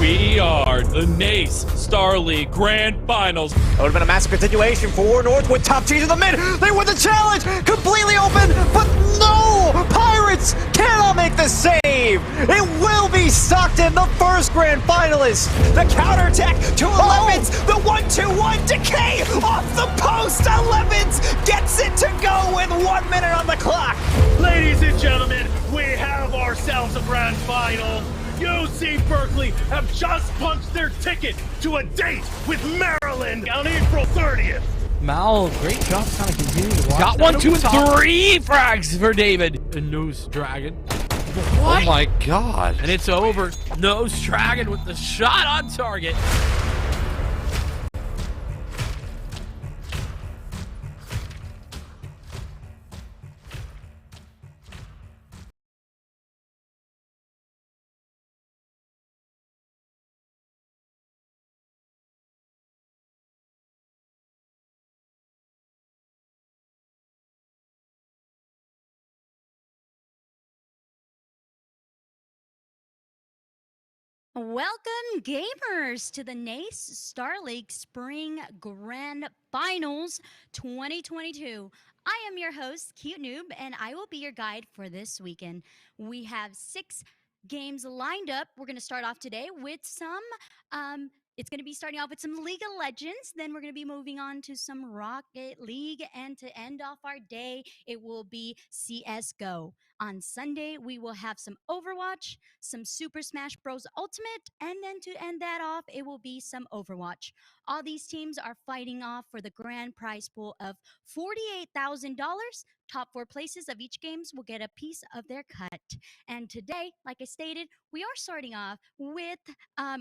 We are the NACE Starleague Grand Finals. That would have been a massive continuation for Northwood. Top teams in the mid. They win the challenge. Completely open, but no! Pirates cannot make the save. It will be Stockton, the first grand finalist. The counterattack to Elevens. The 1-2-1 decay off the post. Elevens gets it to go with 1 minute on the clock. Ladies and gentlemen, we have ourselves a grand final. UC Berkeley have just punched their ticket to a date with Maryland on April 30th. Mal, great job kind of continuing to watch. Got 1, 2, 3 frags for David. A Nose Dragon. What? Oh my god. And it's over. Nose Dragon with the shot on target. Welcome, gamers, to the NACE Starleague Spring Grand Finals 2022. I am your host, Cute Noob, and I will be your guide for this weekend. We have 6 games lined up. We're going to start off today with some, it's going to be starting off with some League of Legends. Then we're going to be moving on to some Rocket League. And to end off our day, it will be CSGO. On Sunday, we will have some Overwatch, some Super Smash Bros. Ultimate, and then to end that off, it will be some Overwatch. All these teams are fighting off for the grand prize pool of $48,000. Top 4 places of each games will get a piece of their cut. And today, like I stated, we are starting off with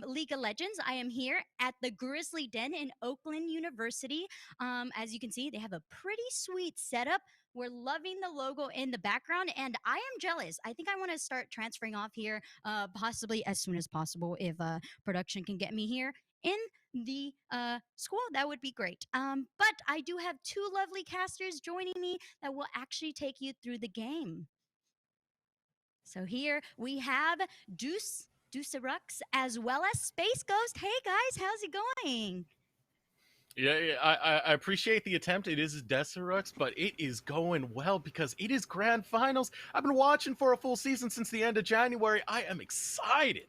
League of Legends. I am here at the Grizzly Den in Oakland University. As you can see, they have a pretty sweet setup. We're loving the logo in the background, and I am jealous. I think I want to start transferring off here possibly as soon as possible if production can get me here in the school. That would be great. But I do have 2 lovely casters joining me that will actually take you through the game. So here we have Deucerux as well as Space Ghost. Hey guys, how's it going? Yeah, I appreciate the attempt. It is Decerux, but it is going well because it is grand finals. I've been watching for a full season since the end of January. I am excited.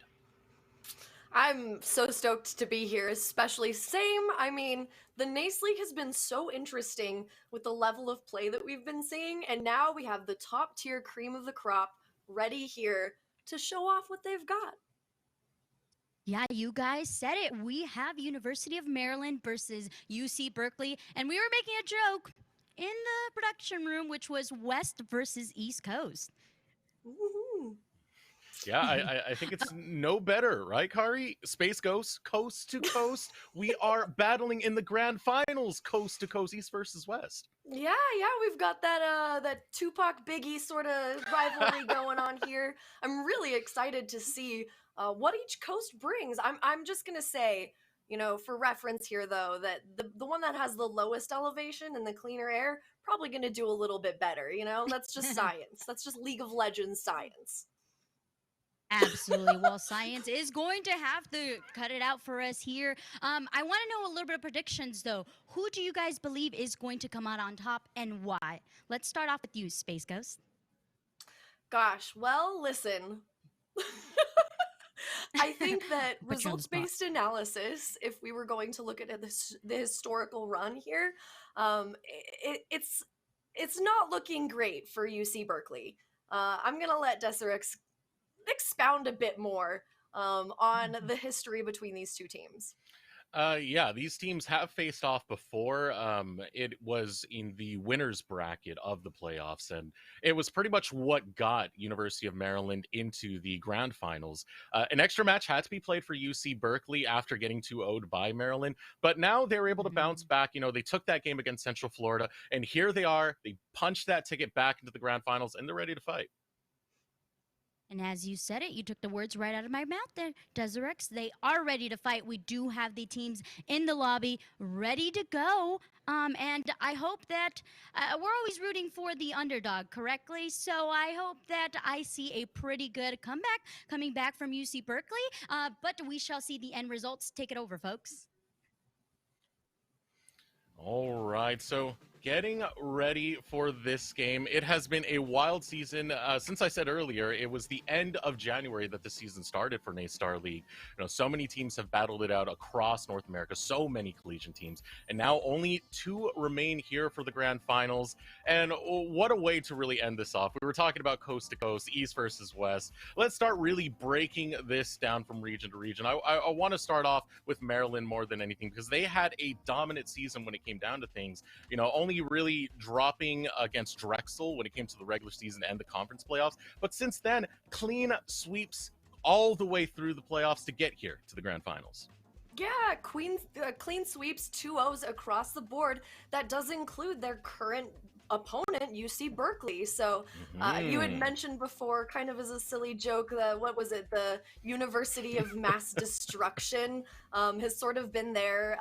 I'm so stoked to be here, especially same. I mean, the NACE League has been so interesting with the level of play that we've been seeing, and now we have the top tier cream of the crop ready here to show off what they've got. Yeah, you guys said it. We have University of Maryland versus UC Berkeley, and we were making a joke in the production room, which was West versus East Coast. Woo-hoo. Yeah, I think it's no better, right, Kari? Space Ghost, coast to coast. We are battling in the grand finals, coast to coast, East versus West. Yeah, we've got that Tupac Biggie sort of rivalry going on here. I'm really excited to see what each coast brings. I'm just gonna say, for reference here though, that the one that has the lowest elevation and the cleaner air probably gonna do a little bit better. That's just science. That's just League of Legends science. Absolutely. Well, science is going to have to cut it out for us here. I want to know a little bit of predictions, though. Who do you guys believe is going to come out on top and why? Let's start off with you, Space Ghost. Gosh, well, listen. I think that results-based analysis, if we were going to look at the historical run here, it's not looking great for UC Berkeley. I'm going to let Desirix expound a bit more on the history between these two teams. Yeah, these teams have faced off before. It was in the winners bracket of the playoffs, and it was pretty much what got University of Maryland into the grand finals. An extra match had to be played for UC Berkeley after getting 2-0'd by Maryland, but now they were able to bounce back. They took that game against Central Florida, and here they are. They punched that ticket back into the grand finals, and they're ready to fight. And as you said it, you took the words right out of my mouth there, Desirix. They are ready to fight. We do have the teams in the lobby ready to go. And I hope that we're always rooting for the underdog, correctly? So I hope that I see a pretty good comeback coming back from UC Berkeley. But we shall see the end results. Take it over, folks. All right, so getting ready for this game. It has been a wild season. Since I said earlier, it was the end of January that the season started for NACE Starleague. So many teams have battled it out across North America, so many collegiate teams, and now only 2 remain here for the grand finals. And what a way to really end this off. We were talking about coast to coast, East versus West. Let's start really breaking this down from region to region. I want to start off with Maryland more than anything, because they had a dominant season when it came down to things. Only really dropping against Drexel when it came to the regular season and the conference playoffs. But since then, clean sweeps all the way through the playoffs to get here to the grand finals. Yeah, clean sweeps, 2-0s across the board. That does include their current opponent, UC Berkeley. So you had mentioned before, kind of as a silly joke, the University of Mass Destruction has sort of been their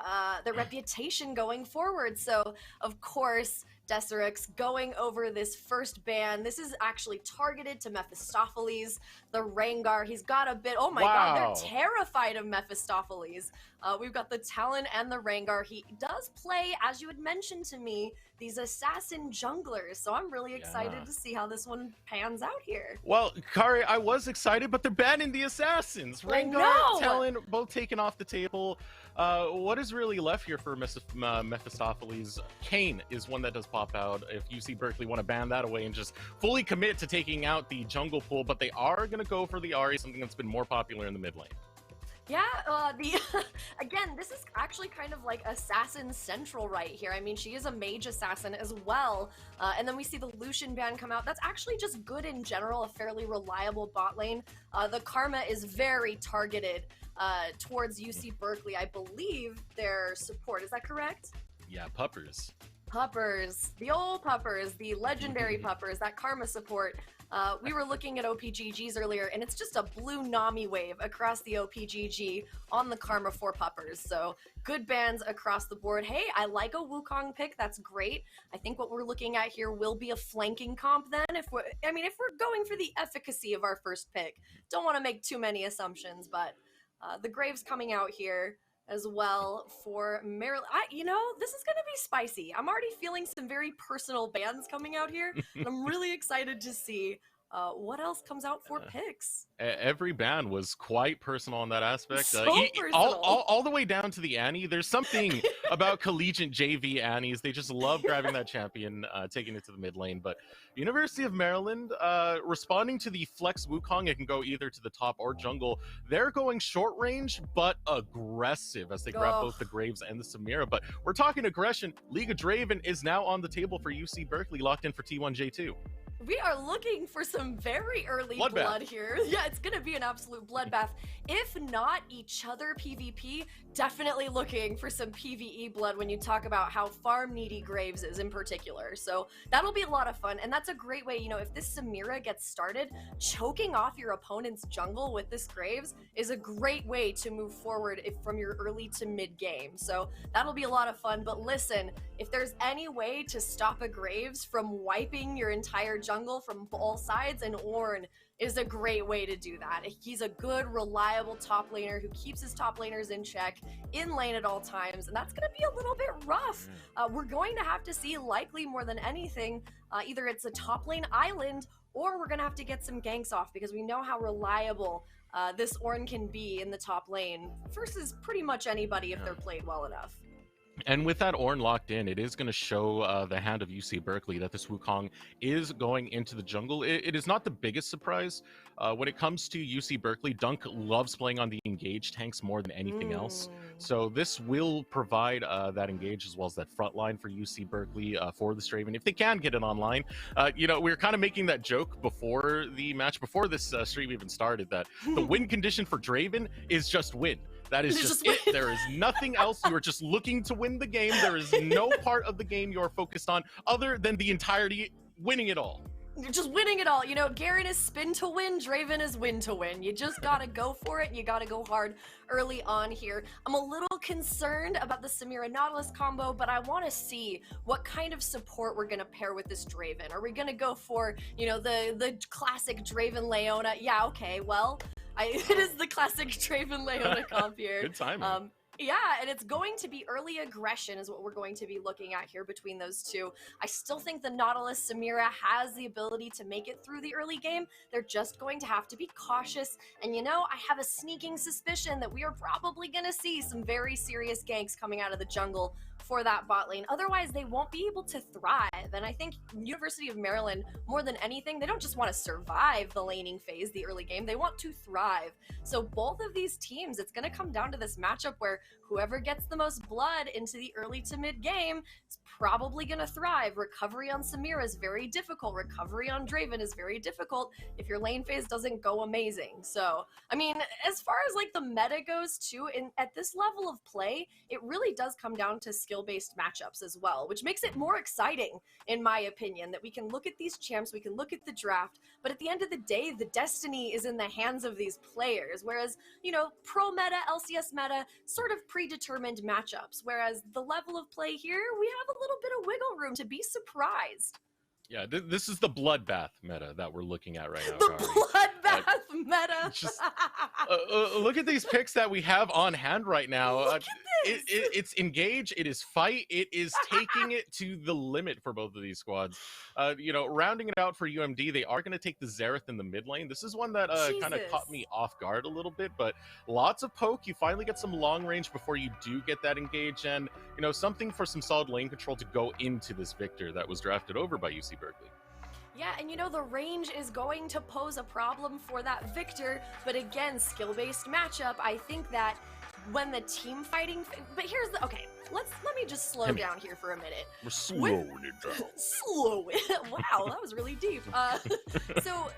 reputation going forward. So of course, Desirix going over this first ban. This is actually targeted to Mephistopheles, the Rengar. He's got a bit, oh my god, they're terrified of Mephistopheles. We've got the Talon and the Rengar. He does play, as you had mentioned to me, these assassin junglers. So I'm really excited to see how this one pans out here. Well, Kari, I was excited, but they're banning the assassins. Rengar, Talon, both taken off the table. What is really left here for Mephistopheles? Kane is one that does pop out if UC Berkeley want to ban that away and just fully commit to taking out the jungle pool, but they are going to go for the Ahri, something that's been more popular in the mid lane. Yeah, again, this is actually kind of like Assassin Central right here. I mean, she is a mage assassin as well. And then we see the Lucian ban come out. That's actually just good in general, a fairly reliable bot lane. The Karma is very targeted towards UC Berkeley. I believe their support, is that correct? Yeah, Puppers. Puppers, the old Puppers, the legendary Puppers, that Karma support. We were looking at OPGGs earlier, and it's just a blue Nami wave across the OPGG on the Karma for Puppers. So good bans across the board. Hey, I like a Wukong pick. That's great. I think what we're looking at here will be a flanking comp then. If we're going for the efficacy of our first pick. Don't want to make too many assumptions, but the Graves coming out here as well for Maryland. This is going to be spicy. I'm already feeling some very personal bans coming out here. And I'm really excited to see what else comes out for picks. Every ban was quite personal in that aspect. So personal. All the way down to the Annie. There's something about collegiate JV Annies. They just love grabbing that champion, taking it to the mid lane. But University of Maryland, responding to the flex Wukong, it can go either to the top or jungle. They're going short range, but aggressive as they grab both the Graves and the Samira. But we're talking aggression. League of Draven is now on the table for UC Berkeley, locked in for T1J2. We are looking for some very early Bloodbath. blood here. Yeah, it's gonna be an absolute bloodbath. If not each other PvP, definitely looking for some PvE blood when you talk about how farm needy Graves is in particular. So that'll be a lot of fun, and that's a great way, you know, if this Samira gets started, choking off your opponent's jungle with this Graves is a great way to move forward from your early to mid game. So that'll be a lot of fun, but listen, if there's any way to stop a Graves from wiping your entire jungle from all sides, and Ornn is a great way to do that. He's a good, reliable top laner who keeps his top laners in check, in lane at all times, and that's going to be a little bit rough. We're going to have to see, likely more than anything, either it's a top lane island, or we're going to have to get some ganks off, because we know how reliable this Ornn can be in the top lane versus pretty much anybody if they're played well enough. And with that Ornn locked in, it is going to show the hand of UC Berkeley that this Wukong is going into the jungle. It is not the biggest surprise. When it comes to UC Berkeley, Dunk loves playing on the engaged tanks more than anything else. So this will provide that engage as well as that front line for UC Berkeley for the Draven, if they can get it online. You know, we were kind of making that joke before the match, before this stream even started, that the win condition for Draven is just win. That is just it. There is nothing else. You are just looking to win the game. There is no part of the game you are focused on other than the entirety, winning it all. You're just winning it all. You know, Garen is spin to win, Draven is win to win. You just gotta go for it. You gotta go hard early on here. I'm a little concerned about the Samira Nautilus combo, but I want to see what kind of support we're gonna pair with this Draven. Are we gonna go for, you know, the classic Draven Leona? Yeah, okay, well, it is the classic Draven Leona comp here. Good timing. Yeah, and it's going to be early aggression is what we're going to be looking at here between those two. I still think the Nautilus Samira has the ability to make it through the early game. They're just going to have to be cautious. And you know, I have a sneaking suspicion that we are probably going to see some very serious ganks coming out of the jungle for that bot lane. Otherwise, they won't be able to thrive. And I think University of Maryland, more than anything, they don't just want to survive the laning phase, the early game. They want to thrive. So both of these teams, it's going to come down to this matchup where whoever gets the most blood into the early to mid game is probably going to thrive. Recovery on Samira is very difficult. Recovery on Draven is very difficult if your lane phase doesn't go amazing. So, I mean, as far as like the meta goes too, at this level of play, it really does come down to skill-based matchups as well, which makes it more exciting, in my opinion, that we can look at these champs, we can look at the draft, but at the end of the day, the destiny is in the hands of these players, whereas, you know, pro meta, LCS meta, sort of predetermined matchups, whereas the level of play here, we have a little bit of wiggle room to be surprised. Yeah, this is the bloodbath meta that we're looking at right now. The bloodbath meta. Just look at these picks that we have on hand right now. Look at this. It's engage, it is fight, it is taking it to the limit for both of these squads. You know, rounding it out for UMD, they are going to take the Xerath in the mid lane. This is one that kind of caught me off guard a little bit, but lots of poke. You finally get some long range before you do get that engage, and you know, something for some solid lane control to go into this Victor that was drafted over by UC Berkeley. Yeah, and you know, the range is going to pose a problem for that Victor, but again, skill-based matchup, I think that when the team fighting, but here's the, okay, let me just slow down here for a minute. We're slowing it down. Slow it. Wow, that was really deep. So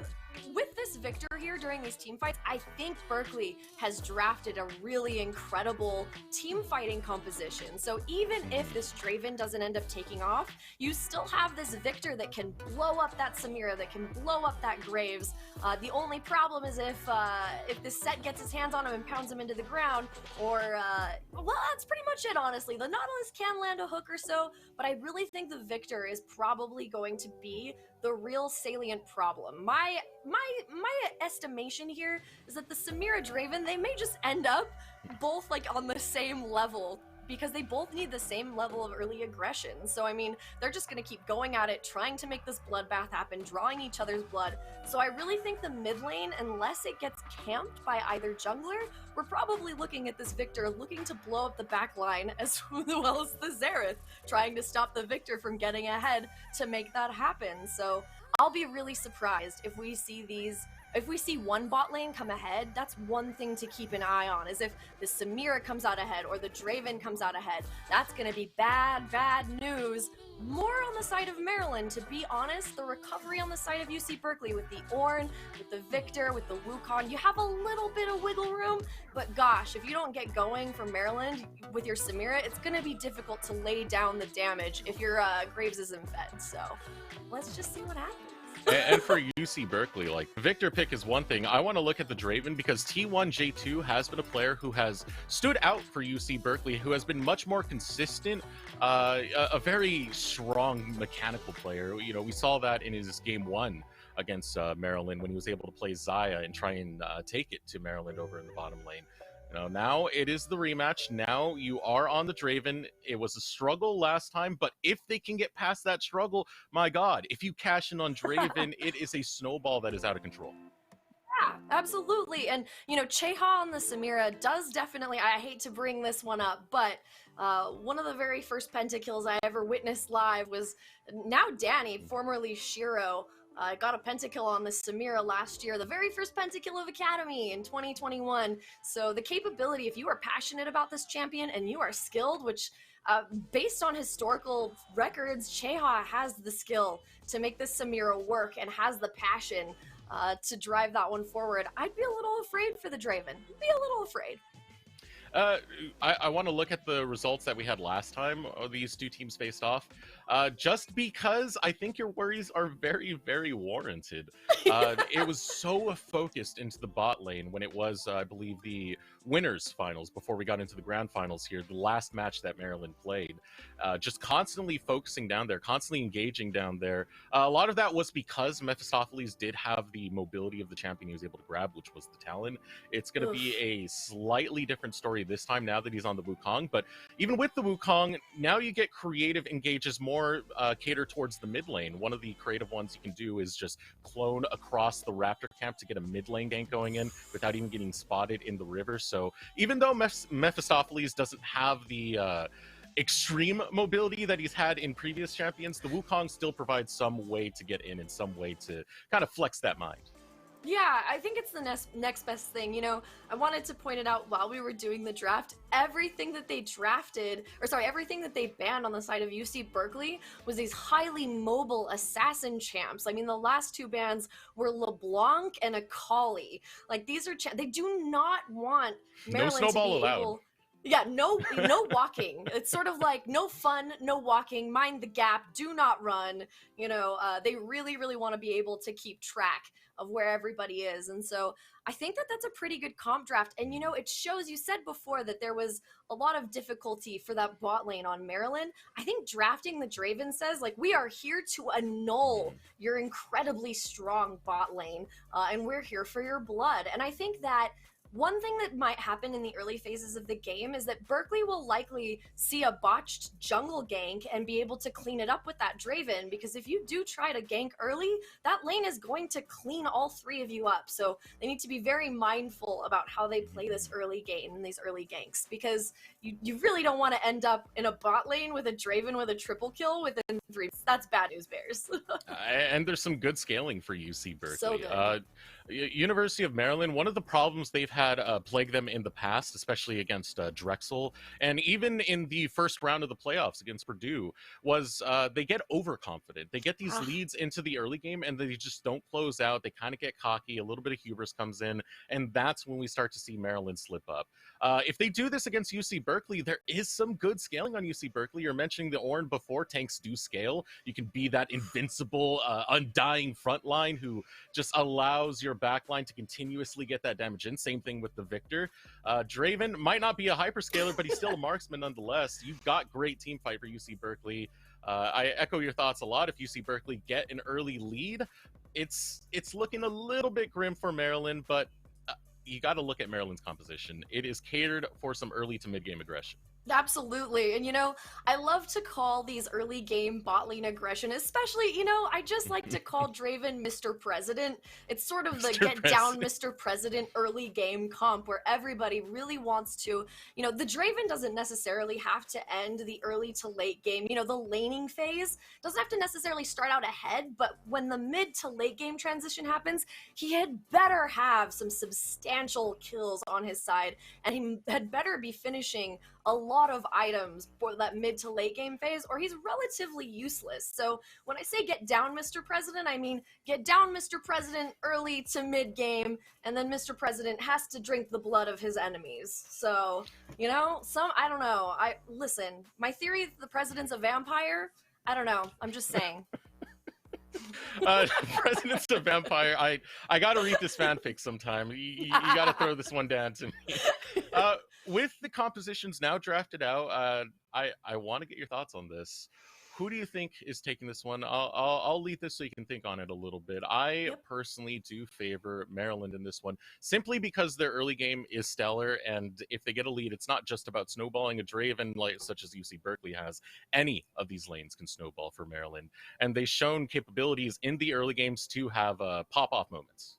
with this Victor here during these team fights, I think Berkeley has drafted a really incredible team fighting composition. So even if this Draven doesn't end up taking off, you still have this Victor that can blow up that Samira, that can blow up that Graves. The only problem is if this set gets his hands on him and pounds him into the ground, or well, that's pretty much it, honestly. The Nautilus can land a hook or so, but I really think the Victor is probably going to be the real salient problem. My estimation here is that the Samira Draven, they may just end up both like on the same level, because they both need the same level of early aggression. So I mean, they're just gonna keep going at it, trying to make this bloodbath happen, drawing each other's blood. So I really think the mid lane, unless it gets camped by either jungler, we're probably looking at this Victor looking to blow up the back line, as well as the Xerath, trying to stop the Victor from getting ahead to make that happen. So I'll be really surprised if we see these if we see one bot lane come ahead, that's one thing to keep an eye on, is if the Samira comes out ahead or the Draven comes out ahead. That's going to be bad news. More on the side of Maryland, to be honest. The recovery on the side of UC Berkeley with the Ornn, with the Victor, with the Wukong, you have a little bit of wiggle room, but gosh, if you don't get going from Maryland with your Samira, it's going to be difficult to lay down the damage if your Graves isn't fed. So let's just see what happens. And for UC Berkeley, like, Victor pick is one thing. I want to look at the Draven because T1J2 has been a player who has stood out for UC Berkeley, who has been much more consistent, a very strong mechanical player. You know, we saw that in his game 1 against Maryland when he was able to play Xayah and try and take it to Maryland over in the bottom lane. You know, now it is the rematch. Now you are on the Draven. It was a struggle last time, but if they can get past that struggle, my God, if you cash in on Draven, it is a snowball that is out of control. Yeah, absolutely. And, you know, Cheha on the Samira does definitely, I hate to bring this one up, but one of the very first pentakills I ever witnessed live was now Danny, formerly Shiro, got a pentakill on the Samira last year, the very first pentakill of Academy in 2021. So the capability, if you are passionate about this champion and you are skilled, which based on historical records, Cheha has the skill to make this Samira work and has the passion to drive that one forward. I'd be a little afraid for the Draven. Be a little afraid. I want to look at the results that we had last time these two teams faced off, just because I think your worries are very, very warranted. It was so focused into the bot lane when it was, I believe, the winners finals before we got into the grand finals here, the last match that Maryland played, just constantly focusing down there, constantly engaging down there. A lot of that was because Mephistopheles did have the mobility of the champion he was able to grab, which was the Talon. It's going to be a slightly different story this time now that he's on the Wukong, but even with the Wukong, now you get creative engages more catered towards the mid lane. One of the creative ones you can do is just clone across the Raptor camp to get a mid lane gank going in without even getting spotted in the river. So even though Mephistopheles doesn't have the extreme mobility that he's had in previous champions, the Wukong still provides some way to get in and some way to kind of flex that mind. Yeah, I think it's the next best thing. You know, I wanted to point it out while we were doing the draft. Everything that they drafted, or sorry, everything that they banned on the side of UC Berkeley was these highly mobile assassin champs. I mean, the last two bans were LeBlanc and Akali. Like, these are they do not want Maryland no snowball to be allowed. able. Yeah, no walking. It's sort of like no fun, no walking, mind the gap, do not run. You know, they really, really want to be able to keep track of where everybody is. And so I think that that's a pretty good comp draft. And, you know, it shows, you said before that there was a lot of difficulty for that bot lane on Maryland. I think drafting the Draven says, like, we are here to annul your incredibly strong bot lane, and we're here for your blood. And I think that one thing that might happen in the early phases of the game is that Berkeley will likely see a botched jungle gank and be able to clean it up with that Draven, because if you do try to gank early, that lane is going to clean all three of you up. So they need to be very mindful about how they play this early game and these early ganks, because you really don't want to end up in a bot lane with a Draven with a triple kill within 3. That's bad news, Bears. And there's some good scaling for UC Berkeley. So good. University of Maryland, one of the problems they've had plague them in the past, especially against Drexel, and even in the first round of the playoffs against Purdue, was they get overconfident. They get these leads into the early game, and they just don't close out. They kind of get cocky. A little bit of hubris comes in, and that's when we start to see Maryland slip up. If they do this against UC Berkeley, there is some good scaling on UC Berkeley. You're mentioning the Ornn before. Tanks do scale. You can be that invincible, undying front line who just allows your backline to continuously get that damage in. Same thing with the Victor. Draven might not be a hyperscaler, but he's still a marksman nonetheless. You've got great team fight for UC Berkeley. I echo your thoughts a lot. If UC Berkeley get an early lead, it's looking a little bit grim for Maryland, but you got to look at Maryland's composition. It is catered for some early to mid-game aggression. Absolutely. And you know, I love to call these early game bot lane aggression, especially, you know, I just like to call Draven Mr. President. It's sort of the Mr. get down President. Mr. President early game comp where everybody really wants to, you know, the Draven doesn't necessarily have to end the early to late game. You know, the laning phase doesn't have to necessarily start out ahead, but when the mid to late game transition happens, he had better have some substantial kills on his side, and he had better be finishing a lot of items for that mid to late game phase, or he's relatively useless. So when I say get down Mr. President, I mean get down Mr. President early to mid game, and then Mr. President has to drink the blood of his enemies. So, you know, I don't know. Listen, my theory that the president's a vampire, I don't know. I'm just saying. President's a vampire. I gotta read this fanfic sometime. You gotta throw this one down to me. With the compositions now drafted out, I want to get your thoughts on this. Who do you think is taking this one? I'll leave this so you can think on it a little bit. I personally do favor Maryland in this one, simply because their early game is stellar, and if they get a lead, it's not just about snowballing a Draven such as UC Berkeley has. Any of these lanes can snowball for Maryland, and they've shown capabilities in the early games to have pop-off moments.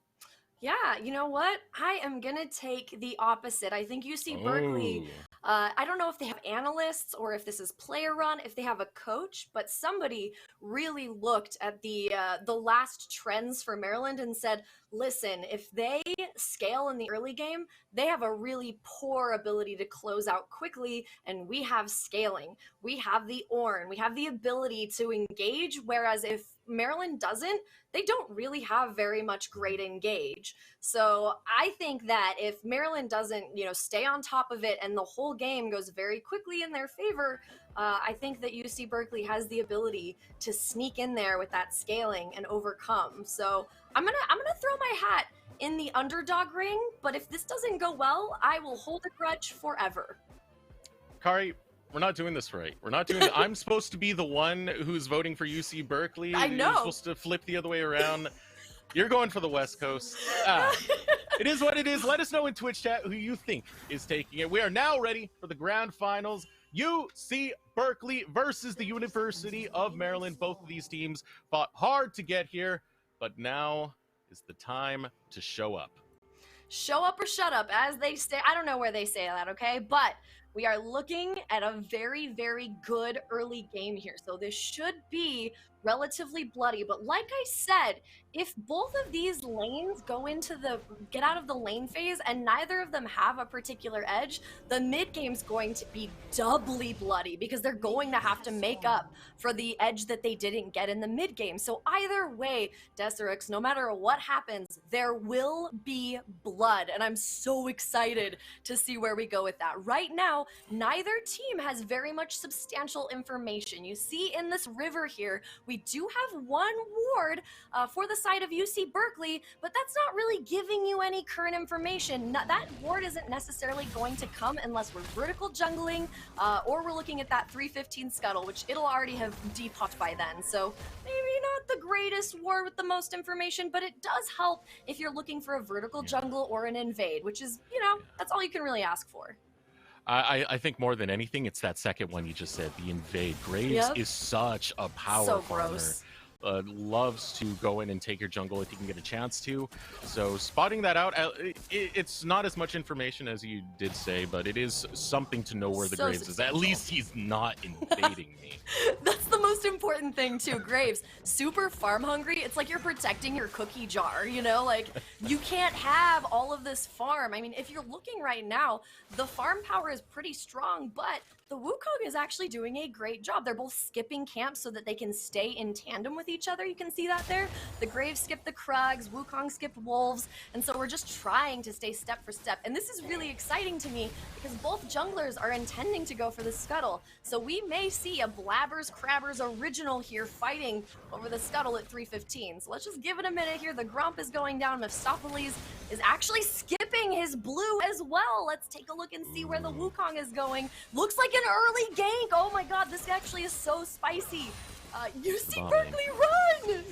Yeah, you know what? I am going to take the opposite. I think UC Berkeley, I don't know if they have analysts or if this is player run, if they have a coach, but somebody really looked at the last trends for Maryland and said, listen, if they scale in the early game, they have a really poor ability to close out quickly, and we have scaling. We have the Ornn. We have the ability to engage, whereas if Maryland doesn't, they don't really have very much great engage. So I think that if Maryland doesn't, you know, stay on top of it and the whole game goes very quickly in their favor, I think that UC Berkeley has the ability to sneak in there with that scaling and overcome. So I'm gonna throw my hat in the underdog ring, but if this doesn't go well, I will hold a grudge forever. Kari, we're not doing this right. We're not doing it. I'm supposed to be the one who's voting for UC Berkeley. I know. You're supposed to flip the other way around. You're going for the West Coast. It is what it is. Let us know in Twitch chat who you think is taking it. We are now ready for the grand finals. UC Berkeley versus the University of Maryland. Both of these teams fought hard to get here, but now is the time to show up. Show up or shut up, as they say. I don't know where they say that, okay? But we are looking at a very, very good early game here. So this should be relatively bloody. But like I said, if both of these lanes get out of the lane phase and neither of them have a particular edge, the mid game's going to be doubly bloody because they're going to have to make up for the edge that they didn't get in the mid game. So either way, Desirix, no matter what happens, there will be blood. And I'm so excited to see where we go with that. Right now, neither team has very much substantial information. You see in this river here, we do have one ward for the side of UC Berkeley, but that's not really giving you any current information. That ward isn't necessarily going to come unless we're vertical jungling or we're looking at that 315 scuttle, which it'll already have depopped by then. So maybe not the greatest ward with the most information, but it does help if you're looking for a vertical jungle or an invade, which is, you know, that's all you can really ask for. I think more than anything, it's that second one you just said, the invade. Graves is such a power farmer. Loves to go in and take your jungle if you can get a chance to. So spotting that out, it's not as much information as you did say, but it is something to know where the Graves is. At least he's not invading me. That's the most important thing too. Graves, super farm hungry. It's like you're protecting your cookie jar, you know? Like, you can't have all of this farm. I mean, if you're looking right now, the farm power is pretty strong, but the Wukong is actually doing a great job. They're both skipping camps so that they can stay in tandem with each other. You can see that there. The Graves skipped the Krugs, Wukong skipped Wolves, and so we're just trying to stay step for step. And this is really exciting to me because both junglers are intending to go for the Scuttle. So we may see a Blabbers Crabbers original here fighting over the Scuttle at 315. So let's just give it a minute here. The Grump is going down. Mephistopheles is actually skipping his blue as well. Let's take a look and see where the Wukong is going. Looks like an early gank. Oh my god, this actually is so spicy. UC Berkeley, run!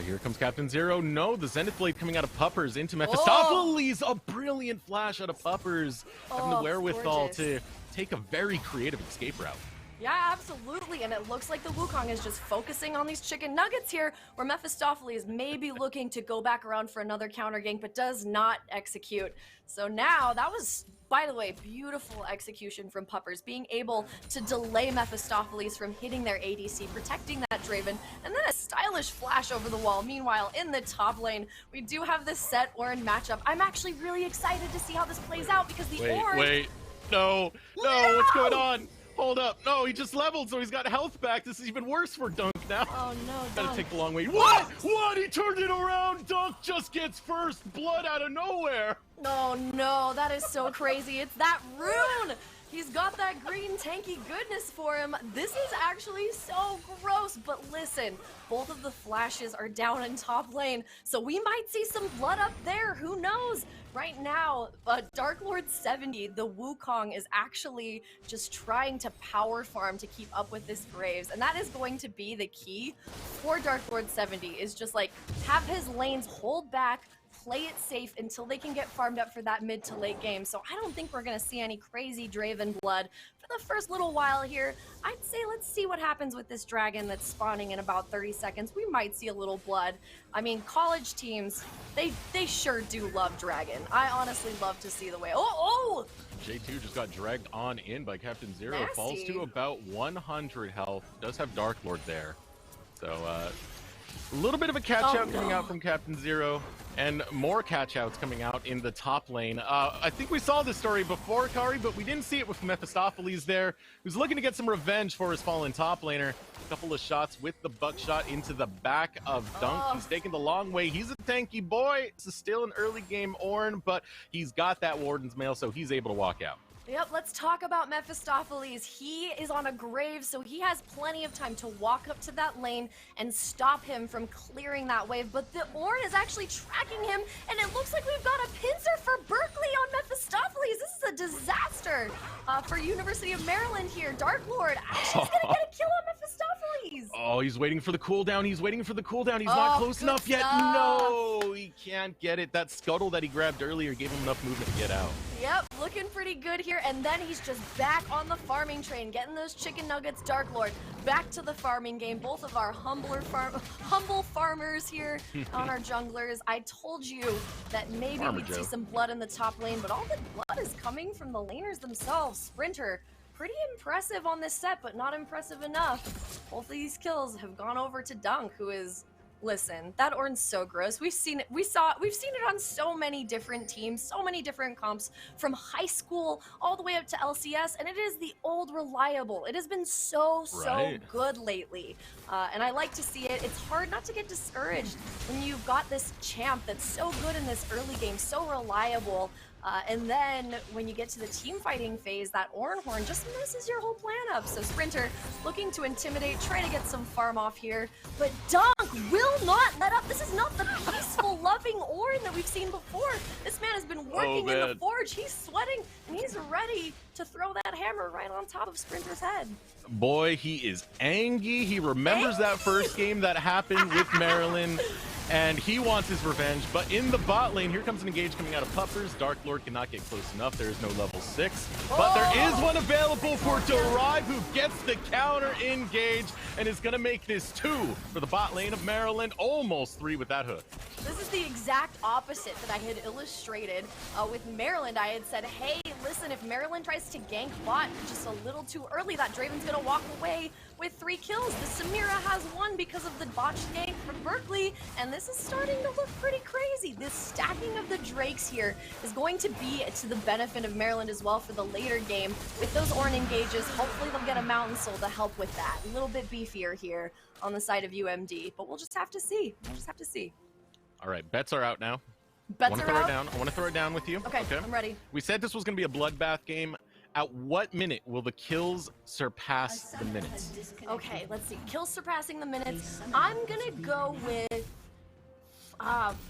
Here comes Captain Zero. No, the Zenith Blade coming out of Puppers into Mephistopheles. A brilliant flash out of Puppers. Having the wherewithal to take a very creative escape route. Yeah, absolutely, and it looks like the Wukong is just focusing on these chicken nuggets here, where Mephistopheles may be looking to go back around for another counter gank, but does not execute. So now, that was, by the way, beautiful execution from Puppers, being able to delay Mephistopheles from hitting their ADC, protecting that Draven, and then a stylish flash over the wall. Meanwhile, in the top lane, we do have this Set Ornn matchup. I'm actually really excited to see how this plays out, because the Ornn... Wait, no, what's going on? Hold up. No, he just leveled, so he's got health back. This is even worse for Dunk now. Oh, no, Dunk. Gotta take the long way. What? He turned it around. Dunk just gets first blood out of nowhere. Oh, no, that is so crazy. It's that rune. He's got that green tanky goodness for him. This is actually so gross, but listen, both of the flashes are down in top lane, so we might see some blood up there. Who knows? Right now, Dark Lord 70, the Wukong, is actually just trying to power farm to keep up with this Graves, and that is going to be the key for Dark Lord 70, is just like have his lanes hold back, play it safe until they can get farmed up for that mid to late game. So I don't think we're going to see any crazy Draven blood for the first little while here. I'd say let's see what happens with this dragon that's spawning in about 30 seconds. We might see a little blood. I mean, college teams, they sure do love dragon. I honestly love to see the way. Oh! J2 just got dragged on in by Captain Zero. Nasty. Falls to about 100 health. Does have Dark Lord there. So, a little bit of a catch-out coming out from Captain Zero, and more catch-outs coming out in the top lane. I think we saw this story before, Kari, but we didn't see it with Mephistopheles there, who's looking to get some revenge for his fallen top laner. A couple of shots with the buckshot into the back of Dunk. He's taking the long way. He's a tanky boy. This is still an early game Ornn, but he's got that Warden's Mail, so he's able to walk out. Yep, let's talk about Mephistopheles. He is on a grave, so he has plenty of time to walk up to that lane and stop him from clearing that wave. But the Ornn is actually tracking him, and it looks like we've got a pincer for Berkeley on Mephistopheles. This is a disaster for University of Maryland here. Dark Lord actually is gonna get a kill on Mephistopheles. Oh, he's waiting for the cooldown. He's waiting for the cooldown. He's not close enough yet. No, he can't get it. That scuttle that he grabbed earlier gave him enough movement to get out. Yep, looking pretty good here, and then he's just back on the farming train, getting those chicken nuggets. Dark Lord, back to the farming game. Both of our humble farmers here on our junglers. I told you that maybe we'd see some blood in the top lane, but all the blood is coming from the laners themselves. Sprinter, pretty impressive on this set, but not impressive enough. Both of these kills have gone over to Dunk, who is... Listen, that Ornn's so gross. We've seen it on so many different teams, so many different comps, from high school all the way up to LCS, and it is the old reliable. It has been so good lately, and I like to see it. It's hard not to get discouraged when you've got this champ that's so good in this early game, so reliable. And then when you get to the team fighting phase, that Ornn Horn just messes your whole plan up. So Sprinter looking to intimidate, try to get some farm off here. But Dunk will not let up. This is not the peaceful, loving Ornn that we've seen before. This man has been working in the forge. He's sweating, and he's ready to throw that hammer right on top of Sprinter's head. Boy, he is angry. He remembers that first game that happened with Maryland, and he wants his revenge. But in the bot lane, here comes an engage coming out of Puppers. Dark Lord cannot get close enough. There is no level 6. But there is one available for Derive, who gets the counter engage and is going to make this 2 for the bot lane of Maryland. Almost 3 with that hook. This is the exact opposite that I had illustrated with Maryland. I had said, hey, listen, if Maryland tries to gank bot just a little too early, that Draven's going to walk away with 3 kills. The Samira has 1 because of the botched gank from Berkeley, and this is starting to look pretty crazy. This stacking of the Drakes here is going to be to the benefit of Maryland as well for the later game. With those Ornn engages, hopefully they'll get a Mountain Soul to help with that. A little bit beefier here on the side of UMD, but we'll just have to see. We'll just have to see. All right, bets are out now. Bets are out? I want to throw it down with you. Okay, I'm ready. We said this was going to be a bloodbath game. At what minute will the kills surpass the minutes? Okay, let's see. Kills surpassing the minutes. I'm gonna go with...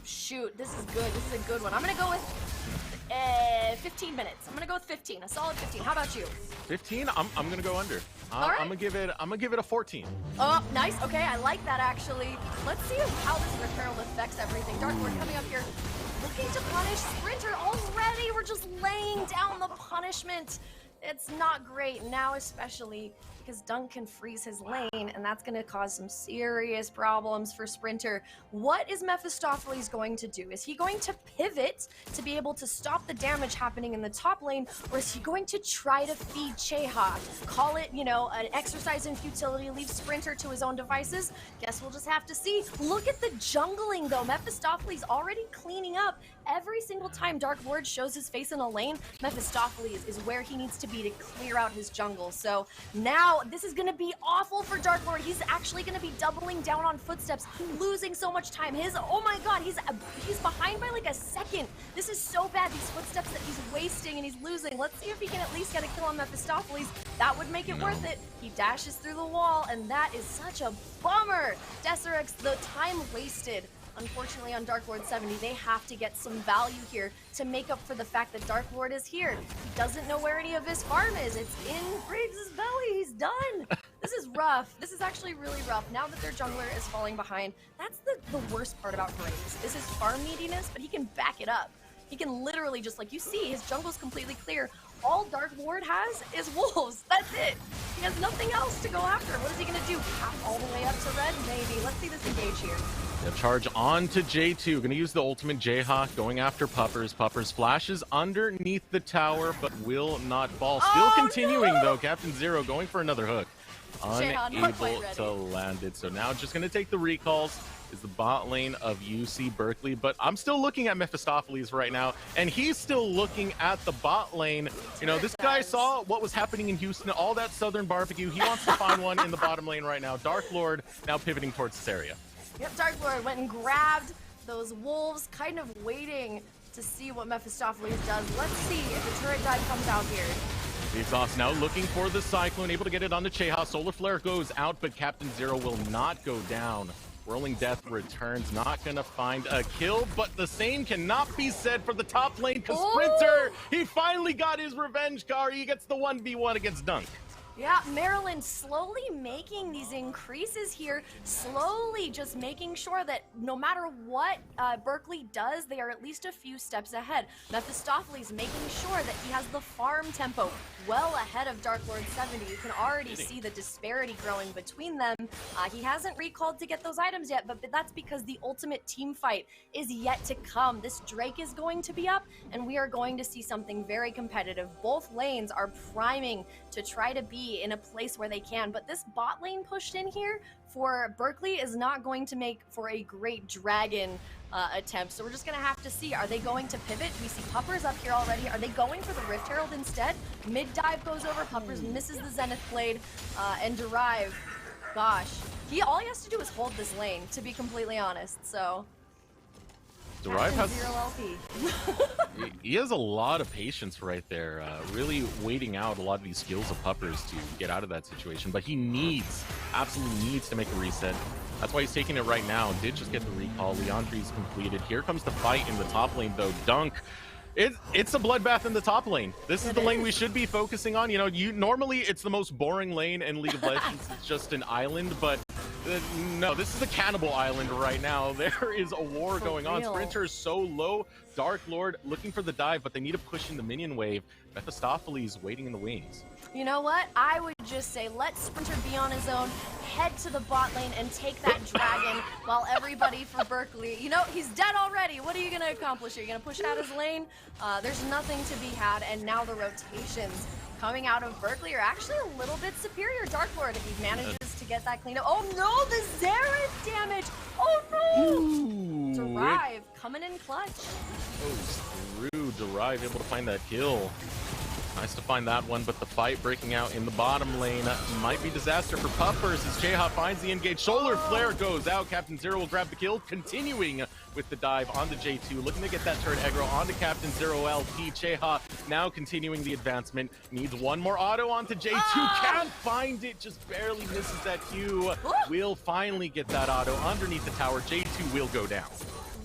shoot, this is good. This is a good one. I'm gonna go with 15 minutes. I'm gonna go with 15. A solid 15. How about you? 15? I'm going to go under. I'm gonna give it a 14. Oh, nice. Okay, I like that actually. Let's see how this Rift Herald affects everything. Dark Lord coming up here, looking to punish Sprinter already. We're just laying down the punishment. It's not great now, especially because Dunk can freeze his lane, and that's going to cause some serious problems for Sprinter. What is Mephistopheles going to do? Is he going to pivot to be able to stop the damage happening in the top lane, or is he going to try to feed Cheha? Call it, you know, an exercise in futility, leave Sprinter to his own devices? Guess we'll just have to see. Look at the jungling, though. Mephistopheles already cleaning up. Every single time Dark Lord shows his face in a lane, Mephistopheles is where he needs to be to clear out his jungle. So now this is going to be awful for Dark Lord. He's actually going to be doubling down on footsteps, losing so much time. Oh my god, he's behind by like a second. This is so bad, these footsteps that he's wasting and he's losing. Let's see if he can at least get a kill on Mephistopheles. That would make it worth it. He dashes through the wall, and that is such a bummer. Deserex, the time wasted. Unfortunately, on Dark Lord 70, they have to get some value here to make up for the fact that Dark Lord is here. He doesn't know where any of his farm is. It's in Graves' belly. He's done. This is rough. This is actually really rough. Now that their jungler is falling behind, that's the worst part about Graves, is his farm neediness, but he can back it up. He can literally just, like you see, his jungle's completely clear. All Dark Lord has is wolves. That's it. He has nothing else to go after. What is he going to do? Cap all the way up to red? Maybe. Let's see this engage here. Charge on to J2. Gonna use the ultimate Jayhawk, going after Puppers. Puppers flashes underneath the tower, but will not fall. Still continuing, though. Captain Zero going for another hook. Unable to land it. So now just gonna take the recalls. Is the bot lane of UC Berkeley, but I'm still looking at Mephistopheles right now, and he's still looking at the bot lane. You know, this guy saw what was happening in Houston, all that southern barbecue. He wants to find one in the bottom lane right now. Dark Lord now pivoting towards this area. Yep, Dark Lord went and grabbed those wolves, kind of waiting to see what Mephistopheles does. Let's see if the turret dive comes out here. The Exhaust now looking for the Cyclone, able to get it onto Cheha. Solar Flare goes out, but Captain Zero will not go down. Rolling Death returns, not gonna find a kill, but the same cannot be said for the top lane, because Sprinter, he finally got his revenge car. He gets the 1v1 against Dunk. Yeah, Maryland slowly making these increases here, slowly just making sure that no matter what Berkeley does, they are at least a few steps ahead. Mephistopheles making sure that he has the farm tempo well ahead of Dark Lord 70. You can already see the disparity growing between them. He hasn't recalled to get those items yet, but that's because the ultimate team fight is yet to come. This Drake is going to be up, and we are going to see something very competitive. Both lanes are priming to try to be in a place where they can, but this bot lane pushed in here for Berkeley is not going to make for a great dragon attempt, so we're just gonna have to see. Are they going to pivot? We see Puppers up here already. Are they going for the Rift Herald instead? Mid dive goes over, Puppers misses the Zenith Blade, and Derive, gosh, all he has to do is hold this lane, to be completely honest. So Derive has 0 LP. he has a lot of patience right there, really waiting out a lot of these skills of Puppers to get out of that situation, but he absolutely needs to make a reset. That's why he's taking it right now. Did just get the recall. Leandri's completed. Here comes the fight in the top lane, though. Dunk, it's a bloodbath in the top lane. This is the lane we should be focusing on. You know, normally it's the most boring lane in League of Legends. It's just an island, but no, this is a cannibal island right now. There is a war going on. Sprinter is so low. Dark Lord looking for the dive, but they need to push in the minion wave. Mephistopheles waiting in the wings. You know what? I would just say let Sprinter be on his own, head to the bot lane and take that dragon while everybody for Berkeley, you know, he's dead already. What are you going to accomplish? Are you going to push out his lane? There's nothing to be had, and now the rotations coming out of Berkeley are actually a little bit superior. Dark Lord, if he manages to get that cleaned up. Oh no, the Xerath damage! Oh no! Derive coming in clutch. Goes through. Derive able to find that kill. Nice to find that one, but the fight breaking out in the bottom lane might be disaster for Puppers as Cheha finds the engage. Solar Flare goes out. Captain Zero will grab the kill, continuing with the dive onto J2, looking to get that turret aggro onto Captain Zero LP. Cheha now continuing the advancement, needs one more auto onto J2, can't find it, just barely misses that Q. Will finally get that auto underneath the tower. J2 will go down.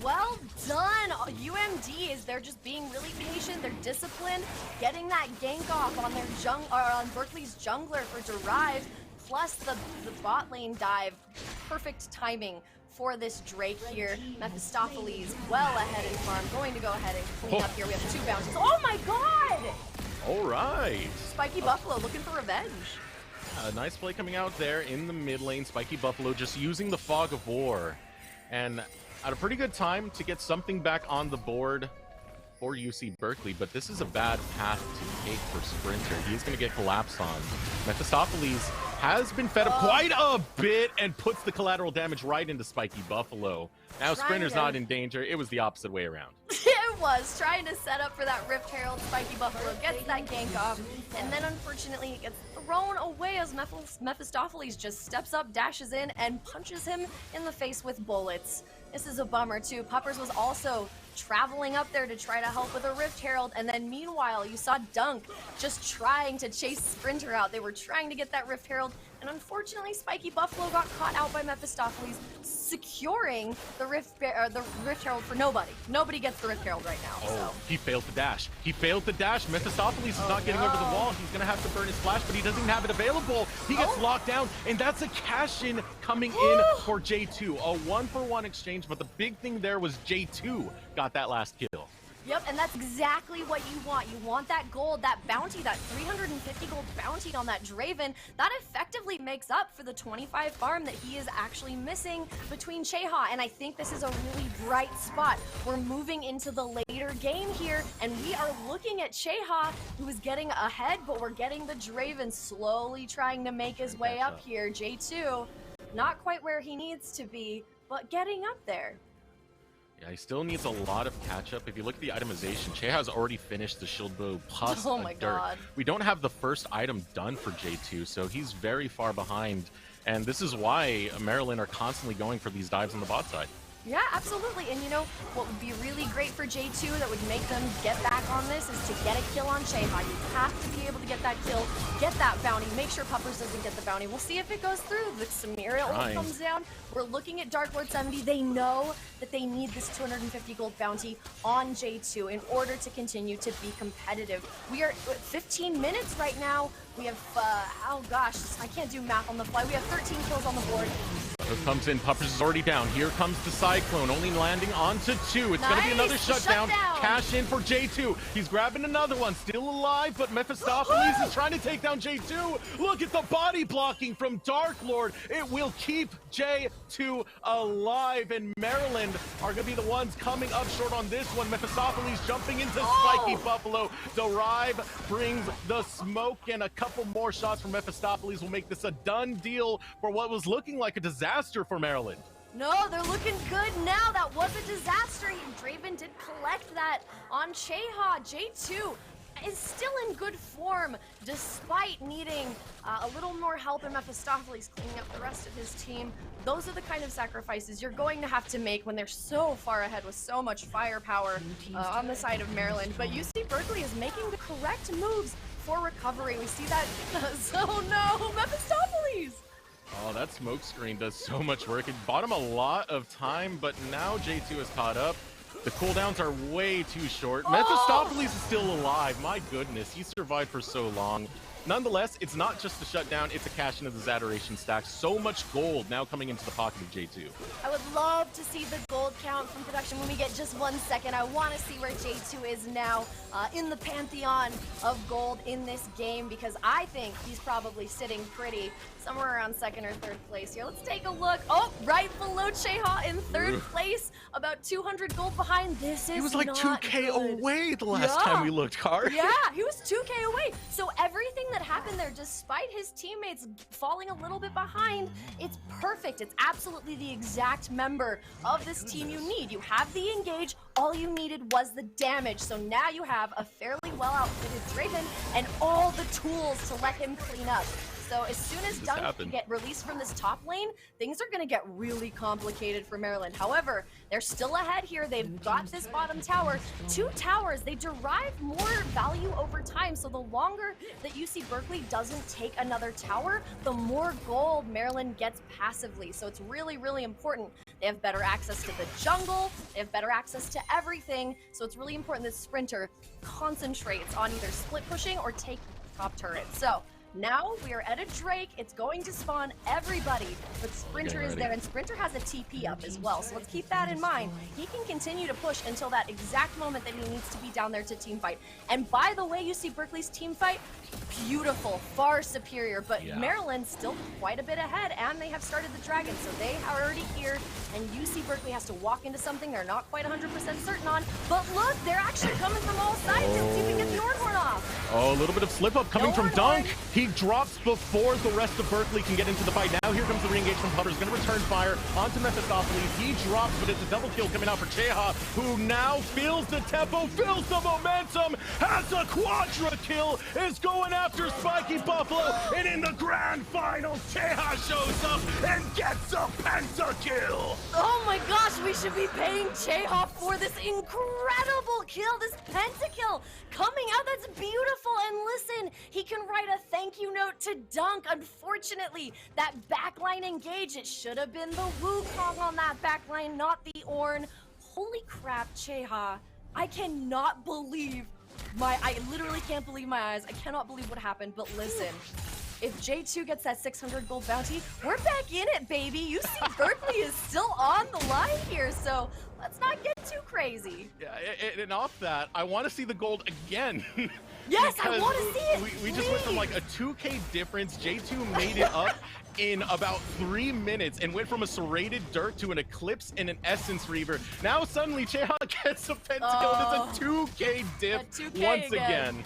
Well done, UMD. Is they're just being really patient. They're disciplined, getting that gank off on their on Berkeley's jungler for Derive, plus the bot lane dive. Perfect timing for this Drake here. Mephistopheles well ahead in farm, going to go ahead and clean up here. We have 2 bounties. Oh my god! All right. Spiky Buffalo looking for revenge. Nice play coming out there in the mid lane. Spiky Buffalo just using the Fog of War. And at a pretty good time to get something back on the board for UC Berkeley, but this is a bad path to take for Sprinter. He's going to get collapsed on. Mephistopheles has been fed up quite a bit and puts the collateral damage right into Spiky Buffalo. Now Sprinter's not in danger. It was the opposite way around. It was trying to set up for that Rift Herald. Spiky Buffalo gets that gank off, and then unfortunately it gets thrown away as Mephistopheles just steps up, dashes in, and punches him in the face with bullets. This is a bummer too. Puppers was also traveling up there to try to help with a Rift Herald, and then meanwhile you saw Dunk just trying to chase Sprinter out. They were trying to get that Rift Herald, and unfortunately Spiky Buffalo got caught out by Mephistopheles, securing the Rift Herald for nobody. Nobody gets the Rift Herald right now. So. He failed the dash. He failed the dash. Mephistopheles is not getting over the wall. He's going to have to burn his flash, but he doesn't even have it available. He gets locked down, and that's a cash-in coming in for J2. A 1-for-1 exchange, but the big thing there was J2 got that last kill. Yep, and that's exactly what you want. You want that gold, that bounty, that 350 gold bounty on that Draven. That effectively makes up for the 25 farm that he is actually missing between Cheha, and I think this is a really bright spot. We're moving into the later game here, and we are looking at Cheha, who is getting ahead, but we're getting the Draven slowly trying to make his way up here. J2, not quite where he needs to be, but getting up there. Yeah, he still needs a lot of catch-up. If you look at the itemization, Che has already finished the shield bow plus oh my God. We don't have the first item done for J2, so he's very far behind. And this is why Maryland are constantly going for these dives on the bot side. Yeah, absolutely. And you know, what would be really great for J2 that would make them get back on this is to get a kill on Cheha. You have to be able to get that kill, get that bounty, make sure Puppers doesn't get the bounty. We'll see if it goes through. The Samira ult comes down. We're looking at Dark Lord 70. They know that they need this 250 gold bounty on J2 in order to continue to be competitive. We are at 15 minutes right now. We have, oh gosh, I can't do math on the fly. We have 13 kills on the board. Comes in, Puppers is already down. Here comes the Cyclone, only landing onto 2. It's gonna be another shutdown. Cash in for J2. He's grabbing another one, still alive, but Mephistopheles is trying to take down J2. Look at the body blocking from Dark Lord. It will keep J2 alive, and Maryland are gonna be the ones coming up short on this one. Mephistopheles jumping into Spiky Buffalo. Derive brings the smoke, and a couple more shots from Mephistopheles will make this a done deal for what was looking like a disaster for Maryland. No, they're looking good now. That was a disaster. Draven did collect that on Cheha. J2 is still in good form despite needing a little more help in Mephistopheles cleaning up the rest of his team. Those are the kind of sacrifices you're going to have to make when they're so far ahead with so much firepower on the side of Maryland. But UC Berkeley is making the correct moves for recovery. We see that. Oh no, Mephistopheles! Oh, that smoke screen does so much work. It bought him a lot of time, but now J2 is caught up. The cooldowns are way too short. Mephistopheles is still alive. My goodness, he survived for so long. Nonetheless, it's not just a shutdown, it's a cash into the Zadoration stack. So much gold now coming into the pocket of J2. I would love to see the gold count from production when we get just 1 second. I want to see where J2 is now in the pantheon of gold in this game, because I think he's probably sitting pretty somewhere around 2nd or 3rd place here. Let's take a look. Oh, right below Cheha in 3rd place, about 200 gold behind. This is He was like not 2K good. away the last time we looked, Car. Yeah, he was 2K away. So everything that happened there, despite his teammates falling a little bit behind, it's perfect. It's absolutely the exact member of this team you need. You have the engage. All you needed was the damage. So now you have a fairly well-outfitted Draven and all the tools to let him clean up. So as soon as Dunk can get released from this top lane, things are going to get really complicated for Maryland. However, they're still ahead here. They've got this bottom tower. 2 towers. They derive more value over over time. So the longer that UC Berkeley doesn't take another tower, the more gold Maryland gets passively. So it's really, really important. They have better access to the jungle, they have better access to everything. So it's really important that Sprinter concentrates on either split pushing or take top turret. So now we are at a Drake. It's going to spawn everybody, but Sprinter is there, and Sprinter has a TP up as well. So let's keep that in mind. He can continue to push until that exact moment that he needs to be down there to team fight. And by the way, you see Berkeley's team fight, beautiful, far superior, but Maryland's still quite a bit ahead, and they have started the Dragon, so they are already here, and UC Berkeley has to walk into something they're not quite 100% certain on. But look, they're actually coming from all sides. Let's see if we can get the Ornhorn off. Oh, a little bit of slip up coming from Dunk. He drops before the rest of Berkeley can get into the fight. Now here comes the re-engage from Putter. He's going to return fire onto Mephistopheles. He drops, but it's a double kill coming out for Cheha, who now feels the tempo, feels the momentum, has a quadra kill, is going after Spiky Buffalo, and in the grand final, Cheha shows up and gets a pentakill. Oh my gosh, we should be paying Cheha for this incredible kill, this pentakill coming out. That's beautiful. And listen, he can write a thank you note to Dunk. Unfortunately, that backline engage, it should have been the Wukong on that backline, not the Ornn. Holy crap, Cheha. I cannot believe I literally can't believe my eyes. I cannot believe what happened, but listen. If J2 gets that 600 gold bounty, we're back in it, baby. You see Berkeley is still on the line here, so let's not get too crazy. Yeah, and off that, I want to see the gold again. Yes, I want to see it. We just went from like a 2K difference. J2 made it up in about 3 minutes and went from a serrated dirt to an eclipse and an essence reaver. Now suddenly Cheha gets a pentakill. It's a 2K dip once again.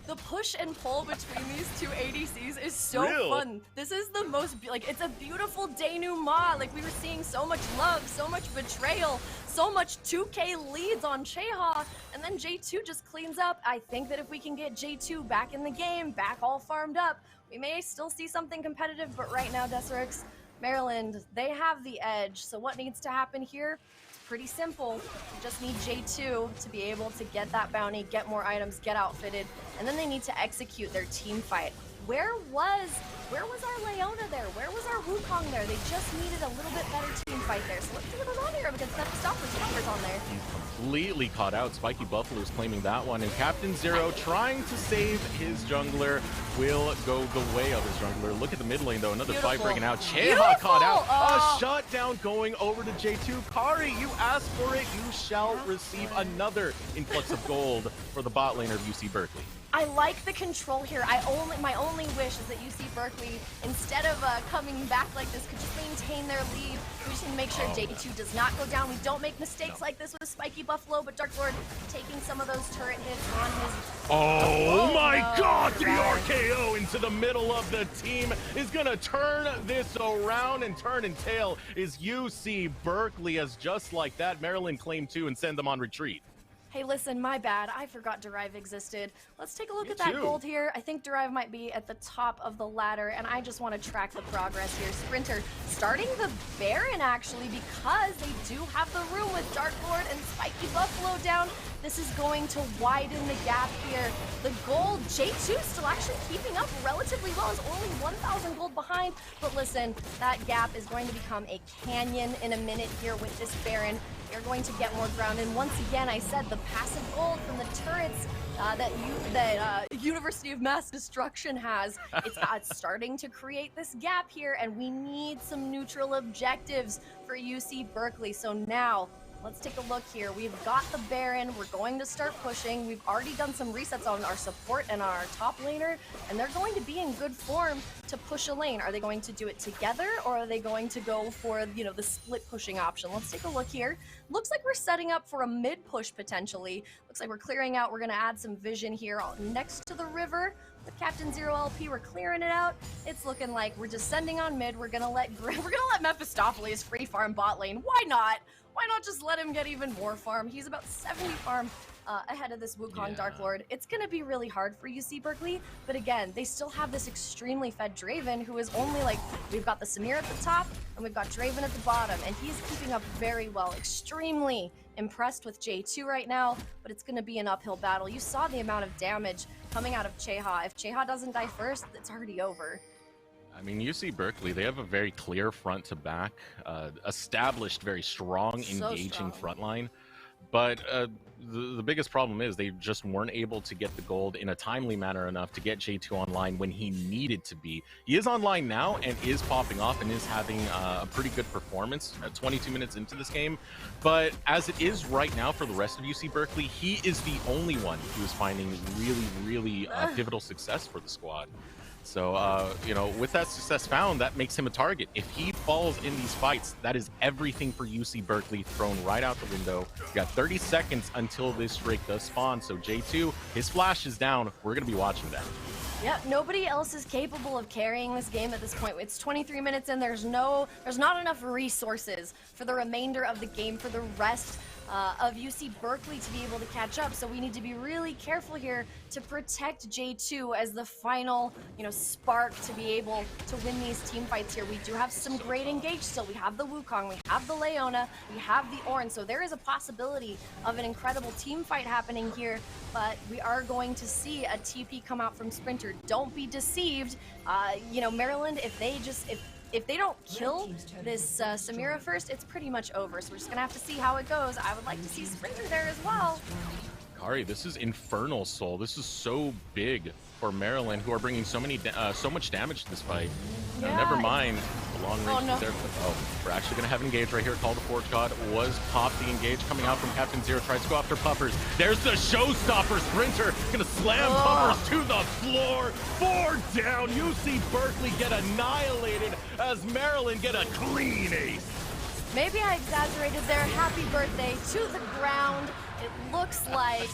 The push and pull between these two ADCs is so fun. This is the most, it's a beautiful denouement. Like, we were seeing so much love, so much betrayal, so much 2K leads on Cheha, and then J2 just cleans up. I think that if we can get J2 back in the game, back all farmed up, we may still see something competitive, but right now, Desirix, Maryland, they have the edge. So what needs to happen here? Pretty simple. You just need J2 to be able to get that bounty, get more items, get outfitted, and then they need to execute their team fight. Where was our Leona there? Where was our Wukong there? They just needed a little bit better team fight there. So let's see what's on here against that Stopper's numbers on there. He's completely caught out. Spiky Buffalo is claiming that one, and Captain Zero trying to save his jungler will go the way of his jungler. Look at the mid lane though, another fight breaking out. Cheha caught out. A shutdown going over to J2. Kari, you asked for it, you shall receive another influx of gold for the bot laner of UC Berkeley. I like the control here. My only wish is that UC Berkeley, instead of coming back like this, could just maintain their lead. We just need to make sure J2 does not go down. We don't make mistakes like this with Spiky Buffalo, but Dark Lord taking some of those turret hits on his... Oh my god! The RKO into the middle of the team is gonna turn this around, and turn and tail is UC Berkeley, as just like that, Maryland claimed 2 and send them on retreat. Hey, listen, my bad. I forgot Derive existed. Let's take a look at that gold here. I think Derive might be at the top of the ladder, and I just want to track the progress here. Sprinter starting the Baron, actually, because they do have the room with Dark Lord and Spiky Buffalo down. This is going to widen the gap here. The gold, J2 still actually keeping up relatively well. Is only 1,000 gold behind. But listen, that gap is going to become a canyon in a minute here with this Baron. They're going to get more ground, and once again, I said the passive gold from the turrets that University of Mass Destruction has, it's starting to create this gap here, and we need some neutral objectives for UC Berkeley. So now, let's take a look here. We've got the Baron. We're going to start pushing. We've already done some resets on our support and our top laner, and they're going to be in good form to push a lane. Are they going to do it together, or are they going to go for, the split pushing option? Let's take a look here. Looks like we're setting up for a mid push potentially. Looks like we're clearing out. We're going to add some vision here next to the river. With Captain Zero LP, we're clearing it out. It's looking like we're descending on mid. We're gonna let Mephistopheles free farm bot lane. Why not? Why not just let him get even more farm? He's about 70 farm ahead of this Wukong Dark Lord. It's going to be really hard for UC Berkeley, but again, they still have this extremely fed Draven, who is only we've got the Samir at the top, and we've got Draven at the bottom, and he's keeping up very well. Extremely impressed with J2 right now, but it's going to be an uphill battle. You saw the amount of damage coming out of Cheha. If Cheha doesn't die first, it's already over. I mean, UC Berkeley, they have a very clear front to back, established, very strong, So engaging strong. front line. But the biggest problem is they just weren't able to get the gold in a timely manner enough to get J2 online when he needed to be. He is online now and is popping off and is having a pretty good performance 22 minutes into this game. But as it is right now for the rest of UC Berkeley, he is the only one who is finding really pivotal success for the squad. So, you know, with that success found, that makes him a target. If he falls in these fights, that is everything for UC Berkeley thrown right out the window. You got 30 seconds until this Drake does spawn. So J2, his flash is down. We're going to be watching that. Yeah, nobody else is capable of carrying this game at this point. It's 23 minutes in. There's not enough resources for the remainder of the game for the rest of UC Berkeley to be able to catch up. So we need to be really careful here to protect J2 as the final, spark to be able to win these team fights here. We do have some great engage still. We have the Wukong, we have the Leona, we have the Ornn. So there is a possibility of an incredible team fight happening here, but we are going to see a TP come out from Sprinter. Don't be deceived. Maryland, if they don't kill this Samira first, it's pretty much over. So we're just gonna have to see how it goes. I would like to see Sprinter there as well. Kari, this is Infernal Soul. This is so big for Maryland, who are bringing so much damage to this fight. Yeah. Never mind the long range. Oh, no. We're actually gonna have an engage right here. Call the Forge God was popped. The engage coming out from Captain Zero. Tries to go after Puppers. There's the showstopper. Sprinter gonna slam Puppers to the floor. 4 down. UC Berkeley get annihilated as Maryland get a clean ace. Maybe I exaggerated there. Happy birthday to the ground. It looks like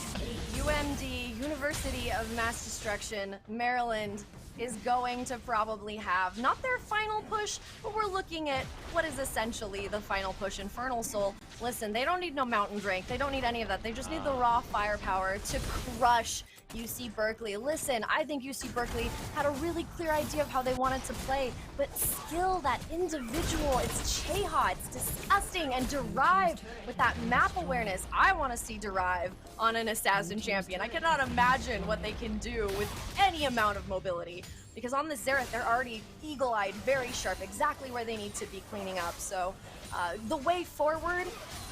UMD, University of Mass Destruction, Maryland, is going to probably have not their final push, but we're looking at what is essentially the final push. Infernal Soul. Listen, they don't need no Mountain Drink. They don't need any of that. They just need the raw firepower to crush UC Berkeley. Listen, I think UC Berkeley had a really clear idea of how they wanted to play, but skill, that individual, it's Cheha, it's disgusting, and Derive with that map awareness. I want to see Derive on an Assassin champion. I cannot imagine what they can do with any amount of mobility, because on the Xerath, they're already eagle-eyed, very sharp, exactly where they need to be cleaning up. So the way forward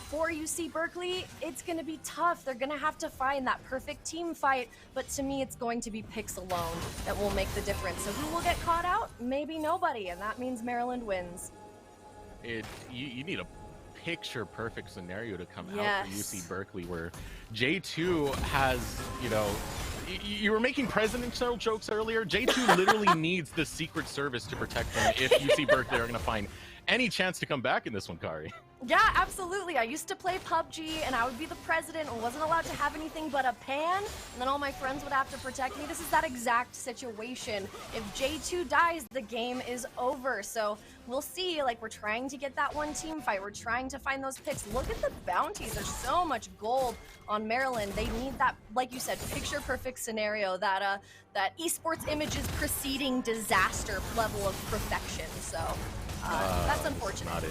for UC Berkeley, it's going to be tough. They're going to have to find that perfect team fight, but to me, it's going to be picks alone that will make the difference. So who will get caught out? Maybe nobody, and that means Maryland wins. You need a picture-perfect scenario to come out for UC Berkeley, where J2 has, you were making presidential jokes earlier. J2 literally needs the Secret Service to protect them if UC Berkeley are going to find any chance to come back in this one, Kari. Yeah, absolutely. I used to play PUBG, and I would be the president and wasn't allowed to have anything but a pan, and then all my friends would have to protect me. This is that exact situation. If J2 dies, the game is over. So we'll see. We're trying to get that one team fight. We're trying to find those picks. Look at the bounties. There's so much gold on Maryland. They need that, like you said, picture-perfect scenario, that esports images preceding disaster level of perfection. So that's unfortunate.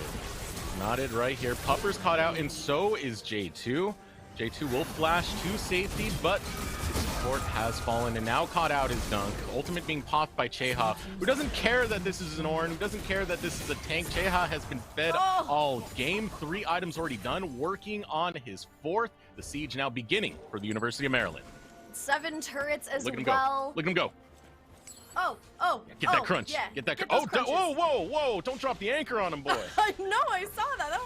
Not it right here. Pupper's caught out, and so is J2. J2 will flash to safety, but his support has fallen, and now caught out is Dunk. Ultimate being popped by Cheha, who doesn't care that this is an Ornn, who doesn't care that this is a tank. Cheha has been fed all game. 3 items already done, working on his 4th. The siege now beginning for the University of Maryland. 7 turrets as Look at him well. go. Look at him go. Get that crunch. Yeah. Get that Get crunch. those crunches. Whoa. Don't drop the anchor on him, boy. I know, I saw that.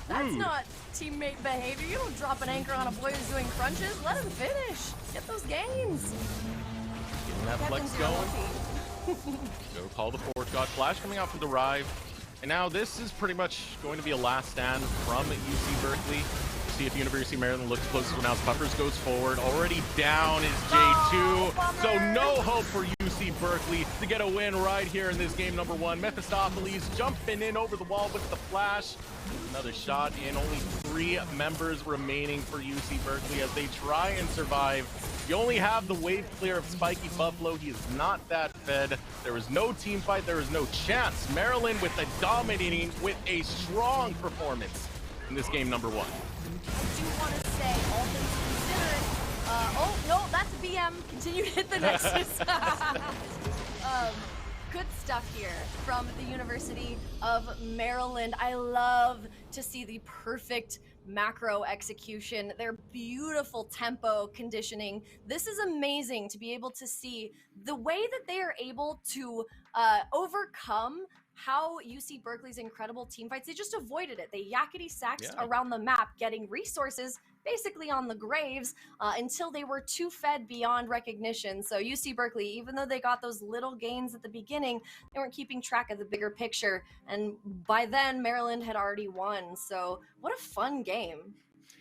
That's Rude. not teammate behavior. You don't drop an anchor on a boy who's doing crunches. Let him finish. Get those gains. Getting that flex going. Go call the Forge God. Flash coming out for the Rive. And now this is pretty much going to be a last stand from UC Berkeley. See if University of Maryland looks close to announce. Puppers goes forward. Already down is J2. So no hope for UC Berkeley to get a win right here in this game number 1. Mephistopheles jumping in over the wall with the flash. Another shot in. Only 3 members remaining for UC Berkeley as they try and survive. You only have the wave clear of Spiky Buffalo. He is not that fed. There is no team fight. There is no chance. Maryland with a dominating, with a strong performance. in this game number 1. I do want to say, all things considered, oh, no, that's BM. Continue to hit the Nexus. Good stuff here from the University of Maryland. I love to see the perfect macro execution, their beautiful tempo conditioning. This is amazing to be able to see the way that they are able to overcome how UC Berkeley's incredible team fights. They just avoided it. They yakety-saxed around the map, getting resources basically on the graves until they were too fed beyond recognition. So UC Berkeley, even though they got those little gains at the beginning, they weren't keeping track of the bigger picture. And by then, Maryland had already won. So what a fun game.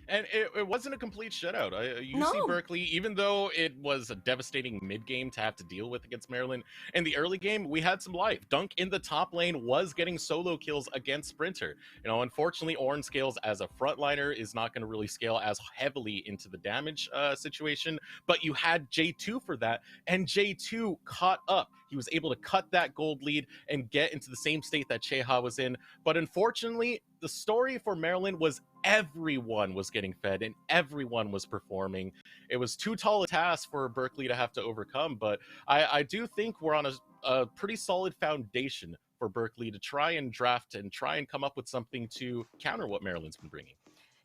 And it wasn't a complete shutout. UC No. Berkeley, even though it was a devastating mid-game to have to deal with against Maryland, in the early game, we had some life. Dunk in the top lane was getting solo kills against Sprinter. You know, unfortunately, Orange scales as a frontliner is not going to really scale as heavily into the damage situation, but you had J2 for that, and J2 caught up. He was able to cut that gold lead and get into the same state that Cheha was in. But unfortunately, the story for Maryland was everyone was getting fed and everyone was performing. It was too tall a task for Berkeley to have to overcome, but I do think we're on a pretty solid foundation for Berkeley to try and draft and try and come up with something to counter what Maryland's been bringing.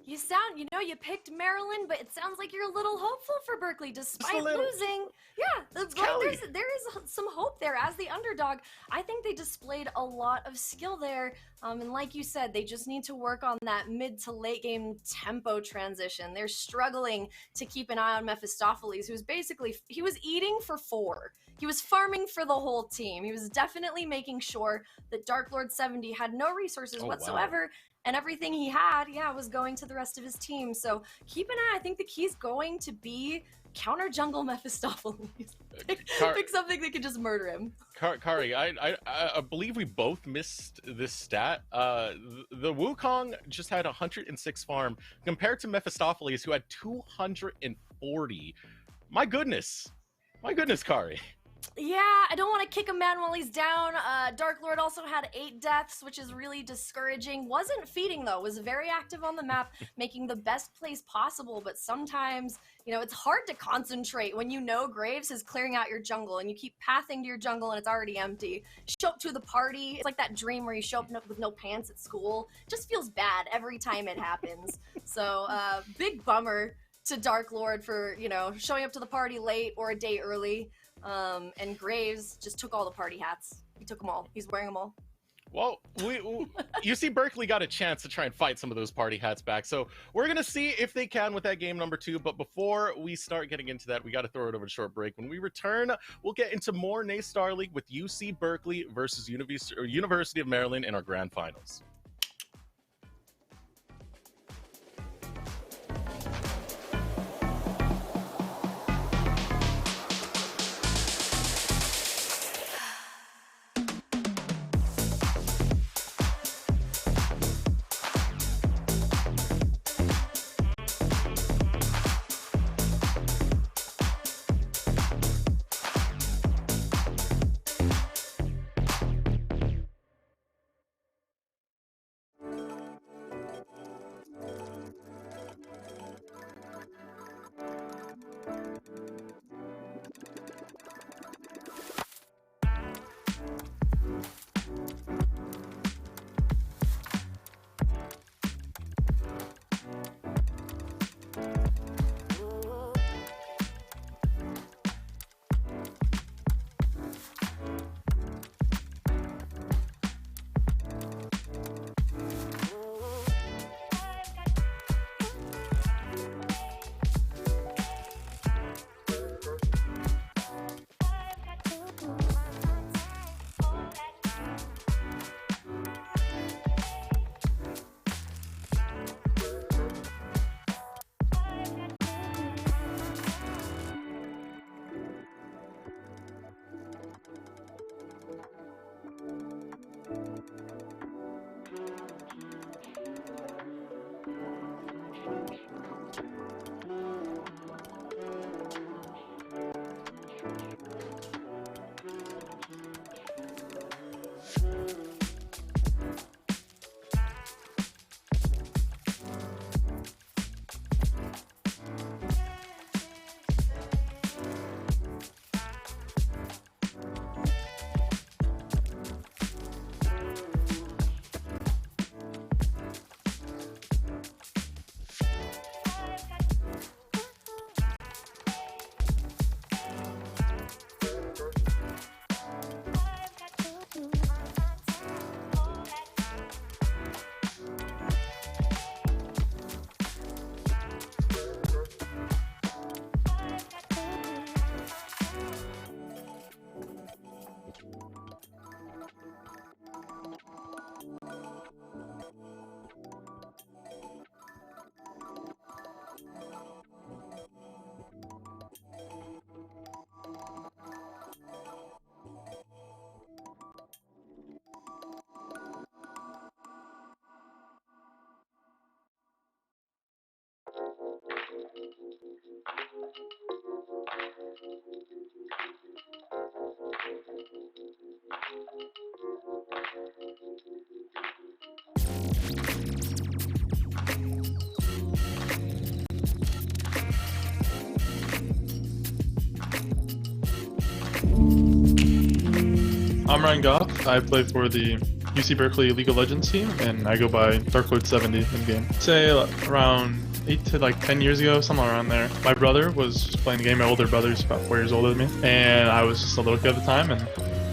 You picked Maryland, but it sounds like you're a little hopeful for Berkeley despite losing. Yeah, there is some hope there as the underdog. I think they displayed a lot of skill there. And like you said, they just need to work on that mid to late game tempo transition. They're struggling to keep an eye on Mephistopheles, who's basically, he was eating for 4. He was farming for the whole team. He was definitely making sure that Dark Lord 70 had no resources whatsoever. Wow. And everything he had, was going to the rest of his team. So keep an eye. I think the key's going to be counter jungle Mephistopheles. Pick something that can just murder him. Kari, I believe we both missed this stat. The Wukong just had 106 farm compared to Mephistopheles, who had 240. My goodness, Kari. Yeah, I don't want to kick a man while he's down. Dark Lord also had 8 deaths, which is really discouraging. Wasn't feeding, though. Was very active on the map, making the best plays possible. But sometimes, it's hard to concentrate when Graves is clearing out your jungle and you keep pathing to your jungle and it's already empty. Show up to the party. It's like that dream where you show up with no pants at school. Just feels bad every time it happens. So, big bummer to Dark Lord for, showing up to the party late or a day early. And Graves just took all the party hats. He took them all. He's wearing them all. Well, UC Berkeley got a chance to try and fight some of those party hats back. So we're going to see if they can with that game number 2. But before we start getting into that, we got to throw it over to short break. When we return, we'll get into more NACE Starleague with UC Berkeley versus University of Maryland in our grand finals. I'm Ryan Goff. I play for the UC Berkeley League of Legends team, and I go by Darklord70 in game. Say around 8 to like 10 years ago, somewhere around there. My brother was just playing the game. My older brother's about 4 years older than me, and I was just a little kid at the time, and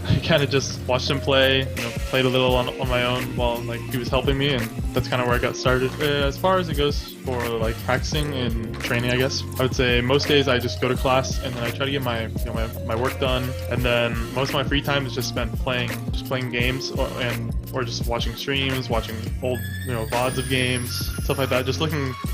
I kind of just watched him play, played a little on my own while like he was helping me, and that's kind of where I got started. As far as it goes for like practicing and training, I guess I would say most days I just go to class and then I try to get my my work done, and then most of my free time is just spent playing games or just watching streams, watching old VODs of games, stuff like that. Just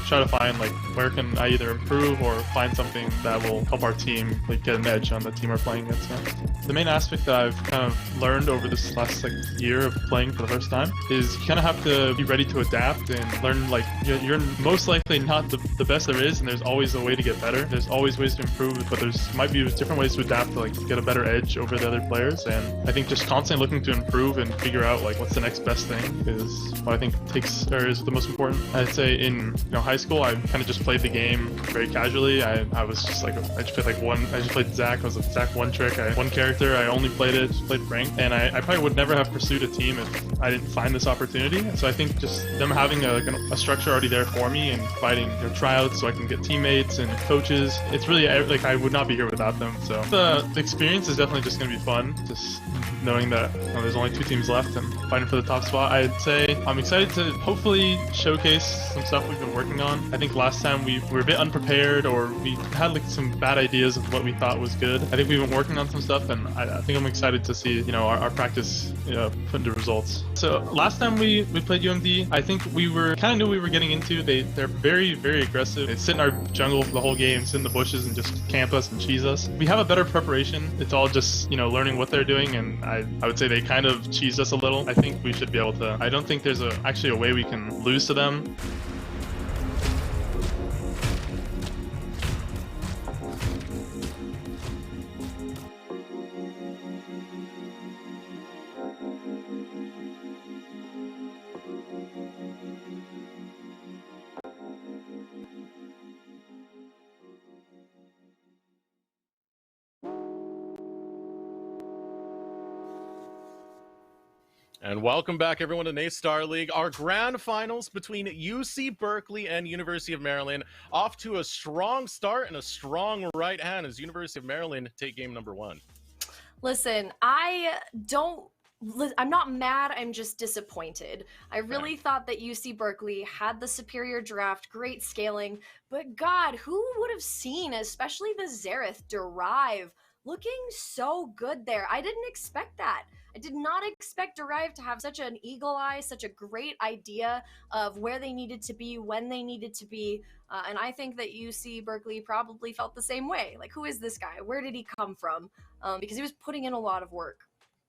try to find like where can I either improve or find something that will help our team like get an edge on the team we're playing against. The main aspect that I've kind of learned over this last like year of playing for the first time is you kind of have to be ready to adapt and learn like you're most likely not the best there is, and there's always a way to get better. There's always ways to improve, but might be different ways to adapt to like get a better edge over the other players. And I think just constantly looking to improve and figure out like what's the next best thing is what I think is the most important. I'd say in high school I kind of just played the game very casually. I was just like I just played Zac. I was a Zac one trick. One character. I only played ranked, and I probably would never have pursued a team if I didn't find this opportunity. So I think just them having a structure already there for me and providing tryouts so I can get teammates and coaches, it's really like I would not be here without them. So the experience is definitely just going to be fun, just knowing that there's only 2 teams left and fighting for the top spot. I'd say I'm excited to hopefully showcase some stuff we've been working on. I think last time we were a bit unprepared, or we had like some bad ideas of what we thought was good. I think we've been working on some stuff, and I think I'm excited to see our practice put into results. So last time we played UMD, I think we kind of knew we were getting into. They're very, very aggressive. They sit in our jungle for the whole game, sit in the bushes and just camp us and cheese us. We have a better preparation. It's all just learning what they're doing, and I would say they kind of cheesed us a little. I think we should be able to. I don't think there's actually a way we can lose to them. And welcome back, everyone, to NACE Starleague. Our grand finals between UC Berkeley and University of Maryland off to a strong start and a strong right hand as University of Maryland take game number 1. Listen, I'm not mad, I'm just disappointed. I really thought that UC Berkeley had the superior draft, great scaling, but God, who would have seen, especially the Xerath Derive, looking so good there? I didn't expect that. I did not expect Derive to have such an eagle eye, such a great idea of where they needed to be, when they needed to be, and I think that UC Berkeley probably felt the same way. Like, who is this guy? Where did he come from? Because he was putting in a lot of work.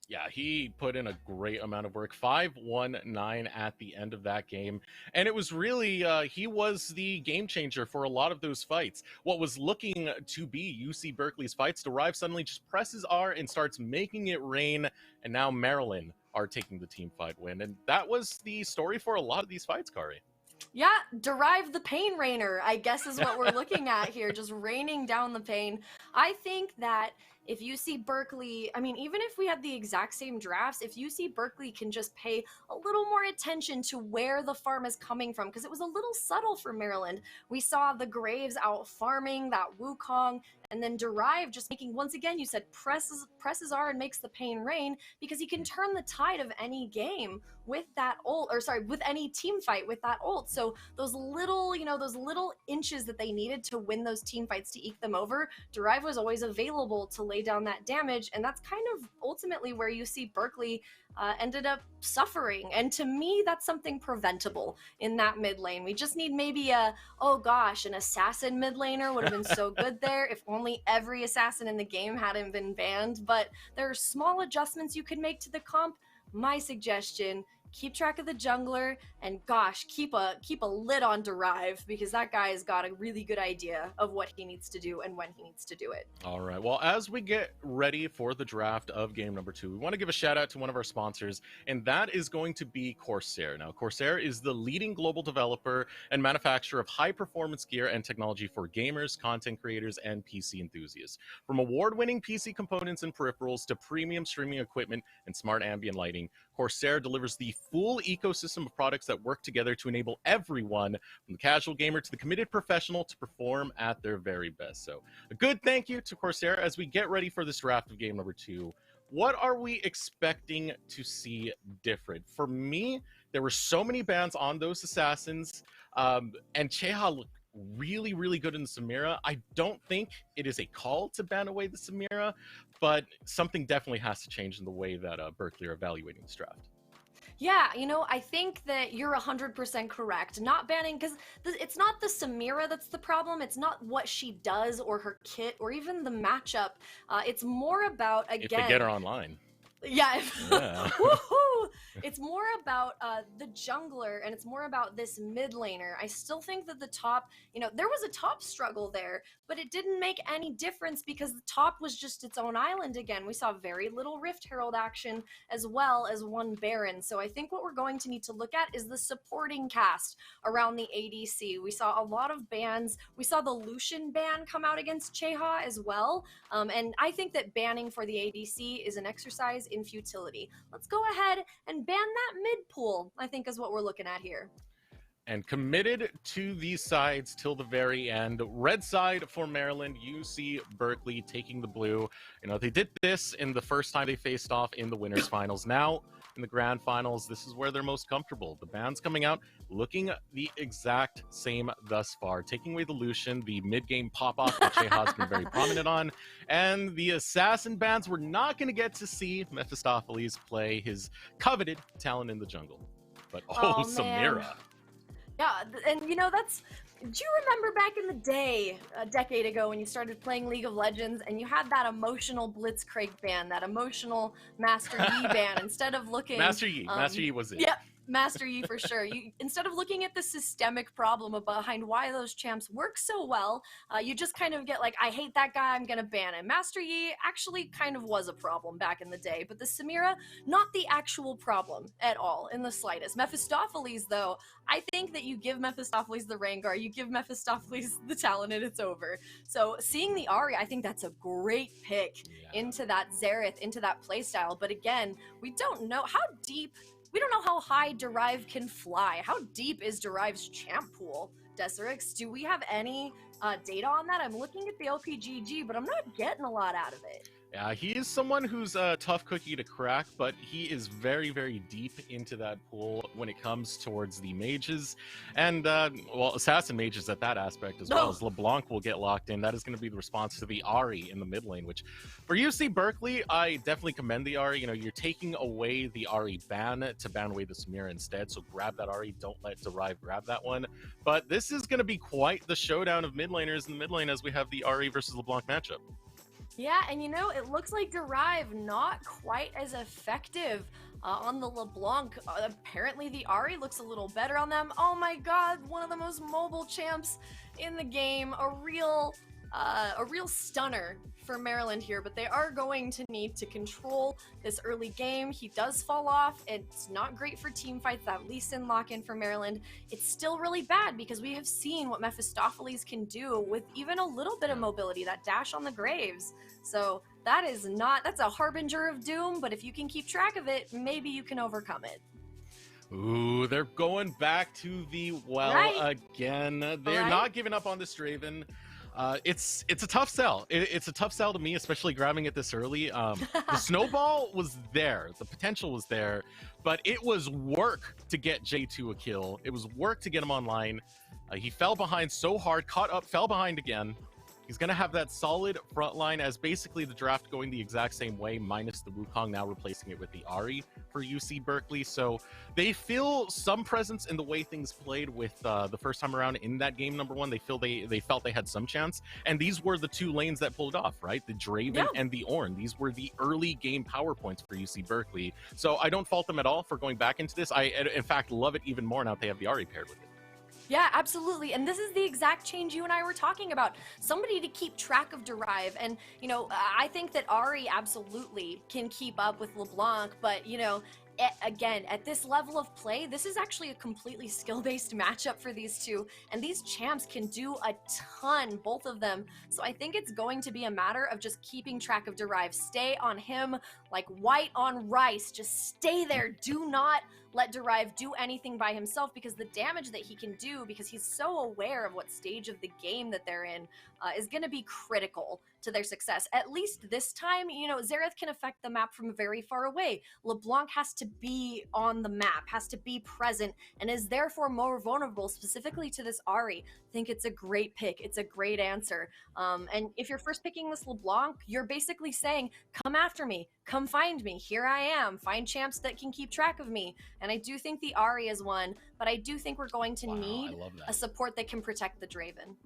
Yeah, he put in a great amount of work. 5-1-9 at the end of that game. And it was really, he was the game changer for a lot of those fights. What was looking to be UC Berkeley's fights, Derive suddenly just presses R and starts making it rain. And now Maryland are taking the team fight win. And that was the story for a lot of these fights, Kari. Yeah, Derive the Pain Rainer, I guess is what we're looking at here, just raining down the pain. I think that if UC Berkeley, I mean, even if we had the exact same drafts, if UC Berkeley can just pay a little more attention to where the farm is coming from, because it was a little subtle for Maryland. We saw the Graves out farming that Wukong, and then Derive just making, once again, you said presses R and makes the pain rain, because he can turn the tide of any game with that ult, or sorry, with any team fight with that ult. So those little, those little inches that they needed to win those team fights, to eke them over, Derive was always available to lay down that damage, and that's kind of ultimately where UC Berkeley ended up suffering. And to me, that's something preventable in that mid lane. We just need maybe oh gosh, an assassin mid laner would have been so good there if only every assassin in the game hadn't been banned. But there are small adjustments you could make to the comp. My suggestion, keep track of the jungler, and gosh, keep a lid on Derive, because that guy's got a really good idea of what he needs to do and when he needs to do it. All right. Well, as we get ready for the draft of game number 2, we want to give a shout out to one of our sponsors, and that is going to be Corsair. Now, Corsair is the leading global developer and manufacturer of high-performance gear and technology for gamers, content creators, and PC enthusiasts. From award-winning PC components and peripherals to premium streaming equipment and smart ambient lighting, Corsair delivers the full ecosystem of products that work together to enable everyone, from the casual gamer to the committed professional, to perform at their very best. So, a good thank you to Corsair as we get ready for this draft of game number 2. What are we expecting to see different? For me, there were so many bans on those assassins, and Cheha looked really, really good in the Samira. I don't think it is a call to ban away the Samira, but something definitely has to change in the way that Berkeley are evaluating this draft. Yeah, I think that you're 100% correct. Not banning, because it's not the Samira that's the problem. It's not what she does or her kit or even the matchup. It's more about, again... If they get her online. Yeah. Yeah. Woohoo! It's more about the jungler, and it's more about this mid laner. I still think that the top, there was a top struggle there, but it didn't make any difference because the top was just its own island again. We saw very little Rift Herald action as well as one Baron. So I think what we're going to need to look at is the supporting cast around the ADC. We saw a lot of bans. We saw the Lucian ban come out against Cheha as well. And I think that banning for the ADC is an exercise in futility. Let's go ahead and ban that mid pool, I think, is what we're looking at here. And committed to these sides till the very end. Red side for Maryland, UC Berkeley taking the blue. They did this in the first time they faced off in the winners finals. Now in the grand finals, this is where they're most comfortable. The bans coming out looking the exact same thus far. Taking away the Lucian, the mid-game pop-off that Cheha's been very prominent on, and the assassin bans. We're not going to get to see Mephistopheles play his coveted talent in the jungle. But Samira. Man. Yeah, and do you remember back in the day, a decade ago, when you started playing League of Legends and you had that emotional Blitzcrank ban, that emotional Master Yi ban, instead of looking... Master Yi was it. Yeah, Master Yi for sure. Instead of looking at the systemic problem behind why those champs work so well, you just kind of get like, I hate that guy, I'm gonna ban him. Master Yi actually kind of was a problem back in the day, but the Samira, not the actual problem at all, in the slightest. Mephistopheles, though, I think that you give Mephistopheles the Rengar, you give Mephistopheles the talent, and it's over. So seeing the Ahri, I think that's a great pick into that Xerath, into that playstyle. But again, we don't know how deep... We don't know how high Derive can fly. How deep is Derive's champ pool, Deserix? Do we have any data on that? I'm looking at the LPGG, but I'm not getting a lot out of it. Yeah, he is someone who's a tough cookie to crack, but he is very, very deep into that pool when it comes towards the mages. And, assassin mages at that aspect as well, as LeBlanc will get locked in. That is going to be the response to the Ahri in the mid lane, which for UC Berkeley, I definitely commend the Ahri. You're taking away the Ahri ban to ban away the Samira instead, so grab that Ahri. Don't let Derive grab that one. But this is going to be quite the showdown of mid laners in the mid lane as we have the Ahri versus LeBlanc matchup. Yeah, and it looks like Derive not quite as effective on the LeBlanc. Apparently the Ahri looks a little better on them. Oh my god, one of the most mobile champs in the game. A real stunner for Maryland here, but they are going to need to control this early game. He does fall off. It's not great for team fights. That Lee Sin lock-in for Maryland, it's still really bad because we have seen what Mephistopheles can do with even a little bit of mobility, that dash on the graves. So that's a harbinger of doom, but if you can keep track of it, maybe you can overcome it. Ooh, they're going back to the well again. They're not giving up on this Draven. It's a tough sell. It's a tough sell to me, especially grabbing it this early. The snowball was there. The potential was there, but it was work to get J2 a kill. It was work to get him online. He fell behind so hard, caught up, fell behind again. He's going to have that solid front line as basically the draft going the exact same way, minus the Wukong, now replacing it with the Ahri for UC Berkeley. So they feel some presence in the way things played with the first time around in that game number 1. They felt they had some chance. And these were the 2 lanes that pulled off, right? The Draven and the Ornn. These were the early game power points for UC Berkeley. So I don't fault them at all for going back into this. I, in fact, love it even more now that they have the Ahri paired with it. Yeah, absolutely. And this is the exact change you and I were talking about. Somebody to keep track of Derive. And, you know, I think that Ahri absolutely can keep up with LeBlanc, but, you know, again, at this level of play, this is actually a completely skill-based matchup for these two, and these champs can do a ton, both of them. So I think it's going to be a matter of just keeping track of Derive. Stay on him like white on rice. Just stay there. Do not let Derive do anything by himself, because the damage that he can do, because he's so aware of what stage of the game that they're in, is going to be critical to their success. At least this time, you know, Xerath can affect the map from very far away. LeBlanc has to be on the map, has to be present, and is therefore more vulnerable, specifically to this Ahri. I think it's a great pick. It's a great answer. And if you're first picking this LeBlanc, you're basically saying, come after me, come find me, here I am, find champs that can keep track of me. And I do think the Ahri is one, but I do think we're going to need a support that can protect the Draven.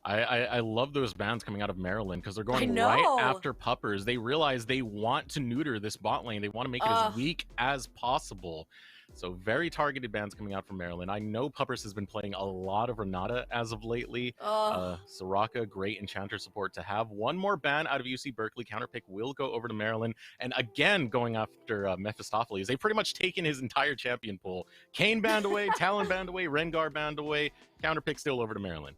I love those bans coming out of Maryland, because they're going right after Puppers. They realize they want to neuter this bot lane. They want to make it as weak as possible. So very targeted bans coming out from Maryland. I know Puppers has been playing a lot of Renata as of lately. Soraka, great enchanter support to have. One more ban out of UC Berkeley. Counterpick will go over to Maryland. And again, going after Mephistopheles. They've pretty much taken his entire champion pool. Kane banned away, Talon banned away, Rengar banned away. Counterpick still over to Maryland.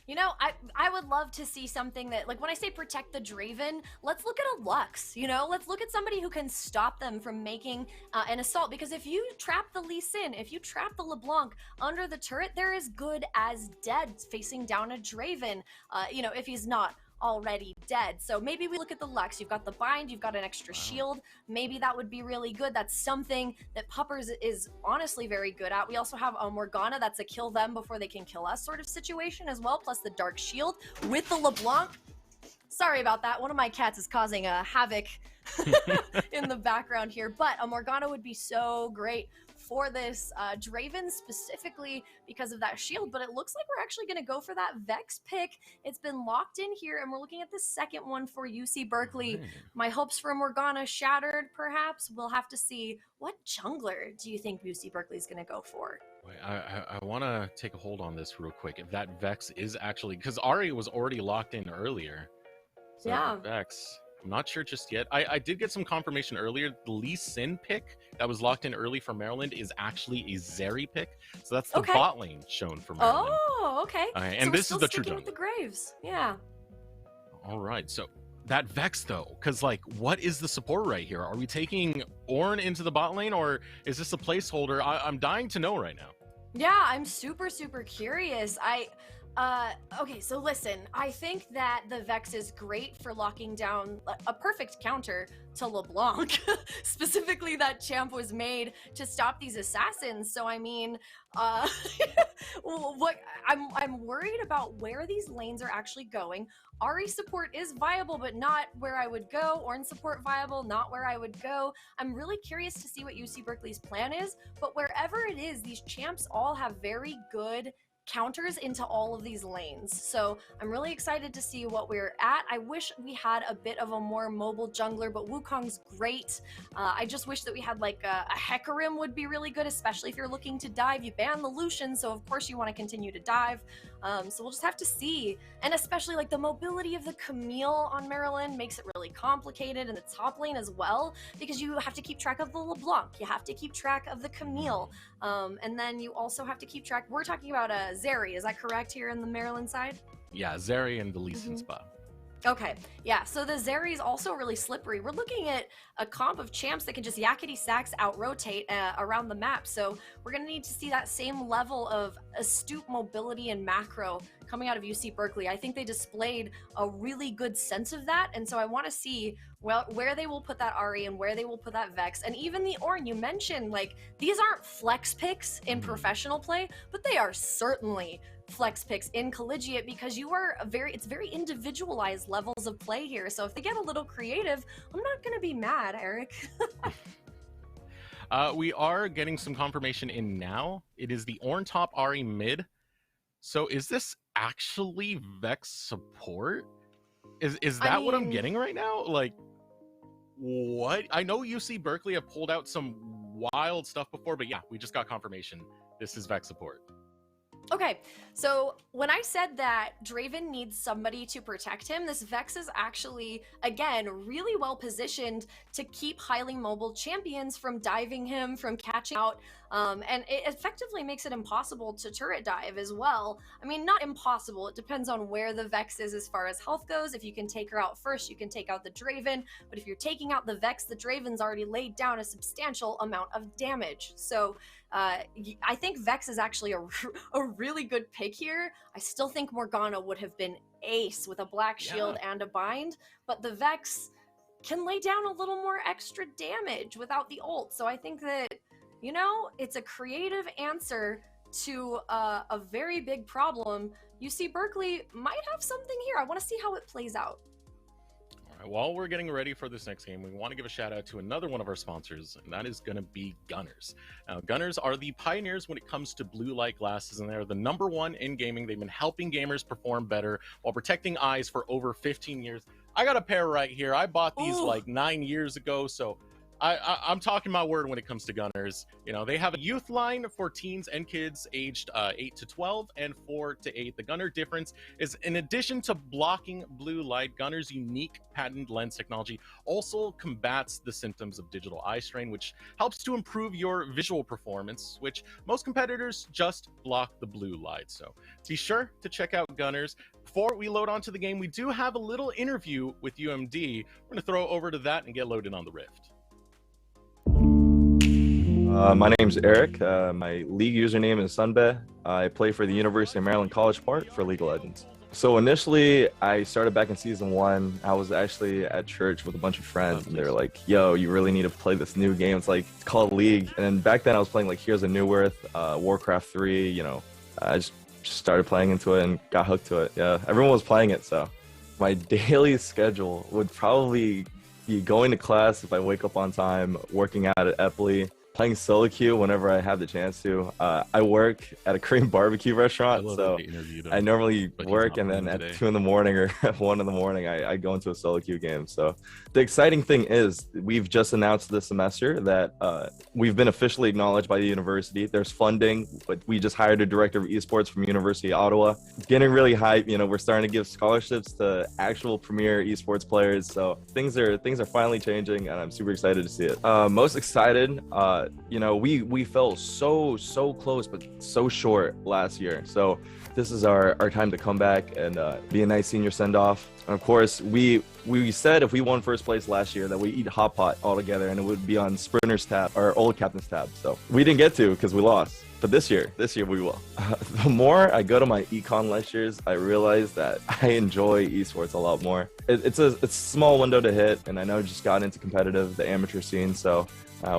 You know, I would love to see something that, like, when I say protect the Draven, let's look at a Lux, you know? Let's look at somebody who can stop them from making an assault. Because if you trap the Lee Sin, if you trap the LeBlanc under the turret, they're as good as dead facing down a Draven, you know, if he's not already dead. So maybe we look at the Lux. You've got the bind, you've got an extra shield. Maybe that would be really good. That's something that Puppers is honestly very good at. We also have a Morgana. That's a kill them before they can kill us sort of situation as well, plus the dark shield with the LeBlanc. Sorry about that. One of my cats is causing a havoc in the background here, but a Morgana would be so great for this Draven, specifically because of that shield. But it looks like we're actually going to go for that Vex pick. It's been locked in here, and we're looking at the second one for UC Berkeley. My hopes for Morgana shattered, perhaps. We'll have to see. What jungler do you think UC Berkeley is going to go for? Wait, I want to take a hold on this real quick. If that Vex is actually, because Ahri was already locked in earlier. So yeah. Vex, I'm not sure just yet. I did get some confirmation earlier. The Lee Sin pick that was locked in early for Maryland is actually a Zeri pick. So that's the bot lane shown for Maryland. Oh, okay. And so this is the true with the Graves. Yeah. All right. So that Vex, though, because, like, what is the support right here? Are we taking Ornn into the bot lane, or is this a placeholder? I'm dying to know right now. Yeah, I'm super curious. Okay, so listen, I think that the Vex is great for locking down a perfect counter to LeBlanc. Specifically, that champ was made to stop these assassins. So I mean, what I'm worried about where these lanes are actually going. Ahri support is viable, but not where I would go. Ornn support viable, not where I would go. I'm really curious to see what UC Berkeley's plan is, but wherever it is, these champs all have very good counters into all of these lanes. So I'm really excited to see what we're at. I wish we had a bit of a more mobile jungler, but Wukong's great. I just wish that we had like a Hecarim would be really good, especially if you're looking to dive. You ban the Lucian, so of course you want to continue to dive. So we'll just have to see. And especially like the mobility of the Camille on Maryland makes it really complicated in the top lane as well, because you have to keep track of the LeBlanc, you have to keep track of the Camille, and then you also have to keep track, we're talking about Zeri, is that correct here in the Maryland side? Yeah, Zeri and the Lee Sin spot. Okay, yeah, so the Zeri is also really slippery. We're looking at a comp of champs that can just yakety sacks out-rotate around the map, so we're going to need to see that same level of astute mobility and macro coming out of UC Berkeley. I think they displayed a really good sense of that, and so I want to see where they will put that Ahri and where they will put that Vex. And even the Ornn, you mentioned, like, these aren't flex picks in professional play, but they are certainly flex picks in Collegiate because it's very individualized levels of play here. So if they get a little creative, I'm not going to be mad, Eric. We are getting some confirmation in now. It is the Orn top Ari mid. So is this actually Vex support? Is that what I'm getting right now? Like, what? I know UC Berkeley have pulled out some wild stuff before, but yeah, we just got confirmation. This is Vex support. Okay, so when I said that Draven needs somebody to protect him, this Vex is actually, again, really well positioned to keep highly mobile champions from diving him, from catching out, and it effectively makes it impossible to turret dive as well. I mean, not impossible, it depends on where the Vex is as far as health goes. If you can take her out first, you can take out the Draven, but if you're taking out the Vex, the Draven's already laid down a substantial amount of damage. So I think Vex is actually a really good pick here. I still think Morgana would have been ace with a black shield and a bind, but the Vex can lay down a little more extra damage without the ult. So I think that, you know, it's a creative answer to a very big problem. UC Berkeley might have something here. I want to see how it plays out. While we're getting ready for this next game, we want to give a shout out to another one of our sponsors, and that is going to be Gunners. Now, Gunners are the pioneers when it comes to blue light glasses, and they're the #1 in gaming. They've been helping gamers perform better while protecting eyes for over 15 years. I got a pair right here. I bought these like 9 years ago, so I'm talking my word when it comes to Gunners. You know, they have a youth line for teens and kids aged 8 to 12 and 4 to 8. The Gunner difference is, in addition to blocking blue light, Gunner's unique patented lens technology also combats the symptoms of digital eye strain, which helps to improve your visual performance, which most competitors just block the blue light. So be sure to check out Gunners. Before we load onto the game, we do have a little interview with UMD. We're going to throw over to that and get loaded on the Rift. My name's Eric. My league username is Sunbe. I play for the University of Maryland College Park for League of Legends. So initially, I started back in Season 1. I was actually at church with a bunch of friends, and they were like, yo, you really need to play this new game. It's called League. And then back then, I was playing like Heroes of New Earth, Warcraft 3, you know. I just started playing into it and got hooked to it. Yeah, everyone was playing it, so. My daily schedule would probably be going to class if I wake up on time, working out at Epley, playing solo queue whenever I have the chance to. I work at a Korean barbecue restaurant, so I normally work, and then at 2 in the morning or 1 in the morning, I go into a solo queue game. So the exciting thing is we've just announced this semester that we've been officially acknowledged by the university. There's funding, but we just hired a director of esports from University of Ottawa. It's getting really hype. You know, we're starting to give scholarships to actual premier esports players. So things are finally changing, and I'm super excited to see it. Most excited, you know, we fell so close but so short last year, so this is our time to come back and be a nice senior send-off. And of course, we said if we won first place last year that we eat hot pot all together, and it would be on Sprinter's tab, or old captain's tab. So we didn't get to because we lost, but this year we will. The more I go to my econ lectures, I realize that I enjoy esports a lot more. It's a small window to hit, and I know I just got into competitive, the amateur scene, so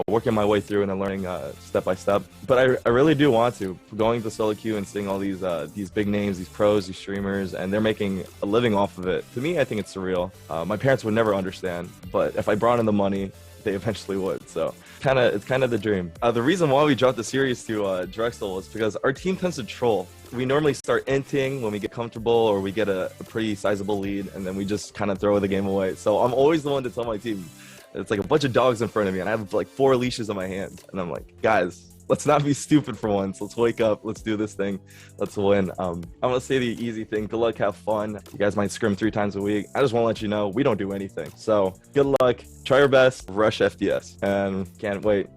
working my way through and then learning step by step. But I really do want to, going to solo queue and seeing all these big names, these pros, these streamers, and they're making a living off of it. To me, I think it's surreal. My parents would never understand, but if I brought in the money, they eventually would. So it's kind of the dream. The reason why we dropped the series to Drexel was because our team tends to troll. We normally start inting when we get comfortable or we get a pretty sizable lead, and then we just kind of throw the game away. So I'm always the one to tell my team, it's like a bunch of dogs in front of me, and I have like 4 leashes in my hand. And I'm like, guys, let's not be stupid for once. Let's wake up. Let's do this thing. Let's win. I'm going to say the easy thing. Good luck. Have fun. You guys might scrim 3 times a week. I just want to let you know we don't do anything. So good luck. Try your best. Rush FDS. And can't wait.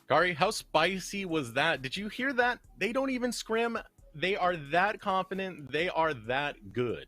Kari, how spicy was that? Did you hear that? They don't even scrim. They are that confident. They are that good.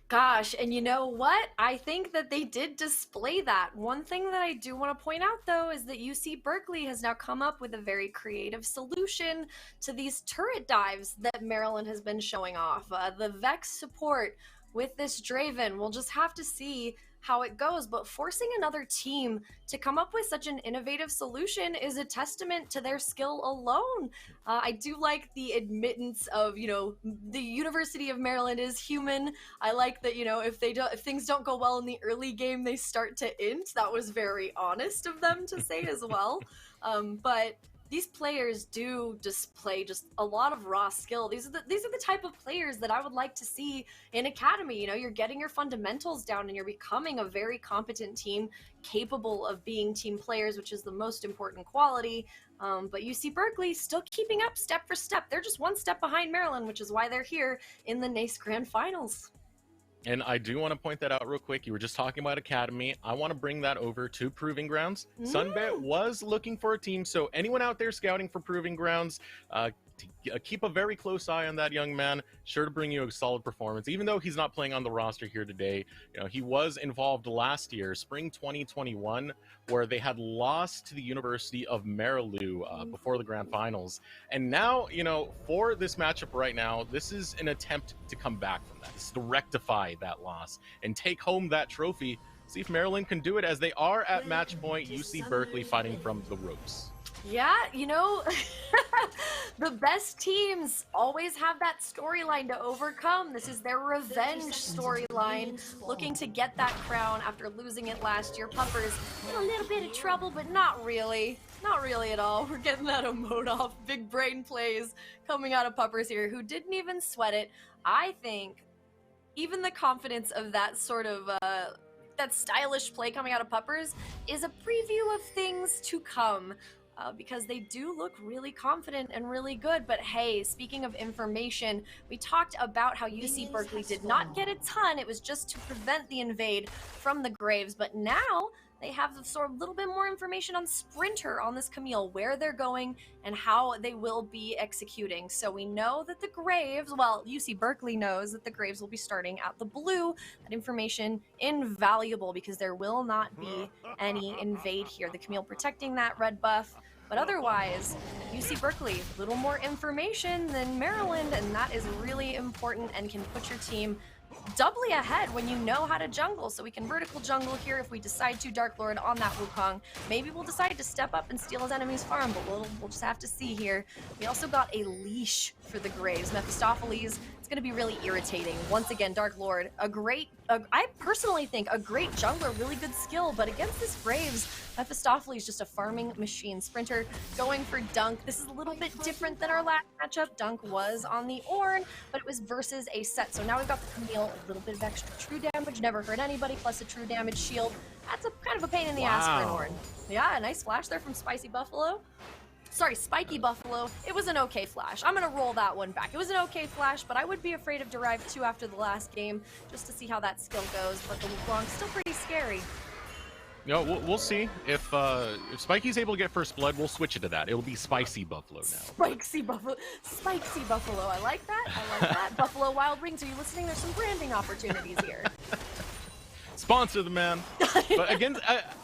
Gosh, and you know what? I think that they did display that. One thing that I do want to point out, though, is that UC Berkeley has now come up with a very creative solution to these turret dives that Maryland has been showing off. The Vex support with this Draven, we'll just have to see how it goes, but forcing another team to come up with such an innovative solution is a testament to their skill alone. I do like the admittance of, you know, the University of Maryland is human. I like that, you know, if things don't go well in the early game, they start to int. That was very honest of them to say as well. But these players do display just a lot of raw skill. These are the type of players that I would like to see in Academy. You know, you're getting your fundamentals down and you're becoming a very competent team, capable of being team players, which is the most important quality. But UC Berkeley still keeping up step for step. They're just one step behind Maryland, which is why they're here in the NACE Grand Finals. And I do want to point that out real quick. You were just talking about Academy. I want to bring that over to Proving Grounds. Sunbet was looking for a team, so anyone out there scouting for Proving Grounds, keep a very close eye on that young man. Sure to bring you a solid performance, even though he's not playing on the roster here today. You know, he was involved last year, spring 2021, where they had lost to the University of Maryland before the Grand Finals. And now, you know, for this matchup right now, this is an attempt to come back from that. This is to rectify that loss and take home that trophy. See if Maryland can do it, as they are at match point. UC Berkeley fighting from the ropes. Yeah, you know, the best teams always have that storyline to overcome. This is their revenge storyline, looking to get that crown after losing it last year. Puppers in a little bit of trouble, but not really. Not really at all. We're getting that emote off. Big brain plays coming out of Puppers here, who didn't even sweat it. I think even the confidence of that sort of that stylish play coming out of Puppers is a preview of things to come. Because they do look really confident and really good. But hey, speaking of information, we talked about how UC Berkeley did not get a ton. It was just to prevent the invade from the Graves. But now they have sort of a little bit more information on Sprinter on this Camille, where they're going and how they will be executing. So we know that the Graves, well, UC Berkeley knows that the Graves will be starting at the blue. That information invaluable, because there will not be any invade here. The Camille protecting that red buff. But otherwise, UC Berkeley, a little more information than Maryland, and that is really important and can put your team doubly ahead when you know how to jungle. So we can vertical jungle here if we decide to Dark Lord on that Wukong. Maybe we'll decide to step up and steal his enemy's farm, but we'll just have to see here. We also got a leash for the Graves. Mephistopheles, it's going to be really irritating. Once again, Dark Lord, I personally think a great jungler, really good skill, but against this Graves, Mephistopheles just a farming machine. Sprinter going for Dunk. This is a little bit different than our last matchup. Dunk was on the Ornn, but it was versus a set. So now we've got the Camille, a little bit of extra true damage, never hurt anybody, plus a true damage shield. That's a kind of a pain in the ass for an Ornn. Yeah, a nice flash there from Spicy Buffalo. Sorry, Spiky Buffalo. It was an okay flash. I'm gonna roll that one back. It was an okay flash, but I would be afraid of Derive 2 after the last game, just to see how that skill goes. But the Wukong's still pretty scary. You know, we'll see. If Spiky's able to get first blood, we'll switch it to that. It'll be Spicy Buffalo now. Spicy Buffalo. Spicy Buffalo. I like that. I like that. Buffalo Wild Wings. Are you listening? There's some branding opportunities here. Sponsor the man. But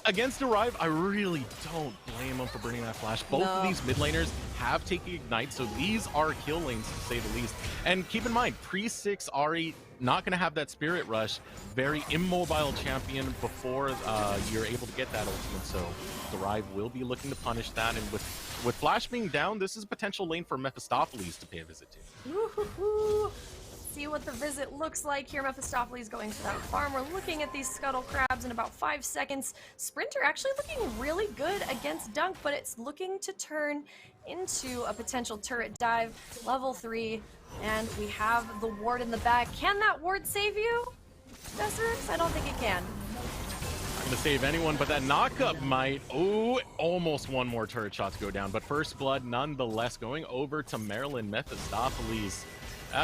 against Derive, I really don't blame him for bringing that flash. Both of these mid laners have taken Ignite, so these are kill lanes to say the least. And keep in mind, pre-6 Ahri not going to have that Spirit Rush. Very immobile champion before you're able to get that ultimate, so Derive will be looking to punish that. And with Flash being down, this is a potential lane for Mephistopheles to pay a visit to. Ooh. See what the visit looks like here. Mephistopheles going for that farm. We're looking at these Scuttle Crabs in about 5 seconds. Sprinter actually looking really good against Dunk, but it's looking to turn into a potential turret dive. Level 3, and we have the ward in the back. Can that ward save you, Desirix? I don't think it can. Not gonna save anyone, but that knockup might. Oh, almost one more turret shot to go down, but first blood nonetheless going over to Maryland. Mephistopheles.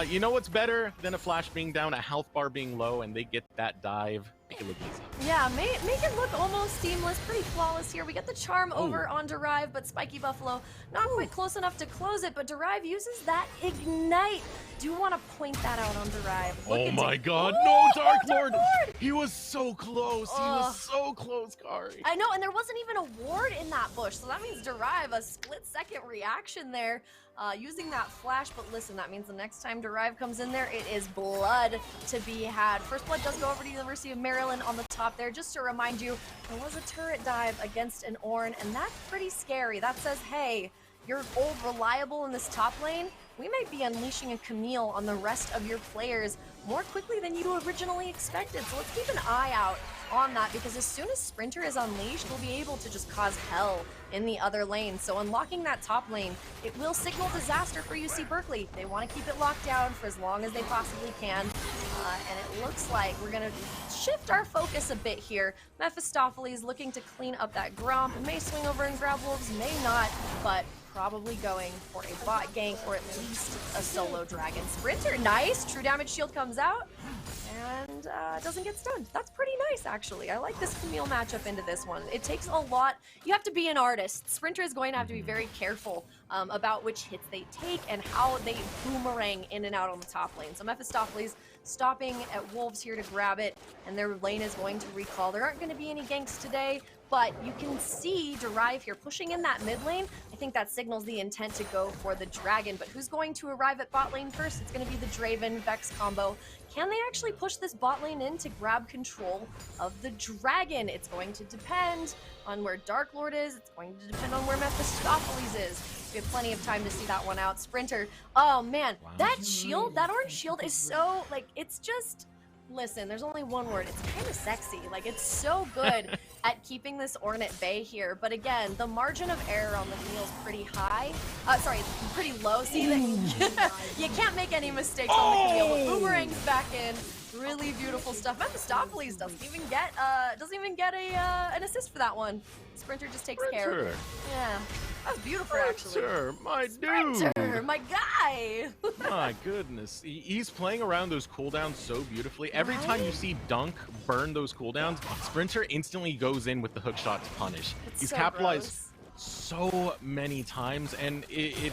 You know what's better than a flash being down, a health bar being low, and they get that dive. Make it look easy. Yeah, make it look almost seamless, pretty flawless here. We get the charm over on Derive, but Spiky Buffalo not quite close enough to close it, but Derive uses that Ignite. Do want to point that out on Derive. Oh my god, no, Dark Lord! He was so close, he was so close, Kari. I know, and there wasn't even a ward in that bush, so that means Derive, a split-second reaction there, using that flash. But listen, that means the next time Derive comes in there, it is blood to be had. First blood does go over to University of Maryland. Maryland on the top there. Just to remind you, there was a turret dive against an Ornn, and that's pretty scary. That says, hey, you're old reliable in this top lane. We might be unleashing a Camille on the rest of your players more quickly than you originally expected. So let's keep an eye out on that, because as soon as Sprinter is unleashed, we'll be able to just cause hell in the other lane. So unlocking that top lane, it will signal disaster for UC Berkeley. They want to keep it locked down for as long as they possibly can. And it looks like we're going to shift our focus a bit here. Mephistopheles looking to clean up that Gromp. May swing over and grab Wolves, may not, but probably going for a bot gank or at least a solo dragon. Sprinter, nice. True damage shield comes out and doesn't get stunned. That's pretty nice, actually. I like this Camille matchup into this one. It takes a lot. You have to be an artist. Sprinter is going to have to be very careful about which hits they take and how they boomerang in and out on the top lane. So Mephistopheles stopping at Wolves here to grab it, and their lane is going to recall. There aren't going to be any ganks today, but you can see Derive here pushing in that mid lane. I think that signals the intent to go for the dragon, but who's going to arrive at bot lane first? It's going to be the Draven Vex combo. Can they actually push this bot lane in to grab control of the dragon? It's going to depend on where Dark Lord is. It's going to depend on where Mephistopheles is. We have plenty of time to see that one out. Sprinter, oh man, that shield, that orange shield is so, like, it's just, listen, there's only one word. It's kind of sexy. Like, it's so good at keeping this Ornn at bay here. But again, the margin of error on the Camille is pretty high. Sorry, pretty low. See, you can't make any mistakes on the Camille. But boomerangs back in. Really beautiful stuff. Mephistopheles doesn't even get an assist for that one. Sprinter just takes care. Yeah. That was beautiful, actually. Sprinter, my dude. Sprinter, my guy. My goodness. He's playing around those cooldowns so beautifully. Every time you see Dunk burn those cooldowns, Sprinter instantly goes in with the hook shot to punish. He's so capitalized gross. so many times, and it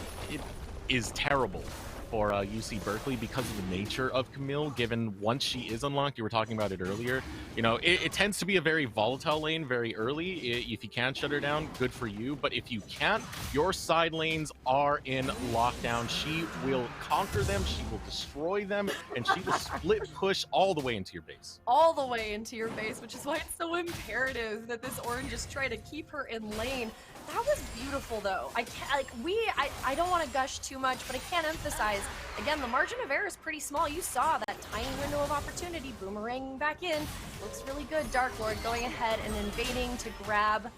is terrible for UC Berkeley because of the nature of Camille, given once she is unlocked, you were talking about it earlier, you know, it tends to be a very volatile lane very early. If you can shut her down, good for you, but if you can't, your side lanes are in lockdown. She will conquer them, she will destroy them, and she will split push all the way into your base. All the way into your base, which is why it's so imperative that this Ornn just try to keep her in lane. That was beautiful, though. I can't, like, I don't want to gush too much, but I can't emphasize, again, the margin of error is pretty small. You saw that tiny window of opportunity boomeranging back in. Looks really good. Dark Lord going ahead and invading to grab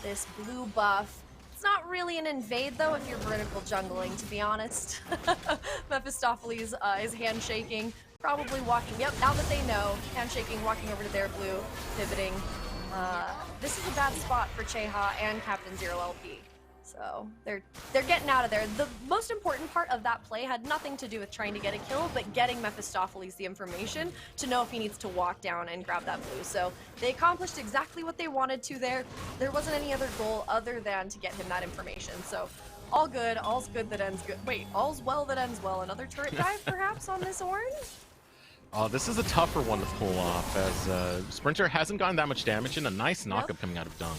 this blue buff. It's not really an invade, though, if you're vertical jungling, to be honest. Mephistopheles is handshaking, probably walking, yep, now that they know, handshaking, walking over to their blue, pivoting. This is a bad spot for Cheha and Captain Zero LP. So they're getting out of there. The most important part of that play had nothing to do with trying to get a kill, but getting Mephistopheles the information to know if he needs to walk down and grab that blue. So they accomplished exactly what they wanted to there. There wasn't any other goal other than to get him that information. So all's good that ends good. Wait, all's well that ends well. Another turret dive perhaps on this Ornn? This is a tougher one to pull off, as Sprinter hasn't gotten that much damage and a nice knockup coming out of Dunk.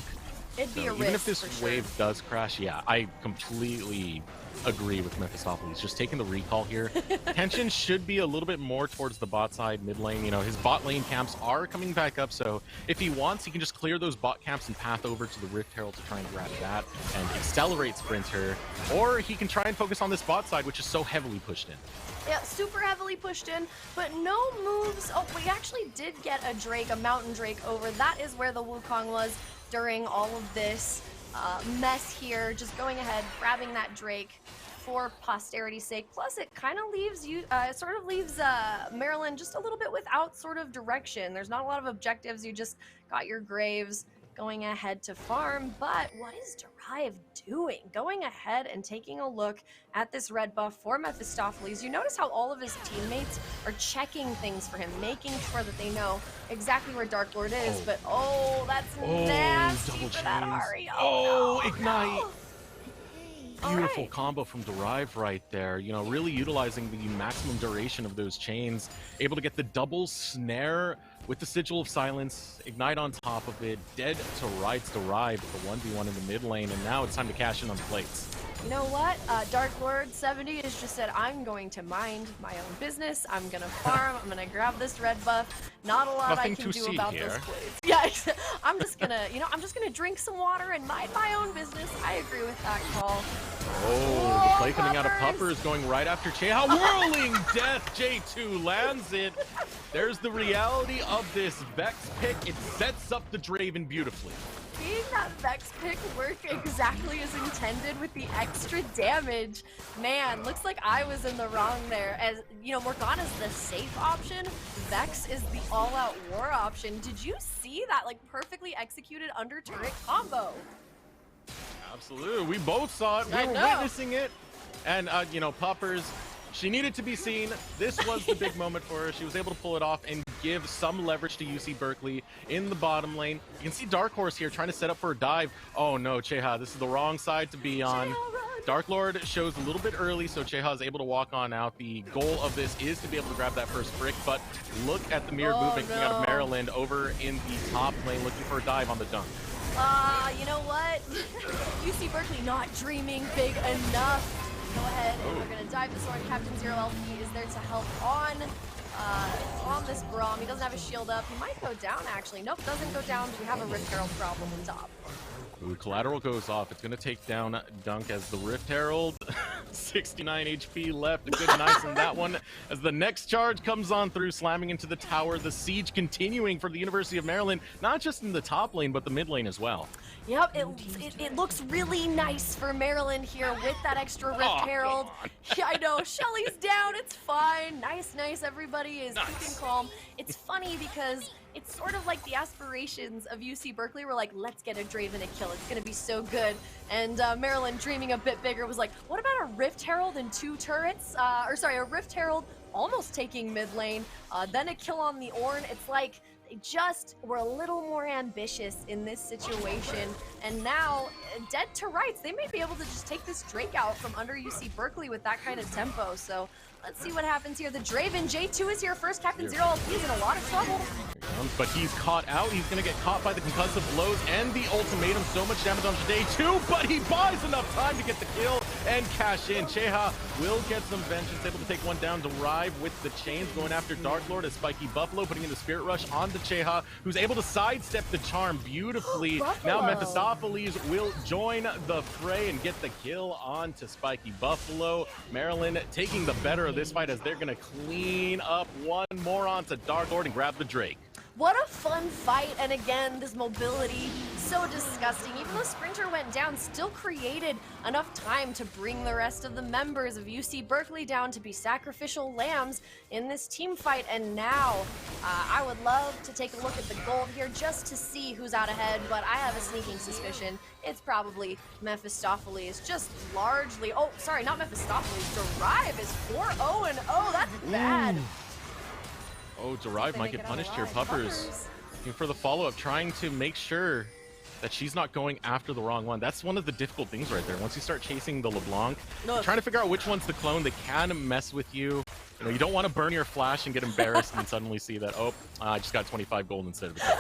It'd be a risk, even if this for wave sure. does crash, yeah, I completely agree with Mephistopheles. Just taking the recall here. Tension should be a little bit more towards the bot side, mid lane. You know, his bot lane camps are coming back up, so if he wants, he can just clear those bot camps and path over to the Rift Herald to try and grab that and accelerate Sprinter. Or he can try and focus on this bot side, which is so heavily pushed in. Yeah, super heavily pushed in, but no moves. Oh, we actually did get a Drake, a Mountain Drake over. That is where the Wukong was during all of this mess here. Just going ahead, grabbing that Drake for posterity's sake. Plus, it kind of leaves you, sort of leaves Maryland just a little bit without sort of direction. There's not a lot of objectives. You just got your Graves going ahead to farm, but what is Derive doing? Going ahead and taking a look at this red buff for Mephistopheles. You notice how all of his teammates are checking things for him, making sure that they know exactly where Dark Lord is, but that's nasty double for that chains. Ahri. Oh, no, Ignite! no. Beautiful Alright. combo from Derive right there. You know, really utilizing the maximum duration of those chains. Able to get the double snare with the Sigil of Silence, Ignite on top of it, dead to rights Derive, the 1v1 in the mid lane, and now it's time to cash in on the plates. You know what? Dark Lord 70 has just said, I'm going to mind my own business. I'm going to farm. I'm going to grab this red buff. Not a lot Nothing I can to do see about here. this place. Yeah, I'm just going to, I'm just going to drink some water and mind my own business. I agree with that call. Oh, the play coming out of Puppers going right after Cheha. Whirling death. J2 lands it. There's the reality of this Vex pick. It sets up the Draven beautifully. Seeing that Vex pick work exactly as intended with the extra damage, man, looks like I was in the wrong there. As Morgana's the safe option, Vex is the all-out war option. Did you see that like perfectly executed under turret combo? Absolutely, we both saw it. We were witnessing it, and Puppers. She needed to be seen. This was the big moment for her. She was able to pull it off and give some leverage to UC Berkeley in the bottom lane. You can see Dark Horse here trying to set up for a dive. Oh no, Cheha, this is the wrong side to be on. Dark Lord shows a little bit early, so Cheha is able to walk on out. The goal of this is to be able to grab that first brick, but look at the mirrored movement coming out of Maryland over in the top lane, looking for a dive on the dunk. You know what? UC Berkeley not dreaming big enough. Go ahead, and we're gonna dive the sword. Captain Zero LP is there to help on this Braum. He doesn't have a shield up. He might go down actually. Nope, doesn't go down. We have a Rift Herald problem on top. Ooh, collateral goes off. It's going to take down Dunk as the Rift Herald. 69 HP left. A good nice on that one. As the next charge comes on through, slamming into the tower. The siege continuing for the University of Maryland, not just in the top lane, but the mid lane as well. Yep, it looks really nice for Maryland here with that extra Rift Herald. Yeah, I know, Shelly's down, it's fine. Nice, everybody is keeping calm. It's funny because it's sort of like the aspirations of UC Berkeley were like, let's get a Draven a kill, it's gonna be so good. And Maryland, dreaming a bit bigger, was like, what about a Rift Herald and 2 turrets? A Rift Herald almost taking mid lane, then a kill on the Ornn. It's like, they just were a little more ambitious in this situation, and now, dead to rights, they may be able to just take this Drake out from under UC Berkeley with that kind of tempo, so let's see what happens here. The Draven, J2 is here first, Captain Zero LP is in a lot of trouble. But he's caught out, he's gonna get caught by the concussive blows and the ultimatum, so much damage on J2, but he buys enough time to get the kill and cash in. Cheha will get some vengeance, able to take one down. Derive with the chains, going after Dark Lord as Spiky Buffalo, putting in the Spirit Rush onto Cheha, who's able to sidestep the charm beautifully. Now Mephistopheles will join the fray and get the kill onto Spiky Buffalo. Maryland taking the better of this fight as they're gonna clean up one more onto Dark Lord and grab the Drake. What a fun fight, and again, this mobility, so disgusting. Even though Sprinter went down, still created enough time to bring the rest of the members of UC Berkeley down to be sacrificial lambs in this team fight. And now, I would love to take a look at the gold here just to see who's out ahead, but I have a sneaking suspicion it's probably Mephistopheles, just largely, oh, sorry, not Mephistopheles, Derive is 4-0-0, that's bad. Oh, Derive might get punished here. Puppers looking for the follow-up, trying to make sure that she's not going after the wrong one. That's one of the difficult things right there. Once you start chasing the LeBlanc, trying to figure out which one's the clone, they can mess with you. You know, you don't want to burn your flash and get embarrassed and suddenly see that, oh, I just got 25 gold instead of a kill.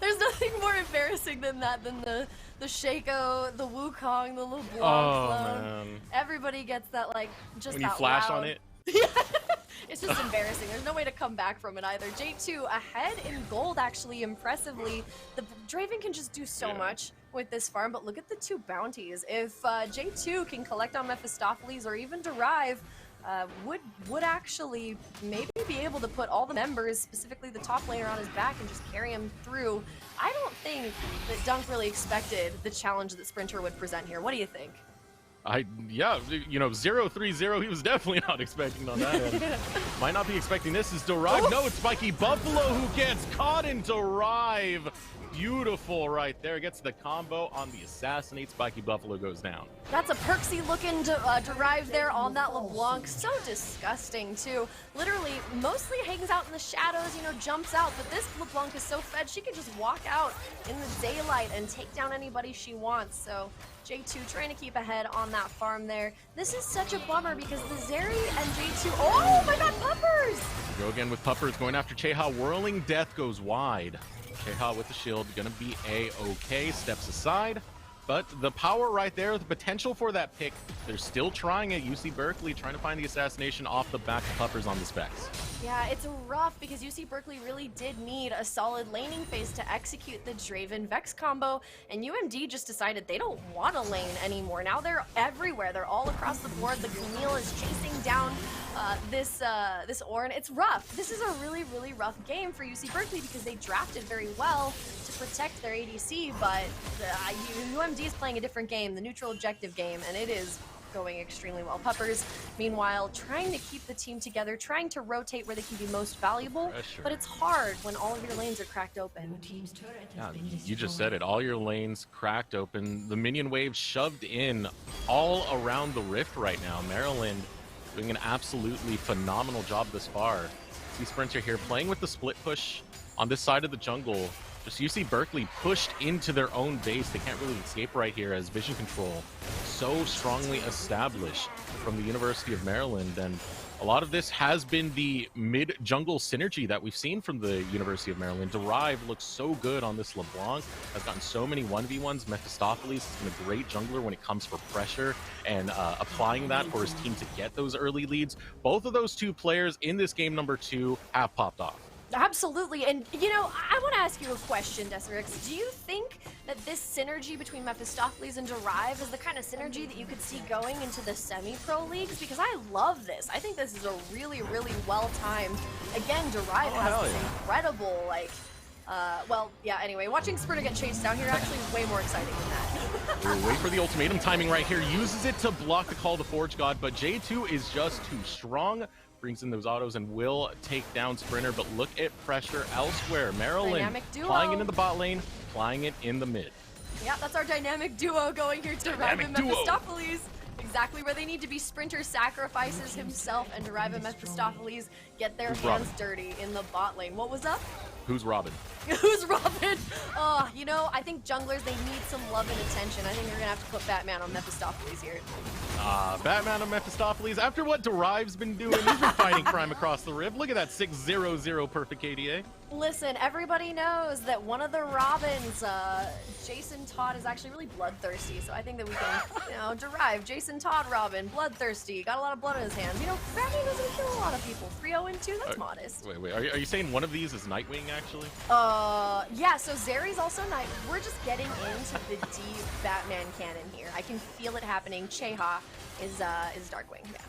There's nothing more embarrassing than that, than the Shaco, the Wukong, the LeBlanc clone. Man. Everybody gets that, like, just when you out flash loud. on it. It's just embarrassing. There's no way to come back from it either. J2 ahead in gold, actually, impressively. The Draven can just do so much with this farm, but look at the 2 bounties. If J2 can collect on Mephistopheles or even Derive, would actually maybe be able to put all the members, specifically the top laner, on his back and just carry him through. I don't think that Dunk really expected the challenge that Sprinter would present here. What do you think? Yeah, you know, 0-3-0, he was definitely not expecting on that end. Might not be expecting this. Is Derive? Oh. No, it's Spiky Buffalo who gets caught in Derive. Beautiful right there. Gets the combo on the assassinate. Spiky Buffalo goes down. That's a perksy looking Derive there on that LeBlanc. So disgusting too. Literally, mostly hangs out in the shadows, you know, jumps out. But this LeBlanc is so fed, she can just walk out in the daylight and take down anybody she wants. So J2 trying to keep ahead on that farm there. This is such a bummer because the Zeri and J2, oh my god, Puppers! Go again with Puppers going after Cheha. Whirling Death goes wide. Cheha with the shield, gonna be A-okay. Steps aside. but the power right there, the potential for that pick, they're still trying it. UC Berkeley trying to find the assassination off the back of Puppers on the specs. Yeah, it's rough because UC Berkeley really did need a solid laning phase to execute the Draven Vex combo, and UMD just decided they don't want to lane anymore. Now they're everywhere. They're all across the board. The Camille is chasing down this Ornn. It's rough. This is a really, really rough game for UC Berkeley because they drafted very well to protect their ADC, but UMD is playing a different game, the neutral objective game, and it is going extremely well. Puppers, meanwhile, trying to keep the team together, trying to rotate where they can be most valuable, but it's hard when all of your lanes are cracked open. Yeah, you just said it. All your lanes cracked open. The minion wave shoved in all around the rift right now. Maryland doing an absolutely phenomenal job this far. See Sprinter here playing with the split push on this side of the jungle. Just UC Berkeley pushed into their own base. They can't really escape right here as vision control so strongly established from the University of Maryland. And a lot of this has been the mid-jungle synergy that we've seen from the University of Maryland. Derive looks so good on this LeBlanc, has gotten so many 1v1s. Mephistopheles has been a great jungler when it comes for pressure and applying that for his team to get those early leads. Both of those two players in this game number 2 have popped off. Absolutely, and you know, I want to ask you a question, Desirix. Do you think that this synergy between Mephistopheles and Derive is the kind of synergy that you could see going into the semi-pro leagues? Because I love this. I think this is a really, really well-timed. Again, Derive has this incredible, like, well, yeah, anyway, watching Sprinter get chased down here actually is way more exciting than that. We'll wait for the ultimatum timing right here. Uses it to block the call to Forge God, but J2 is just too strong. Brings in those autos and will take down Sprinter, but look at pressure elsewhere. Maryland flying into the bot lane, flying it in the mid. Yeah, that's our dynamic duo going here to Derive and Mephistopheles. Exactly where they need to be. Sprinter sacrifices himself, and Derive and Mephistopheles get their hands dirty in the bot lane. What was up? Who's Robin? Who's Robin? Oh, you know, I think junglers, they need some love and attention. I think you're gonna have to put Batman on Mephistopheles here. Batman on Mephistopheles. After what Derive's been doing, he's been fighting crime across the rift. Look at that 6-0-0 perfect KDA. Listen, everybody knows that one of the Robins, Jason Todd, is actually really bloodthirsty. So I think that we can, you know, Derive Jason Todd Robin, bloodthirsty, got a lot of blood in his hands. You know, Batman doesn't kill a lot of people. 3-0-2, that's modest. Wait, are you saying one of these is Nightwing, actually? Yeah, so Zeri's also Night. We're just getting into the deep Batman canon here. I can feel it happening. Cheha is Darkwing, yeah.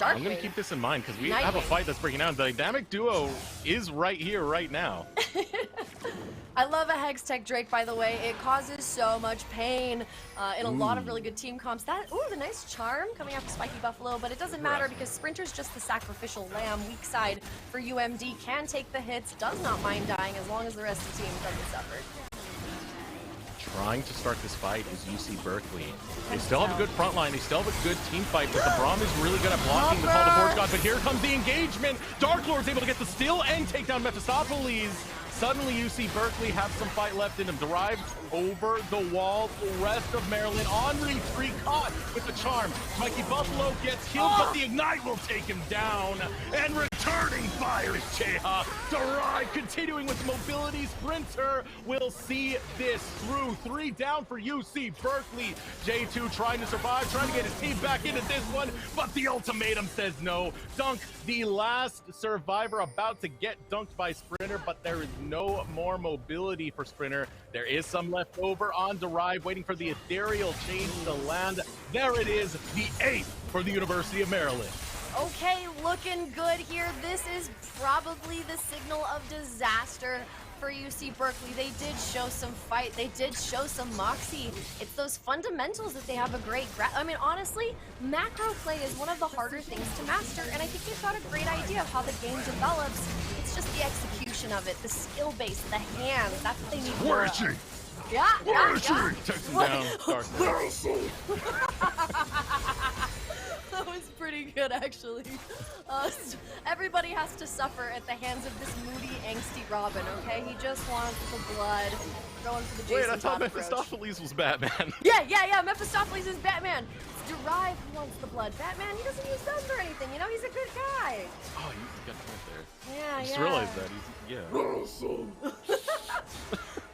I'm going to keep this in mind because we have a fight that's breaking out. The dynamic duo is right here, right now. I love a Hex Tech Drake, by the way. It causes so much pain in a lot of really good team comps. Ooh, the nice charm coming after Spiky Buffalo, but it doesn't matter because Sprinter's just the sacrificial lamb. Weak side for UMD, can take the hits, does not mind dying as long as the rest of the team doesn't suffer. Trying to start this fight is UC Berkeley. They still have a good front line. They still have a good team fight, but the Braum is really good at blocking the call to Forge God. But here comes the engagement. Dark Lord's able to get the steal and take down Mephistopheles. Suddenly, UC Berkeley have some fight left in him. Derived over the wall. The rest of Maryland on retreat, caught with the charm. Mikey Buffalo gets killed, but the Ignite will take him down. And returning fire is Cheha. Derived continuing with mobility. Sprinter will see this through. 3 down for UC Berkeley. J2 trying to survive, trying to get his team back into this one, but the ultimatum says no. Dunk, the last survivor, about to get dunked by Sprinter, but there is no more mobility for Sprinter. There is some left over on Derive, waiting for the ethereal change to land. There it is, the 8th for the University of Maryland. Okay, looking good here. This is probably the signal of disaster for UC Berkeley. They did show some fight. They did show some moxie. It's those fundamentals that they have a great I mean, honestly, macro play is one of the harder things to master, and I think they've got a great idea of how the game develops. It's just the execution of it, the skill base, the hands. That's what they need. Where is she? Yeah, Where is she? Takes him down. Where is she? That was pretty good, actually. Everybody has to suffer at the hands of this moody, angsty Robin, okay? He just wants the blood. We're going for the Jason Wait, I thought Todd Mephistopheles was Batman. Yeah, Mephistopheles is Batman. It's Derive who wants the blood. Batman, he doesn't use guns or anything, you know? He's a good guy. Oh, you got a point there. Yeah, I just realized that. He's, yeah.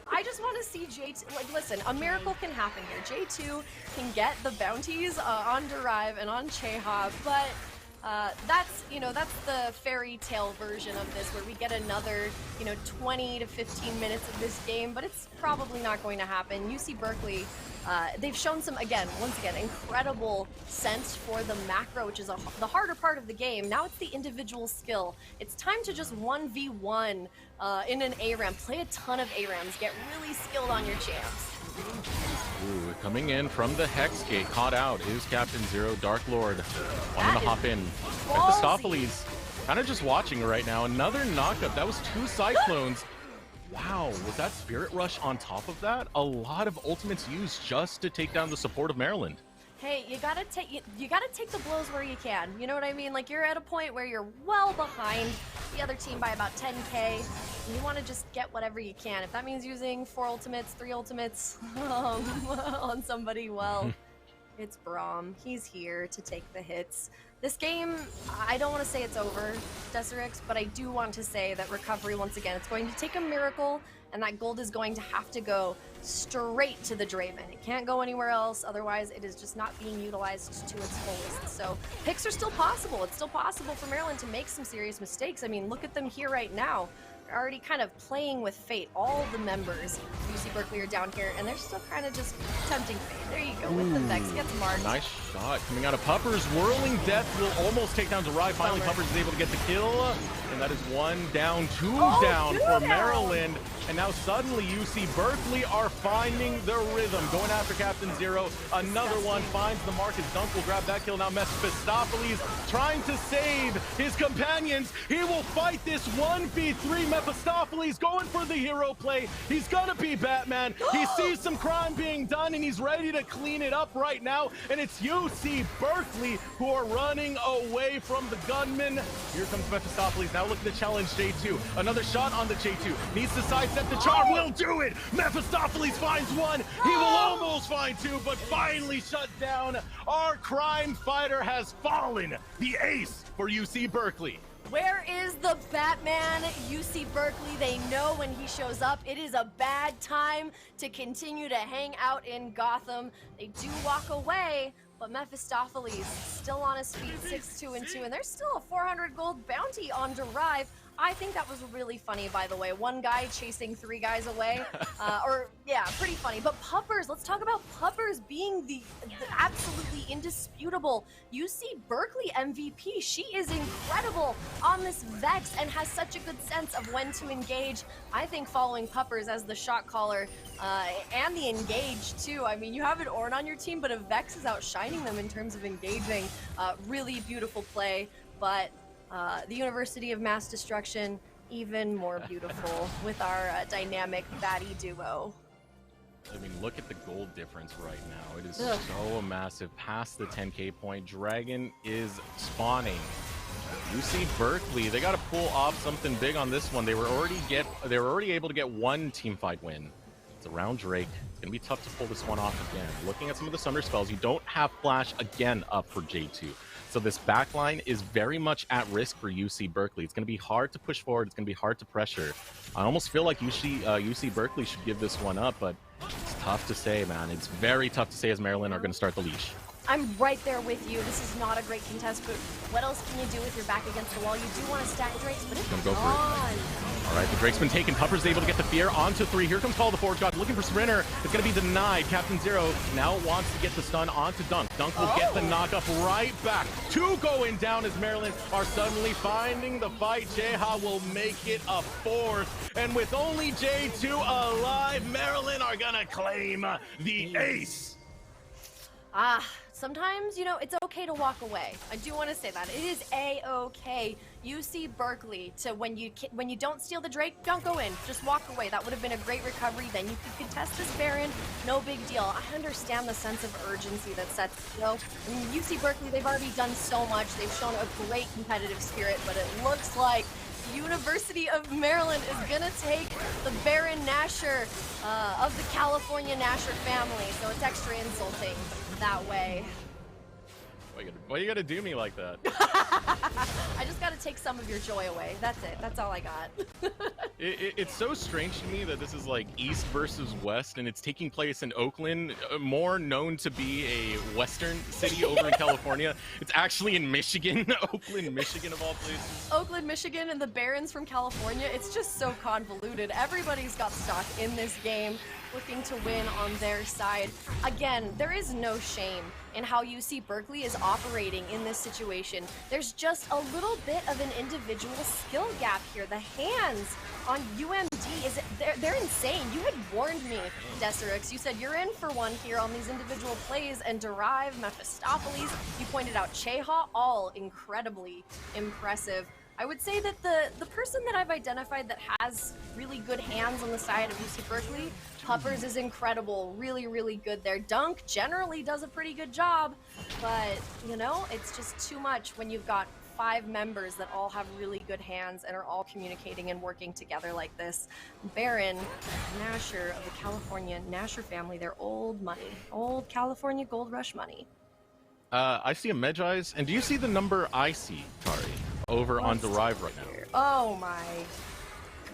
I just want to see J2, like listen, a miracle can happen here. J2 can get the bounties on Derive and on Cheha, but that's the fairy tale version of this, where we get another 20 to 15 minutes of this game, but it's probably not going to happen. UC Berkeley, they've shown some, once again, incredible sense for the macro, which is the harder part of the game. Now it's the individual skill. It's time to just 1v1 in an ARAM. Play a ton of ARAMs. Get really skilled on your champs. Ooh, coming in from the Hex Gate, caught out is Captain Zero, Dark Lord, wanting to hop in. Mephistopheles, kind of just watching right now. Another knockup. That was 2 Cyclones. Wow, was that Spirit Rush on top of that? A lot of ultimates used just to take down the support of Maryland. Hey, you gotta take the blows where you can. You know what I mean? Like, you're at a point where you're well behind the other team by about 10k, and you want to just get whatever you can. If that means using 4 ultimates, 3 ultimates on somebody, well, it's Braum. He's here to take the hits. This game, I don't want to say it's over, Deserix, but I do want to say that recovery, once again, it's going to take a miracle, and that gold is going to have to go straight to the Draven. It can't go anywhere else, otherwise it is just not being utilized to its fullest. So picks are still possible. It's still possible for Maryland to make some serious mistakes. I mean, look at them here right now. They're already kind of playing with fate. All the members of UC Berkeley are down here, and they're still kind of just tempting fate. There you go, with the Vex, gets marked. Nice shot coming out of Puppers. Whirling Death will almost take down Derive. Finally, Puppers is able to get the kill, and that is 1 down, 2 down for Maryland. And now suddenly UC Berkeley are finding their rhythm, going after Captain Zero. Another one finds the mark as Dunk will grab that kill. Now Mephistopheles trying to save his companions. He will fight this 1v3. Mephistopheles going for the hero play. He's gonna be Batman. He sees some crime being done and he's ready to clean it up right now. And it's UC Berkeley who are running away from the gunman. Here comes Mephistopheles. Now look at the challenge, J2. Another shot on the J2. Needs to sidestep the charm. Will do it. Mephistopheles finds 1. He will almost find 2, but finally shut down. Our crime fighter has fallen. The ace for UC Berkeley. Where is the Batman? UC Berkeley, they know when he shows up, it is a bad time to continue to hang out in Gotham. They do walk away, but Mephistopheles still on his feet, 6-2-2, and there's still a 400 gold bounty on Derive. I think that was really funny, by the way. 1 guy chasing 3 guys away. Pretty funny. But Puppers, let's talk about Puppers being the absolutely indisputable UC Berkeley MVP. She is incredible on this Vex and has such a good sense of when to engage. I think following Puppers as the shot caller and the engage too. I mean, you have an Ornn on your team, but a Vex is outshining them in terms of engaging. Really beautiful play, but the University of Mass Destruction, even more beautiful with our dynamic baddie duo. I mean, look at the gold difference right now. It is so massive. Past the 10k point, Dragon is spawning. UC Berkeley, they got to pull off something big on this one. They were already able to get 1 team fight win. It's around Drake. It's gonna be tough to pull this one off again. Looking at some of the Sunder spells, you don't have Flash again up for J2. So this backline is very much at risk for UC Berkeley. It's going to be hard to push forward. It's going to be hard to pressure. I almost feel like UC Berkeley should give this one up, but it's tough to say, man. It's very tough to say as Maryland are going to start the leash. I'm right there with you. This is not a great contest, but what else can you do with your back against the wall? You do want to stack Drakes, but it's gonna go for it. All right, the Drake's been taken. Pupper's able to get the fear onto 3. Here comes Call the Forge God, looking for Sprinter. It's going to be denied. Captain Zero now wants to get the stun onto Dunk. Dunk will get the knockup right back. 2 going down as Maryland are suddenly finding the fight. Jeha will make it a 4th. And with only J2 alive, Maryland are going to claim the ace. Sometimes, it's okay to walk away. I do want to say that. It is A-okay. UC Berkeley, when you don't steal the Drake, don't go in. Just walk away. That would have been a great recovery. Then you could contest this Baron. No big deal. I understand the sense of urgency that sets, UC Berkeley, they've already done so much. They've shown a great competitive spirit, but it looks like University of Maryland is gonna take the Baron Nasher of the California Nasher family, so it's extra insulting that way. Why you gotta do me like that? I just gotta take some of your joy away. That's it. That's all I got. It's so strange to me that this is like East versus West, and it's taking place in Oakland, more known to be a Western city over in California. It's actually in Michigan, Oakland, Michigan of all places. Oakland, Michigan, and the Barons from California. It's just so convoluted. Everybody's got stock in this game, looking to win on their side. Again, there is no shame in how UC Berkeley is operating in this situation. There's just a little bit of an individual skill gap here. The hands on UMD, they're insane. You had warned me, Deserix. You said you're in for one here on these individual plays, and Derive, Mephistopheles, you pointed out Cheha, all incredibly impressive. I would say that the person that I've identified that has really good hands on the side of UC Berkeley, Puppers is incredible, really, really good there. Dunk generally does a pretty good job, but, you know, it's just too much when you've got 5 members that all have really good hands and are all communicating and working together like this. Baron, Nasher of the California Nasher family, they're old money, old California Gold Rush money. I see a Medjai's, and do you see the number I see, Tari, over on Derive right now? Oh my.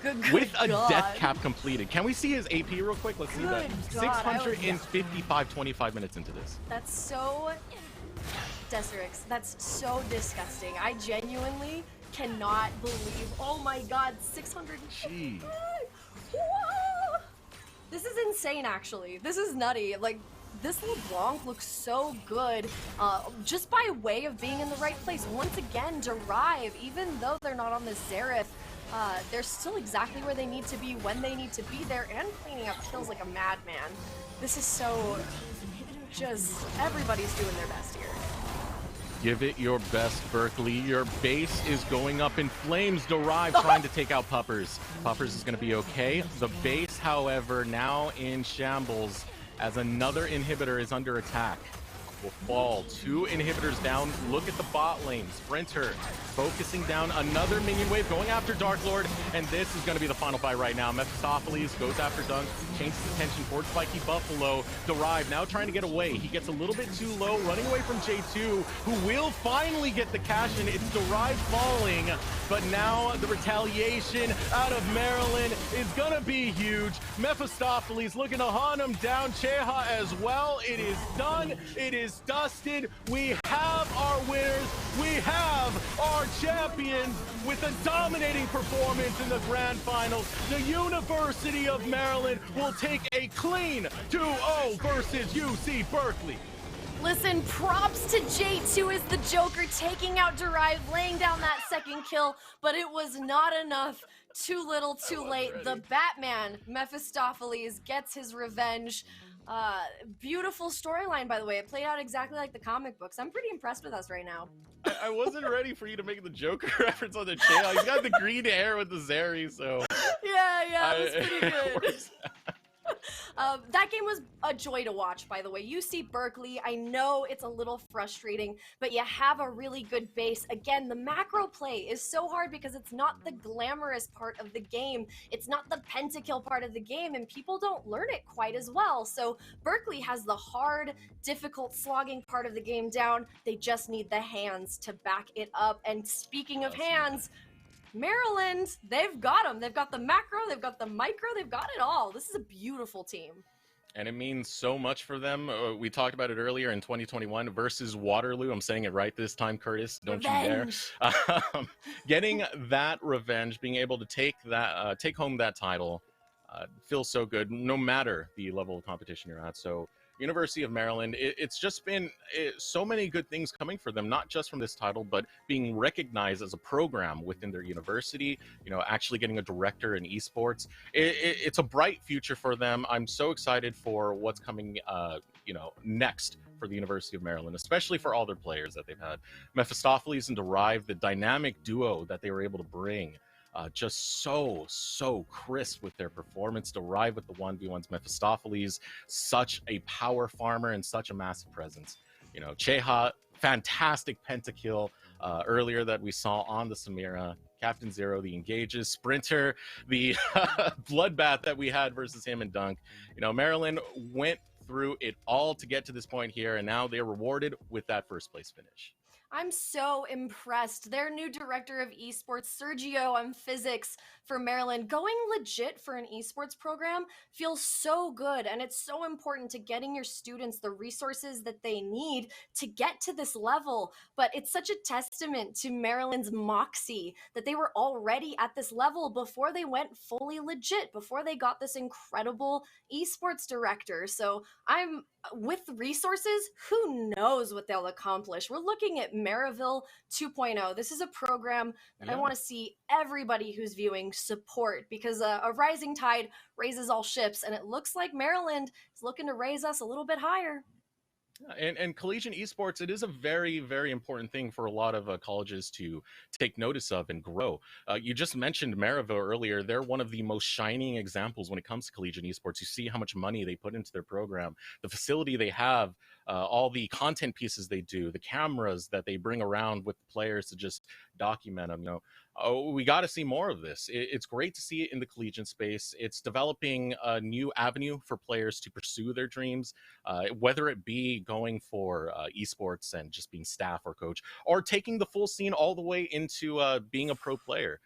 Good With a God. death cap completed. Can we see his AP real quick? Let's see that. Good God, 655, 25 minutes into this. That's so... Deserix, that's so disgusting. I genuinely cannot believe... Oh my God, 600... Jeez. Whoa! This is insane, actually. This is nutty. Like, this LeBlanc looks so good just by way of being in the right place. Once again, Derive, even though they're not on this Xerath, they're still exactly where they need to be when they need to be there and cleaning up kills like a madman. This is so... just... everybody's doing their best here. Give it your best, Berkeley. Your base is going up in flames. Derive trying to take out Puppers. Puppers is going to be okay. The base, however, now in shambles as another inhibitor is under attack. Will fall. 2 inhibitors down. Look at the bot lane. Sprinter focusing down another minion wave, going after Dark Lord, and this is going to be the final fight right now. Mephistopheles goes after Dunk, changes attention towards Spiky Buffalo. Derive now trying to get away. He gets a little bit too low, running away from J2, who will finally get the cash in. It's Derive falling, but now the retaliation out of Maryland is going to be huge. Mephistopheles looking to hunt him down. Cheha as well. It is done. It is dusted. We have our winners. We have our champions with a dominating performance in the grand finals. The University of Maryland will take a clean 2-0 versus UC Berkeley. Listen, props to J2 as the Joker taking out Derive, laying down that second kill, but it was not enough. Too little, too late. The Batman, Mephistopheles, gets his revenge. Beautiful storyline, by the way. It played out exactly like the comic books. I'm pretty impressed with us right now. I wasn't ready for you to make the Joker reference on the channel. He's got the green hair with the Zeri, so... Yeah, it was pretty good. That game was a joy to watch, by the way. UC Berkeley, I know it's a little frustrating, but you have a really good base. Again, the macro play is so hard because it's not the glamorous part of the game. It's not the pentakill part of the game, and people don't learn it quite as well. So Berkeley has the hard, difficult, slogging part of the game down. They just need the hands to back it up. And speaking of hands, Maryland, they've got them. They've got the macro, they've got the micro, they've got it all. This is a beautiful team. And it means so much for them. We talked about it earlier in 2021 versus Waterloo. I'm saying it right this time, Curtis. Don't Revenge. you dare. Getting that revenge, being able to take home that title, feels so good, no matter the level of competition you're at. So University of Maryland, it's just been so many good things coming for them, not just from this title, but being recognized as a program within their university, you know, actually getting a director in esports. It's a bright future for them. I'm so excited for what's coming, you know, next for the University of Maryland, especially for all their players that they've had. Mephistopheles and Derive, the dynamic duo that they were able to bring, just so crisp with their performance. Derive with the 1v1s. Mephistopheles, such a power farmer and such a massive presence. You know, Cheha, fantastic pentakill earlier that we saw on the Samira. Captain Zero, the engages. Sprinter, the bloodbath that we had versus him and Dunk. You know, Maryland went through it all to get to this point here, and now they're rewarded with that first place finish. I'm so impressed. Their new director of esports, Sergio on physics for Maryland, going legit for an esports program feels so good. And it's so important to getting your students the resources that they need to get to this level. But it's such a testament to Maryland's moxie that they were already at this level before they went fully legit, before they got this incredible esports director. So I'm with resources, who knows what they'll accomplish. We're looking at Maryville 2.0. This is a program that I want to see everybody who's viewing support, because a rising tide raises all ships, and it looks like Maryland is looking to raise us a little bit higher. And collegiate esports, it is a very, very important thing for a lot of colleges to take notice of and grow. You just mentioned Maryville earlier. They're one of the most shining examples when it comes to collegiate esports. You see how much money they put into their program, the facility they have, all the content pieces they do, the cameras that they bring around with the players to just document them. We got to see more of this. It's great to see it in the collegiate space. It's developing a new avenue for players to pursue their dreams, whether it be going for esports and just being staff or coach, or taking the full scene all the way into being a pro player.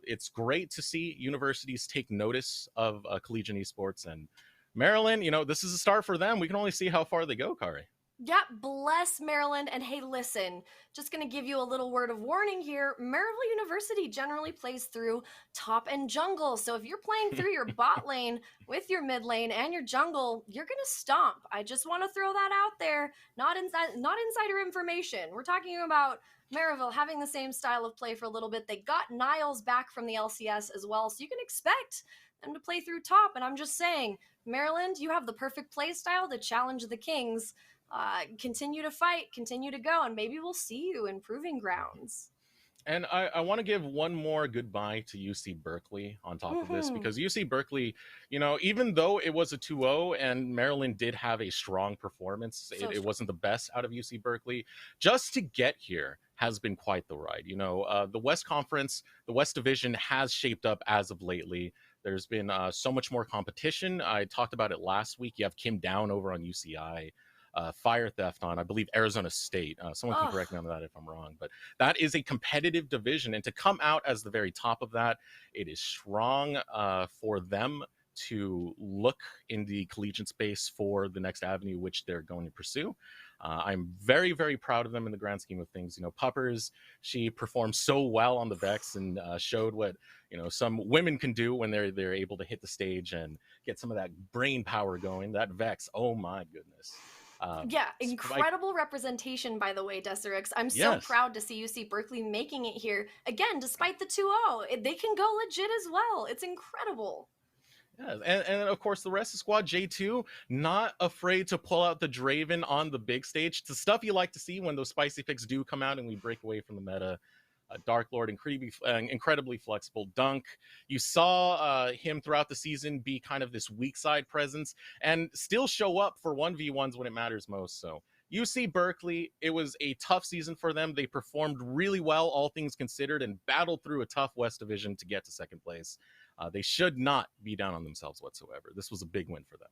It's great to see universities take notice of collegiate esports, and Maryland, this is a start for them. We can only see how far they go, Kari. Yeah, bless Maryland. And hey, listen, just going to give you a little word of warning here. Maryville University generally plays through top and jungle. So if you're playing through your bot lane with your mid lane and your jungle, you're going to stomp. I just want to throw that out there. Not insider information. We're talking about Maryville having the same style of play for a little bit. They got Niles back from the LCS as well. So you can expect them to play through top. And I'm just saying, Maryland, you have the perfect play style to challenge the Kings. Continue to fight, continue to go, and maybe we'll see you in proving grounds. And I want to give one more goodbye to UC Berkeley on top of this, because UC Berkeley, even though it was a 2-0 and Maryland did have a strong performance, it wasn't the best out of UC Berkeley. Just to get here has been quite the ride. The West Conference, the West Division has shaped up as of lately. There's been so much more competition. I talked about it last week. You have Kim Down over on UCI. Fire Theft on, I believe, Arizona State. Someone can correct me on that if I'm wrong, but that is a competitive division, and to come out as the very top of that, it is strong for them to look in the collegiate space for the next avenue which they're going to pursue. I'm very, very proud of them in the grand scheme of things. Puppers, she performed so well on the Vex and showed what some women can do when they're able to hit the stage and get some of that brain power going. That Vex, oh my goodness. Incredible representation, by the way, Desirix. I'm so proud to see UC Berkeley making it here. Again, despite the 2-0, they can go legit as well. It's incredible. Yeah, and of course, the rest of squad, J2, not afraid to pull out the Draven on the big stage. It's the stuff you like to see when those spicy picks do come out and we break away from the meta. Dark Lord, incredibly flexible. Dunk, you saw him throughout the season be kind of this weak side presence and still show up for 1v1s when it matters most. So UC Berkeley, it was a tough season for them. They performed really well, all things considered, and battled through a tough West Division to get to second place. They should not be down on themselves whatsoever. This was a big win for them.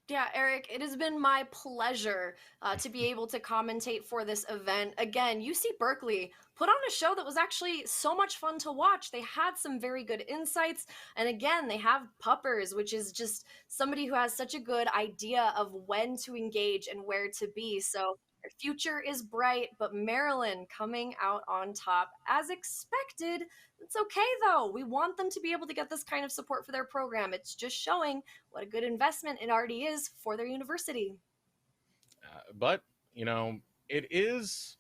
Yeah, Eric, it has been my pleasure to be able to commentate for this event. Again, UC Berkeley put on a show that was actually so much fun to watch. They had some very good insights. And again, they have Puppers, which is just somebody who has such a good idea of when to engage and where to be. So their future is bright, but Maryland coming out on top as expected. It's okay, though. We want them to be able to get this kind of support for their program. It's just showing what a good investment it already is for their university. But, it is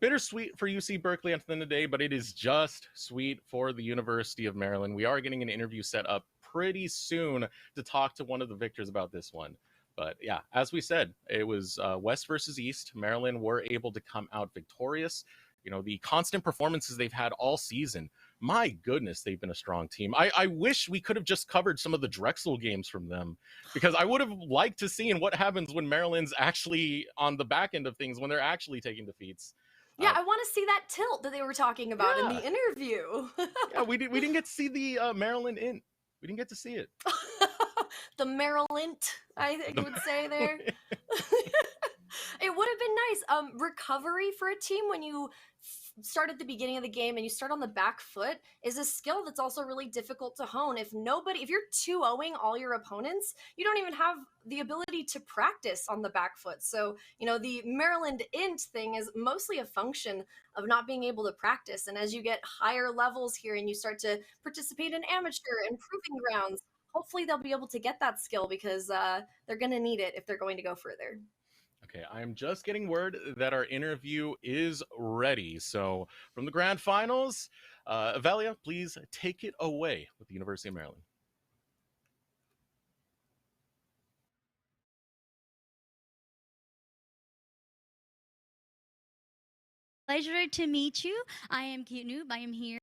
bittersweet for UC Berkeley at the end of the day, but it is just sweet for the University of Maryland. We are getting an interview set up pretty soon to talk to one of the victors about this one. But yeah, as we said, it was West versus East. Maryland were able to come out victorious. The constant performances they've had all season, my goodness, they've been a strong team. I wish we could have just covered some of the Drexel games from them, because I would have liked to see what happens when Maryland's actually on the back end of things, when they're actually taking defeats. Yeah, I want to see that tilt that they were talking about in the interview. Yeah, we didn't get to see the Maryland int. We didn't get to see it. the Maryland, I think you would say there. It would have been nice. Recovery for a team when you start at the beginning of the game and you start on the back foot is a skill that's also really difficult to hone. If you're 2-0ing all your opponents, you don't even have the ability to practice on the back foot. So, the Maryland int thing is mostly a function of not being able to practice. And as you get higher levels here and you start to participate in amateur and proving grounds, hopefully they'll be able to get that skill because they're going to need it if they're going to go further. Okay, I'm just getting word that our interview is ready. So, from the grand finals, Avelia, please take it away with the University of Maryland. Pleasure to meet you. I am Cute Noob. I am here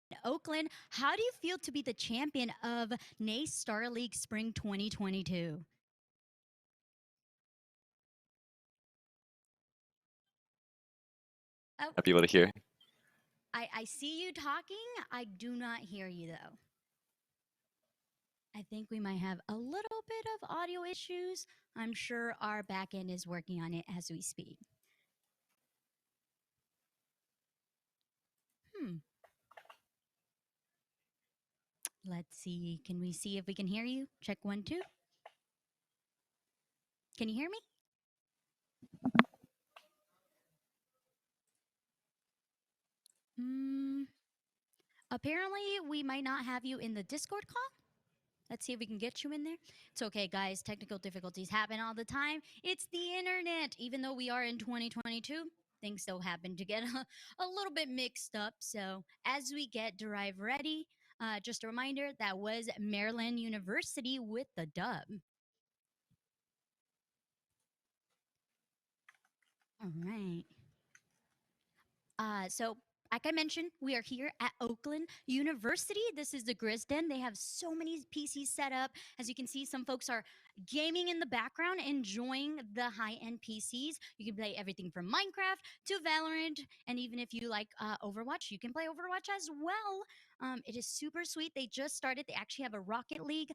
in Oakland. How do you feel to be the champion of NACE Starleague Spring 2022? Oh, Not be able to hear. I see you talking. I do not hear you though. I think we might have a little bit of audio issues. I'm sure our backend is working on it as we speak. Let's see. Can we see if we can hear you? Check 1, 2. Can you hear me? Apparently, we might not have you in the Discord call. Let's see if we can get you in there. It's okay, guys. Technical difficulties happen all the time. It's the internet. Even though we are in 2022, things still happen to get a little bit mixed up. So as we get Derive ready, just a reminder, that was Maryland University with the dub. All right. So like I mentioned, we are here at Oakland University. This is the Grizz Den. They have so many PCs set up. As you can see, some folks are gaming in the background, enjoying the high-end PCs. You can play everything from Minecraft to Valorant, and even if you like Overwatch, you can play Overwatch as well. It is super sweet. They just started. They actually have a Rocket League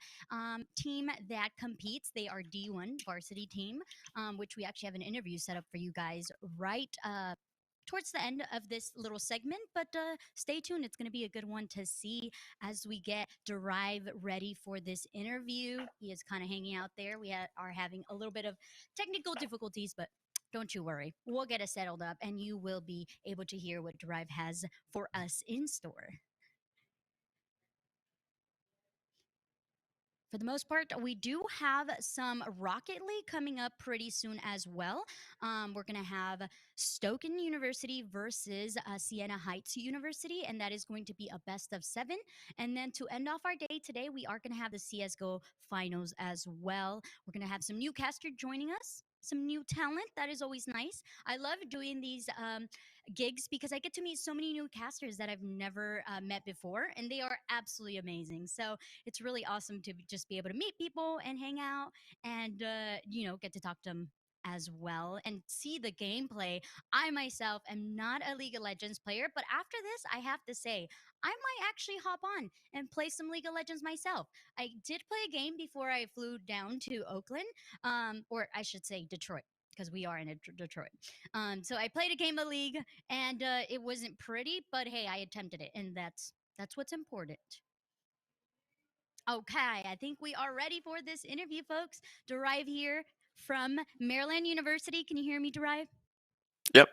team that competes. They are D1 varsity team, which we actually have an interview set up for you guys right towards the end of this little segment, but stay tuned. It's going to be a good one to see as we get Derive ready for this interview. He is kind of hanging out there. We are having a little bit of technical difficulties, but don't you worry. We'll get it settled up, and you will be able to hear what Derive has for us in store. For the most part, we do have some Rocket League coming up pretty soon as well. We're going to have Stoken University versus Siena Heights University, and that is going to be a best of 7. And then to end off our day today, we are going to have the CSGO finals as well. We're going to have some new caster joining us, some new talent. That is always nice. I love doing these gigs because I get to meet so many new casters that I've never met before, and they are absolutely amazing. So it's really awesome to just be able to meet people and hang out and get to talk to them as well and see the gameplay. I myself am not a League of Legends player, but after this, I have to say, I might actually hop on and play some League of Legends myself. I did play a game before I flew down to Oakland, or I should say Detroit, because we are in Detroit. So I played a game of League, and it wasn't pretty, but hey, I attempted it, and that's what's important. Okay, I think we are ready for this interview, folks. Derive here from Maryland University. Can you hear me, Derive? Yep.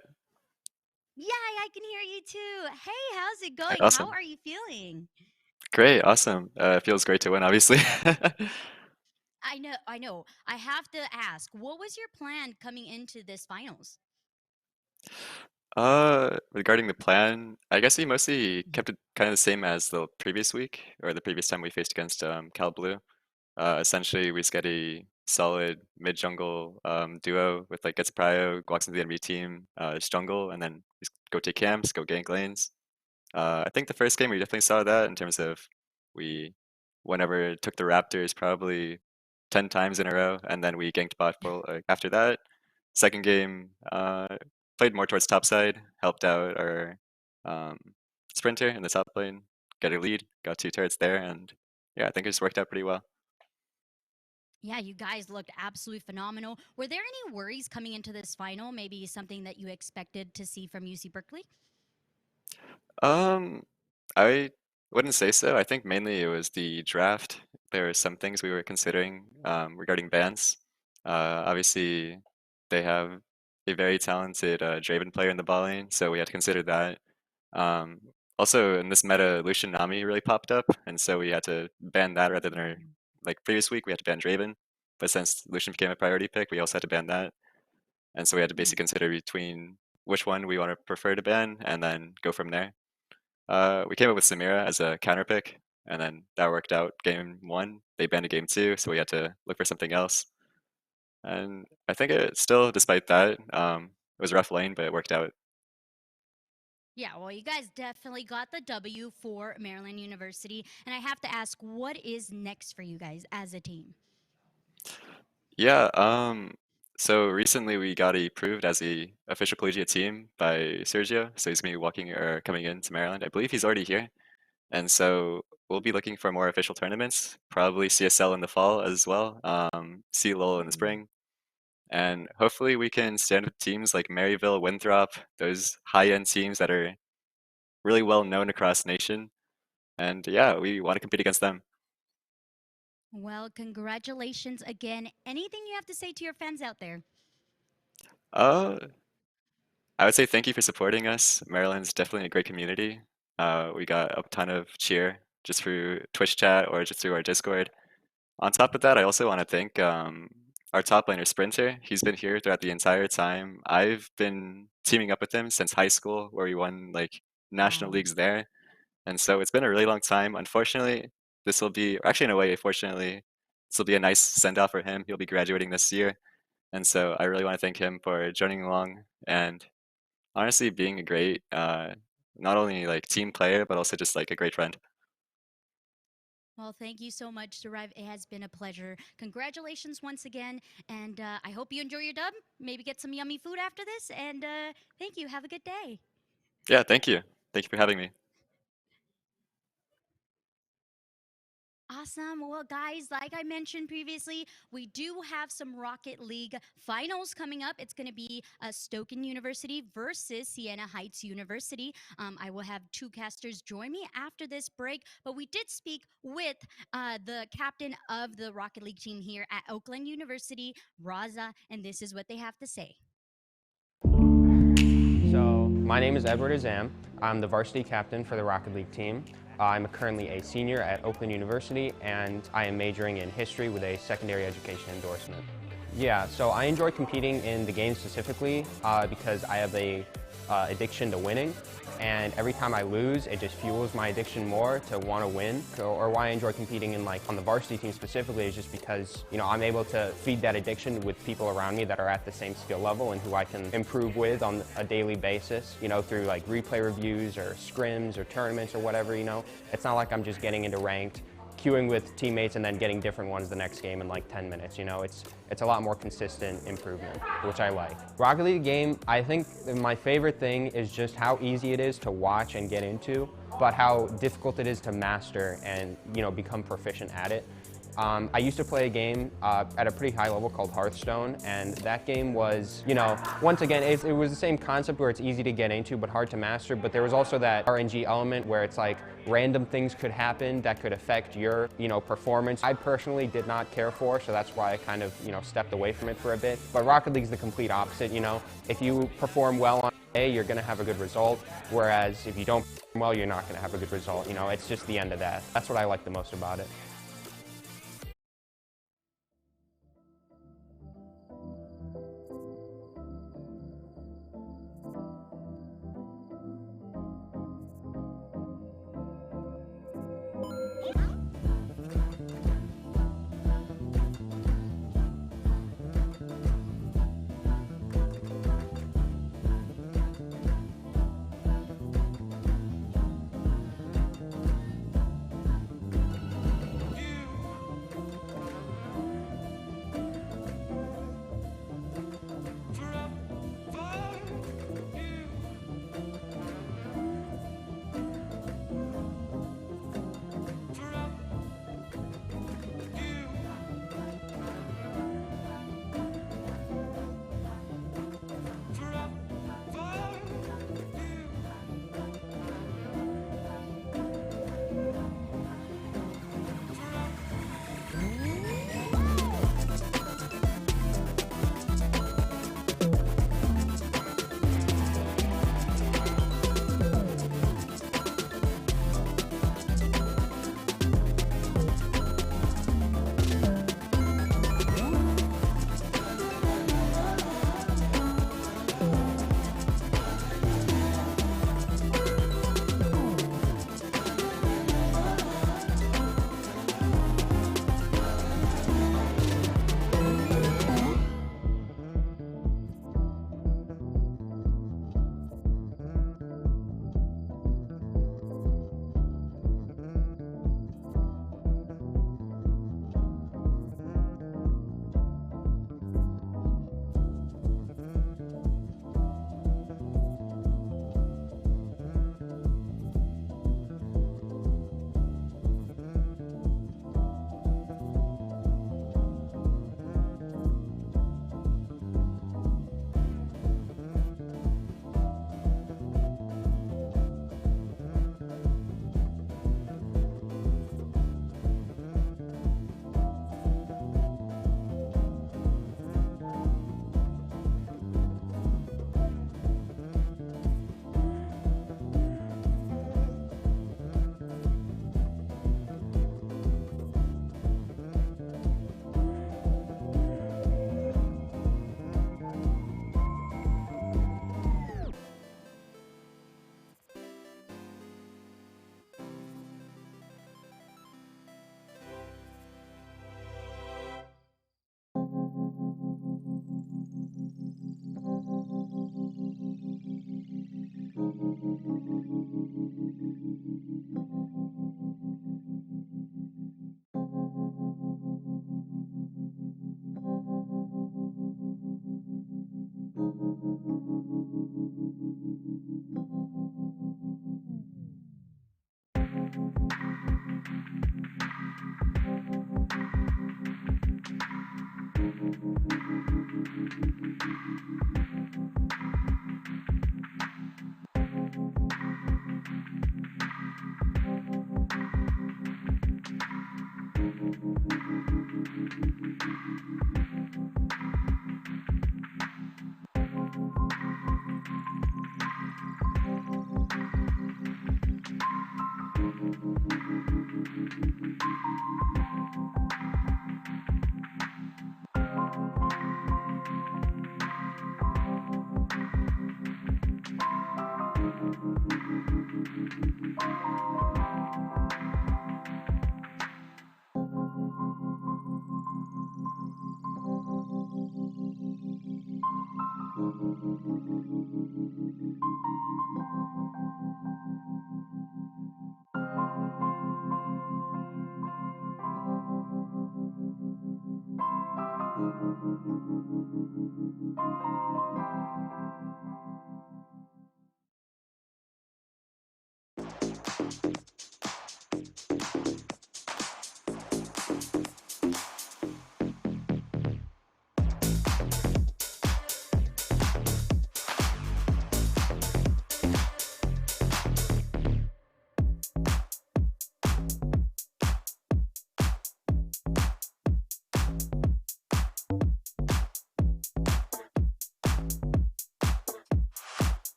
Yeah, I can hear you too. Hey, how's it going? Awesome. How are you feeling? Great. Awesome. It feels great to win, obviously. I know. I have to ask, what was your plan coming into this finals? Regarding the plan, I guess we mostly kept it kind of the same as the previous week or the previous time we faced against Cal Blue. Essentially, we just get a solid mid jungle duo with like gets prio, walks into the enemy team, it's jungle, and then just go take camps, go gank lanes. I think the first game we definitely saw that in terms of we, whenever took the Raptors probably 10 times in a row, and then we ganked bot after that. Second game, played more towards top side, helped out our sprinter in the top lane, get a lead, got 2 turrets there, and yeah, I think it just worked out pretty well. Yeah, you guys looked absolutely phenomenal. Were there any worries coming into this final? Maybe something that you expected to see from UC Berkeley? Um, I wouldn't say so. I think mainly it was the draft. There are some things we were considering regarding bans. Obviously, they have a very talented Draven player in the bot lane, so we had to consider that. Um, Also, in this meta, Lucian Nami really popped up, and so we had to ban that rather than our like previous week we had to ban Draven. But since Lucian became a priority pick, we also had to ban that, and so we had to basically consider between which one we want to prefer to ban, and then go from there. We came up with Samira as a counter pick, and then that worked out. Game 1, they banned a game 2, so we had to look for something else. And I think it still, despite that, it was a rough lane, but it worked out. Yeah, well, you guys definitely got the W for Maryland University. And I have to ask, what is next for you guys as a team? Yeah, so recently we got approved as a official collegiate team by Sergio, so he's gonna be walking or coming into Maryland. I believe he's already here, and so we'll be looking for more official tournaments, probably CSL in the fall as well, CLOL in the spring, and hopefully we can stand with teams like Maryville, Winthrop, those high-end teams that are really well known across nation, and yeah, we want to compete against them. Well, congratulations again. Anything you have to say to your fans out there? Uh, I would say thank you for supporting us. Maryland's definitely a great community. We got a ton of cheer just through Twitch chat or just through our Discord. On top of that, I also want to thank our top laner Sprinter. He's been here throughout the entire time. I've been teaming up with him since high school, where we won like national Wow. leagues there. And so it's been a really long time. Unfortunately, this will be, or actually in a way, fortunately, this will be a nice send off for him. He'll be graduating this year. And so I really want to thank him for joining along and honestly being a great, not only like team player, but also just like a great friend. Well, thank you so much, Derive. It has been a pleasure. Congratulations once again. And I hope you enjoy your dub. Maybe get some yummy food after this. And thank you. Have a good day. Yeah, thank you. Thank you for having me. Awesome. Well, guys, like I mentioned previously, we do have some Rocket League finals coming up. It's going to be Stoken University versus Siena Heights University. I will have two casters join me after this break, but we did speak with the captain of the Rocket League team here at Oakland University, Raza, and this is what they have to say. So, my name is Edward Azam. I'm the varsity captain for the Rocket League team. I'm currently a senior at Oakland University, and I am majoring in history with a secondary education endorsement. Yeah, so I enjoy competing in the game specifically because I have a addiction to winning, and every time I lose, it just fuels my addiction more to want to win. Or why I enjoy competing in on the varsity team specifically is just because, you know, I'm able to feed that addiction with people around me that are at the same skill level and who I can improve with on a daily basis, you know, through like replay reviews or scrims or tournaments or whatever, you know. It's not like I'm just getting into ranked, queuing with teammates and then getting different ones the next game in like 10 minutes, you know. It's a lot more consistent improvement, which I like. Rocket League game, I think my favorite thing is just how easy it is to watch and get into, but how difficult it is to master and, you know, become proficient at it. I used to play a game at a pretty high level called Hearthstone, and that game was, you know, once again, it was the same concept where it's easy to get into but hard to master, but there was also that RNG element where it's like random things could happen that could affect your, you know, performance. I personally did not care for, so that's why I kind of, you know, stepped away from it for a bit. But Rocket League's the complete opposite, you know. If you perform well on a day, you're going to have a good result, whereas if you don't perform well, you're not going to have a good result, you know. It's just the end of that. That's what I like the most about it.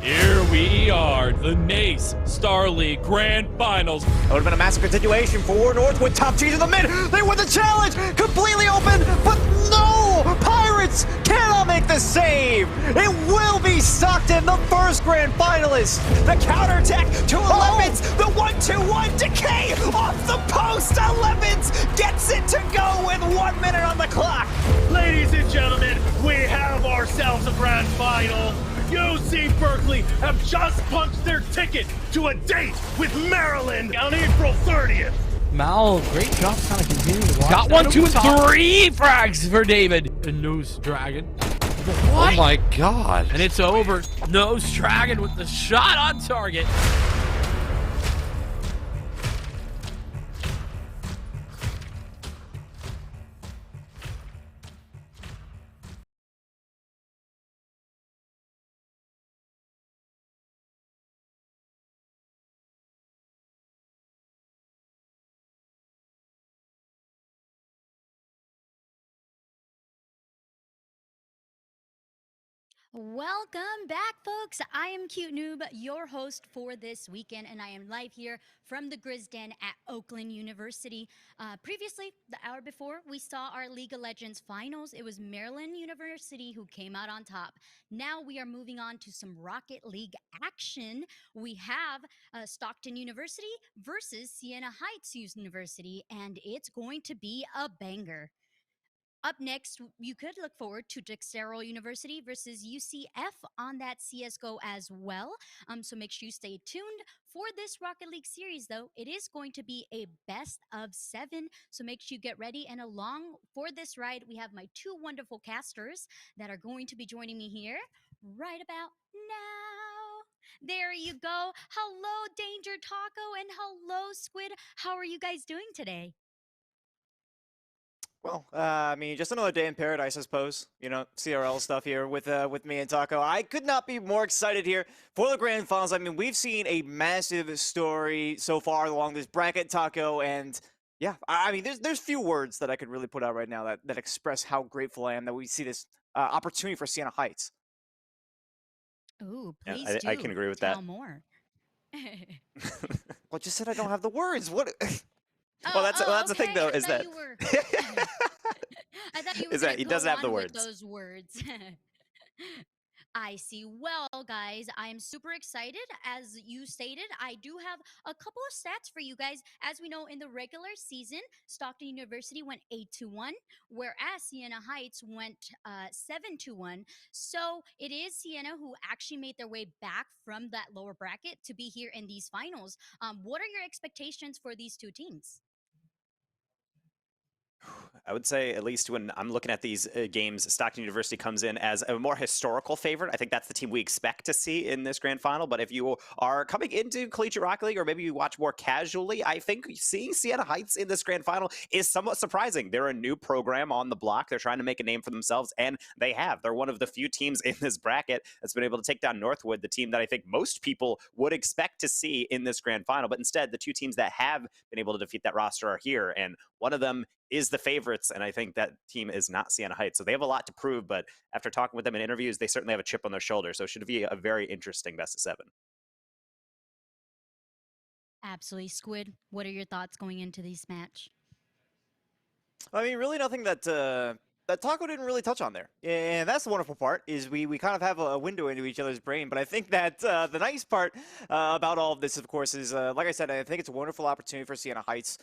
Here we are, the NACE Starleague Grand Finals. That would have been a massive continuation for North with top teams in the mid. They win the challenge, completely open, but no! Pirates cannot make the save. It will be sucked in, the first grand finalist. The counterattack to Lemons, the 1-2-1 decay off the post. Lemons gets it to go with 1 minute on the clock. Ladies and gentlemen, we have ourselves a grand final. UC Berkeley have just punched their ticket to a date with Maryland on April 30th. Mal, great job kind of continuing to watch. Got that 1, 2, over top. 3 frags for David. A Nose Dragon. Oh my god. And it's over. Nose Dragon with the shot on target. Welcome back, folks. I am Cute Noob, your host for this weekend, and I am live here from the Grizz Den at Oakland University. Previously, the hour before, we saw our League of Legends finals. It was Maryland University who came out on top. Now we are moving on to some Rocket League action. We have Stockton University versus Siena Heights University, and it's going to be a banger. Up next, you could look forward to Dexterol University versus UCF on that CSGO as well. So make sure you stay tuned for this Rocket League series, though. It is going to be a best of 7. So make sure you get ready. And along for this ride, we have my 2 wonderful casters that are going to be joining me here right about now. There you go. Hello, Danger Taco, and hello, Squid. How are you guys doing today? Well, I mean, just another day in paradise, I suppose. You know, CRL stuff here with me and Taco. I could not be more excited here for the grand finals. I mean, we've seen a massive story so far along this bracket, Taco, and yeah, I mean, there's few words that I could really put out right now that express how grateful I am that we see this opportunity for Siena Heights. Ooh, Yeah, please do. I can agree with Tell that. more. Well, just said I don't have the words. What? Well, that's the thing, though, is that I thought you were is that gonna he go doesn't have the on with words. those words. I see. Well, guys, I am super excited. As you stated, I do have a couple of stats for you guys. As we know, in the regular season, Stockton University went 8-1, whereas Siena Heights went 7-1. So it is Siena who actually made their way back from that lower bracket to be here in these finals. What are your expectations for these two teams? I would say, at least when I'm looking at these games, Stockton University comes in as a more historical favorite. I think that's the team we expect to see in this grand final. But if you are coming into Collegiate Rocket League, or maybe you watch more casually, I think seeing Siena Heights in this grand final is somewhat surprising. They're a new program on the block. They're trying to make a name for themselves, and they have. They're one of the few teams in this bracket that's been able to take down Northwood, the team that I think most people would expect to see in this grand final. But instead, the two teams that have been able to defeat that roster are here, and one of them is the favorites, and I think that team is not Siena Heights. So they have a lot to prove, but after talking with them in interviews, they certainly have a chip on their shoulder. So it should be a very interesting best of 7. Absolutely. Squid, what are your thoughts going into this match? I mean, really nothing that that Taco didn't really touch on there, and that's the wonderful part. Is we kind of have a window into each other's brain. But I think that the nice part about all of this, of course, is like I said, I think it's a wonderful opportunity for Siena Heights.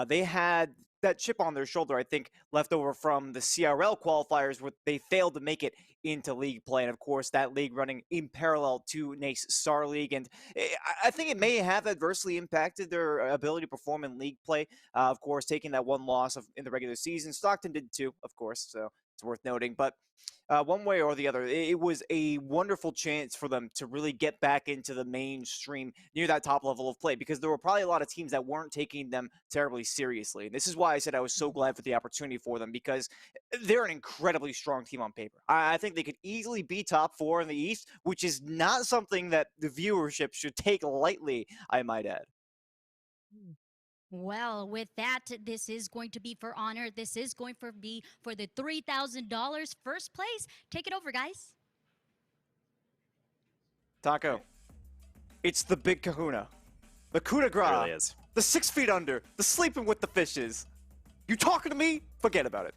They had that chip on their shoulder, I think, left over from the CRL qualifiers, where they failed to make it into league play, and of course, that league running in parallel to NACE Starleague, and I think it may have adversely impacted their ability to perform in league play. Of course, taking that one loss in the regular season. Stockton did too, of course, so it's worth noting. But one way or the other, it was a wonderful chance for them to really get back into the mainstream near that top level of play, because there were probably a lot of teams that weren't taking them terribly seriously. And this is why I said I was so glad for the opportunity for them, because they're an incredibly strong team on paper. I think they could easily be top 4 in the East, which is not something that the viewership should take lightly, I might add. Well, with that, this is going to be for honor. This is going to be for the $3,000 first place. Take it over, guys. Taco, it's the big kahuna. The coup de grace. It really is. The 6 feet under. The sleeping with the fishes. You talking to me? Forget about it.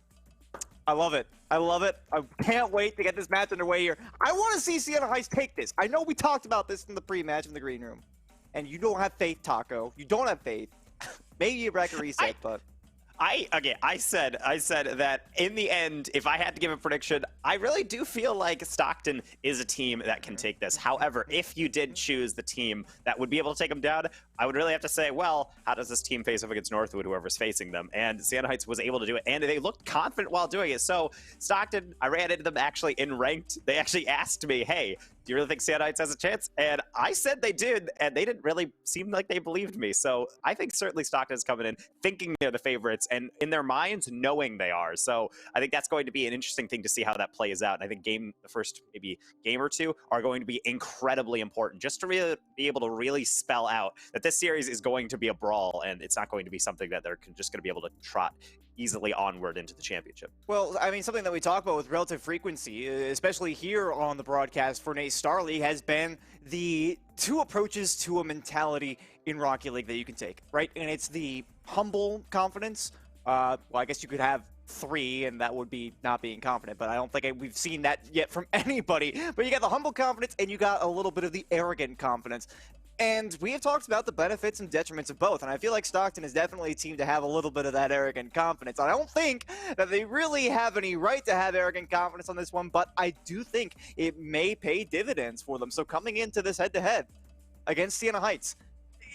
I love it. I love it. I can't wait to get this match underway here. I want to see Siena Heights take this. I know we talked about this in the pre-match in the green room. And you don't have faith, Taco. You don't have faith. Maybe a bracket reset, but I said that in the end, if I had to give a prediction, I really do feel like Stockton is a team that can take this. However, if you did choose the team that would be able to take them down, I would really have to say, well, how does this team face up against Northwood, whoever's facing them? And Siena Heights was able to do it, and they looked confident while doing it. So Stockton, I ran into them actually in ranked. They actually asked me, hey, do you really think Siena Heights has a chance? And I said they did, and they didn't really seem like they believed me. So I think certainly Stockton is coming in thinking they're the favorites, and in their minds, knowing they are. So I think that's going to be an interesting thing to see how that plays out. And I think the first maybe game or two are going to be incredibly important, just to really be able to really spell out that this series is going to be a brawl, and it's not going to be something that they're just going to be able to trot easily onward into the championship. Well, I mean, something that we talk about with relative frequency, especially here on the broadcast for NACE Starleague, has been the two approaches to a mentality in Rocket League that you can take, right? And it's the humble confidence. Well, I guess you could have 3, and that would be not being confident, but I don't think we've seen that yet from anybody. But you got the humble confidence, and you got a little bit of the arrogant confidence. And we have talked about the benefits and detriments of both, and I feel like Stockton is definitely a team to have a little bit of that arrogant confidence. I don't think that they really have any right to have arrogant confidence on this one, but I do think it may pay dividends for them. So coming into this head-to-head against Siena Heights,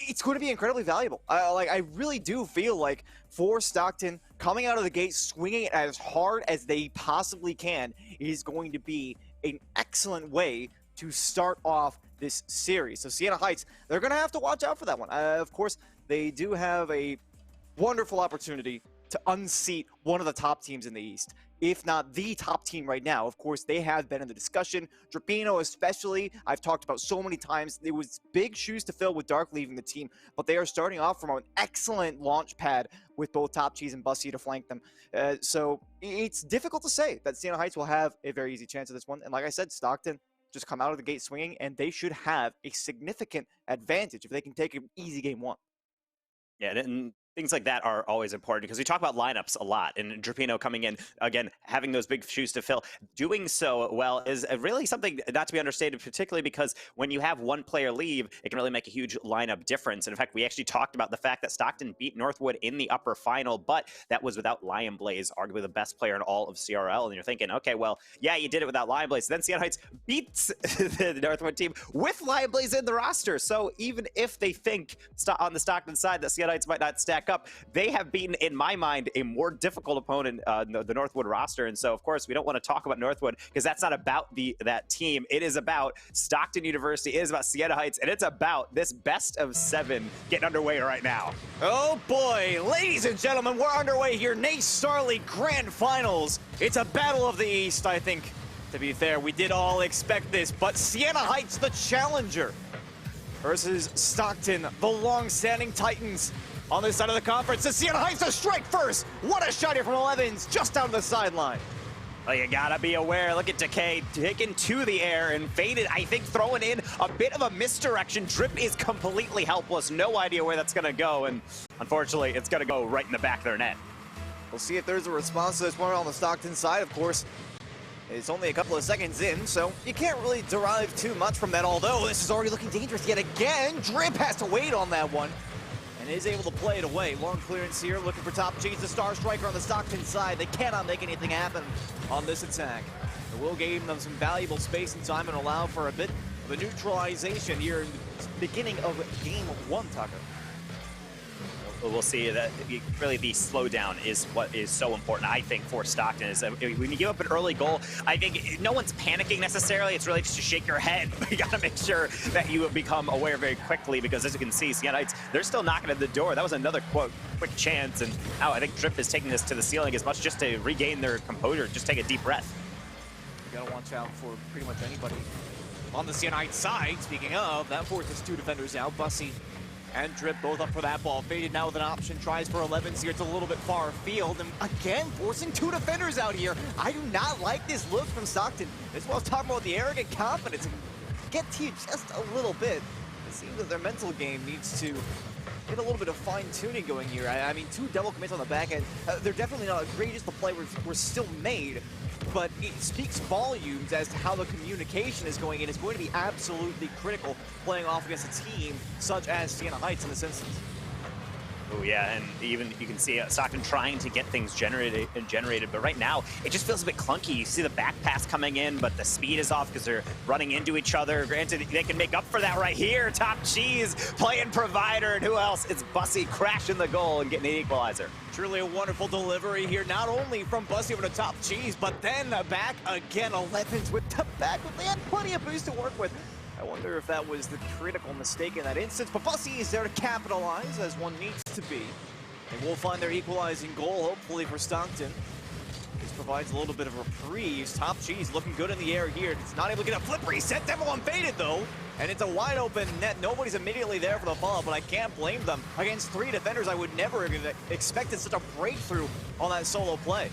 it's going to be incredibly valuable. I really do feel like for Stockton, coming out of the gate, swinging it as hard as they possibly can is going to be an excellent way to start off this series. So Siena Heights, they're going to have to watch out for that one. Of course, they do have a wonderful opportunity to unseat one of the top teams in the East, if not the top team right now. Of course, they have been in the discussion. Drapino especially, I've talked about so many times. It was big shoes to fill with Dark leaving the team, but they are starting off from an excellent launch pad with both Top Cheese and Bussy to flank them. So it's difficult to say that Siena Heights will have a very easy chance of this one. And like I said, Stockton just come out of the gate swinging, and they should have a significant advantage if they can take an easy game 1. Yeah, and things like that are always important because we talk about lineups a lot, and Drapino coming in, again, having those big shoes to fill, doing so well is really something not to be understated, particularly because when you have one player leave, it can really make a huge lineup difference. And in fact, we actually talked about the fact that Stockton beat Northwood in the upper final, but that was without Lion Blaze, arguably the best player in all of CRL. And you're thinking, okay, well, yeah, you did it without Lion Blaze. Then Sienna Heights beats the Northwood team with Lion Blaze in the roster. So even if they think on the Stockton side that Sienna Heights might not stack up, they have beaten, in my mind, a more difficult opponent, the Northwood roster. And so, of course, we don't want to talk about Northwood because that's not about that team. It is about Stockton University. It is about Sienna Heights, and it's about this best of 7 getting underway right now. Oh boy, ladies and gentlemen, we're underway here. NACE Starleague Grand Finals. It's a battle of the East, I think. To be fair, we did all expect this, but Sienna Heights, the challenger, versus Stockton, the long-standing Titans. On this side of the conference, the Sienna Heights to strike first. What a shot here from Elevens, just down the sideline. Well, you gotta be aware. Look at Decay taken to the air and Faded, I think, throwing in a bit of a misdirection. Drip is completely helpless. No idea where that's gonna go, and unfortunately, it's gonna go right in the back of their net. We'll see if there's a response to this one on the Stockton side, of course. It's only a couple of seconds in, so you can't really derive too much from that, although this is already looking dangerous yet again. Drip has to wait on that one and is able to play it away. Long clearance here, looking for top cheese. The Star Striker on the Stockton side. They cannot make anything happen on this attack. It will give them some valuable space and time and allow for a bit of a neutralization here in the beginning of game 1, Tucker. We'll see that really the slowdown is what is so important, I think, for Stockton. Is that when you give up an early goal, I think no one's panicking necessarily. It's really just to shake your head. But you got to make sure that you become aware very quickly because, as you can see, Sienna Heights, they're still knocking at the door. That was another quick chance. And now I think Drip is taking this to the ceiling as much just to regain their composure, just take a deep breath. You got to watch out for pretty much anybody on the Sienna Heights side. Speaking of, that forces 2 defenders out. Bussy and Drip both up for that ball. Faded now with an option, tries for 11s here. It's a little bit far afield, and again, forcing 2 defenders out here. I do not like this look from Stockton. This is what I was talking about, the arrogant confidence. Get to you just a little bit. It seems that their mental game needs to get a little bit of fine-tuning going here. I mean, 2 double commits on the back end. They're definitely not egregious. The play were still made, but it speaks volumes as to how the communication is going, and it's going to be absolutely critical playing off against a team such as Sienna Heights in this instance. Oh yeah, and even you can see Stockton trying to get things generated, but right now it just feels a bit clunky. You see the back pass coming in, but the speed is off because they're running into each other. Granted, they can make up for that right here. Top Cheese playing provider, and who else? It's Bussy crashing the goal and getting an equalizer. Truly a wonderful delivery here, not only from Bussy over to Top Cheese, but then back again. 11s with the back, but they had plenty of boost to work with. I wonder if that was the critical mistake in that instance, but Bussy is there to capitalize as one needs to be. They will find their equalizing goal, hopefully, for Stockton. This provides a little bit of reprieve. Top Cheese looking good in the air here. It's not able to get a flip reset. Devil unfaded, though. And it's a wide open net. Nobody's immediately there for the follow, but I can't blame them. Against 3 defenders, I would never have expected such a breakthrough on that solo play.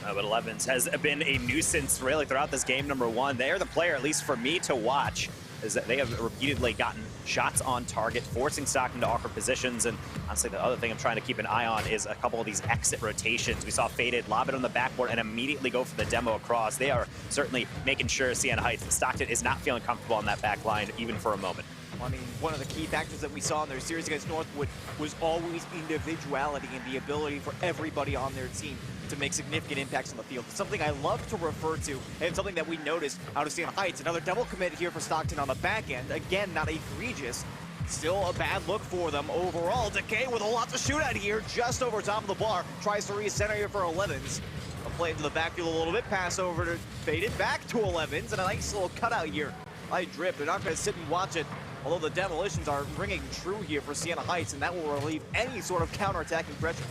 But 11s has been a nuisance really throughout this game number 1. They are the player, at least for me, to watch, is that they have repeatedly gotten shots on target, forcing Stockton to awkward positions. And honestly, the other thing I'm trying to keep an eye on is a couple of these exit rotations. We saw Faded lob it on the backboard and immediately go for the demo across. They are certainly making sure Sienna Heights, Stockton is not feeling comfortable on that back line, even for a moment. I mean, one of the key factors that we saw in their series against Northwood was always individuality and the ability for everybody on their team to make significant impacts on the field. It's something I love to refer to, and something that we noticed out of Sienna Heights. Another double commit here for Stockton on the back end. Again, not egregious. Still a bad look for them overall. Decay with a lot to shoot at here, just over top of the bar. Tries to recenter here for 11s. A play into the backfield a little bit. Pass over to Faded, back to 11s, and a nice little cutout here by Drip. They're not going to sit and watch it, although the demolitions are ringing true here for Sienna Heights, and that will relieve any sort of counterattacking pressure.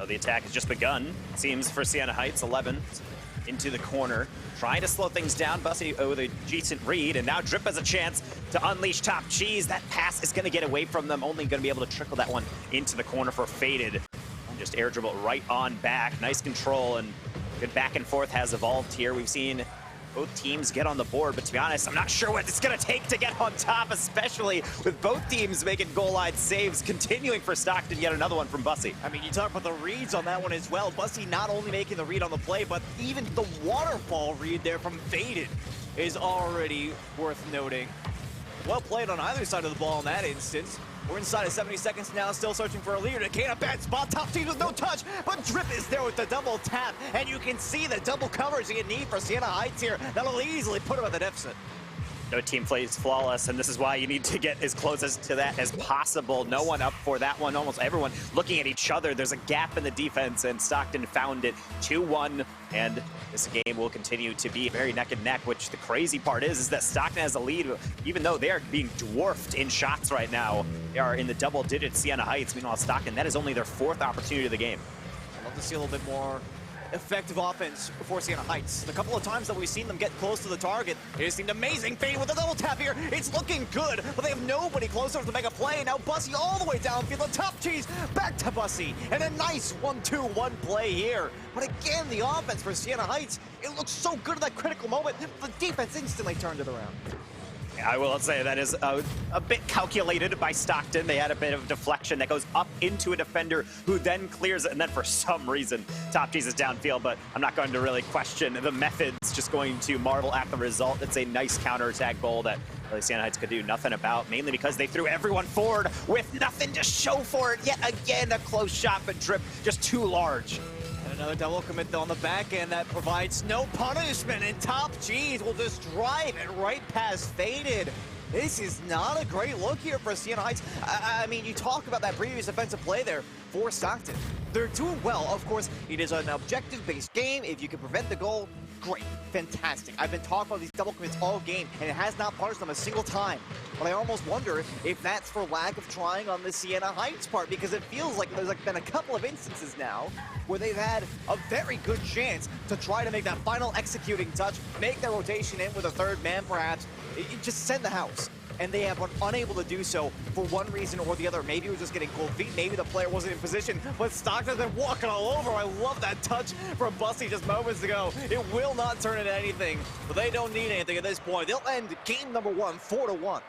Oh, the attack has just begun, it seems, for Sienna Heights. 11 into the corner, trying to slow things down. Bussy with a decent read, and now Drip has a chance to unleash Top Cheese. That pass is going to get away from them, only going to be able to trickle that one into the corner for Faded. Just air dribble right on back. Nice control, and good back and forth has evolved here. We've seen both teams get on the board, but to be honest, I'm not sure what it's going to take to get on top, especially with both teams making goal line saves, continuing for Stockton, yet another one from Bussy. I mean, you talk about the reads on that one as well. Bussy not only making the read on the play, but even the waterfall read there from Faded is already worth noting. Well played on either side of the ball in that instance. We're inside of 70 seconds now, still searching for a leader. Dekane, a bad spot, top team with no touch, but Drip is there with the double tap, and you can see the double coverage you need for Sienna Heights here. That'll easily put him at the deficit. No team plays flawless, and this is why you need to get as close to that as possible. No one up for that one, almost everyone looking at each other. There's a gap in the defense, and Stockton found it 2-1, and this game will continue to be very neck and neck, which the crazy part is that Stockton has a lead, even though they are being dwarfed in shots right now. They are in the double digits, Sienna Heights. Meanwhile, Stockton, that is only their 4th opportunity of the game. I'd love to see a little bit more effective offense for Sienna Heights. The couple of times that we've seen them get close to the target, it seemed amazing. Fade with a double tap here. It's looking good, but they have nobody close enough to make a play. Now Bussy all the way downfield. The top cheese back to Bussy. And a nice 1-2-1 play here. But again, the offense for Sienna Heights, it looks so good at that critical moment. The defense instantly turned it around. I will say that is a bit calculated by Stockton. They had a bit of deflection that goes up into a defender who then clears it, and then for some reason, Top Cheese is downfield, but I'm not going to really question the methods, just going to marvel at the result. It's a nice counterattack goal that really Sienna Heights could do nothing about, mainly because they threw everyone forward with nothing to show for it. Yet again, a close shot, but Drip just too large. And another double commit on the back end that provides no punishment, and Top Cheese will just drive it right past Faded. This is not a great look here for Sienna Heights. I mean, you talk about that previous offensive play there for Stockton. They're doing well. Of course, it is an objective-based game. If you can prevent the goal, great, fantastic. I've been talking about these double commits all game, and it has not punished them a single time. But I almost wonder if that's for lack of trying on the Sienna Heights part, because it feels like there's been a couple of instances now where they've had a very good chance to try to make that final executing touch, make their rotation in with a third man perhaps, just send the house. And they have been unable to do so for one reason or the other. Maybe it was just getting cold feet, maybe the player wasn't in position, but Stockton's been walking all over. I love that touch from Bussy just moments ago. It will not turn into anything, but they don't need anything at this point. They'll end game number 1, 4-1.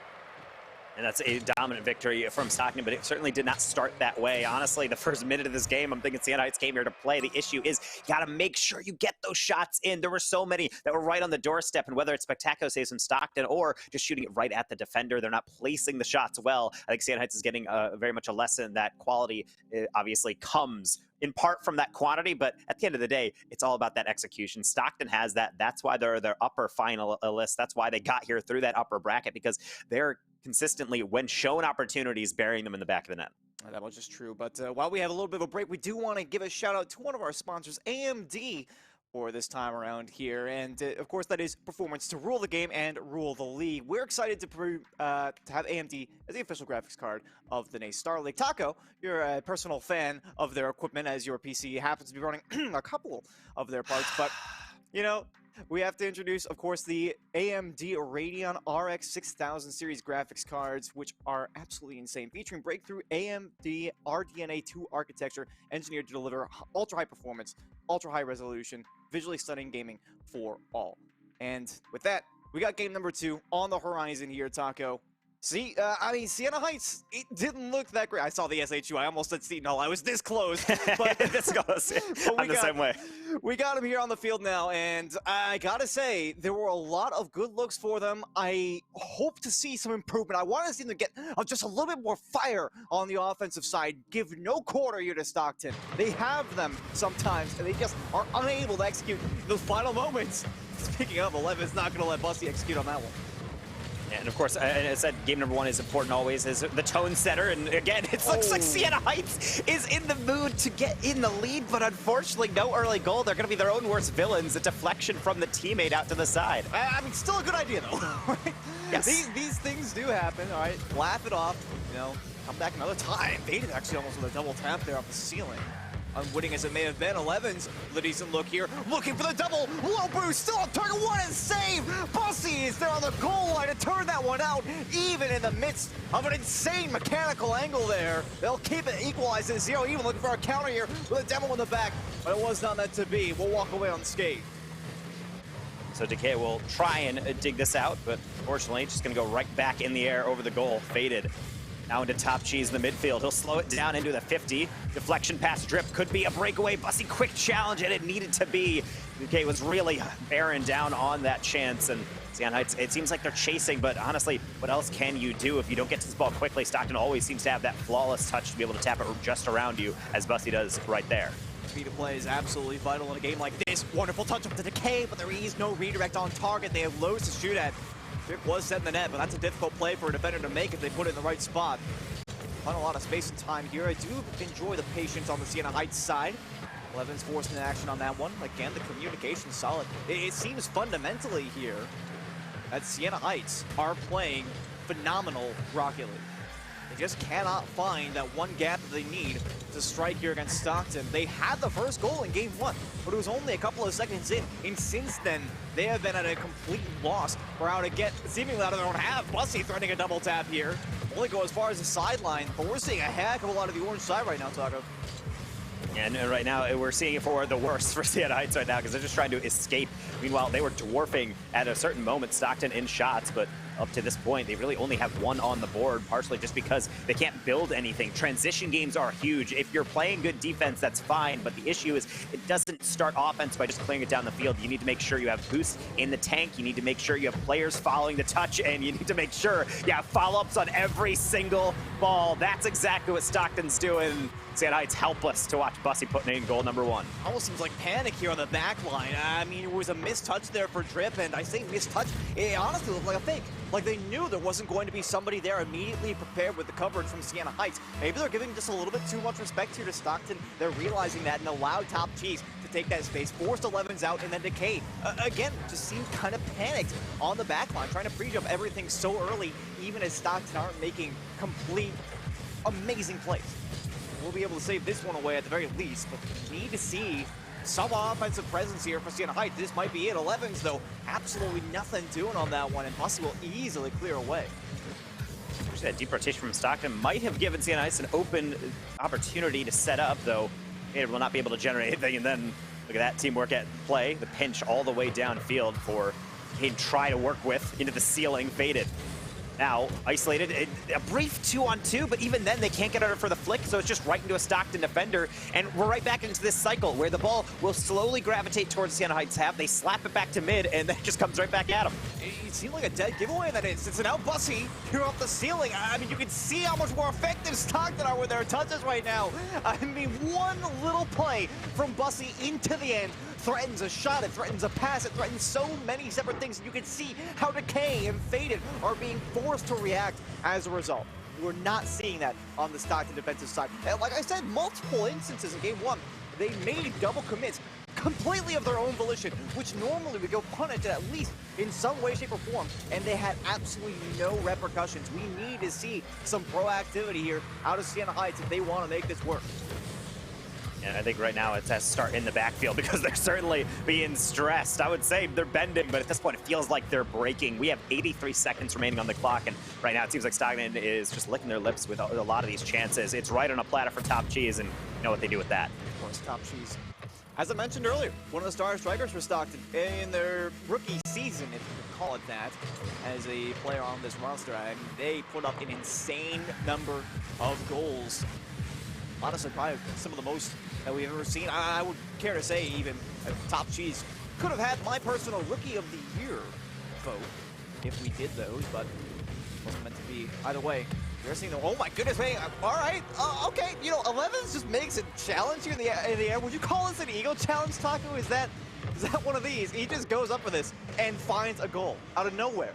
And that's a dominant victory from Stockton, but it certainly did not start that way. Honestly, the first minute of this game, I'm thinking Sienna Heights came here to play. The issue is you got to make sure you get those shots in. There were so many that were right on the doorstep, and whether it's spectacular saves from Stockton or just shooting it right at the defender, they're not placing the shots well. I think Sienna Heights is getting very much a lesson that quality obviously comes in part from that quantity, but at the end of the day, it's all about that execution. Stockton has that. That's why they're their upper finalists. That's why they got here through that upper bracket, because they're consistently, when shown opportunities, burying them in the back of the net. That was just true, but while we have a little bit of a break, we do want to give a shout out to one of our sponsors, AMD, for this time around here, and of course that is performance to rule the game and rule the league. We're excited to have AMD as the official graphics card of the NACE Starleague. Taco, you're a personal fan of their equipment, as your PC happens to be running a couple of their parts, but you know, we have to introduce, of course, the AMD Radeon RX 6000 series graphics cards, which are absolutely insane, featuring breakthrough AMD RDNA 2 architecture, engineered to deliver ultra-high performance, ultra-high resolution, visually stunning gaming for all. And with that, we got game number 2 on the horizon here, Taco. See, I mean, Sienna Heights, it didn't look that great. I saw the SHU. I almost said Seton Hall. I was this close. But this goes. I'm the same way. We got him here on the field now, and I gotta say, there were a lot of good looks for them. I hope to see some improvement. I want to see them get just a little bit more fire on the offensive side. Give no quarter here to Stockton. They have them sometimes, and they just are unable to execute those final moments. Speaking of, 11's not going to let Bussy execute on that one. And of course, and I said game number 1 is important always, is the tone setter. And again, it looks like Sienna Heights is in the mood to get in the lead, but unfortunately, no early goal. They're going to be their own worst villains. A deflection from the teammate out to the side. I mean, still a good idea, though. Yes. These things do happen, all right? Laugh it off, you know, come back another time. Faded actually almost with a double tap there off the ceiling. Unwitting as it may have been, 11's with a decent look here, looking for the double, low boost, still on target, one and save! Bussy is there on the goal line to turn that one out, even in the midst of an insane mechanical angle there. They'll keep it equalized at 0, even looking for a counter here with a demo in the back, but it was not meant to be. We'll walk away unscathed. So Decay will try and dig this out, but fortunately, just gonna go right back in the air over the goal. Faded. Now into Top Cheese in the midfield. He'll slow it down into the 50. Deflection pass drip could be a breakaway. Bussy quick challenge, and it needed to be. Decay was really bearing down on that chance, and Siena Heights, it seems like they're chasing, but honestly, what else can you do if you don't get to this ball quickly? Stockton always seems to have that flawless touch to be able to tap it just around you, as Bussy does right there. Speed of play is absolutely vital in a game like this. Wonderful touch up to Decay, but there is no redirect on target. They have loads to shoot at. Drip was set in the net, but that's a difficult play for a defender to make if they put it in the right spot. Not a lot of space and time here. I do enjoy the patience on the Siena Heights side. Levin's forced into action on that one. Again, the communication's solid. It seems fundamentally here that Siena Heights are playing phenomenal Rocket League. They just cannot find that one gap that they need to strike here against Stockton. They had the first goal in game 1, but it was only a couple of seconds in, and since then, they have been at a complete loss for how to get seemingly out of their own half. Bussy threatening a double tap here. Only go as far as the sideline, but we're seeing a heck of a lot of the orange side right now, Taco. And right now, we're seeing it for the worst for Siena Heights right now because they're just trying to escape. Meanwhile, they were dwarfing at a certain moment Stockton in shots, but up to this point, they really only have one on the board, partially just because they can't build anything. Transition games are huge. If you're playing good defense, that's fine, but the issue is it doesn't start offense by just clearing it down the field. You need to make sure you have boosts in the tank. You need to make sure you have players following the touch, and you need to make sure you have follow-ups on every single ball. That's exactly what Stockton's doing. Siena Heights helpless to watch Bussy putting in goal number 1. Almost seems like panic here on the back line. I mean, it was a missed touch there for Drip, and I say missed touch, it honestly looked like a fake. Like they knew there wasn't going to be somebody there immediately prepared with the coverage from Siena Heights. Maybe they're giving just a little bit too much respect here to Stockton. They're realizing that and allowed Top Cheese to take that space, forced 11s out, and then Decay. Again, just seemed kind of panicked on the back line, trying to prejump everything so early, even as Stockton aren't making complete, amazing plays. We'll be able to save this one away at the very least, but we need to see some offensive presence here for Siena Heights. This might be it. 11s, though, absolutely nothing doing on that one, and Bussy will easily clear away. Actually, that deep rotation from Stockton might have given Siena Heights an open opportunity to set up, though it will not be able to generate anything, and then look at that teamwork at play. The pinch all the way downfield for him try to work with into the ceiling. Faded. Now, isolated, a brief 2-on-2, but even then they can't get under for the flick, so it's just right into a Stockton defender, and we're right back into this cycle where the ball will slowly gravitate towards Siena Heights half. They slap it back to mid, and then it just comes right back at them. It seemed like a dead giveaway in that instance, and now Bussy here off the ceiling. I mean, you can see how much more effective Stockton are with their touches right now. I mean, one little play from Bussy into the end threatens a shot, it threatens a pass, it threatens so many separate things. You can see how Decay and Faded are being forced to react as a result. We're not seeing that on the Stockton defensive side. And like I said, multiple instances in game 1, they made double commits completely of their own volition, which normally would go punished at least in some way, shape, or form, and they had absolutely no repercussions. We need to see some proactivity here out of Siena Heights if they want to make this work. And I think right now it has to start in the backfield because they're certainly being stressed. I would say they're bending, but at this point it feels like they're breaking. We have 83 seconds remaining on the clock, and right now it seems like Stockton is just licking their lips with a lot of these chances. It's right on a platter for Top Cheese, and you know what they do with that. Of course, Top Cheese, as I mentioned earlier, one of the star strikers for Stockton in their rookie season, if you could call it that, as a player on this roster. I mean, they put up an insane number of goals. Honestly, probably some of the most that we've ever seen. I would care to say even Top Cheese could have had my personal Rookie of the Year vote if we did those, but it wasn't meant to be. Either way, you're seeing the, oh my goodness, man, all right, okay, you know, 11s just makes a challenge here in the air. Would you call this an Eagle Challenge, Taco? Is that one of these? He just goes up for this and finds a goal out of nowhere.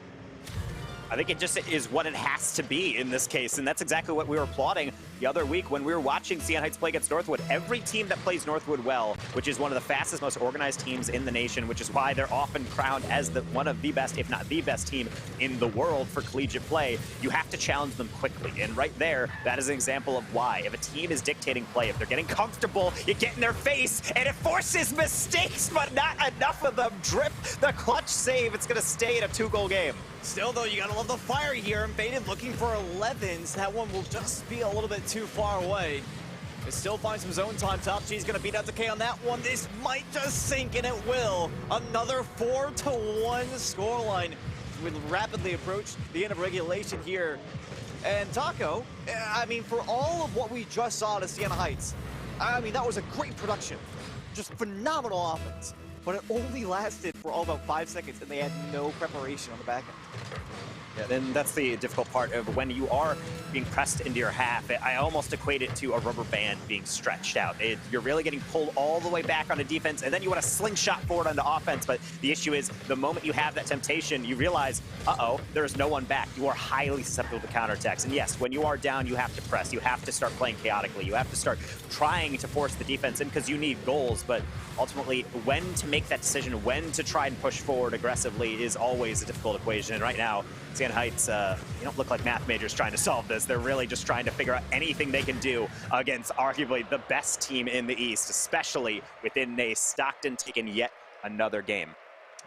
I think it just is what it has to be in this case, and that's exactly what we were plotting the other week when we were watching Siena Heights play against Northwood. Every team that plays Northwood well, which is one of the fastest, most organized teams in the nation, which is why they're often crowned as one of the best, if not the best team in the world for collegiate play, you have to challenge them quickly. And right there, that is an example of why. If a team is dictating play, if they're getting comfortable, you get in their face, and it forces mistakes, but not enough of them. Drip the clutch save. It's going to stay in a 2-goal game. Still, though, you gotta love the fire here. And Faded looking for 11s. That one will just be a little bit too far away. It still finds some zone time. Top G's gonna beat out Decay on that one. This might just sink, and it will. Another 4-1 scoreline. We rapidly approach the end of regulation here. And Taco, I mean, for all of what we just saw at Siena Heights, I mean, that was a great production. Just phenomenal offense. But it only lasted for all about 5 seconds, and they had no preparation on the back end. Yeah, then that's the difficult part of when you are being pressed into your half. I almost equate it to a rubber band being stretched out. You're really getting pulled all the way back onto defense, and then you want to slingshot forward onto offense. But the issue is, the moment you have that temptation, you realize, uh-oh, there's no one back. You are highly susceptible to counterattacks. And yes, when you are down, you have to press. You have to start playing chaotically. You have to start trying to force the defense in because you need goals. But ultimately, when to make that decision, when to try and push forward aggressively is always a difficult equation. And right now, Siena Heights, they don't look like math majors trying to solve this. They're really just trying to figure out anything they can do against arguably the best team in the East, especially within NACE. Stockton taking yet another game.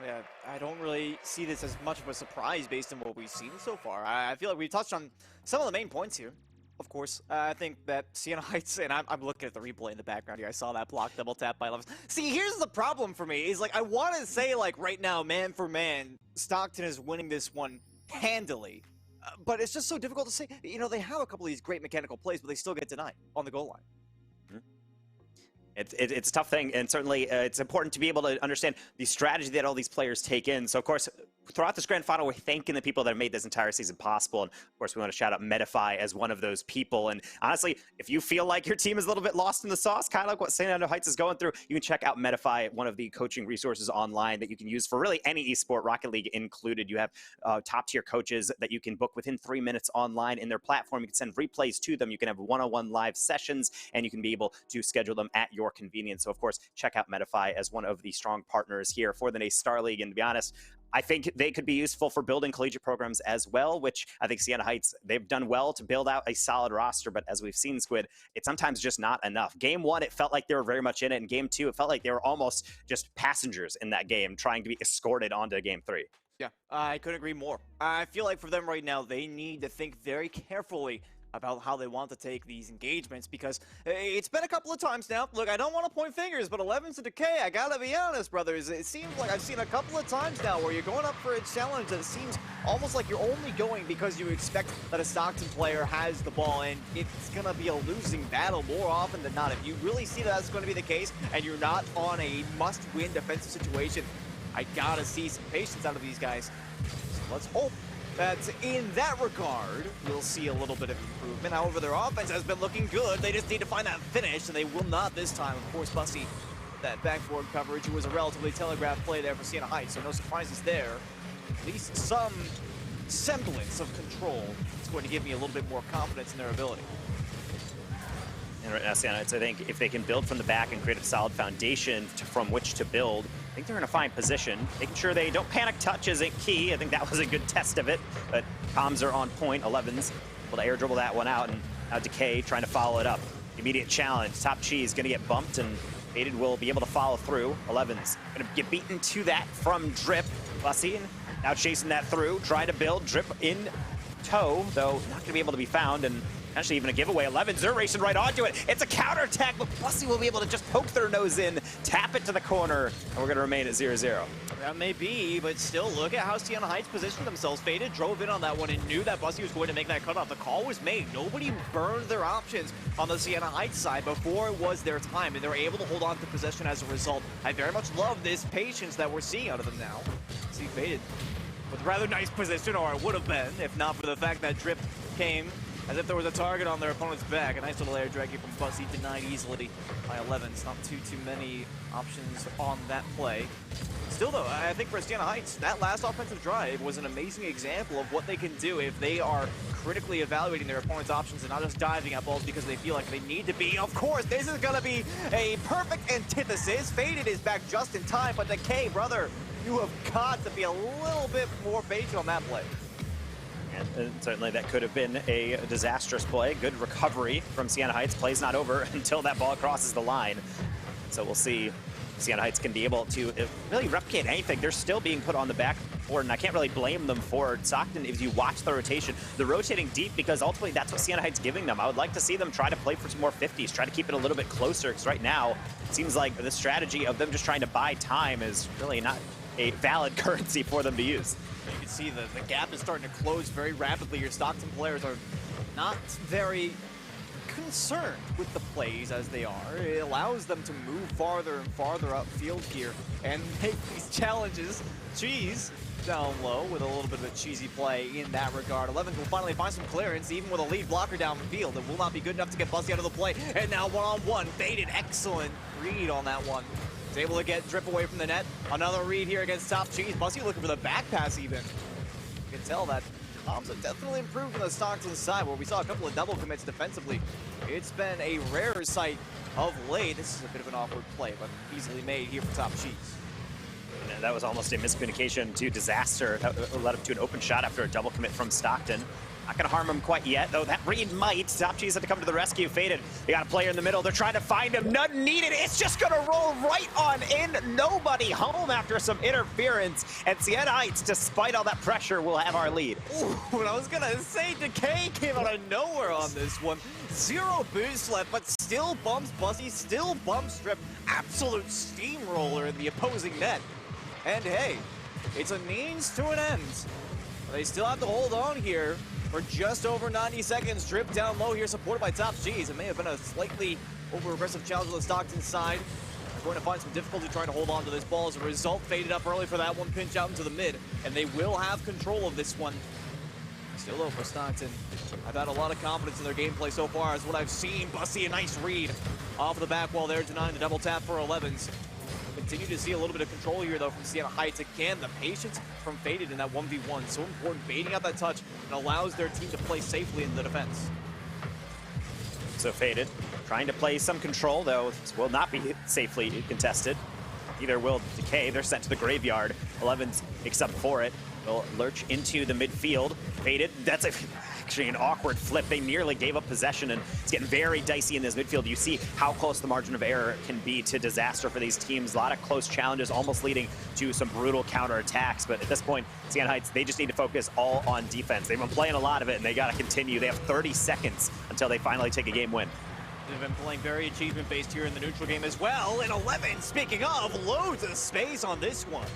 Yeah, I don't really see this as much of a surprise based on what we've seen so far. I feel like we've touched on some of the main points here. Of course, I think that Siena Heights, and I'm looking at the replay in the background here. I saw that block double tap by Levins. See, here's the problem for me, is like, I want to say, like, right now, man for man, Stockton is winning this one handily. But it's just so difficult to say. You know, they have a couple of these great mechanical plays, but they still get denied on the goal line. It's a tough thing, and certainly it's important to be able to understand the strategy that all these players take in. So, of course, throughout this grand final, we're thanking the people that have made this entire season possible. And, of course, we want to shout out Medify as one of those people. And honestly, if you feel like your team is a little bit lost in the sauce, kind of like what Siena Heights is going through, you can check out Medify, one of the coaching resources online that you can use for really any esport, Rocket League included. You have top-tier coaches that you can book within 3 minutes online in their platform. You can send replays to them. You can have one-on-one live sessions, and you can be able to schedule them at your convenience. So, of course, check out Medify as one of the strong partners here for the NACE Starleague. And to be honest, I think they could be useful for building collegiate programs as well, which I think Siena Heights, they've done well to build out a solid roster. But as we've seen, Squid, it's sometimes just not enough. Game 1, it felt like they were very much in it. And Game 2, it felt like they were almost just passengers in that game, trying to be escorted onto Game 3. Yeah, I couldn't agree more. I feel like for them right now, they need to think very carefully about how they want to take these engagements, because it's been a couple of times now. Look, I don't want to point fingers, but 11's to Decay, I gotta be honest, brothers. It seems like I've seen a couple of times now where you're going up for a challenge that seems almost like you're only going because you expect that a Stockton player has the ball, and it's gonna be a losing battle more often than not. If you really see that that's going to be the case, and you're not on a must-win defensive situation, I gotta see some patience out of these guys. So let's hope that in that regard, we'll see a little bit of improvement. However, their offense has been looking good. They just need to find that finish, and they will not this time. Of course, Bussy, that backboard coverage was a relatively telegraphed play there for Siena Heights, so no surprises there. At least some semblance of control is going to give me a little bit more confidence in their ability. And right now, Siena Heights, I think if they can build from the back and create a solid foundation from which to build, I think they're in a fine position. Making sure they don't panic touch isn't key. I think that was a good test of it, but comms are on point. 11's able to air dribble that one out, and now Decay trying to follow it up. Immediate challenge. Top Cheese going to get bumped, and Faded will be able to follow through. 11's going to get beaten to that from Drip. Bussy now chasing that through, trying to build. Drip in tow, though not going to be able to be found, and actually even a giveaway. 11's, they're racing right onto it. It's a counterattack, but Bussy will be able to just poke their nose in, tap it to the corner, and we're going to remain at 0-0. That may be, but still, look at how Siena Heights positioned themselves. Faded drove in on that one and knew that Bussy was going to make that cutoff. The call was made. Nobody burned their options on the Siena Heights side before it was their time, and they were able to hold on to possession as a result. I very much love this patience that we're seeing out of them now. See Faded with a rather nice position, or it would have been, if not for the fact that Drip came as if there was a target on their opponent's back. A nice little air drag here from Bussy, denied easily by 11's. Not too many options on that play. Still though, I think for Siena Heights, that last offensive drive was an amazing example of what they can do if they are critically evaluating their opponent's options and not just diving at balls because they feel like they need to be. Of course, this is gonna be a perfect antithesis. Faded is back just in time, but Decay, brother, you have got to be a little bit more patient on that play. And certainly that could have been a disastrous play. Good recovery from Siena Heights. Play's not over until that ball crosses the line. So we'll see Siena Heights can be able to really replicate anything. They're still being put on the back board, and I can't really blame them for it. Stockton, if you watch the rotation, they're rotating deep because ultimately that's what Siena Heights giving them. I would like to see them try to play for some more 50s, try to keep it a little bit closer, because right now it seems like the strategy of them just trying to buy time is really not a valid currency for them to use. You can see the gap is starting to close very rapidly. Your Stockton players are not very concerned with the plays as they are. It allows them to move farther and farther upfield here and make these challenges. Cheese down low with a little bit of a cheesy play in that regard. 11 will finally find some clearance, even with a lead blocker down the field. It will not be good enough to get Bussy out of the play. And now one-on-one, Faded, excellent read on that one. Is able to get Drip away from the net. Another read here against Top Cheese. Bussy looking for the back pass even. You can tell that comms have definitely improved on the Stockton side, where we saw a couple of double commits defensively. It's been a rare sight of late. This is a bit of an awkward play, but easily made here for Top Cheese. And that was almost a miscommunication to Disaster. That led up to an open shot after a double commit from Stockton. Not going to harm him quite yet, though that read might. Top Cheese had to come to the rescue. Faded. They got a player in the middle. They're trying to find him. None needed. It's just going to roll right on in. Nobody home after some interference. And Siena Heights, despite all that pressure, will have our lead. Ooh, what I was going to say, Decay came out of nowhere on this one. 0 boost left, but still bumps Bussy, still bumps Strip. Absolute steamroller in the opposing net. And hey, it's a means to an end. They still have to hold on here for just over 90 seconds. Drip down low here, supported by Top Cheese. It may have been a slightly over-aggressive challenge on the Stockton side. They're going to find some difficulty trying to hold on to this ball. As a result, Faded up early for that one, pinch out into the mid, and they will have control of this one. Still low for Stockton. I've had a lot of confidence in their gameplay so far, as what I've seen. Bussy, a nice read off of the back wall there, denying the double tap for 11s. Continue to see a little bit of control here, though, from Siena Heights. Again, the patience from Faded in that 1v1. So important, baiting out that touch, and allows their team to play safely in the defense. So Faded, trying to play some control, though, will not be safely contested. Either will Decay. They're sent to the graveyard. 11s makes up for it. They'll lurch into the midfield. Faded, that's actually an awkward flip. They nearly gave up possession, and it's getting very dicey in this midfield. You see how close the margin of error can be to disaster for these teams. A lot of close challenges, almost leading to some brutal counterattacks. But at this point, Siena Heights, they just need to focus all on defense. They've been playing a lot of it, and they got to continue. They have 30 seconds until they finally take a game win. They've been playing very achievement-based here in the neutral game as well. And 11, speaking of, loads of space on this one.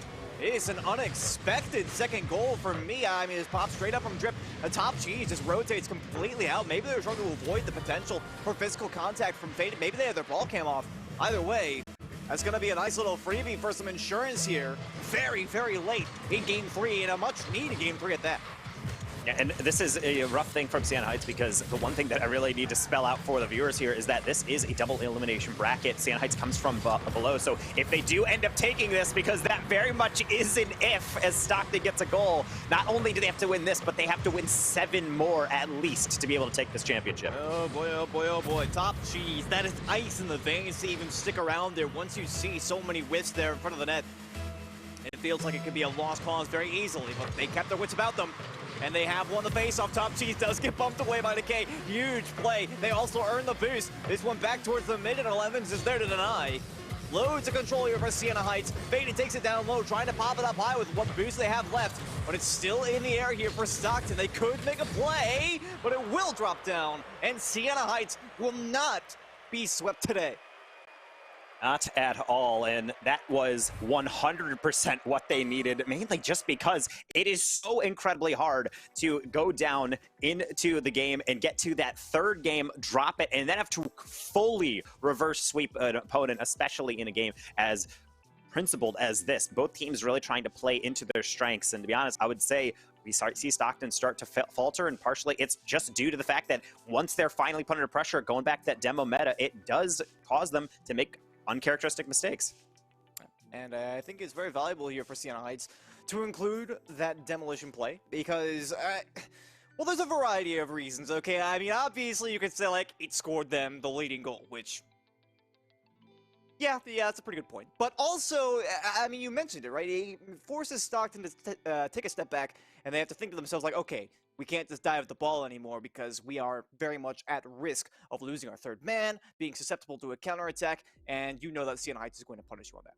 It's an unexpected second goal for me. I mean, it's popped straight up from Drip. The Top Cheese just rotates completely out. Maybe they were trying to avoid the potential for physical contact from Faded. Maybe they had their ball cam off. Either way, that's going to be a nice little freebie for some insurance here. Very, very late in Game 3, and a much-needed Game 3 at that. Yeah, and this is a rough thing from Siena Heights, because the one thing that I really need to spell out for the viewers here is that this is a double elimination bracket. Siena Heights comes from below, so if they do end up taking this, because that very much is an if, as Stockton gets a goal, not only do they have to win this, but they have to win 7 more at least to be able to take this championship. Oh boy, oh boy, oh boy. Top Cheese, that is ice in the veins to even stick around there once you see so many whiffs there in front of the net. It feels like it could be a lost cause very easily, but they kept their wits about them. And they have won the face-off. Top Cheese does get bumped away by Decay. Huge play. They also earn the boost. This one back towards the mid, and 11s is there to deny. Loads of control here for Siena Heights. Faded takes it down low, trying to pop it up high with what boost they have left. But it's still in the air here for Stockton. They could make a play, but it will drop down. And Siena Heights will not be swept today. Not at all, and that was 100% what they needed, mainly just because it is so incredibly hard to go down into the game and get to that third game, drop it, and then have to fully reverse sweep an opponent, especially in a game as principled as this. Both teams really trying to play into their strengths, and to be honest, I would say we see Stockton start to falter, and partially it's just due to the fact that once they're finally put under pressure, going back to that demo meta, it does cause them to make uncharacteristic mistakes. And I think it's very valuable here for Siena Heights to include that demolition play, because, well, there's a variety of reasons, okay? I mean, obviously you could say, like, it scored them the leading goal, which, yeah, that's a pretty good point. But also, I mean, you mentioned it, right? It forces Stockton to take a step back, and they have to think to themselves, like, okay, we can't just dive at the ball anymore because we are very much at risk of losing our third man, being susceptible to a counterattack, and you know that Sienna Heights is going to punish you on that.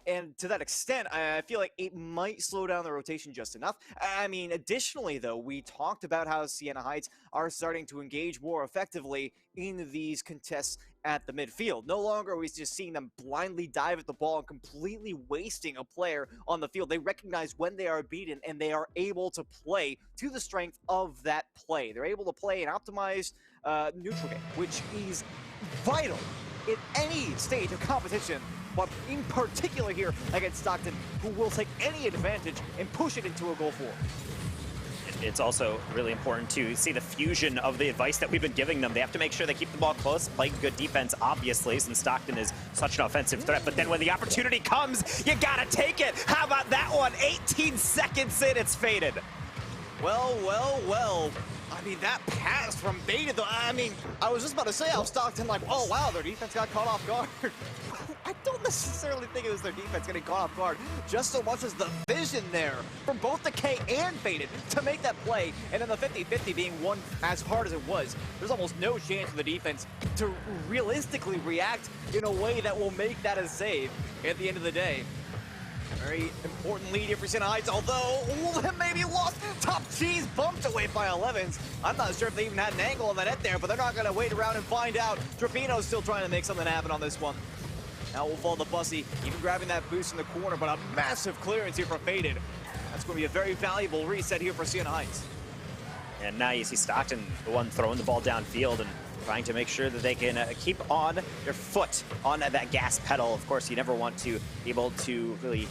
And to that extent, I feel like it might slow down the rotation just enough. I mean, additionally, though, we talked about how Sienna Heights are starting to engage more effectively in these contests at the midfield. No longer are we just seeing them blindly dive at the ball and completely wasting a player on the field. They recognize when they are beaten, and they are able to play to the strength of that play. They're able to play an optimized neutral game, which is vital in any stage of competition, but in particular here against Stockton, who will take any advantage and push it into a goal forward. It's also really important to see the fusion of the advice that we've been giving them. They have to make sure they keep the ball close, playing good defense, obviously, since Stockton is such an offensive threat. But then when the opportunity comes, you gotta take it. How about that one? 18 seconds in, it's faded. Well, well, well. I mean, that pass from Beta, though, I mean, I was just about to say how Stockton, like, oh, wow, their defense got caught off guard. I don't necessarily think it was their defense getting caught off guard, just so much as the vision there from both the K and Faded to make that play, and then the 50-50 being won as hard as it was. There's almost no chance for the defense to realistically react in a way that will make that a save at the end of the day. Very important lead here for Sienna Heights, although maybe lost. Top Cheese bumped away by 11s. I'm not sure if they even had an angle on the net there, but they're not going to wait around and find out. Drapino's still trying to make something happen on this one. Now we'll follow the Bussy, even grabbing that boost in the corner, but a massive clearance here for Faded. That's going to be a very valuable reset here for Sienna Heights. And now you see Stockton, the one throwing the ball downfield and trying to make sure that they can keep on their foot on that gas pedal. Of course, you never want to be able to really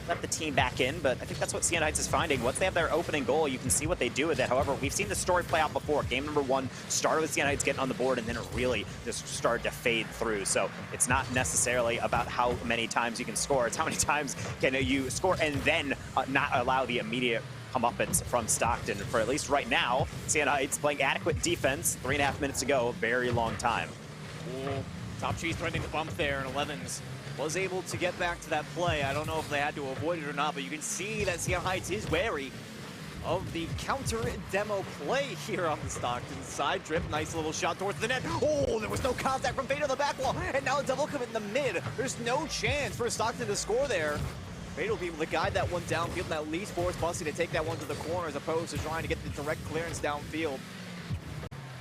let the team back in, but I think that's what Sienna Heights is finding. Once they have their opening goal, you can see what they do with it. However, we've seen the story play out before. Game number 1 started with Sienna Heights getting on the board, and then it really just started to fade through. So it's not necessarily about how many times you can score. It's how many times can you score and then not allow the immediate comeuppance from Stockton. For at least right now, Sienna Heights playing adequate defense. 3.5 minutes ago, very long time. Ooh, Top Cheese threatening the bump there, and 11s was able to get back to that play. I don't know if they had to avoid it or not, but you can see that Sienna Heights is wary of the counter demo play here on the Stockton side. Drip, nice little shot towards the net. Oh, there was no contact from Beta on the back wall, and now a double commit in the mid. There's no chance for Stockton to score there. Beta will be able to guide that one downfield and at least force Bussy to take that one to the corner as opposed to trying to get the direct clearance downfield.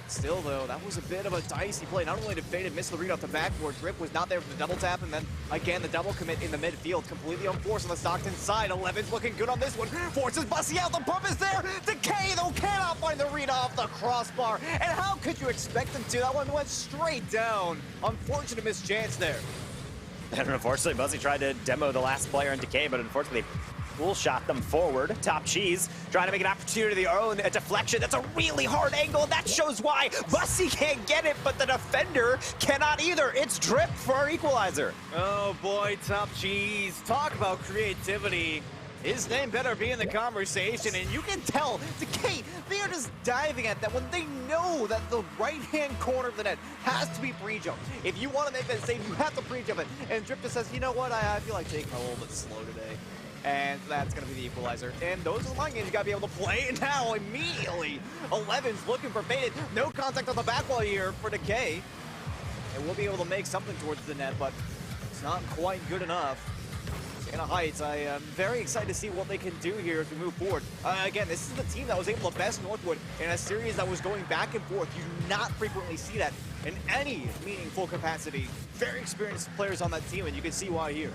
Still, though, that was a bit of a dicey play. Not only did Faded miss the read off the backboard, Drip was not there for the double tap, and then, again, the double commit in the midfield. Completely unforced on the Stockton side. 11's looking good on this one. Forces Bussy out. The bump is there. Decay, though, cannot find the read off the crossbar. And how could you expect them to? That one went straight down. Unfortunate missed chance there. And unfortunately, Bussy tried to demo the last player in Decay, but unfortunately, full shot them forward. Top Cheese trying to make an opportunity of their own. A deflection. That's a really hard angle. That shows why Bussy can't get it, but the defender cannot either. It's Drip for our equalizer. Oh boy, Top Cheese. Talk about creativity. His name better be in the conversation, and you can tell, Decay, they are just diving at that when they know that the right-hand corner of the net has to be pre-jumped. If you want to make that save, you have to pre-jump it. And Drip just says, you know what, I feel like taking a little bit slow today. And that's going to be the equalizer. And those are the line games you got to be able to play now immediately. 11's looking for Faded. No contact on the back wall here for Decay. And we'll be able to make something towards the net, but it's not quite good enough. Sienna Heights, I am very excited to see what they can do here as we move forward. Again, this is the team that was able to best Northwood in a series that was going back and forth. You do not frequently see that in any meaningful capacity. Very experienced players on that team, and you can see why here.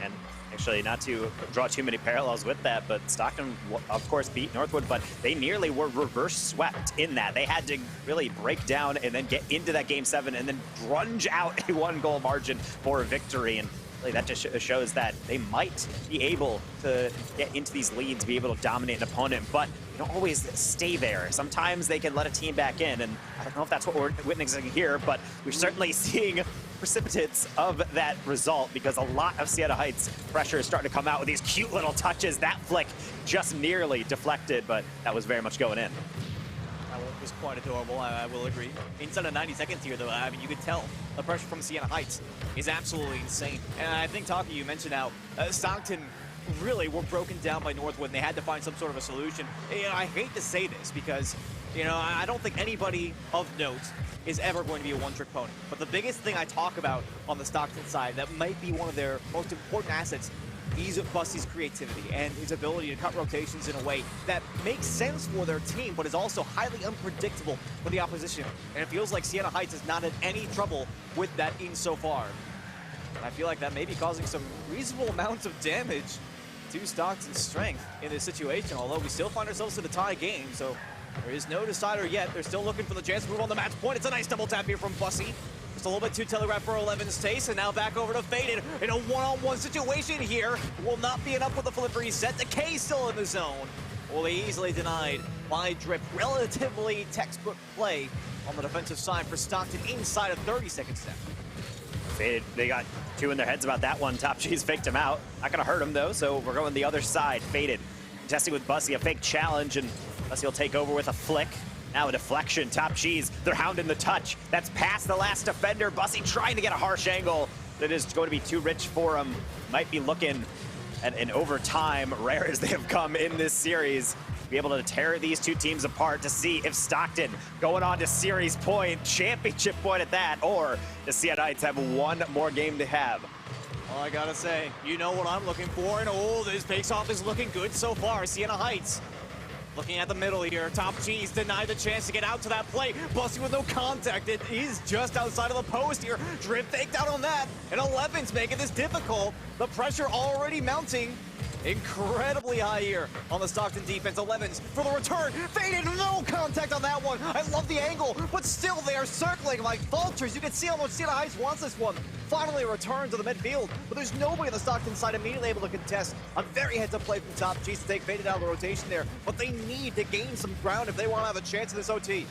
And actually, not to draw too many parallels with that, but Stockton, of course, beat Northwood, but they nearly were reverse swept in that. They had to really break down and then get into that Game 7 and then grunge out a 1-goal margin for a victory. And really, that just shows that they might be able to get into these leads, be able to dominate an opponent, but they don't always stay there. Sometimes they can let a team back in, and I don't know if that's what we're witnessing here, but we're certainly seeing precipitates of that result because a lot of Sienna Heights pressure is starting to come out with these cute little touches. That flick just nearly deflected, but that was very much going in. That one was quite adorable, I will agree. Inside of 90 seconds here, though, I mean, you could tell the pressure from Sienna Heights is absolutely insane. And I think, Taki, you mentioned how Stockton really were broken down by Northwood, and they had to find some sort of a solution. You know, I hate to say this because, you know, I don't think anybody of note is ever going to be a one-trick pony. But the biggest thing I talk about on the Stockton side that might be one of their most important assets is Busty's creativity and his ability to cut rotations in a way that makes sense for their team, but is also highly unpredictable for the opposition. And it feels like Siena Heights has not had any trouble with that in so far. And I feel like that may be causing some reasonable amounts of damage to Stockton's strength in this situation, although we still find ourselves in a tie game, so there is no decider yet. They're still looking for the chance to move on the match point. It's a nice double tap here from Bussy. Just a little bit too telegraphed for 11's taste, and now back over to Faded in a one-on-one situation here. Will not be enough with the flip reset. Decay still in the zone. Will be easily denied by Drip. Relatively textbook play on the defensive side for Stockton inside of 30 seconds now. Faded, they got two in their heads about that one. Top Cheese faked him out. Not gonna hurt him though, so we're going the other side. Faded, testing with Bussy, a fake challenge, and Bussy will take over with a flick. Now a deflection, Top Cheese, they're hounding the touch. That's past the last defender. Bussy trying to get a harsh angle. That is going to be too rich for him. Might be looking at an overtime, rare as they have come in this series. Be able to tear these two teams apart to see if Stockton going on to series point, championship point at that, or the Siena Heights have one more game to have. Well, I gotta say, you know what I'm looking for, and oh, this face-off is looking good so far. Siena Heights looking at the middle here. Top Cheese denied the chance to get out to that play. Bussy with no contact. It is just outside of the post here. Drip faked out on that, and 11's making this difficult. The pressure already mounting. Incredibly high here on the Stockton defense. 11's for the return. Faded, no contact on that one. I love the angle, but still they are circling like vultures. You can see how much Siena Heights wants this one. Finally a return to the midfield, but there's nobody on the Stockton side immediately able to contest. A very heads-up play from Top Cheese to take Faded out of the rotation there, but they need to gain some ground if they want to have a chance in this OT.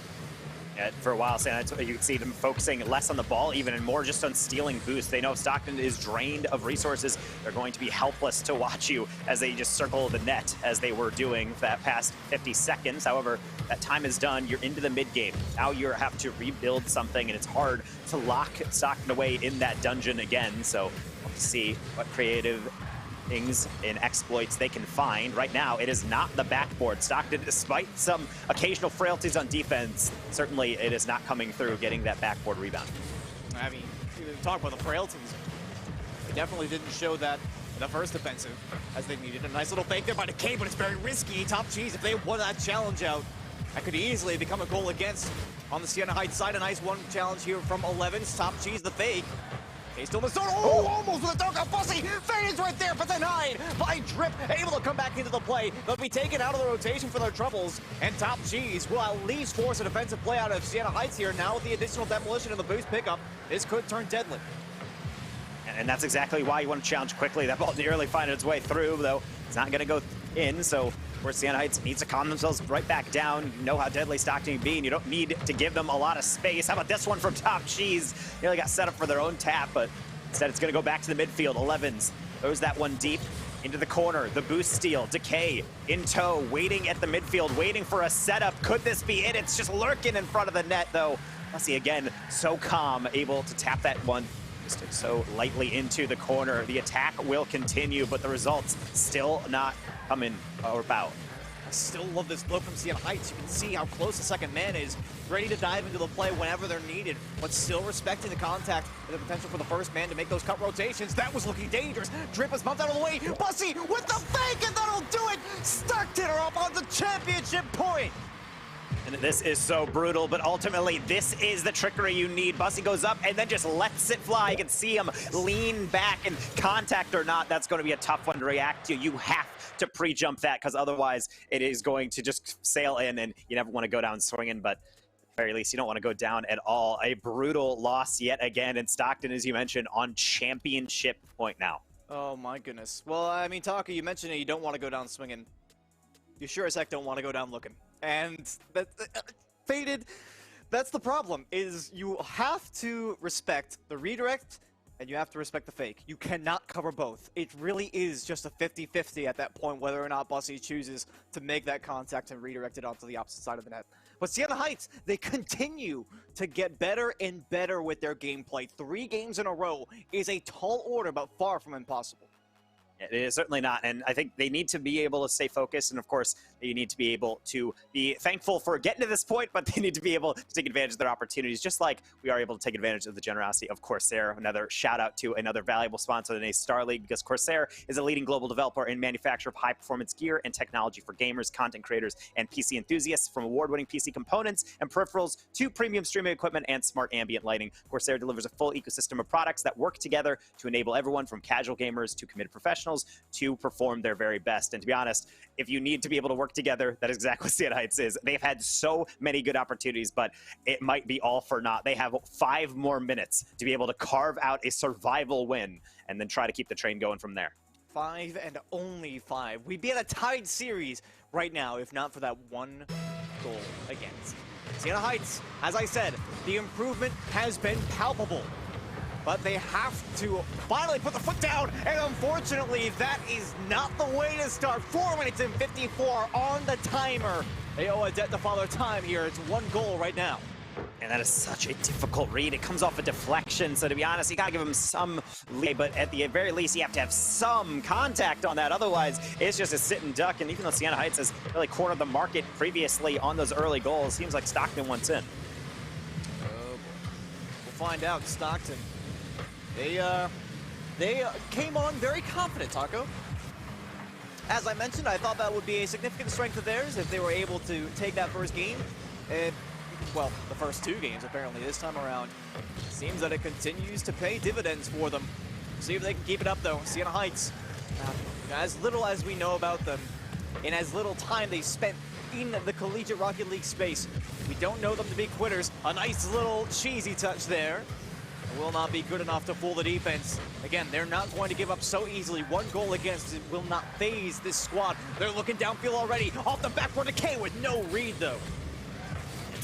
For a while, you can see them focusing less on the ball even and more just on stealing boosts. They know Stockton is drained of resources. They're going to be helpless to watch you as they just circle the net as they were doing for that past 50 seconds. However, that time is done. You're into the mid-game. Now you have to rebuild something, and it's hard to lock Stockton away in that dungeon again. So we'll see what creative things and exploits they can find. Right now, it is not the backboard. Stockton, despite some occasional frailties on defense, certainly it is not coming through getting that backboard rebound. I mean, talk about the frailties. They definitely didn't show that in the first defensive as they needed. A nice little fake there by Decay, but it's very risky. Top Cheese, if they won that challenge out, that could easily become a goal against on the Siena Heights side. A nice one challenge here from 11's. Top Cheese, the fake. He's still in the zone. Oh, almost with a dunk on Bussy. Faded's right there, but denied by Drip. Able to come back into the play. They'll be taken out of the rotation for their troubles. And Top Cheese will at least force a defensive play out of Siena Heights here. Now with the additional demolition and the boost pickup, this could turn deadly. And that's exactly why you want to challenge quickly. That ball nearly finding its way through, though it's not going to go in. So where Siena Heights needs to calm themselves right back down. You know how deadly Stockton can be, and you don't need to give them a lot of space. How about this one from Top Cheese? Nearly got set up for their own tap, but instead it's going to go back to the midfield. 11's throws that one deep into the corner. The boost steal. Decay in tow, waiting at the midfield, waiting for a setup. Could this be it? It's just lurking in front of the net, though. Bussy again, so calm, able to tap that one just so lightly into the corner. The attack will continue, but the results still not coming about. I still love this blow from Siena Heights. You can see how close the second man is, ready to dive into the play whenever they're needed, but still respecting the contact and the potential for the first man to make those cut rotations. That was looking dangerous. Drip is bumped out of the way. Bussy with the fake, and that'll do it. Stockton are up on the championship point. And this is so brutal, but ultimately this is the trickery you need. Bussy goes up and then just lets it fly. You can see him lean back, and contact or not, that's going to be a tough one to react to. You have to pre-jump that, because otherwise it is going to just sail in, and you never want to go down swinging, but at the very least you don't want to go down at all. A brutal loss yet again, and Stockton, as you mentioned, on championship point now. Oh my goodness. Well, I mean, Taka, you mentioned that you don't want to go down swinging. You sure as heck don't want to go down looking. And that Faded, that's the problem, is you have to respect the redirect and you have to respect the fake. You cannot cover both. It really is just a 50-50 at that point whether or not Bussy chooses to make that contact and redirect it onto the opposite side of the net. But Siena Heights, they continue to get better and better with their gameplay. 3 games in a row is a tall order, but far from impossible. It is certainly not, and I think they need to be able to stay focused, and of course, they need to be able to be thankful for getting to this point, but they need to be able to take advantage of their opportunities, just like we are able to take advantage of the generosity of Corsair. Another shout out to another valuable sponsor of the NACE Starleague, because Corsair is a leading global developer and manufacturer of high-performance gear and technology for gamers, content creators, and PC enthusiasts. From award-winning PC components and peripherals to premium streaming equipment and smart ambient lighting, Corsair delivers a full ecosystem of products that work together to enable everyone from casual gamers to committed professionals to perform their very best. And to be honest, if you need to be able to work together, that is exactly what Sienna Heights is. They've had so many good opportunities, but it might be all for naught. They have 5 more minutes to be able to carve out a survival win and then try to keep the train going from there. 5 and only 5. We'd be in a tied series right now if not for that one goal against Sienna Heights. As I said, the improvement has been palpable, but they have to finally put the foot down, and unfortunately, that is not the way to start. 4 minutes and 54 on the timer. They owe a debt to Father Time here. It's 1 goal right now. And that is such a difficult read. It comes off a deflection, so to be honest, you gotta give him some lead, but at the very least, you have to have some contact on that. Otherwise, it's just a sit and duck, and even though Sienna Heights has really cornered the market previously on those early goals, seems like Stockton wants in. Oh boy. We'll find out. Stockton. They came on very confident, Taco. As I mentioned, I thought that would be a significant strength of theirs if they were able to take that first game. Well, the first 2 games, apparently, this time around. Seems that it continues to pay dividends for them. See if they can keep it up, though. Sienna Heights, as little as we know about them, in as little time they spent in the Collegiate Rocket League space, we don't know them to be quitters. A nice little cheesy touch there. It will not be good enough to fool the defense. Again, they're not going to give up so easily. 1 goal against it will not phase this squad. They're looking downfield already. Off the backboard to K with no read, though.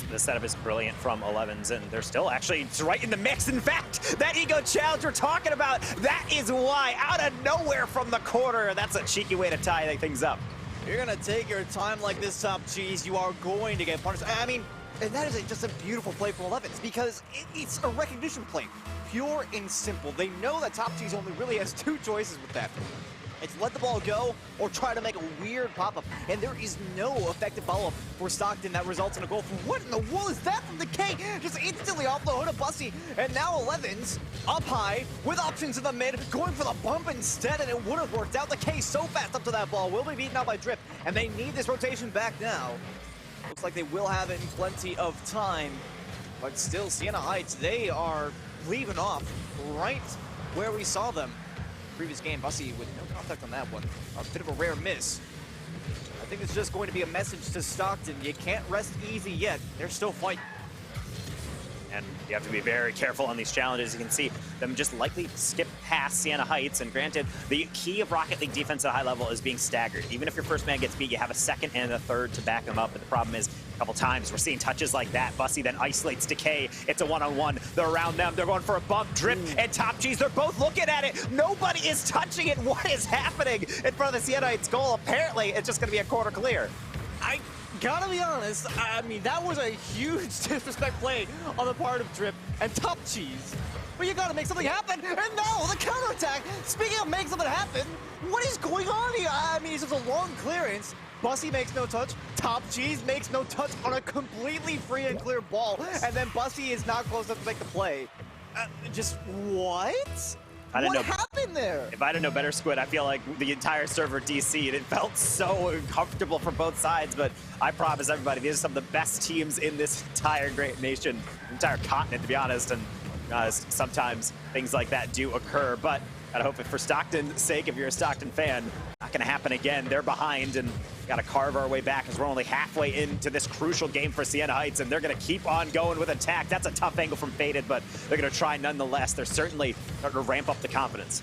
The setup is brilliant from 11s, and they're still actually right in the mix. In fact, that ego challenge we're talking about, that is why, out of nowhere from the corner, that's a cheeky way to tie things up. You're going to take your time like this, Top Cheese. You are going to get punished. I mean, and that is just a beautiful play from 11s because it's a recognition play. Pure and simple. They know that Top Cheese only really has 2 choices with that. It's let the ball go or try to make a weird pop-up. And there is no effective follow-up for Stockton that results in a goal. What in the world is that from the K? Just instantly off the hood of Bussy. And now 11's up high with options in the mid, going for the bump instead, and it would have worked out. The K so fast up to that ball will be beaten out by Drip, and they need this rotation back now. Looks like they will have it in plenty of time. But still, Sienna Heights, they are leaving off right where we saw them. Previous game, Bussy with no contact on that one. A bit of a rare miss. I think it's just going to be a message to Stockton. You can't rest easy yet. They're still fighting. And you have to be very careful on these challenges. You can see them just likely skip past Sienna Heights. And granted, the key of Rocket League defense at a high level is being staggered. Even if your first man gets beat, you have a second and a third to back them up. But the problem is, a couple times we're seeing touches like that. Bussy then isolates Decay. It's a one-on-one. They're around them. They're going for a bump. Drip and Top Cheese. They're both looking at it. Nobody is touching it. What is happening in front of the Sienna Heights goal? Apparently, it's just going to be a quarter clear. I gotta be honest, I mean, that was a huge disrespect play on the part of Drip and Top Cheese. But you gotta make something happen, and now the counterattack. Speaking of make something happen, what is going on here? I mean, it's just a long clearance. Bussy makes no touch. Top Cheese makes no touch on a completely free and clear ball, and then Bussy is not close enough to make the play. Just what? What happened there? If I didn't know better, Squid, I feel like the entire server DC'd. It felt so uncomfortable for both sides, but I promise everybody, these are some of the best teams in this entire great nation, entire continent, to be honest. And sometimes things like that do occur, but gotta hope that for Stockton's sake, if you're a Stockton fan, not gonna happen again. They're behind, and gotta carve our way back as we're only halfway into this crucial game for Sienna Heights, and they're gonna keep on going with attack. That's a tough angle from Faded, but they're gonna try nonetheless. They're certainly starting to ramp up the confidence.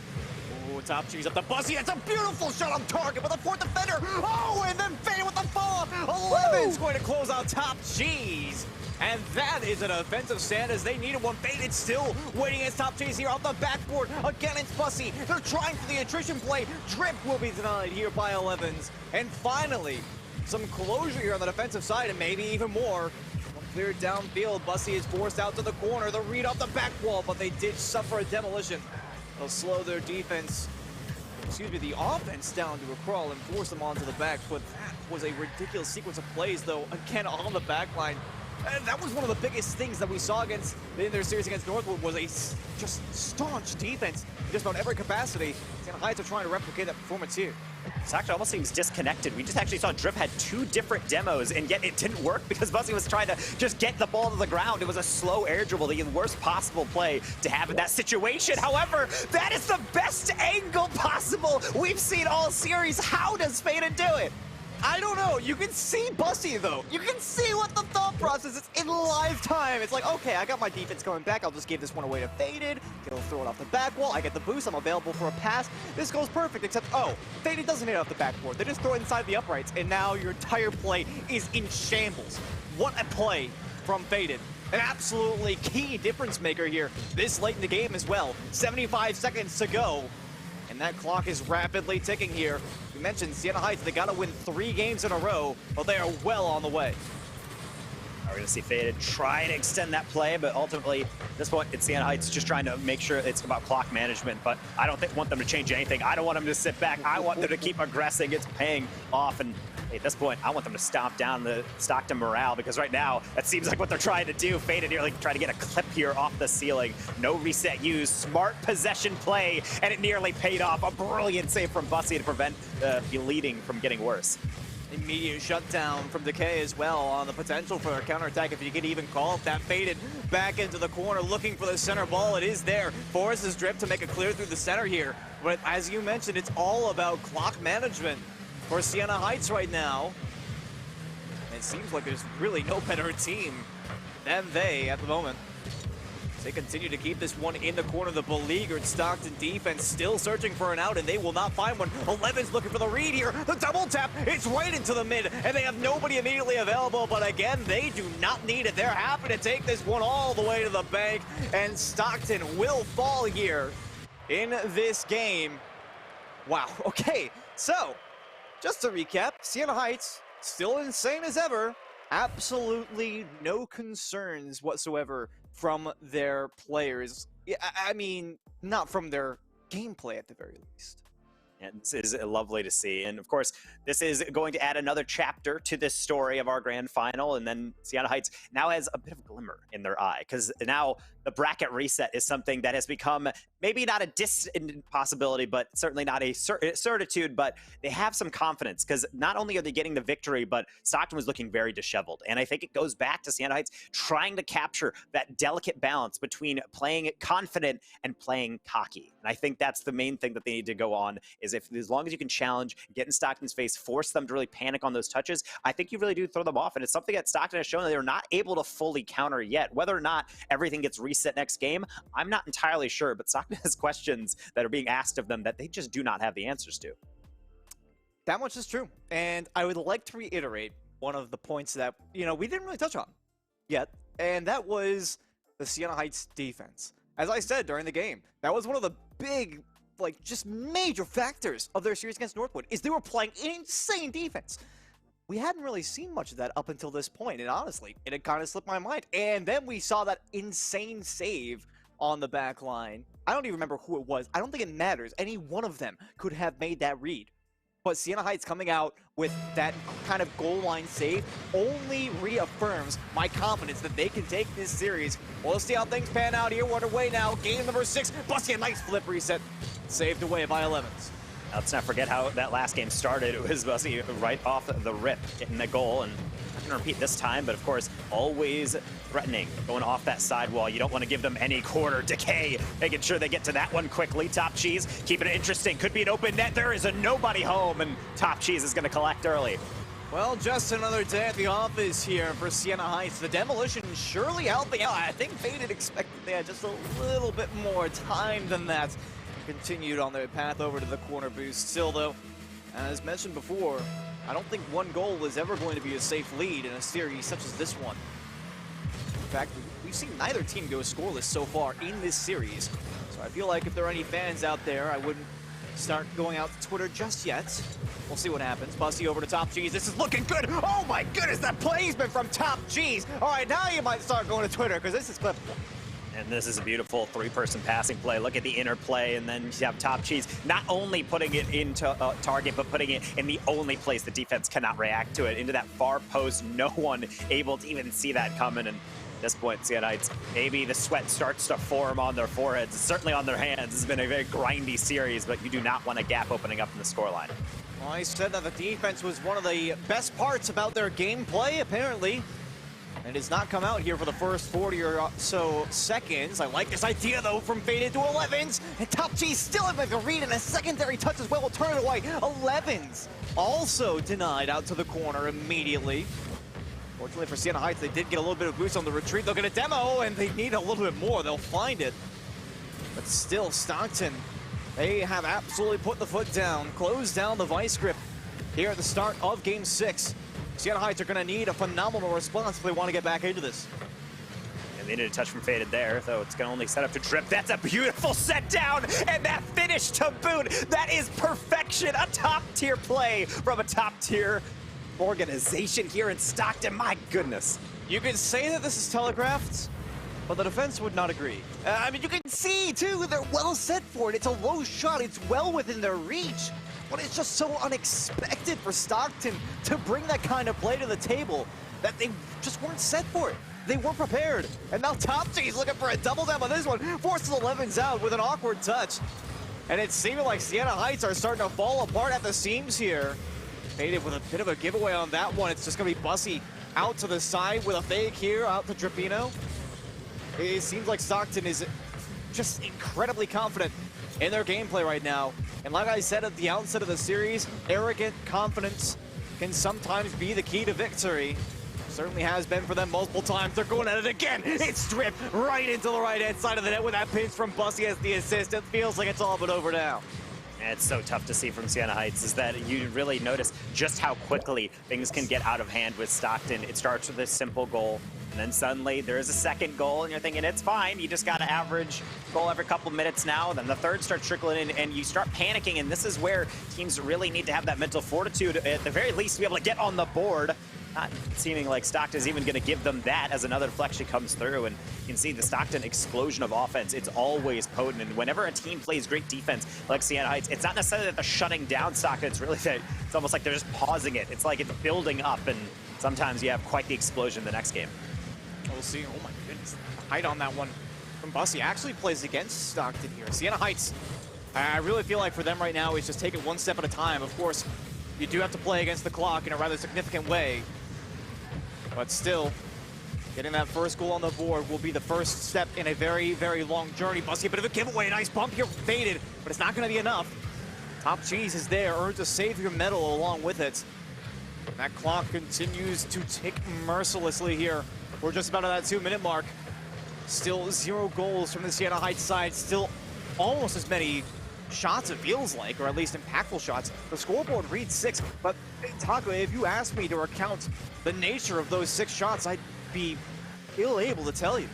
Oh, Top Cheese up to Bussy. It's a beautiful shot on target with a 4th defender. Oh, and then Faded with the follow-up. 11's going to close out Top Cheese. And that is an offensive stand as they needed one. Faded still waiting against Top Cheese here off the backboard. Again, it's Bussy. They're trying for the attrition play. Drip will be denied here by 11's. And finally, some closure here on the defensive side, and maybe even more. Cleared downfield. Bussy is forced out to the corner. The read off the back wall, but they did suffer a demolition. They'll slow their defense the offense down to a crawl and force them onto the back foot. That was a ridiculous sequence of plays, though, again, on the back line. And that was one of the biggest things that we saw in their series against Northwood was a just staunch defense in just about every capacity. Siena Heights are trying to replicate that performance here. This actually almost seems disconnected. We just actually saw Drip had 2 different demos, and yet it didn't work because Bussy was trying to just get the ball to the ground. It was a slow air dribble, the worst possible play to have in that situation. However, that is the best angle possible we've seen all series. How does Faded do it? I don't know. You can see Bussy, though. You can see what the thought process is in live time. It's like, okay, I got my defense coming back. I'll just give this one away to Faded. He'll throw it off the back wall. I get the boost. I'm available for a pass. This goes perfect, except, oh, Faded doesn't hit off the backboard. They just throw it inside the uprights, and now your entire play is in shambles. What a play from Faded. An absolutely key difference maker here this late in the game as well. 75 seconds to go. And that clock is rapidly ticking here. We mentioned Siena Heights, they gotta win 3 games in a row, but they are well on the way. We're going to see Faded try to extend that play, but ultimately, at this point, it's Siena Heights just trying to make sure it's about clock management, but I don't want them to change anything. I don't want them to sit back. I want them to keep aggressing. It's paying off, and at this point, I want them to stomp down the Stockton morale, because right now, that seems like what they're trying to do. Faded nearly trying to get a clip here off the ceiling. No reset used. Smart possession play, and it nearly paid off. A brilliant save from Bussy to prevent the bleeding from getting worse. Immediate shutdown from Decay as well on the potential for a counterattack, if you could even call it that. Faded back into the corner looking for the center ball. It is there. Forces Drip to make a clear through the center here. But as you mentioned, it's all about clock management for Siena Heights right now. It seems like there's really no better team than they at the moment. They continue to keep this one in the corner. The beleaguered Stockton defense still searching for an out, and they will not find one. 11's looking for the read here. The double tap, it's right into the mid, and they have nobody immediately available. But again, they do not need it. They're happy to take this one all the way to the bank, and Stockton will fall here in this game. Wow, okay, so just to recap, Siena Heights still insane as ever. Absolutely no concerns whatsoever from their players. I mean, not from their gameplay at the very least. And this is lovely to see. And of course, this is going to add another chapter to this story of our grand final. And then Siena Heights now has a bit of a glimmer in their eye, because now the bracket reset is something that has become maybe not a distant possibility, but certainly not a certitude, but they have some confidence, because not only are they getting the victory, but Stockton was looking very disheveled. And I think it goes back to Siena Heights trying to capture that delicate balance between playing confident and playing cocky. And I think that's the main thing that they need to go on, is if as long as you can challenge, get in Stockton's face, force them to really panic on those touches, I think you really do throw them off. And it's something that Stockton has shown that they're not able to fully counter yet. Whether or not everything gets reset next game, I'm not entirely sure, but Stockton has questions that are being asked of them that they just do not have the answers to. That much is true. And I would like to reiterate one of the points that, we didn't really touch on yet, and that was the Siena Heights defense. As I said during the game, that was one of the big, just major factors of their series against Northwood, is they were playing insane defense. We hadn't really seen much of that up until this point, and honestly, it had kind of slipped my mind. And then we saw that insane save on the back line. I don't even remember who it was. I don't think it matters. Any one of them could have made that read. But Siena Heights coming out with that kind of goal line save only reaffirms my confidence that they can take this series. We'll see how things pan out here. We're underway now. Game number 6. Bussy, a nice flip reset. Saved away by 11s. Let's not forget how that last game started. It was Bussy right off the rip, getting the goal, and I'm going to repeat this time, but of course, always threatening, going off that sidewall. You don't want to give them any quarter. Decay, making sure they get to that one quickly. Top Cheese, keeping it interesting. Could be an open net. There is a nobody home, and Top Cheese is going to collect early. Well, just another day at the office here for Siena Heights. The demolition surely helping out. I think Faded expected they had just a little bit more time than that. Continued on their path over to the corner boost. Still, though, as mentioned before, I don't think one goal is ever going to be a safe lead in a series such as this one. In fact, we've seen neither team go scoreless so far in this series. So I feel like if there are any fans out there, I wouldn't start going out to Twitter just yet. We'll see what happens. Bussy over to Top Cheese. This is looking good. Oh my goodness, that placement from Top Cheese. All right, now you might start going to Twitter, because this is clippable. And this is a beautiful three-person passing play. Look at the interplay, and then you have Top Cheese not only putting it into target, but putting it in the only place the defense cannot react to it, into that far post. No one able to even see that coming. And at this point, Seattle, maybe the sweat starts to form on their foreheads, certainly on their hands. This has been a very grindy series, but you do not want a gap opening up in the scoreline. Well, I said that the defense was one of the best parts about their gameplay, apparently. And it's not come out here for the first 40 or so seconds. I like this idea, though, from Faded to 11s. And Top G still have a read, and a secondary touch as well will turn it away. 11s also denied out to the corner immediately. Fortunately for Siena Heights, they did get a little bit of boost on the retreat. They'll get a demo, and they need a little bit more. They'll find it. But still, Stockton, they have absolutely put the foot down, closed down the vice grip here at the start of Game 6. Siena Heights are going to need a phenomenal response if they want to get back into this. And they need a touch from Faded there, though it's going to only set up to Drip. That's a beautiful set down, and that finish to boot. That is perfection. A top-tier play from a top-tier organization here in Stockton. My goodness. You could say that this is telegraphed, but the defense would not agree. I mean, you can see, too, they're well set for it. It's a low shot. It's well within their reach. But it's just so unexpected for Stockton to bring that kind of play to the table that they just weren't set for it. They weren't prepared. And now Top G's looking for a double down on this one. Forces 11s out with an awkward touch. And it's seeming like Siena Heights are starting to fall apart at the seams here. Faded with a bit of a giveaway on that one. It's just going to be Bussy out to the side with a fake here, out to Drippino. It seems like Stockton is just incredibly confident in their gameplay right now. And like I said at the outset of the series, arrogant confidence can sometimes be the key to victory. Certainly has been for them multiple times. They're going at it again. It's stripped right into the right-hand side of the net with that pinch from Bussy as the assist. It feels like it's all but over now. And it's so tough to see from Siena Heights is that you really notice just how quickly things can get out of hand with Stockton. It starts with this simple goal, and then suddenly there's a second goal, and you're thinking, it's fine. You just got to average goal every couple minutes now. Then the third starts trickling in, and you start panicking, and this is where teams really need to have that mental fortitude, at the very least, to be able to get on the board. Not seeming like Stockton is even going to give them that as another deflection comes through. And you can see the Stockton explosion of offense. It's always potent. And whenever a team plays great defense like Siena Heights, it's not necessarily that they're shutting down Stockton. It's really that it's almost like they're just pausing it. It's like it's building up, and sometimes you have quite the explosion the next game. We'll see. Oh my goodness. Height on that one from Bussy actually plays against Stockton here. Siena Heights, I really feel like for them right now is just take it one step at a time. Of course, you do have to play against the clock in a rather significant way. But still, getting that first goal on the board will be the first step in a very, very long journey. Bussy, a bit of a giveaway. Nice bump here, Faded, but it's not going to be enough. Top Cheese is there, earns a savior medal along with it. That clock continues to tick mercilessly here. We're just about at that 2-minute mark. Still 0 goals from the Siena Heights side. Still almost as many shots, it feels like, or at least impactful shots. The scoreboard reads 6, but Taco, if you asked me to recount the nature of those 6 shots, I'd be ill able to tell you.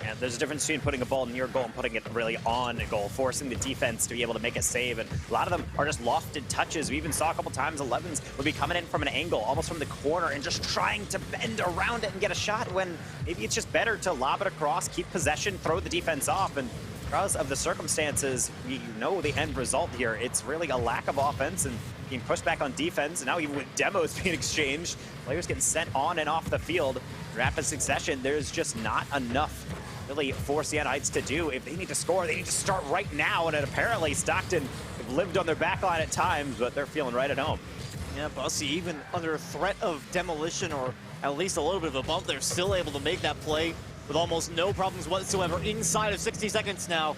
And there's a difference between putting a ball near goal and putting it really on a goal, forcing the defense to be able to make a save. And a lot of them are just lofted touches. We even saw a couple times 11s would be coming in from an angle, almost from the corner, and just trying to bend around it and get a shot when maybe it's just better to lob it across, keep possession, throw the defense off. And regardless of the circumstances, you know the end result here. It's really a lack of offense and being pushed back on defense. And now even with demos being exchanged, players getting sent on and off the field in rapid succession, there's just not enough really for Siena Heights to do. If they need to score, they need to start right now. And apparently Stockton have lived on their back line at times, but they're feeling right at home. Yeah, Bussy, even under threat of demolition or at least a little bit of a bump, they're still able to make that play with almost no problems whatsoever inside of 60 seconds now.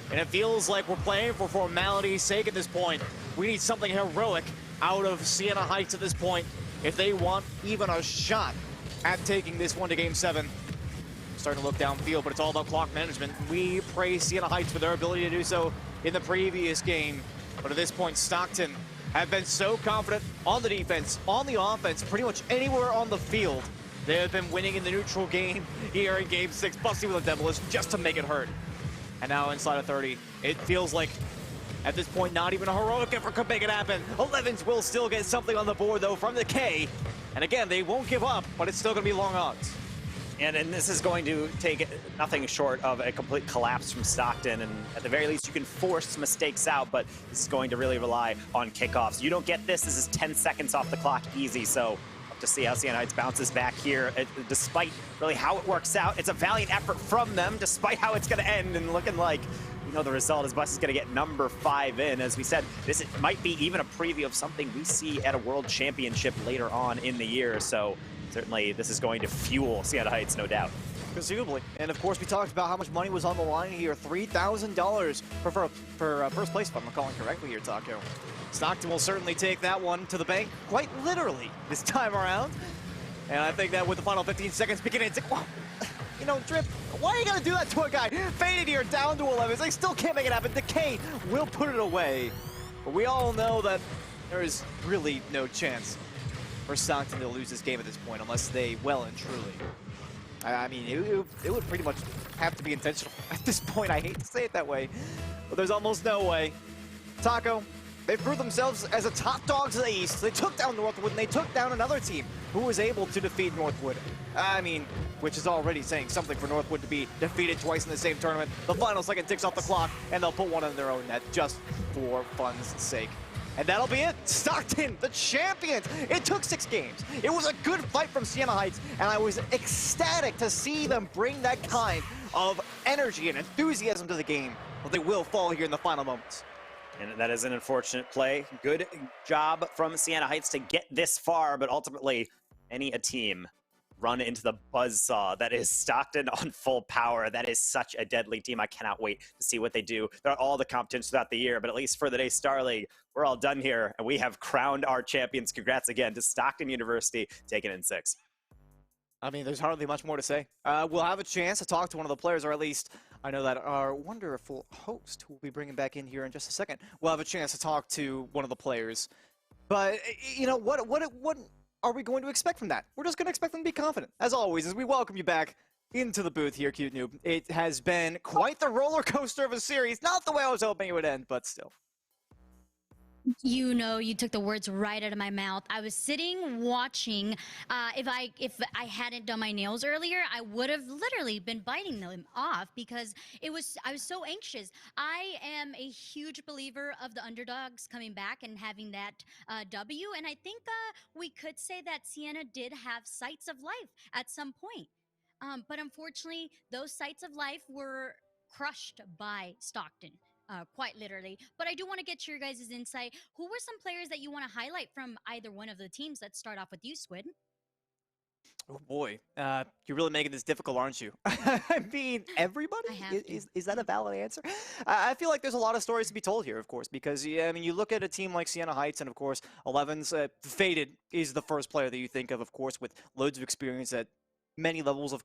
And it feels like we're playing for formality's sake at this point. We need something heroic out of Siena Heights at this point if they want even a shot at taking this one to Game 7. Starting to look downfield, but it's all about clock management. We praise Siena Heights for their ability to do so in the previous game. But at this point, Stockton have been so confident on the defense, on the offense, pretty much anywhere on the field. They have been winning in the neutral game here in Game 6. Bussy with a demolition just to make it hurt. And now inside of 30, it feels like at this point, not even a heroic effort could make it happen. 11s will still get something on the board, though, from the K. And again, they won't give up, but it's still going to be long odds. And this is going to take nothing short of a complete collapse from Stockton, and at the very least you can force mistakes out, but this is going to really rely on kickoffs. You don't get this is 10 seconds off the clock easy, so to see how Siena Heights bounces back here. Despite really how it works out, it's a valiant effort from them, despite how it's going to end, and looking like, you know, the result is Bus is going to get number 5 in. As we said, this might be even a preview of something we see at a World Championship later on in the year, so certainly this is going to fuel Siena Heights, no doubt. Conceivably. And of course, we talked about how much money was on the line here. $3,000 for first place, if I'm recalling correctly here, Taco. Stockton will certainly take that one to the bank, quite literally, this time around. And I think that with the final 15 seconds beginning, it's like, you know, Drip, why are you gonna do that to a guy? Faded here, down to 11. They still can't make it happen. Decay will put it away. But we all know that there is really no chance for Stockton to lose this game at this point, unless they well and truly. I mean, it would pretty much have to be intentional at this point. I hate to say it that way, but there's almost no way. Taco, they proved themselves as a top dogs of the East. They took down Northwood, and they took down another team who was able to defeat Northwood. I mean, which is already saying something for Northwood to be defeated twice in the same tournament. The final second ticks off the clock, and they'll put one in their own net just for fun's sake. And that'll be it. Stockton, the champions. It took 6 games. It was a good fight from Siena Heights, and I was ecstatic to see them bring that kind of energy and enthusiasm to the game. But they will fall here in the final moments. And that is an unfortunate play. Good job from Siena Heights to get this far, but ultimately, a team run into the buzzsaw that is Stockton on full power. That is such a deadly team. I cannot wait to see what they do. They're all the competitions throughout the year, but at least for the day Starleague, we're all done here, and we have crowned our champions. Congrats again to Stockton University, taking in 6. I mean, there's hardly much more to say. We'll have a chance to talk to one of the players, or at least I know that our wonderful host, who we'll be bringing back in here in just a second, will have a chance to talk to one of the players. But, you know, what are we going to expect from that? We're just going to expect them to be confident. As always, as we welcome you back into the booth here, Cute Noob. It has been quite the roller coaster of a series. Not the way I was hoping it would end, but still. You know, you took the words right out of my mouth. I was sitting watching. If I hadn't done my nails earlier, I would have literally been biting them off because I was so anxious. I am a huge believer of the underdogs coming back and having that W, and I think we could say that Siena did have sights of life at some point. But unfortunately, those sights of life were crushed by Stockton. Quite literally. But I do want to get your guys' insight. Who were some players that you want to highlight from either one of the teams? Let's start off with you, Squid. Oh boy, you're really making this difficult, aren't you? I mean, everybody? Is that a valid answer? I feel like there's a lot of stories to be told here, of course, because, yeah, I mean, you look at a team like Siena Heights, and of course, 11's Faded is the first player that you think of course, with loads of experience at many levels of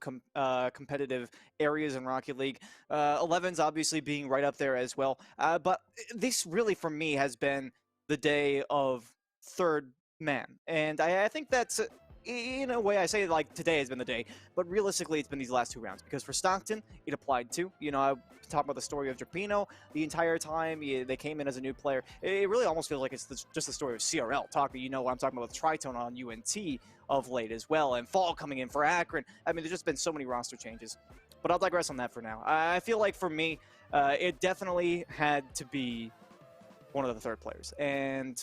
competitive areas in Rocket League. 11's obviously being right up there as well. But this really, for me, has been the day of third man. And I think that's, in a way, I say like today has been the day, but realistically it's been these last 2 rounds. Because for Stockton, it applied to. You know, I talk about the story of Drapino the entire time. They came in as a new player. It really almost feels like it's just the story of CRL. You know what I'm talking about with Tritone on UNT of late as well, and Fall coming in for Akron. I mean, there's just been so many roster changes. But I'll digress on that for now. I feel like for me, it definitely had to be one of the third players. And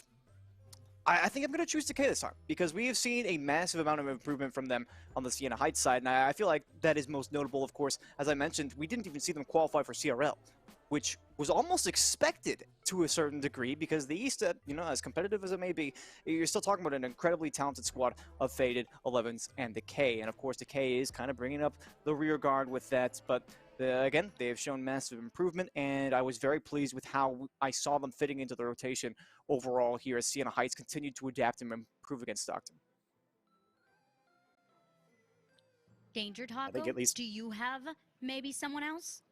I think I'm going to choose Decay this time, because we have seen a massive amount of improvement from them on the Siena Heights side, and I feel like that is most notable, of course. As I mentioned, we didn't even see them qualify for CRL, which was almost expected to a certain degree, because the East, you know, as competitive as it may be, you're still talking about an incredibly talented squad of Faded, 11s, and Decay. And of course, Decay is kind of bringing up the rear guard with that, but again, they have shown massive improvement, and I was very pleased with how I saw them fitting into the rotation overall here as Siena Heights continued to adapt and improve against Stockton. Danger Taco, I think at least... do you have maybe someone else?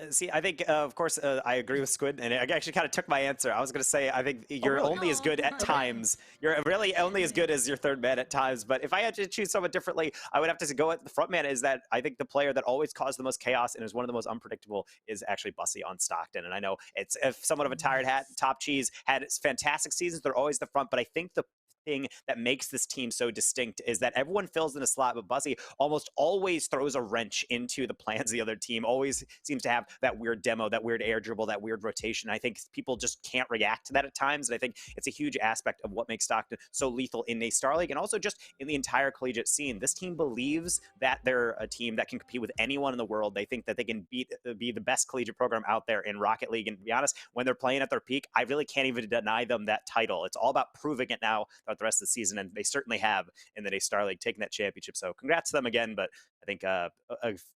See, I think, of course, I agree with Squid, and I actually kind of took my answer. I was going to say, I think you're only as good at times. You're really only as good as your third man at times, but if I had to choose someone differently, I would have to go at the front man. Is that I think the player that always caused the most chaos and is one of the most unpredictable is actually Bussy on Stockton. And I know it's somewhat of a tired hat. Top Cheese had fantastic seasons. They're always the front, but I think the thing that makes this team so distinct is that everyone fills in a slot, but Bussy almost always throws a wrench into the plans of the other team, always seems to have that weird demo, that weird air dribble, that weird rotation. I think people just can't react to that at times, and I think it's a huge aspect of what makes Stockton so lethal in NACE Starleague and also just in the entire collegiate scene. This team believes that they're a team that can compete with anyone in the world. They think that they can be the best collegiate program out there in Rocket League, and to be honest, when they're playing at their peak, I really can't even deny them that title. It's all about proving it now throughout the rest of the season, and they certainly have in the NACE Starleague taking that championship. So congrats to them again, but I think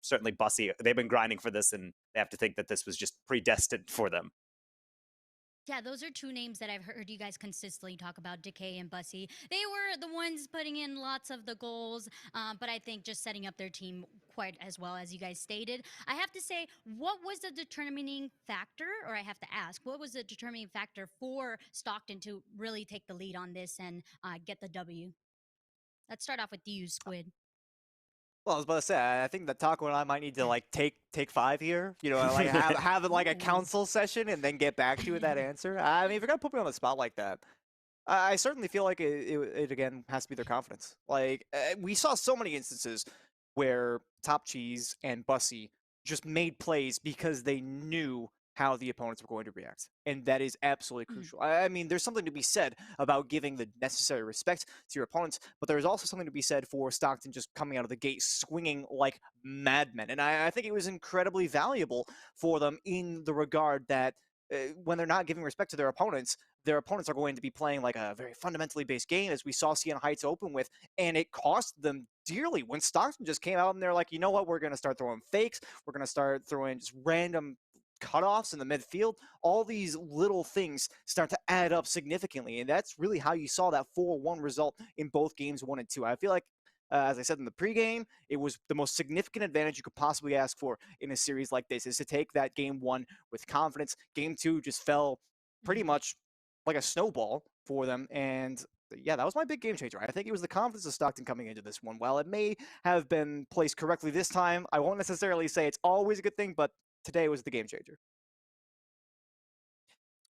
certainly Bussy, they've been grinding for this, and they have to think that this was just predestined for them. Yeah, those are two names that I've heard you guys consistently talk about, Decay and Bussy. They were the ones putting in lots of the goals, but I think just setting up their team quite as well as you guys stated. I have to say, what was the determining factor, or I have to ask, what was the determining factor for Stockton to really take the lead on this and get the W? Let's start off with you, Squid. Well, I was about to say, I think that Taco and I might need to like take 5 here. You know, like have like a council session and then get back to you with that answer. I mean, if you're gonna put me on the spot like that, I certainly feel like it again has to be their confidence. Like we saw so many instances where Top Cheese and Bussy just made plays because they knew how the opponents were going to react. And that is absolutely crucial. I mean, there's something to be said about giving the necessary respect to your opponents, but there's also something to be said for Stockton just coming out of the gate swinging like madmen. And I think it was incredibly valuable for them in the regard that when they're not giving respect to their opponents are going to be playing like a very fundamentally based game, as we saw Siena Heights open with, and it cost them dearly when Stockton just came out and they're like, you know what, we're going to start throwing fakes, we're going to start throwing just random cutoffs in the midfield. All these little things start to add up significantly, and that's really how you saw that 4-1 result in both games 1 and 2. I feel like, as I said in the pregame, it was the most significant advantage you could possibly ask for in a series like this, is to take that game 1 with confidence. Game 2 just fell pretty much like a snowball for them, and yeah, that was my big game changer. I think it was the confidence of Stockton coming into this one. While it may have been placed correctly this time, I won't necessarily say it's always a good thing, but today was the game changer.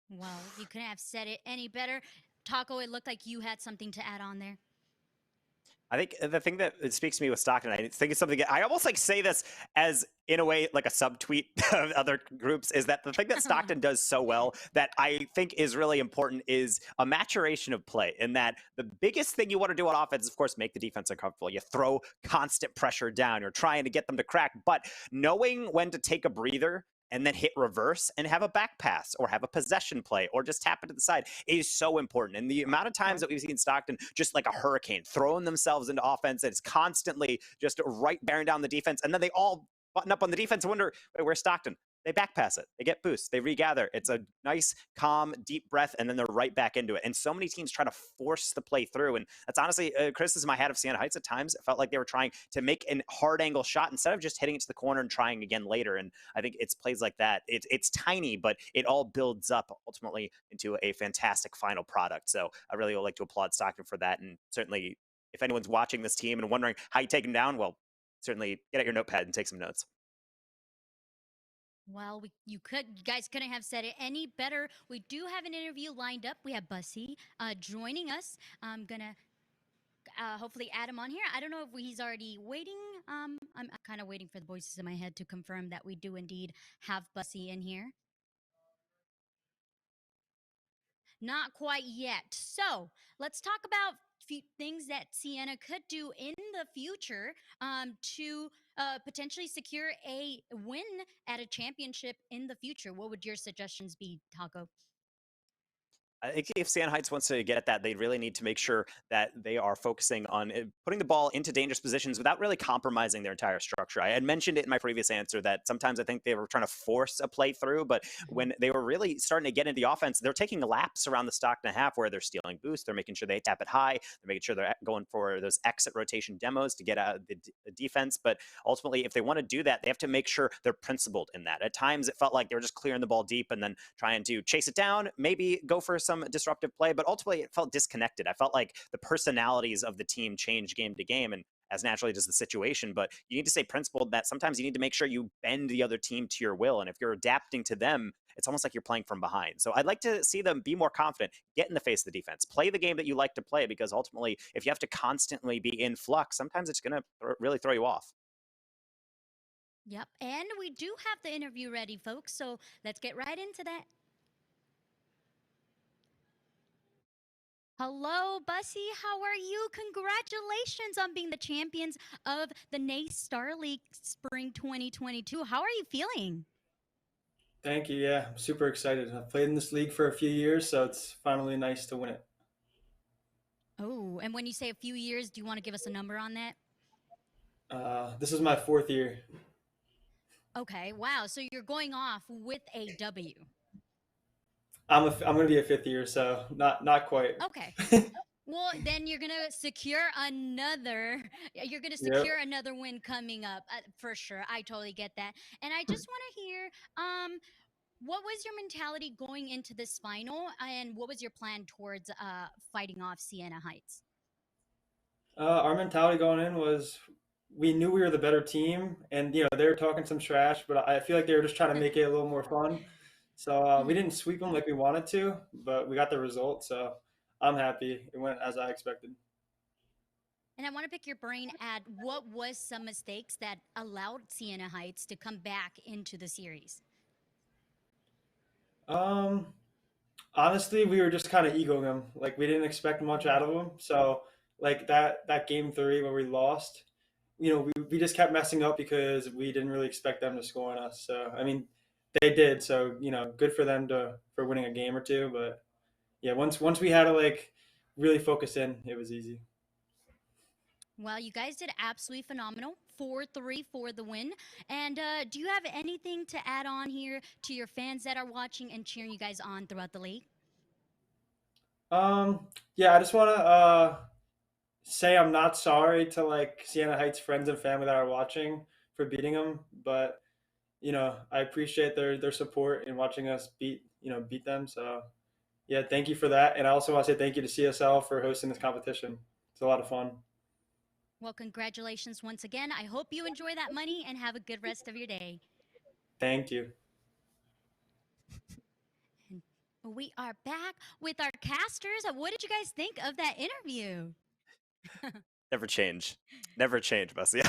Well, you couldn't have said it any better. Taco, it looked like you had something to add on there. I think the thing that it speaks to me with Stockton, I think it's something I almost like say this as in a way like a subtweet of other groups, is that the thing that Stockton does so well that I think is really important is a maturation of play. And that the biggest thing you want to do on offense is, of course, make the defense uncomfortable. You throw constant pressure down. You're trying to get them to crack, but knowing when to take a breather and then hit reverse and have a back pass or have a possession play or just tap it to the side is so important. And the amount of times that we've seen Stockton just like a hurricane throwing themselves into offense, and it's constantly just right bearing down the defense, and then they all button up on the defense and wonder, wait, where's Stockton? They back pass it. They get boosts. They regather. It's a nice, calm, deep breath, and then they're right back into it. And so many teams try to force the play through. And that's honestly a criticism I had of Siena Heights at times. It felt like they were trying to make a hard angle shot instead of just hitting it to the corner and trying again later. And I think it's plays like that. It's tiny, but it all builds up ultimately into a fantastic final product. So I really would like to applaud Stockton for that. And certainly, if anyone's watching this team and wondering how you take them down, well, certainly get out your notepad and take some notes. Well, you guys couldn't have said it any better. We do have an interview lined up. We have Bussy joining us. I'm gonna hopefully add him on here. I don't know if he's already waiting. I'm kind of waiting for the voices in my head to confirm that we do indeed have Bussy in here. Not quite yet. So let's talk about things that Siena could do in the future to potentially secure a win at a championship in the future. What would your suggestions be, Taco? I think if Siena Heights wants to get at that, they really need to make sure that they are focusing on putting the ball into dangerous positions without really compromising their entire structure. I had mentioned it in my previous answer that sometimes I think they were trying to force a play through, but when they were really starting to get into the offense, they're taking laps around the Stockton half where they're stealing boosts. They're making sure they tap it high. They're making sure they're going for those exit rotation demos to get out of the defense. But ultimately, if they want to do that, they have to make sure they're principled in that. At times, it felt like they were just clearing the ball deep and then trying to chase it down, maybe go for some disruptive play, but ultimately it felt disconnected. I felt like the personalities of the team changed game to game, and as naturally does the situation. But you need to stay principled that sometimes you need to make sure you bend the other team to your will. And if you're adapting to them, it's almost like you're playing from behind. So I'd like to see them be more confident, get in the face of the defense, play the game that you like to play, because ultimately, if you have to constantly be in flux, sometimes it's going to really throw you off. Yep, and we do have the interview ready, folks, so let's get right into that. Hello, Bussy. How are you? Congratulations on being the champions of the NACE Starleague Spring 2022. How are you feeling? Thank you. Yeah, I'm super excited. I've played in this league for a few years, so it's finally nice to win it. Oh, and when you say a few years, do you want to give us a number on that? This is my 4th year. Okay, wow. So you're going off with a W. I'm going to be a 5th year, so not quite. Okay. Well, then you're gonna secure another. You're gonna Yep. secure another win coming up for sure. I totally get that, and I just want to hear, what was your mentality going into this final, and what was your plan towards fighting off Siena Heights? Our mentality going in was we knew we were the better team, and they were talking some trash, but I feel like they were just trying to make it a little more fun. So we didn't sweep them like we wanted to, but we got the result. So I'm happy. It went as I expected. And I want to pick your brain at what was some mistakes that allowed Siena Heights to come back into the series. Honestly, we were just kind of egoing them. Like we didn't expect much out of them. So like that game 3 where we lost, we just kept messing up because we didn't really expect them to score on us. So I mean, they did. So good for them for winning a game or two. But yeah, once we had to like really focus in, it was easy. Well, you guys did absolutely phenomenal. 4-3 for the win. And do you have anything to add on here to your fans that are watching and cheering you guys on throughout the league? Yeah, I just want to say I'm not sorry to like Siena Heights friends and family that are watching for beating them, but I appreciate their support in watching us beat them. So yeah, thank you for that. And I also want to say thank you to CSL for hosting this competition. It's a lot of fun. Well, congratulations once again. I hope you enjoy that money and have a good rest of your day. Thank you. We are back with our casters. What did you guys think of that interview? Never change. Never change, Bussy.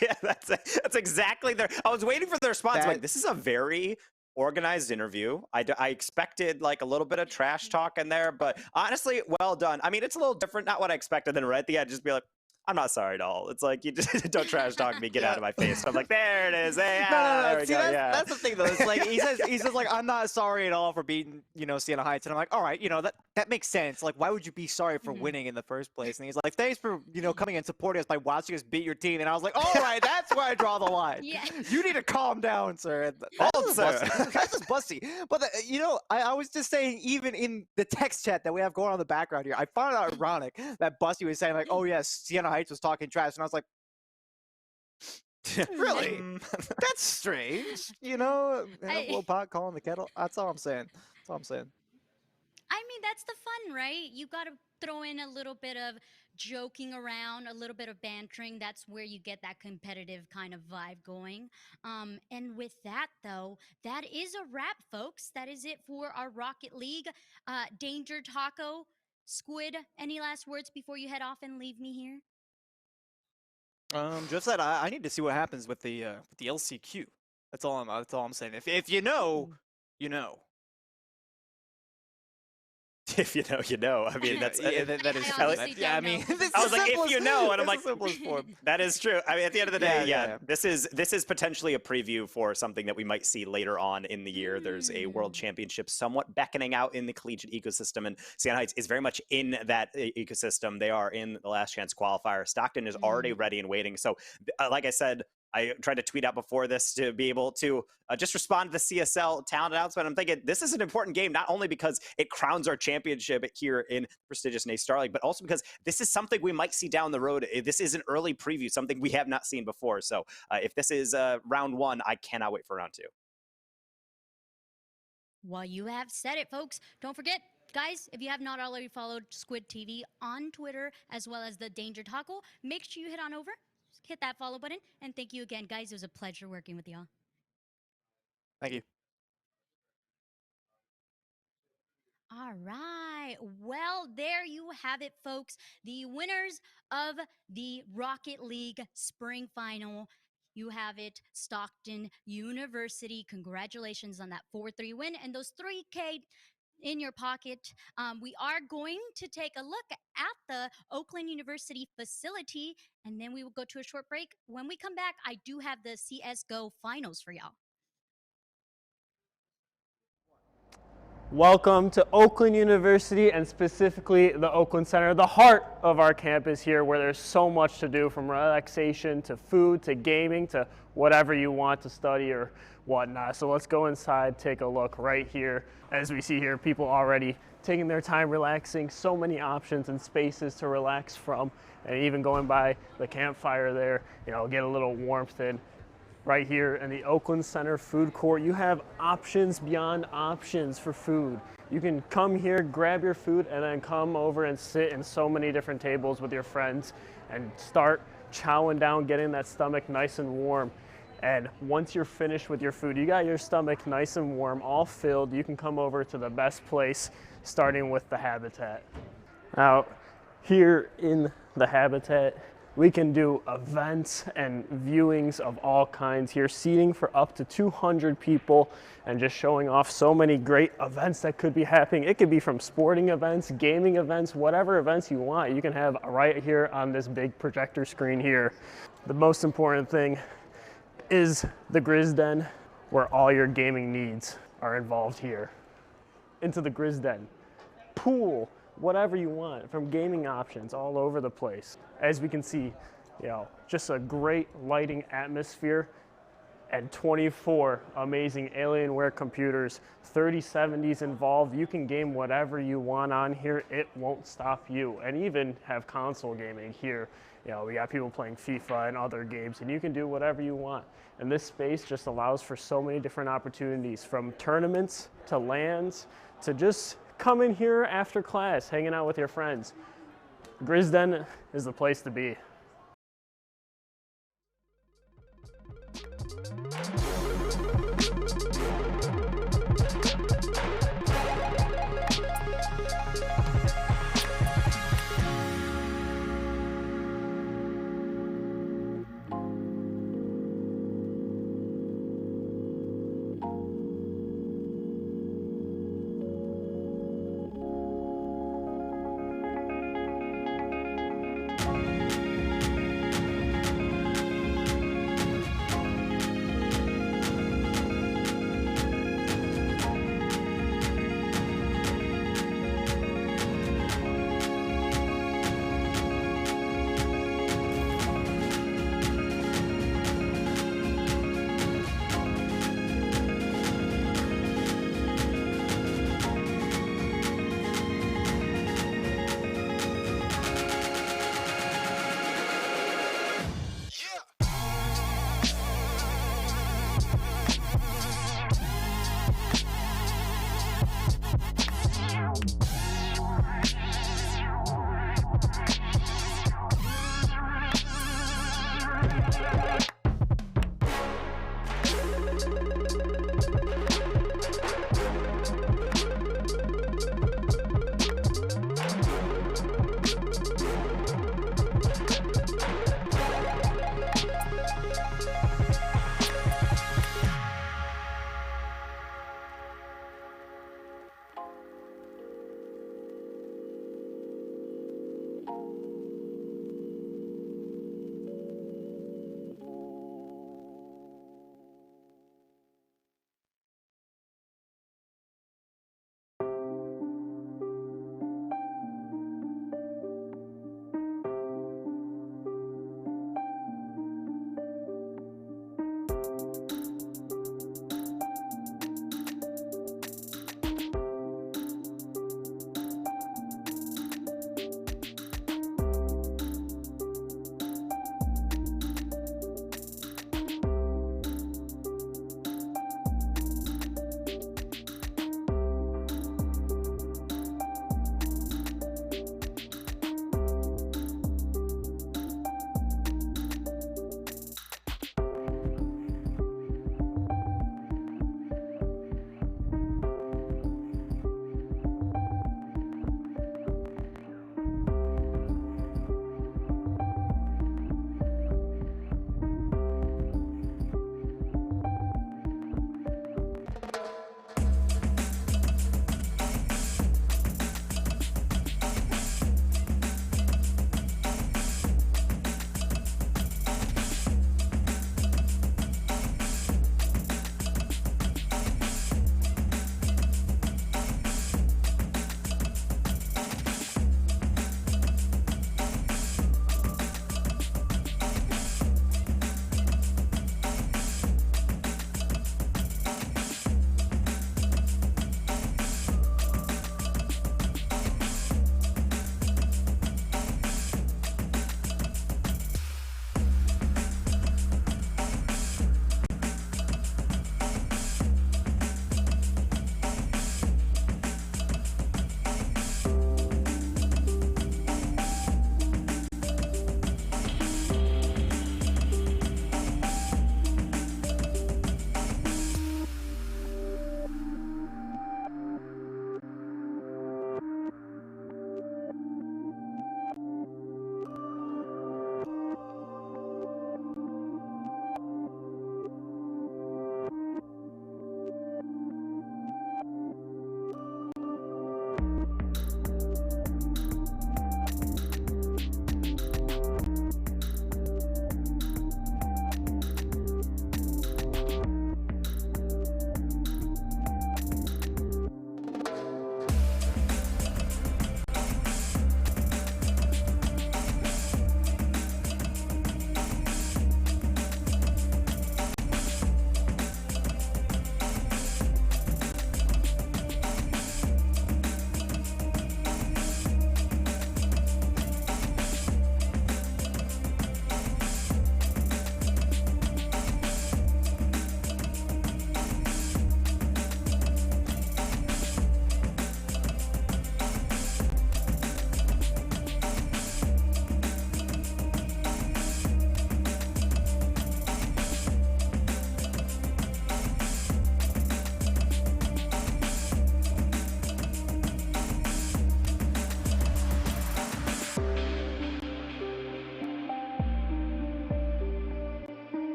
Yeah, that's exactly their. I was waiting for their response. Like, this is a very organized interview. I expected like a little bit of trash talk in there, but honestly, well done. I mean, it's a little different, not what I expected. Then right at the end, just be like, I'm not sorry at all. It's like, you just don't trash talk me, get out of my face. So I'm like, there it is. Hey, No. See, that's the thing though. It's like he says like, I'm not sorry at all for beating Siena Heights, and I'm like, all right, that makes sense. Like, why would you be sorry for winning in the first place? And he's like, thanks for coming and supporting us by watching us beat your team. And I was like, all right, that's where I draw the line. Yeah. You need to calm down, sir. That's just Bussy. But I was just saying, even in the text chat that we have going on in the background here, I found it ironic that Bussy was saying like, oh yes, Siena Heights was talking trash, and I was like, really? That's strange. Little pot calling the kettle. That's all I'm saying. That's all I'm saying. I mean, that's the fun, right? You got to throw in a little bit of joking around, a little bit of bantering. That's where you get that competitive kind of vibe going. And with that, though, that is a wrap, folks. That is it for our Rocket League. Danger Taco, Squid, any last words before you head off and leave me here? Just that I need to see what happens with the LCQ. That's all I'm saying. If you know, you know. If you know, you know. I mean, that's that is true. I mean, I was like, if you know, and I'm like, simplest form. That is true. I mean, at the end of the day, Yeah. this is potentially a preview for something that we might see later on in the year. There's a World Championship somewhat beckoning out in the collegiate ecosystem, and Siena Heights is very much in that ecosystem. They are in the last chance qualifier. Stockton is already ready and waiting. So, like I said, I tried to tweet out before this to be able to just respond to the CSL talent announcement. I'm thinking this is an important game, not only because it crowns our championship here in prestigious NACE Starleague, but also because this is something we might see down the road. This is an early preview, something we have not seen before. So if this is round 1, I cannot wait for round 2. Well, you have said it, folks. Don't forget, Guys, if you have not already followed Squid TV on Twitter as well as the Danger Taco, make sure you head on over, hit that follow button, and thank you again, guys. It was a pleasure working with y'all. Thank you. All right. Well, there you have it, folks. The winners of the Rocket League Spring Final. You have it, Stockton University. Congratulations on that 4-3 win and those 3K in your pocket. We are going to take a look at the Oakland University facility, and then we will go to a short break. When we come back, I do have the CSGO finals for y'all. Welcome to Oakland University, and specifically the Oakland Center, the heart of our campus here, where there's so much to do, from relaxation to food to gaming to whatever you want to study or whatnot. So let's go inside, take a look right here. As we see here, people already taking their time relaxing, so many options and spaces to relax from, and even going by the campfire there, you know, get a little warmth in. Right here in the Oakland Center food court, you have options beyond options for food. You can come here, grab your food, and then come over and sit in so many different tables with your friends and start chowing down, getting that stomach nice and warm. And once you're finished with your food, you got your stomach nice and warm, all filled, you can come over to the best place, starting with the Habitat. Now, here in the Habitat, we can do events and viewings of all kinds here, seating for up to 200 people and just showing off so many great events that could be happening. It could be from sporting events, gaming events, whatever events you want, you can have right here on this big projector screen here. The most important thing is the Grizz Den, where all your gaming needs are involved here. Into the Grizz Den. Pool, whatever you want, from gaming options all over the place. As we can see, you know, just a great lighting atmosphere and 24 amazing Alienware computers, 3070s involved. You can game whatever you want on here. It won't stop you. And even have console gaming here. You know, we got people playing FIFA and other games, and you can do whatever you want. And this space just allows for so many different opportunities, from tournaments to LANs to just come in here after class, hanging out with your friends. Grizz Den is the place to be.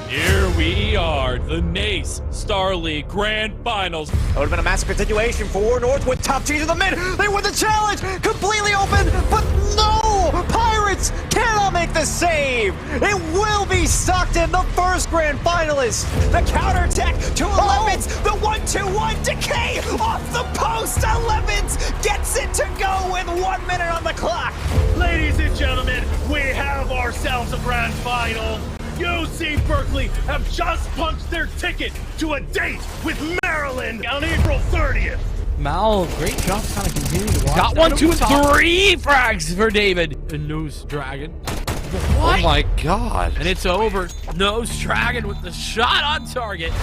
Here we are, the NACE Starleague Grand Finals. That would have been a massive continuation for North with top teams in the mid. They win the challenge, completely open, but no! Pirates cannot make the save. It will be Stockton, the first grand finalist. The counterattack to Elevens, the 1-2-1 decay off the post. Elevens gets it to go with 1 minute on the clock. Ladies and gentlemen, we have ourselves a grand final. UC Berkeley have just punched their ticket to a date with Maryland on April 30th. Mal, great job kind of continuing to watch. Got that 1, 2, over top. 3 frags for David. The Nose Dragon. What? Oh my god. And it's over. Nose Dragon with the shot on target.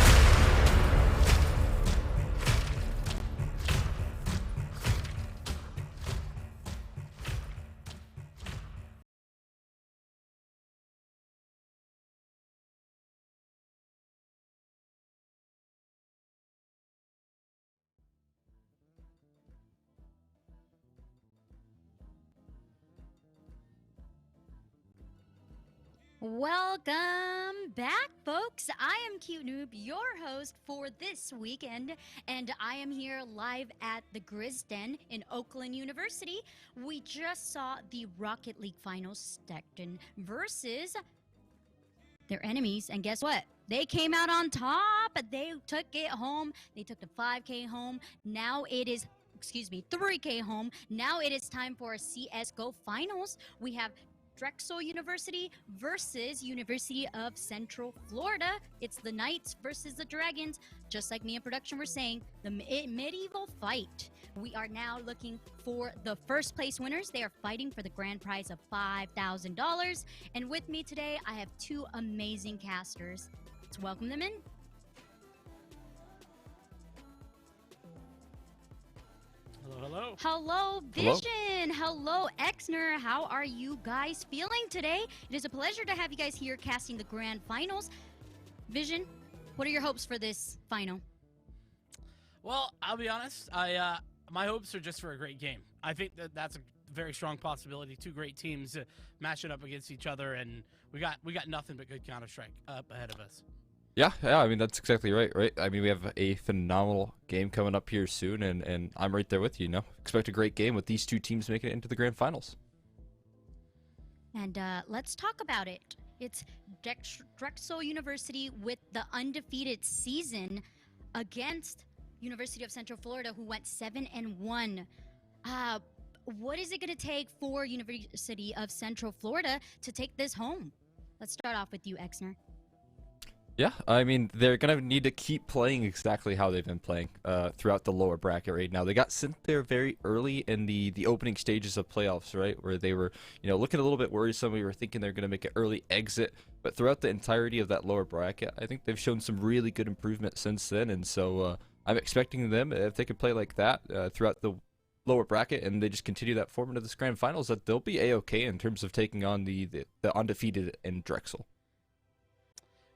Welcome back, folks. I am Cute Noob, your host for this weekend, and I am here live at the Grizz Den in Oakland University. We just saw the Rocket League Finals, Stockton versus their enemies, and guess what? They came out on top. They took it home. They took the 5K home. Now it is, 3K home. Now it is time for a CSGO Finals. We have Drexel University versus University of Central Florida. It's the Knights versus the Dragons. Just like me in production were saying, the medieval fight. We are now looking for the first place winners. They are fighting for the grand prize of $5,000. And with me today, I have two amazing casters. Let's welcome them in. Hello. Hello, Vision. Hello, Exner. How are you guys feeling today? It is a pleasure to have you guys here casting the grand finals. Vision, what are your hopes for this final? Well, I'll be honest. My hopes are just for a great game. I think that's a very strong possibility. Two great teams matching up against each other, and we got nothing but good Counter-Strike up ahead of us. Yeah, I mean, that's exactly right? I mean, we have a phenomenal game coming up here soon, and I'm right there with you, Expect a great game with these two teams making it into the grand finals. And let's talk about it. It's Drexel University with the undefeated season against University of Central Florida, who went 7-1. What is it going to take for University of Central Florida to take this home? Let's start off with you, Exner. Yeah, I mean, they're going to need to keep playing exactly how they've been playing throughout the lower bracket right now. They got sent there very early in the opening stages of playoffs, right, where they were, looking a little bit worrisome. We were thinking they're going to make an early exit, but throughout the entirety of that lower bracket, I think they've shown some really good improvement since then, and so I'm expecting them, if they could play like that throughout the lower bracket and they just continue that form into this grand finals, that they'll be A-okay in terms of taking on the undefeated in Drexel.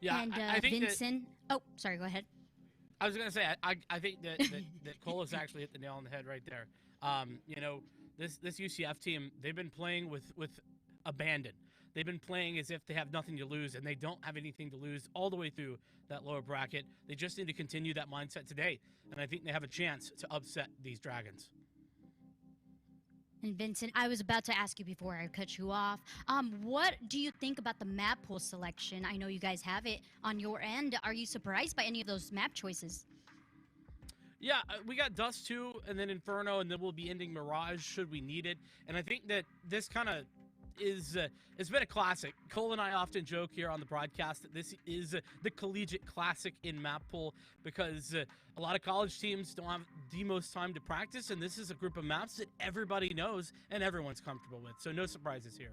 Yeah, and I think Vincent. Oh, sorry. Go ahead. I was gonna say I think that Cole has actually hit the nail on the head right there. This UCF team, they've been playing with abandon. They've been playing as if they have nothing to lose, and they don't have anything to lose all the way through that lower bracket. They just need to continue that mindset today, and I think they have a chance to upset these Dragons. And Vincent, I was about to ask you before I cut you off. What do you think about the map pool selection? I know you guys have it on your end. Are you surprised by any of those map choices? Yeah, we got Dust 2 and then Inferno, and then we'll be ending Mirage should we need it. And I think that this kind of is it's been a classic. Cole and I often joke here on the broadcast that this is the collegiate classic in map pool, because a lot of college teams don't have the most time to practice, and this is a group of maps that everybody knows and everyone's comfortable with, so no surprises here.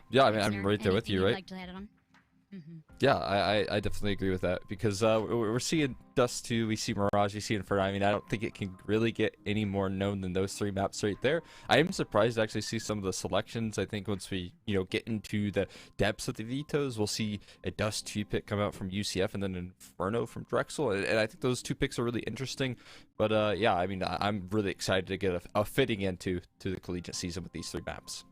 Yeah, I mean, I'm right there with you, right? Like to add on? Yeah, I definitely agree with that, because we're seeing Dust 2, we see Mirage, we see Inferno. I mean, I don't think it can really get any more known than those three maps right there. I am surprised to actually see some of the selections. I think once we, get into the depths of the vetoes, we'll see a Dust 2 pick come out from UCF and then an Inferno from Drexel, and I think those two picks are really interesting. But yeah, I mean, I'm really excited to get a fitting end to the collegiate season with these three maps.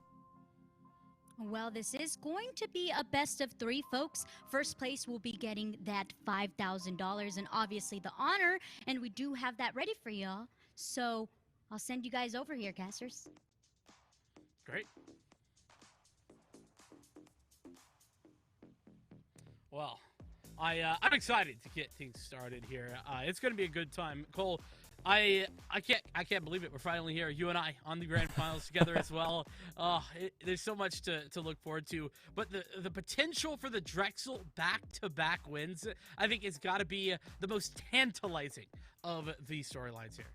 Well, this is going to be a best of three, folks. First place will be getting that $5,000 and obviously the honor, and we do have that ready for y'all. So I'll send you guys over here, casters. Great. Well, I'm excited to get things started here. It's going to be a good time. Cole, I can't believe it. We're finally here, you and I, on the grand finals together as well. There's so much to look forward to. But the potential for the Drexel back-to-back wins, I think, has got to be the most tantalizing of the storylines here.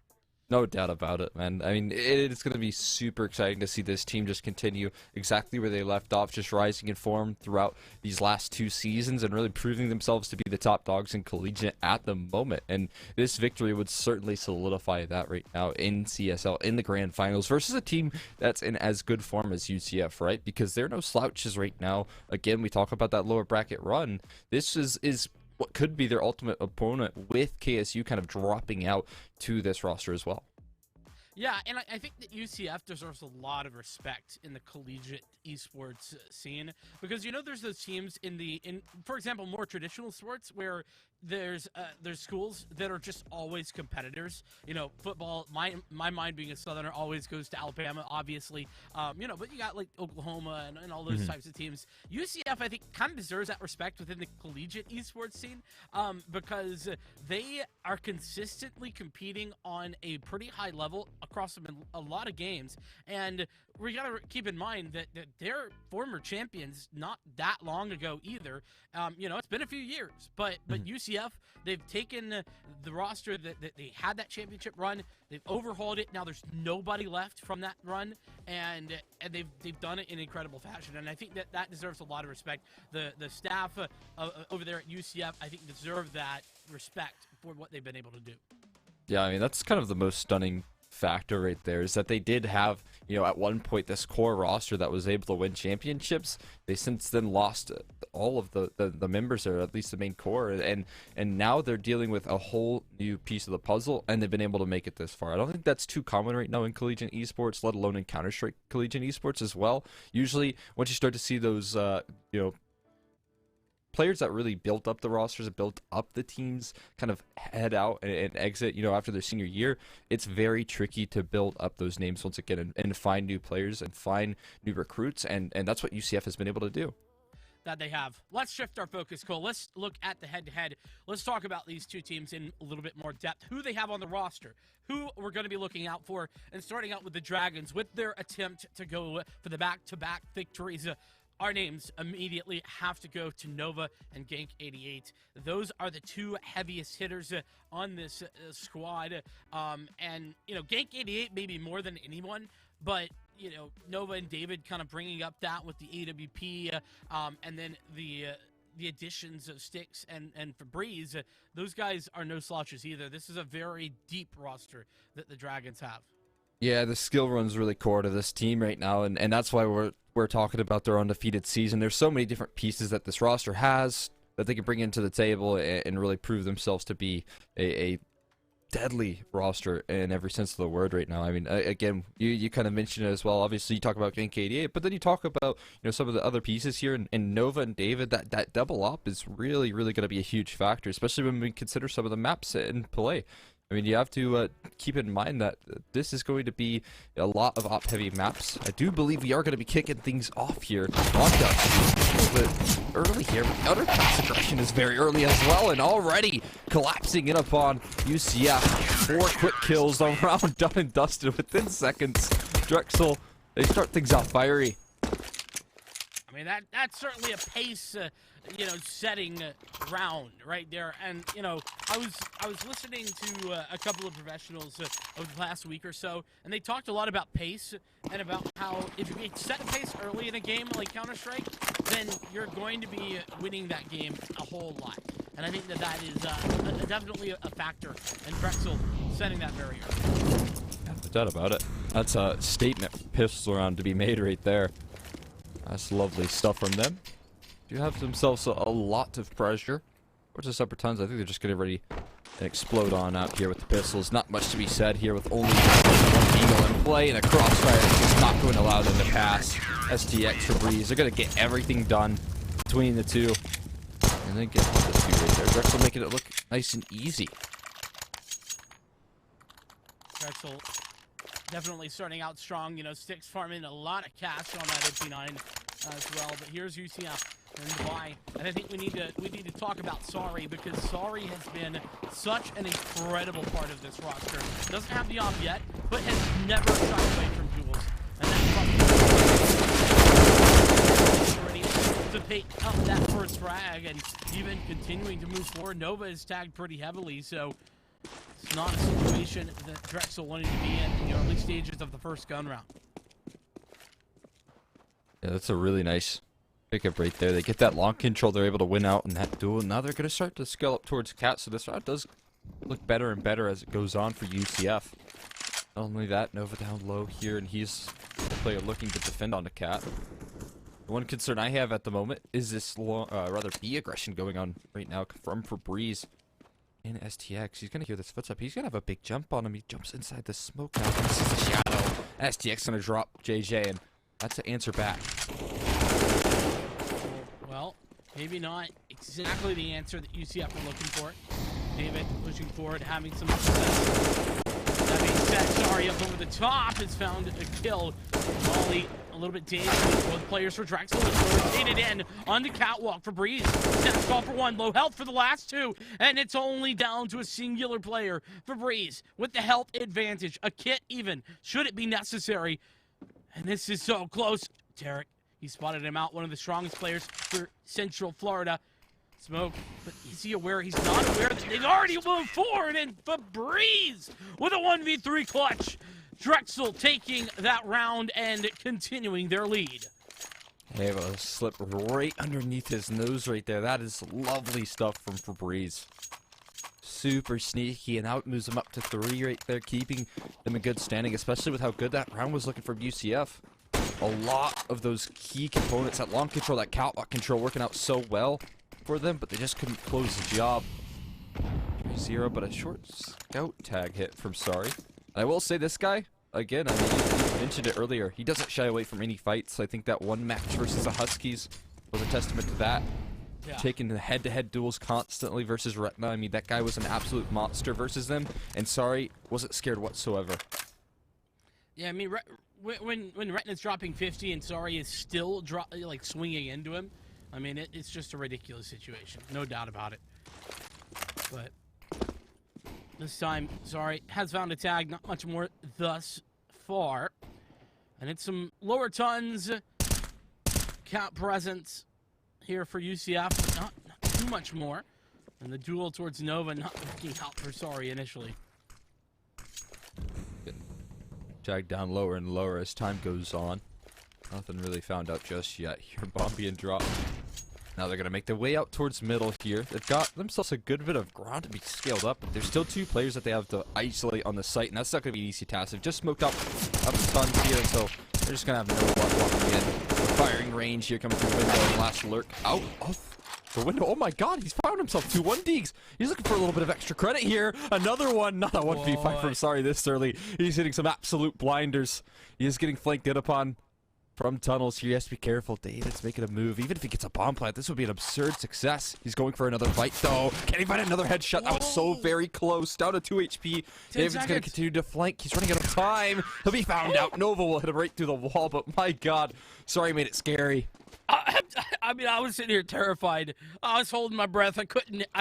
No doubt about it, man. I mean, it's going to be super exciting to see this team just continue exactly where they left off, just rising in form throughout these last two seasons and really proving themselves to be the top dogs in collegiate at the moment. And this victory would certainly solidify that right now in CSL, in the grand finals, versus a team that's in as good form as UCF, right? Because they're no slouches right now. Again, we talk about that lower bracket run. This is what could be their ultimate opponent, with KSU kind of dropping out to this roster as well. Yeah, and I think that UCF deserves a lot of respect in the collegiate esports scene because there's those teams in for example more traditional sports where there's schools that are just always competitors. Football. My mind being a Southerner always goes to Alabama, obviously. But you got like Oklahoma and all those types of teams. UCF I think kind of deserves that respect within the collegiate esports scene because they are consistently competing on a pretty high level across a lot of games, and we gotta keep in mind that they're former champions not that long ago either. It's been a few years, but UCF, they've taken the roster that they had that championship run, they've overhauled it. Now there's nobody left from that run, and they've done it in incredible fashion, and I think that deserves a lot of respect. The staff over there at UCF, I think, deserve that respect for what they've been able to do. Yeah, I mean, that's kind of the most stunning factor right there, is that they did have, at one point this core roster that was able to win championships. They since then lost all of the members there, at least the main core, and now they're dealing with a whole new piece of the puzzle, and they've been able to make it this far. I don't think that's too common right now in collegiate esports, let alone in Counter-Strike collegiate esports as well. Usually once you start to see those players that really built up the rosters and built up the teams kind of head out and exit, after their senior year, it's very tricky to build up those names once again and find new players and find new recruits, and that's what UCF has been able to do. That they have. Let's shift our focus, Cole. Let's look at the head-to-head. Let's talk about these two teams in a little bit more depth. Who they have on the roster, who we're going to be looking out for, and starting out with the Dragons with their attempt to go for the back-to-back victories. Our names immediately have to go to Nova and Gank 88. Those are the two heaviest hitters on this squad. And Gank 88 maybe more than anyone, but Nova and David kind of bringing up that with the AWP, and then the additions of Styx and Febreze. Those guys are no slouches either. This is a very deep roster that the Dragons have. Yeah, the skill run's really core to this team right now, and that's why we're talking about their undefeated season. There's so many different pieces that this roster has that they can bring into the table and really prove themselves to be a deadly roster in every sense of the word right now. I mean, again, you kind of mentioned it as well. Obviously, you talk about Gank 88, but then you talk about some of the other pieces here, and Nova and David. That double up is really, really going to be a huge factor, especially when we consider some of the maps in play. I mean, you have to keep in mind that this is going to be a lot of op-heavy maps. I do believe we are going to be kicking things off here on Dust. A little bit early here, but the other class aggression is very early as well, and already collapsing in upon UCF. 4 quick kills around done and dusted within seconds. Drexel, they start things out fiery. I mean, that's certainly a pace, setting round right there. And I was listening to a couple of professionals over the last week or so, and they talked a lot about pace and about how if you set a pace early in a game like Counter-Strike, then you're going to be winning that game a whole lot. And I think that is definitely a factor in Drexel setting that very early. No doubt about it. That's a statement pistol round to be made right there. That's lovely stuff from them. Do have themselves a lot of pressure. What's this upper tons? I think they're just getting ready and explode on out here with the pistols. Not much to be said here with only one Eagle in play, and a crossfire is just not going to allow them to pass. STX Febreze, they're going to get everything done between the two. And then get the two right there. Drexel making it look nice and easy. Drexel definitely starting out strong. Styx farming a lot of cash on that MP9 as well. But here's UCF and why. And I think we need to talk about Sorry, because Sorry has been such an incredible part of this roster. Doesn't have the op yet, but has never shied away from duels. And that's already to pick up that first frag and even continuing to move forward. Nova is tagged pretty heavily, so it's not a situation that Drexel wanted to be in the early stages of the first gun round. Yeah, that's a really nice pickup right there. They get that long control. They're able to win out in that duel. Now they're going to start to scale up towards Cat, so this round does look better and better as it goes on for UCF. Not only that, Nova down low here, and he's the player looking to defend on the Cat. The one concern I have at the moment is this B aggression going on right now from Febreze. in STX. He's going to hear this footstep. He's going to have a big jump on him. He jumps inside the smoke now. He sees the shadow. STX going to drop JJ, and that's an answer back. Well, maybe not exactly the answer that UCF were looking for. David pushing forward, having some success. That being said, sorry, up over the top has found a kill. Molly a little bit dangerous. Both players for Drexel is rotated in on the catwalk for Breeze. Snaps call for one, low health for the last two, and it's only down to a singular player for Breeze with the health advantage. A kit even, should it be necessary. And this is so close. Tarek, he spotted him out, one of the strongest players for Central Florida. Smoke, but is he aware? He's not aware that they've already moved forward, and Febreze with a 1v3 clutch. Drexel taking that round and continuing their lead. They have a slip right underneath his nose right there. That is lovely stuff from Febreze. Super sneaky, and out moves him up to 3 right there, keeping them in good standing, especially with how good that round was looking from UCF. A lot of those key components, that long control, that catwalk control, working out so well for them, but they just couldn't close the job. 3-0, but a short scout tag hit from Sorry. And I will say this guy, again, I mean, you mentioned it earlier, he doesn't shy away from any fights. I think that one match versus the Huskies was a testament to that. Yeah. Taking the head-to-head duels constantly versus Retina. I mean, that guy was an absolute monster versus them, and Sorry wasn't scared whatsoever. Yeah, I mean, when Retina's dropping 50 and Sorry is still like swinging into him, I mean, it's just a ridiculous situation, no doubt about it. But this time, Sorry has found a tag, not much more thus far. And it's some lower tons count presence here for UCF, but not too much more. And the duel towards Nova not working out for Sorry initially. Dragged down lower and lower as time goes on. Nothing really found out just yet here. Bomb being dropped. Now they're going to make their way out towards middle here. They've got themselves a good bit of ground to be scaled up. But there's still 2 players that they have to isolate on the site, and that's not going to be an easy task. They've just smoked up a tons here, so they're just going to have no luck walking in. The firing range here coming through the window, and last lurk out of the window. Oh my god, he's found himself 2 1-Deeks. He's looking for a little bit of extra credit here. Another one, not a 1v5 from Sorry this early. He's hitting some absolute blinders. He is getting flanked in upon from tunnels here. He has to be careful. David's making a move. Even if he gets a bomb plant, this would be an absurd success. He's going for another fight, though. Can he find another headshot? That was so very close. Down to 2 HP. David's going to continue to flank. He's running out of time. He'll be found out. Nova will hit him right through the wall, but my god. Sorry made it scary. I mean, I was sitting here terrified. I was holding my breath. I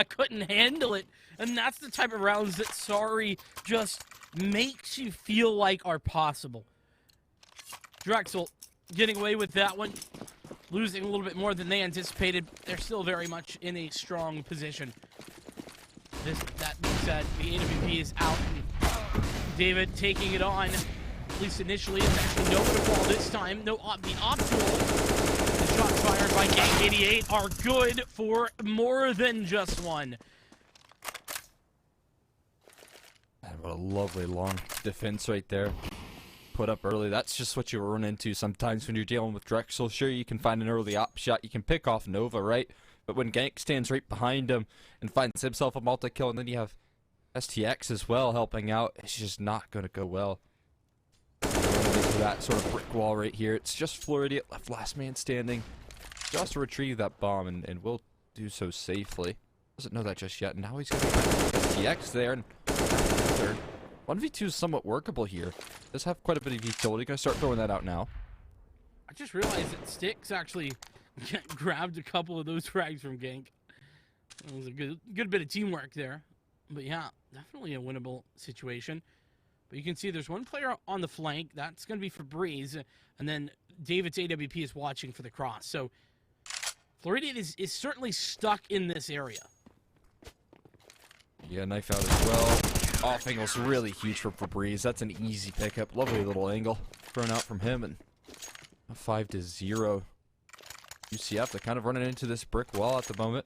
couldn't handle it. And that's the type of rounds that Sorry just makes you feel like are possible. Drexel getting away with that one, losing a little bit more than they anticipated. They're still very much in a strong position. That being said, the AWP is out. David taking it on, at least initially. It's actually Nova to fall this time. No, the optimal. The shots fired by Gang 88 are good for more than just one. And what a lovely long defense right there. Put up early. That's just what you run into sometimes when you're dealing with Drexel. Sure, you can find an early op shot. You can pick off Nova, right? But when Gank stands right behind him and finds himself a multi-kill, and then you have STX as well helping out, it's just not going to go well. Into that sort of brick wall right here. It's just Floridian left last man standing. Just to retrieve that bomb, and will do so safely. Doesn't know that just yet. And now he's going to get STX there. And third. 1v2 is somewhat workable here. Does have quite a bit of utility. Gonna start throwing that out now. I just realized that Sticks actually grabbed a couple of those frags from Gank. It was a good bit of teamwork there. But yeah, definitely a winnable situation. But you can see there's one player on the flank. That's going to be Febreze. And then David's AWP is watching for the cross. So Floridian is certainly stuck in this area. Yeah, knife out as well. Off angle's really huge for Febreze. That's an easy pickup. Lovely little angle thrown out from him, and a 5-0. UCF, they're kind of running into this brick wall at the moment.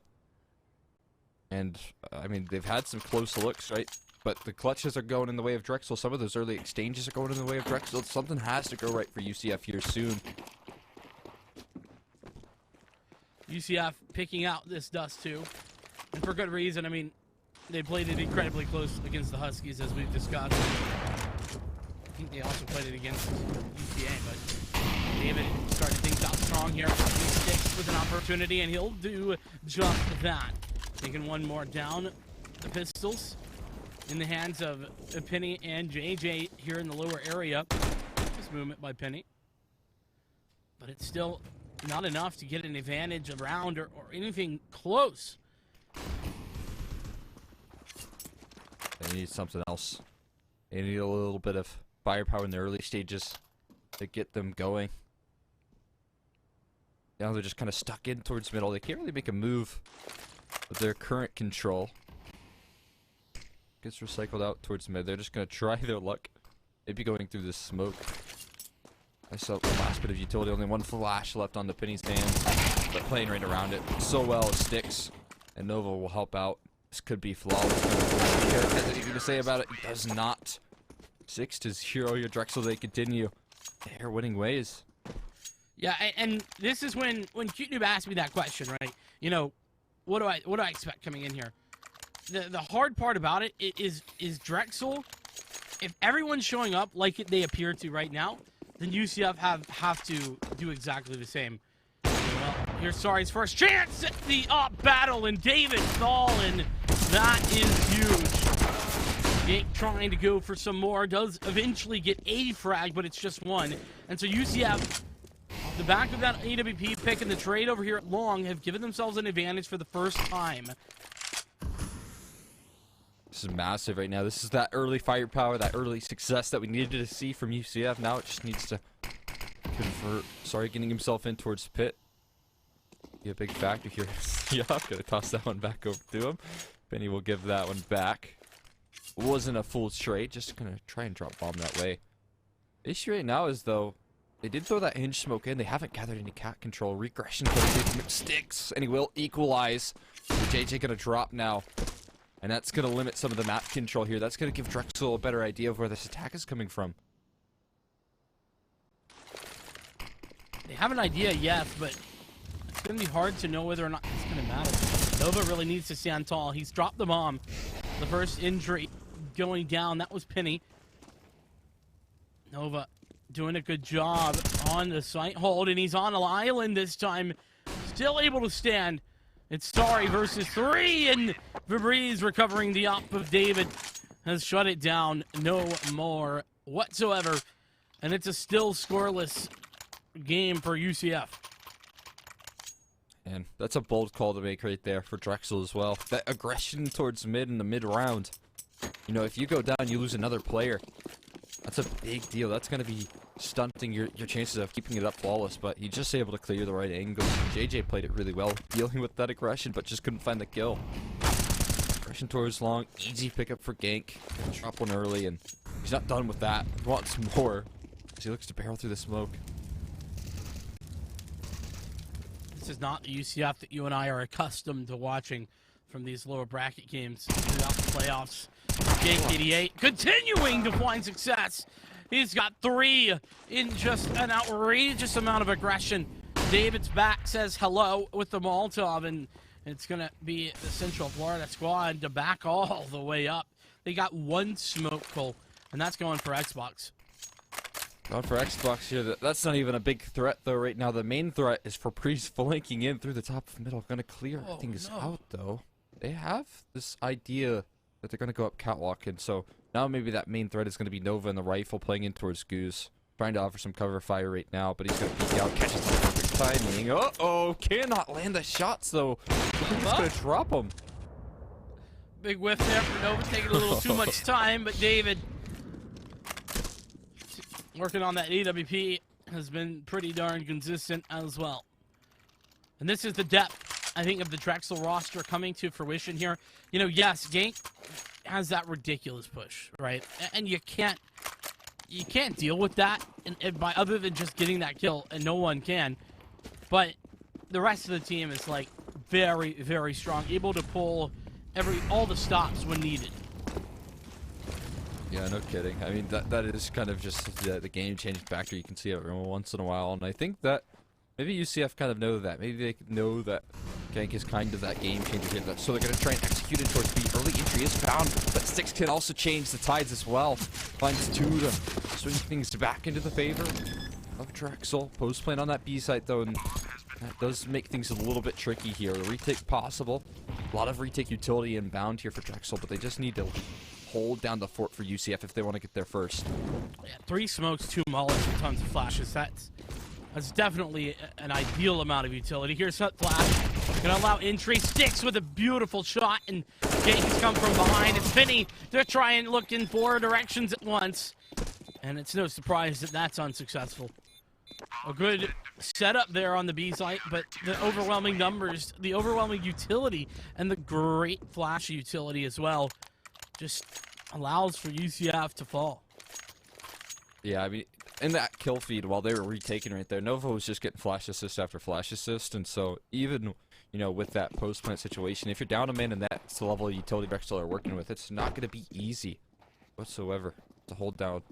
And, I mean, they've had some close looks, right? But the clutches are going in the way of Drexel. Some of those early exchanges are going in the way of Drexel. Something has to go right for UCF here soon. UCF picking out this dust, too. And for good reason. I mean, They played it incredibly close against the Huskies, as we've discussed. I think they also played it against UCA, but David started things out strong here. He sticks with an opportunity, and he'll do just that. Taking one more down. The pistols in the hands of Penny and JJ here in the lower area. This movement by Penny. But it's still not enough to get an advantage around or anything close. They need something else. They need a little bit of firepower in the early stages to get them going. Now they're just kind of stuck in towards middle. They can't really make a move with their current control. Gets recycled out towards mid. They're just going to try their luck. Maybe going through this smoke. I saw the last bit of utility. Only one flash left on the Penny's hands. But playing right around it so well, it sticks. And Nova will help out. This could be flawless. Eric has anything to say about it? He does not. 6-0. Your Drexel, they continue their winning ways. Yeah, and this is when Cute Noob asked me that question, right? You know, what do I expect coming in here? The hard part about it is Drexel. If everyone's showing up like they appear to right now, then UCF have to do exactly the same. Well, here's Sari's first chance at the battle, and David fallen. That is huge. Yank trying to go for some more, does eventually get a frag, but it's just one. And so UCF, off the back of that AWP pick and the trade over here at Long, have given themselves an advantage for the first time. This is massive right now. This is that early firepower, that early success that we needed to see from UCF. Now it just needs to convert. Sorry, getting himself in towards pit. Be a big factor here. Yeah, I'm gonna toss that one back over to him. Benny will give that one back. Wasn't a full trade, just gonna try and drop bomb that way. The issue right now is though, they did throw that hinge smoke in. They haven't gathered any cat control. Regression sticks, and he will equalize. So JJ gonna drop now. And that's going to limit some of the map control here. That's going to give Drexel a better idea of where this attack is coming from. They have an idea, yes, but it's going to be hard to know whether or not it's going to matter. Nova really needs to stand tall. He's dropped the bomb. The first injury going down, that was Penny. Nova doing a good job on the site hold, and he's on an island this time. Still able to stand. It's Sari versus 3, and Febreze recovering the op of David has shut it down. No more whatsoever. And it's a still scoreless game for UCF. And that's a bold call to make right there for Drexel as well. That aggression towards mid in the mid round. You know, if you go down, you lose another player. That's a big deal. That's going to be stunting your chances of keeping it up flawless, but he's just able to clear the right angles. JJ played it really well, dealing with that aggression, but just couldn't find the kill. Aggression towards Long, easy pickup for Gank. Drop one early, and he's not done with that. He wants more as he looks to barrel through the smoke. This is not the UCF that you and I are accustomed to watching from these lower bracket games throughout the playoffs. Gank 88 continuing to find success. He's got 3 in just an outrageous amount of aggression. David's back, says hello with the Molotov, and it's going to be the Central Florida squad to back all the way up. They got 1 smoke pull, and that's going for Xbox. Going for Xbox here. That's not even a big threat, though, right now. The main threat is for Priest flanking in through the top of the middle. Going to clear things out, though. They have this idea that they're going to go up catwalk, and so now maybe that main threat is going to be Nova and the rifle playing in towards Goose. Trying to offer some cover fire right now, but he's going to peek out, catches the perfect timing. Uh-oh, cannot land the shots, though. He's going to drop him. Big whiff there for Nova, taking a little too much time, but David working on that AWP has been pretty darn consistent as well. And this is the depth, I think, of the Drexel roster coming to fruition here. You know, yes, Gank has that ridiculous push, right? And you can't deal with that and by other than just getting that kill, and no one can. But the rest of the team is like very, very strong, able to pull all the stops when needed. Yeah, no kidding. I mean, that is kind of just the game-changing factor you can see every once in a while, and I think that maybe UCF kind of know that. Maybe they know that Gank is kind of that game changer here. So they're going to try and execute it towards B. Early entry is found, but Six can also change the tides as well. Finds 2 to swing things back into the favor of Drexel. Post plant on that B site though, and that does make things a little bit tricky here. A retake possible. A lot of retake utility inbound here for Drexel, but they just need to hold down the fort for UCF if they want to get there first. Yeah, 3 smokes, 2 mollies, and tons of flashes. That's definitely an ideal amount of utility. Here's that flash. Gonna allow entry. Sticks with a beautiful shot, and Ganks come from behind. It's Vinny. They're trying, looking 4 directions at once. And it's no surprise that that's unsuccessful. A good setup there on the B site, but the overwhelming numbers, the overwhelming utility, and the great flash utility as well just allows for UCF to fall. Yeah, I mean, in that kill feed, while they were retaking right there, Nova was just getting flash assist after flash assist, and so even, you know, with that post-plant situation, if you're down a man and that's the level of utility Drexel are working with, it's not going to be easy whatsoever to hold down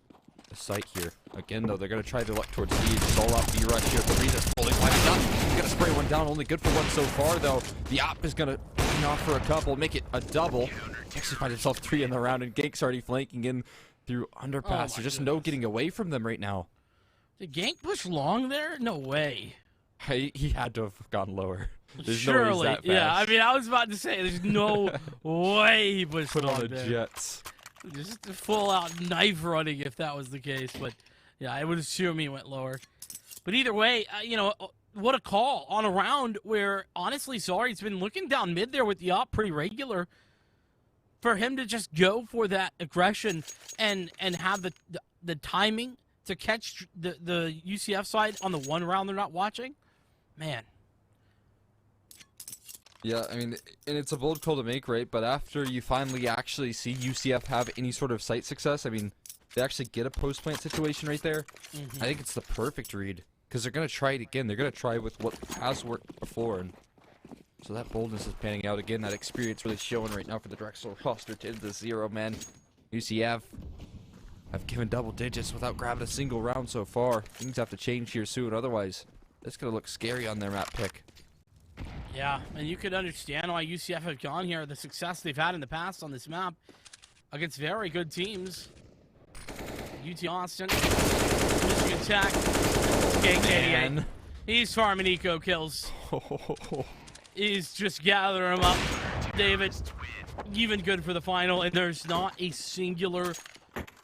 the site here. Again, though, they're going to try to look towards B, just all out B rush here. The Breeze is fully winding up. He's going to spray one down, only good for one so far, though. The op is going to off for a couple, make it a double. Actually find himself 3 in the round, and Gank's already flanking in through underpass. There's just no getting away from them right now. Did Gank push long there? No way. He had to have gone lower. There's Surely, no way he's that fast. yeah. I mean, I was about to say, there's no way he pushed Put long on the there. jets. Just full out knife running if that was the case, but yeah, I would assume he went lower. But either way, you know, what a call on a round where honestly, Zari's been looking down mid there with the op pretty regular. For him to just go for that aggression and have the timing to catch the UCF side on the one round they're not watching, man. Yeah, I mean, and it's a bold call to make, right? But after you finally actually see UCF have any sort of site success, I mean, they actually get a post-plant situation right there. I think it's the perfect read, because they're going to try it again. They're going to try with what has worked before, and so that boldness is panning out again. That experience really showing right now for the Drexel roster. 10-0, man. UCF have given double digits without grabbing a single round so far. Things have to change here soon, otherwise it's going to look scary on their map pick. Yeah, and you could understand why UCF have gone here, the success they've had in the past on this map against very good teams. UT Austin, Michigan Tech, Gang 88. He's farming eco kills. He's just gathering them up. David, even good for the final, and there's not a singular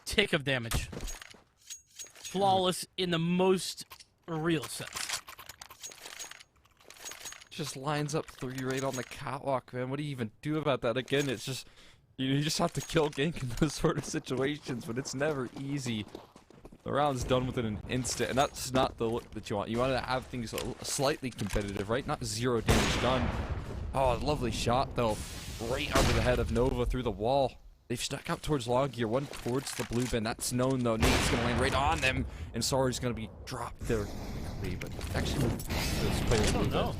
tick of damage. Flawless in the most real sense. Just lines up 3 right on the catwalk, man. What do you even do about that? Again, it's just, you just have to kill Gank in those sort of situations, but it's never easy. The round's done within an instant, and that's not the look that you want. You want to have things slightly competitive, right? Not 0 damage done. Oh, lovely shot, though. Right under the head of Nova through the wall. They've stuck out towards long gear, one towards the blue bin. That's known, though. Nate's going to land right on them, and Sari's going to be dropped there. But actually, this player's I don't know.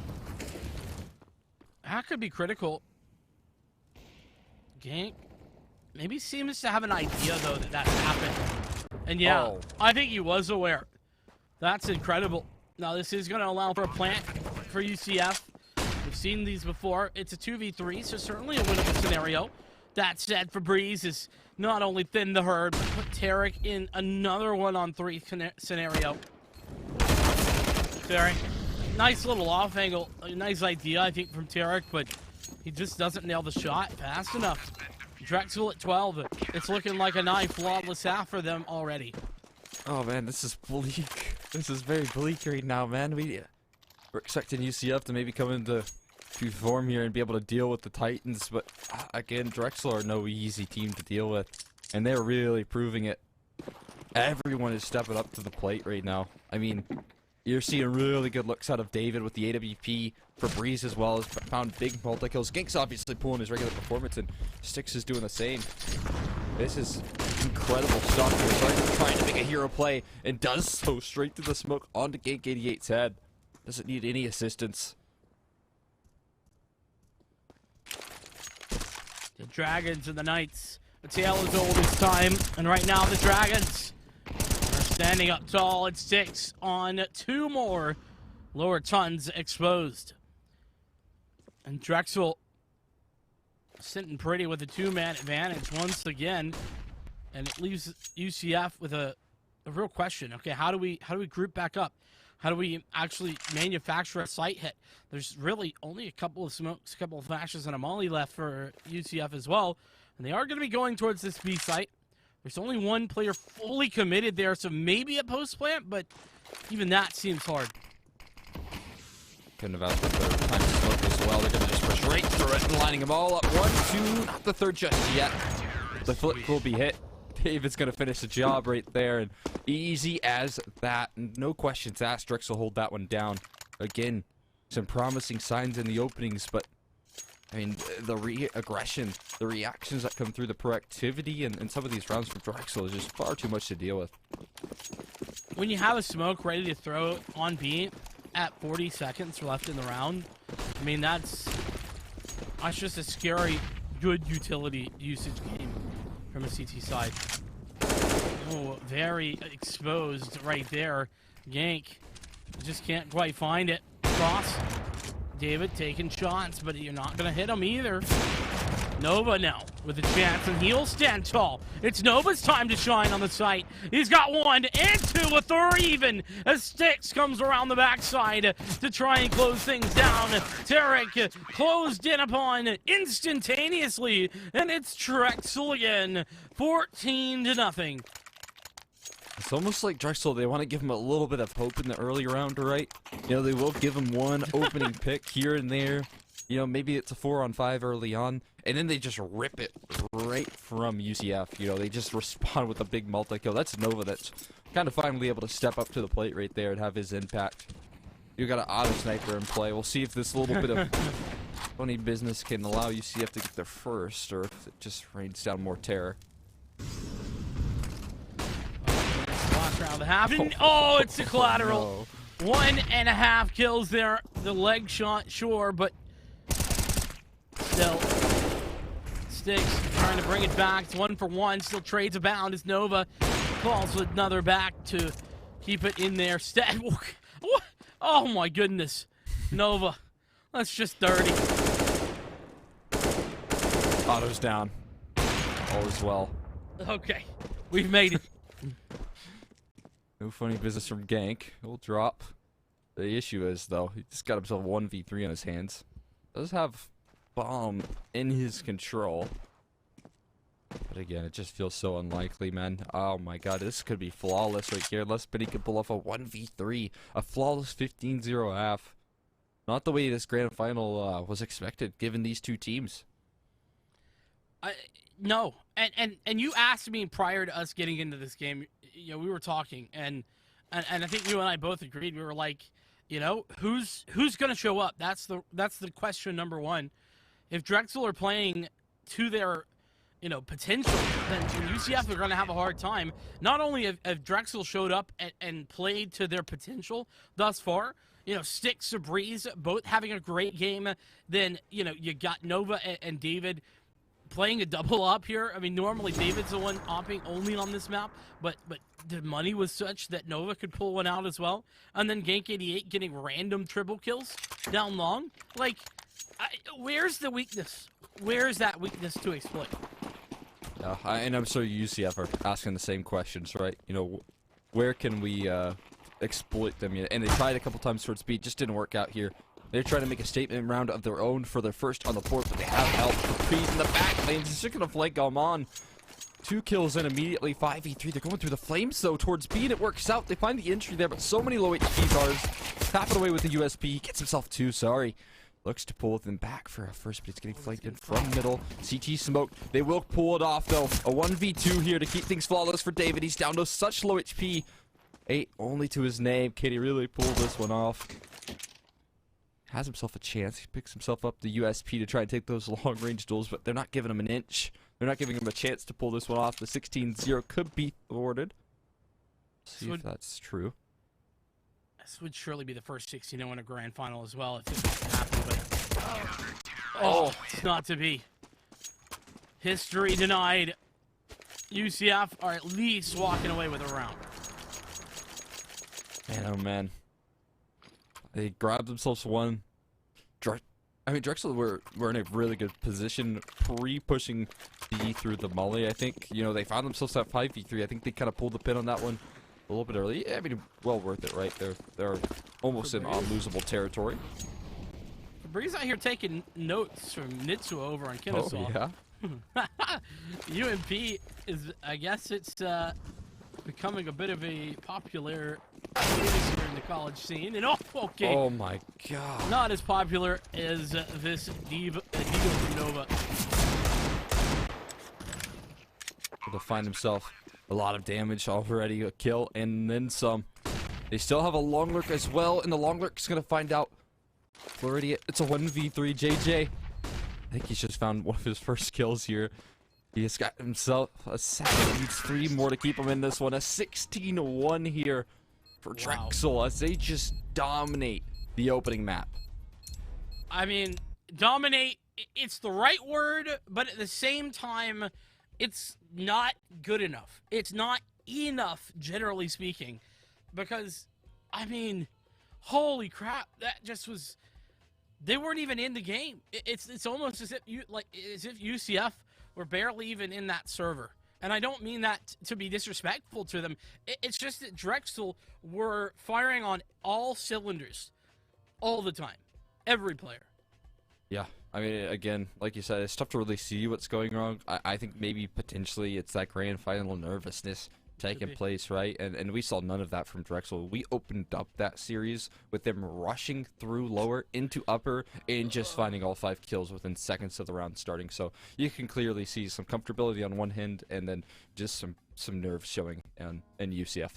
That could be critical. Gank maybe seems to have an idea, though, that happened. And yeah, I think he was aware. That's incredible. Now, this is going to allow for a plant for UCF. We've seen these before. It's a 2v3, so certainly a winnable scenario. That said, Febreze is not only thin the herd, but put Tarek in another 1-on-3 scenario. Tarek, nice little off angle, a nice idea, I think, from Tarek, but he just doesn't nail the shot fast enough. Drexel at 12. It's looking like a nigh flawless half for them already. Oh man, this is bleak. This is very bleak right now, man. We're expecting UCF to maybe come into form here and be able to deal with the Titans, but again, Drexel are no easy team to deal with, and they're really proving it. Everyone is stepping up to the plate right now. I mean, you're seeing really good looks out of David with the AWP. Febreze as well has found big multi-kills. Gank's obviously pulling his regular performance, and Styx is doing the same. This is incredible stuff here. Sargent trying to make a hero play, and does so straight through the smoke onto Gank 88's head. Doesn't need any assistance. The Dragons and the Knights. A tale as old as time, and right now the Dragons are standing up tall at 6 on 2 more lower tons exposed. And Drexel sitting pretty with a 2-man advantage once again. And it leaves UCF with a real question. Okay, how do we group back up? How do we actually manufacture a site hit? There's really only a couple of smokes, a couple of flashes, and a molly left for UCF as well. And they are going to be going towards this B site. There's only one player fully committed there, so maybe a post plant, but even that seems hard. Couldn't have asked for better time to smoke as well. They're going to just push right through it and lining them all up. 1, 2, not the third just yet. The flip will be hit. David's going to finish the job right there, and easy as that. No questions asked. Drexel hold that one down. Again, some promising signs in the openings, but I mean, the aggression, the reactions that come through, the proactivity, and some of these rounds from Drexel is just far too much to deal with. When you have a smoke ready to throw on B at 40 seconds left in the round, I mean, that's just a scary, good utility usage game from a CT side. Oh, very exposed right there. Gank just can't quite find it. Cross. David taking shots, but you're not going to hit him either. Nova now with a chance, and he'll stand tall. It's Nova's time to shine on the site. He's got 1 and 2, a 3 even, as Styx comes around the backside to try and close things down. Tarek closed in upon instantaneously, and it's Drexel again, 14-0. It's almost like Drexel, they want to give him a little bit of hope in the early round, right? You know, they will give him one opening pick here and there. You know, maybe it's a 4-on-5 early on, and then they just rip it right from UCF. You know, they just respond with a big multi-kill. That's Nova that's kind of finally able to step up to the plate right there and have his impact. You got an auto sniper in play. We'll see if this little bit of funny business can allow UCF to get there first, or if it just rains down more terror. Last round to happen. Oh, it's a collateral. No. 1.5 kills there. The leg shot, sure, but still. Styx trying to bring it back. It's 1 for 1. Still trades abound as Nova calls another back to keep it in there. Oh my goodness. Nova. That's just dirty. Auto's down. All is well. Okay. We've made it. No funny business from Gank. He'll drop. The issue is, though, he just got himself 1v3 on his hands. Does have bomb in his control. But again, it just feels so unlikely, man. Oh my god, this could be flawless right here. Unless Benny could pull off a 1v3. A flawless 15-0 half. Not the way this grand final was expected, given these two teams. No. And you asked me prior to us getting into this game, you know, we were talking, and I think you and I both agreed. We were like, you know, who's going to show up? That's the question number one. If Drexel are playing to their, you know, potential, then UCF are going to have a hard time. Not only have Drexel showed up and played to their potential thus far, you know, Styx, Breeze, both having a great game. Then, you know, you got Nova and David playing a double up here. I mean, normally David's the one opping only on this map, but the money was such that Nova could pull one out as well. And then Gank88 getting random triple kills down long. Like, where's the weakness? Where's that weakness to exploit? And I'm sure UCF are asking the same questions, right? You know, where can we exploit them? And they tried a couple times towards speed, just didn't work out here. They're trying to make a statement round of their own for their first on the port, but they have help. Breeze in the back lanes. He's just going to flank them on. 2 kills in immediately. 5v3. They're going through the flames, though, towards B, and it works out. They find the entry there, but so many low HP bars. Tap it away with the USP. He gets himself 2, sorry. Looks to pull them back for a first, but he's getting flanked in from middle. CT smoked. They will pull it off, though. A 1v2 here to keep things flawless for David. He's down to such low HP. 8 only to his name. Can he really pull this one off? Has himself a chance. He picks himself up the USP to try and take those long-range duels, but they're not giving him an inch. They're not giving him a chance to pull this one off. The 16-0 could be awarded. See if that's true. This would surely be the first 16-0 in a grand final as well if this was to happen, but it's not to be. History denied. UCF are at least walking away with a round. Man, oh man. They grabbed themselves one. I mean, Drexel were in a really good position pre-pushing D through the molly. I think, you know, they found themselves at 5v3. I think they kind of pulled the pin on that one a little bit early. Yeah, I mean, well worth it, right? They're almost in unlosable territory. Breeze out here taking notes from Nitsuo over on Kennesaw. Oh, yeah? UMP is, I guess it's becoming a bit of a popular here in the college scene. And okay. Oh my god. Not as popular as this Diva from Nova. To find himself a lot of damage already, a kill, and then some. They still have a long lurk as well, and the long lurk is going to find out. Floridian, it's a 1v3 JJ. I think he's just found one of his first kills here. He has got himself a second. Needs 3 more to keep him in this one. A 16-1 here for Drexel as they just dominate the opening map. I mean, dominate, it's the right word, but at the same time, it's not good enough. It's not enough, generally speaking, because, I mean, holy crap, that just was... They weren't even in the game. It's almost as if UCF were barely even in that server. And I don't mean that to be disrespectful to them. It's just that Drexel were firing on all cylinders all the time. Every player. Yeah, I mean, again, like you said, it's tough to really see what's going wrong. I think maybe potentially it's that grand final nervousness taking place, right? And we saw none of that from Drexel. We opened up that series with them rushing through lower into upper and just finding all 5 kills within seconds of the round starting. So you can clearly see some comfortability on one hand and then just some nerves showing in UCF.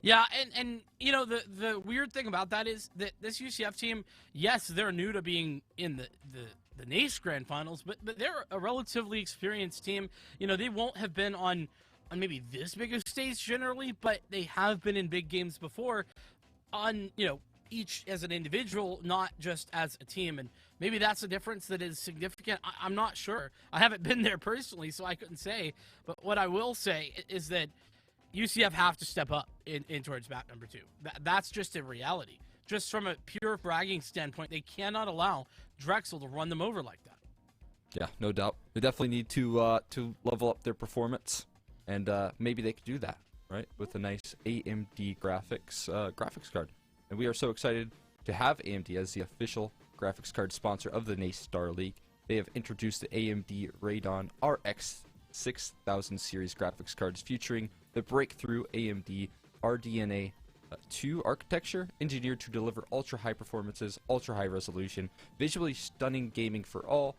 Yeah, and you know, the weird thing about that is that this UCF team, yes, they're new to being in the NACE Grand Finals, but they're a relatively experienced team. You know, they won't have been on maybe this big of stage generally, but they have been in big games before on, you know, each as an individual, not just as a team. And maybe that's a difference that is significant. I'm not sure. I haven't been there personally, so I couldn't say. But what I will say is that UCF have to step up in towards map number 2. That's just a reality. Just from a pure bragging standpoint, they cannot allow Drexel to run them over like that. Yeah, no doubt. They definitely need to level up their performance. And maybe they could do that, right, with a nice AMD graphics card. And we are so excited to have AMD as the official graphics card sponsor of the NACE Starleague. They have introduced the AMD Radeon RX 6000 series graphics cards featuring the breakthrough AMD RDNA 2 architecture, engineered to deliver ultra-high performances, ultra-high resolution, visually stunning gaming for all.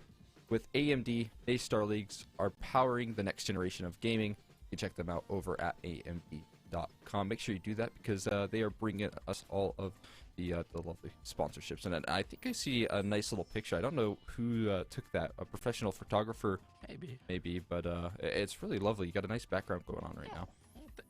With AMD, NACE Starleagues are powering the next generation of gaming. You can check them out over at amd.com. Make sure you do that because they are bringing us all of the lovely sponsorships. And I think I see a nice little picture. I don't know who took that. A professional photographer, maybe, but it's really lovely. You got a nice background going on right now.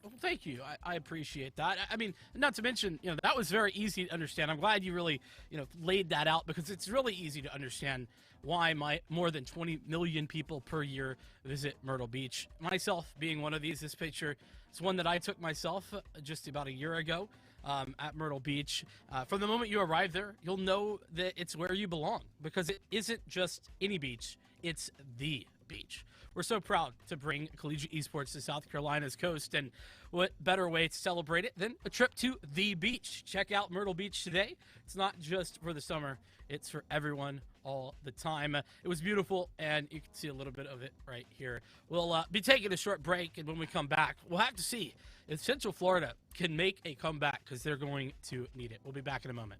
Well, thank you. I appreciate that. I mean, not to mention, you know, that was very easy to understand. I'm glad you really, you know, laid that out because it's really easy to understand why more than 20 million people per year visit Myrtle Beach. Myself being one of these, this picture is one that I took myself just about a year ago at Myrtle Beach. From the moment you arrive there, you'll know that it's where you belong because it isn't just any beach, it's the beach. We're so proud to bring collegiate esports to South Carolina's coast, and what better way to celebrate it than a trip to the beach? Check out Myrtle Beach today. It's not just for the summer, it's for everyone all the time. It was beautiful, and you can see a little bit of it right here. We'll be taking a short break, and when we come back, we'll have to see if Central Florida can make a comeback because they're going to need it. We'll be back in a moment.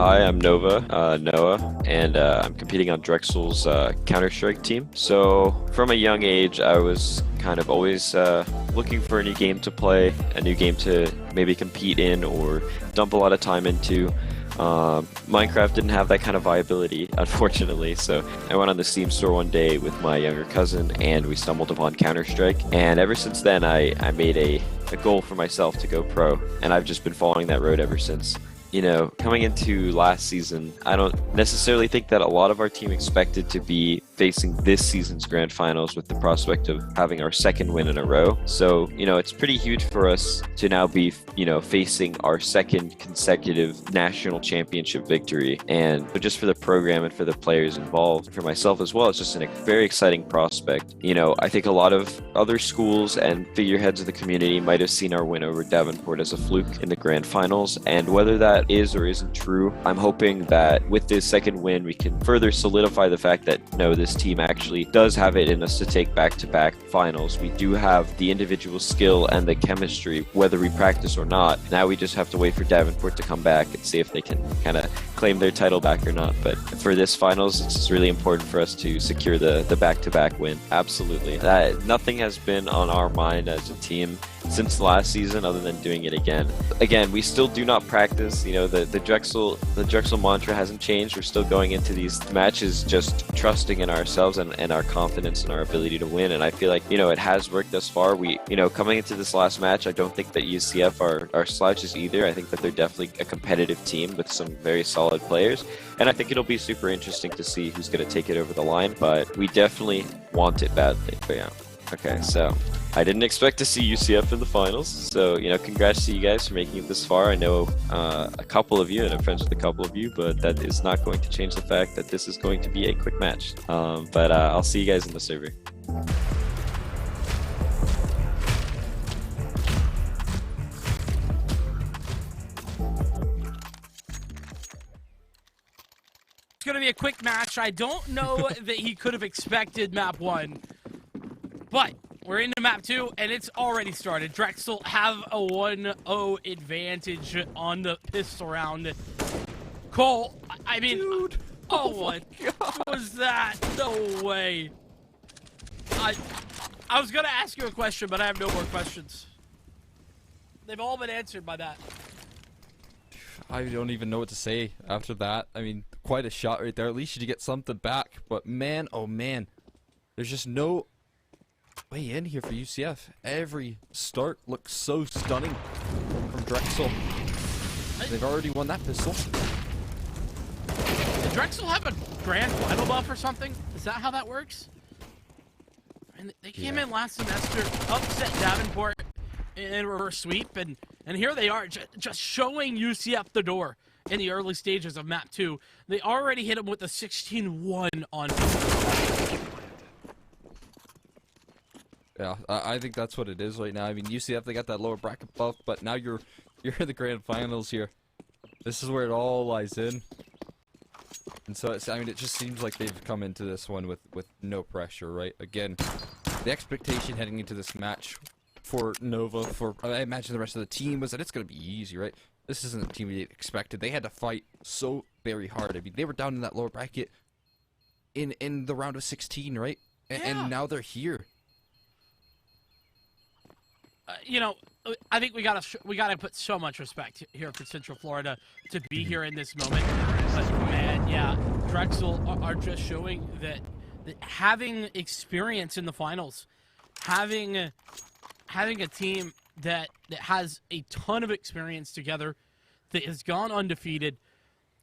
Hi, I'm Noah, and I'm competing on Drexel's Counter-Strike team. So from a young age, I was kind of always looking for a new game to play, a new game to maybe compete in or dump a lot of time into. Minecraft didn't have that kind of viability, unfortunately, so I went on the Steam store one day with my younger cousin and we stumbled upon Counter-Strike, and ever since then I made a goal for myself to go pro, and I've just been following that road ever since. You know, coming into last season, I don't necessarily think that a lot of our team expected to be facing this season's grand finals with the prospect of having our second win in a row. So, you know, it's pretty huge for us to now be, you know, facing our second consecutive national championship victory. And just for the program and for the players involved, for myself as well, it's just a very exciting prospect. You know, I think a lot of other schools and figureheads of the community might have seen our win over Davenport as a fluke in the grand finals. And whether that is or isn't true, I'm hoping that with this second win, we can further solidify the fact that, no, this team actually does have it in us to take back-to-back finals. We do have the individual skill and the chemistry, whether we practice or not. Now we just have to wait for Davenport to come back and see if they can kind of claim their title back or not. But for this finals, it's really important for us to secure the back-to-back win. Absolutely. Nothing has been on our mind as a team since last season other than doing it again. Again, we still do not practice. You know, the Drexel mantra hasn't changed. We're still going into these matches just trusting in ourselves and our confidence and our ability to win. And I feel like, you know, it has worked thus far. We, you know, coming into this last match, I don't think that UCF are slouches either. I think that they're definitely a competitive team with some very solid players. And I think it'll be super interesting to see who's going to take it over the line. But we definitely want it badly. But yeah. Okay, so I didn't expect to see UCF in the finals, so, you know, congrats to you guys for making it this far. I know a couple of you, and I'm friends with a couple of you, but that is not going to change the fact that this is going to be a quick match. But I'll see you guys in the server. It's going to be a quick match. I don't know that he could have expected map 1. But we're into map 2, and it's already started. Drexel have a 1-0 advantage on the pistol round. Cole, I mean, dude, what was that? No way. I was going to ask you a question, but I have no more questions. They've all been answered by that. I don't even know what to say after that. I mean, quite a shot right there. At least you get something back. But man, oh man, there's just no way in here for UCF. Every start looks so stunning from Drexel. They've already won that pistol. Did Drexel have a grand final buff or something? Is that how that works? And they came in last semester, upset Davenport in a reverse sweep, and here they are just showing UCF the door in the early stages of map 2. They already hit him with a 16-1 on. Yeah, I think that's what it is right now. I mean, UCF, they got that lower bracket buff, but now you're in the grand finals here. This is where it all lies in. And so, I mean, it just seems like they've come into this one with no pressure, right? Again, the expectation heading into this match for Nova, I imagine the rest of the team, was that it's going to be easy, right? This isn't the team we expected. They had to fight so very hard. I mean, they were down in that lower bracket in the round of 16, right? And now they're here. You know, I think we gotta put so much respect here for Central Florida to be here in this moment. But man, yeah, Drexel are just showing that having experience in the finals, having a team that has a ton of experience together, that has gone undefeated,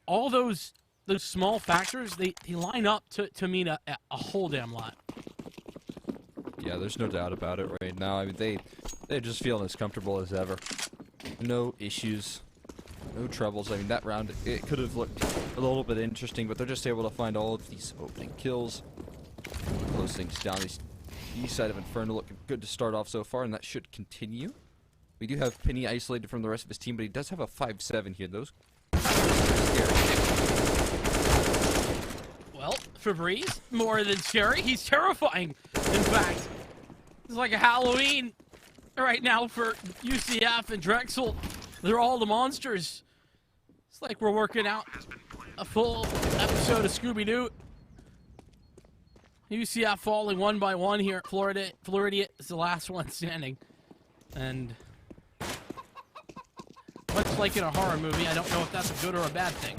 all those small factors, they line up to mean a whole damn lot. Yeah, there's no doubt about it right now. I mean, they're just feeling as comfortable as ever. No issues, no troubles. I mean, that round, it could have looked a little bit interesting, but they're just able to find all of these opening kills. Close things down. The east side of Inferno looking good to start off so far, and that should continue. We do have Penny isolated from the rest of his team, but he does have a 5-7 here. Those well, Febreze, more than scary. He's terrifying, in fact. It's like a Halloween right now for UCF and Drexel. They're all the monsters. It's like we're working out a full episode of Scooby-Doo. UCF falling one by one here. Florida is the last one standing. And much like in a horror movie, I don't know if that's a good or a bad thing.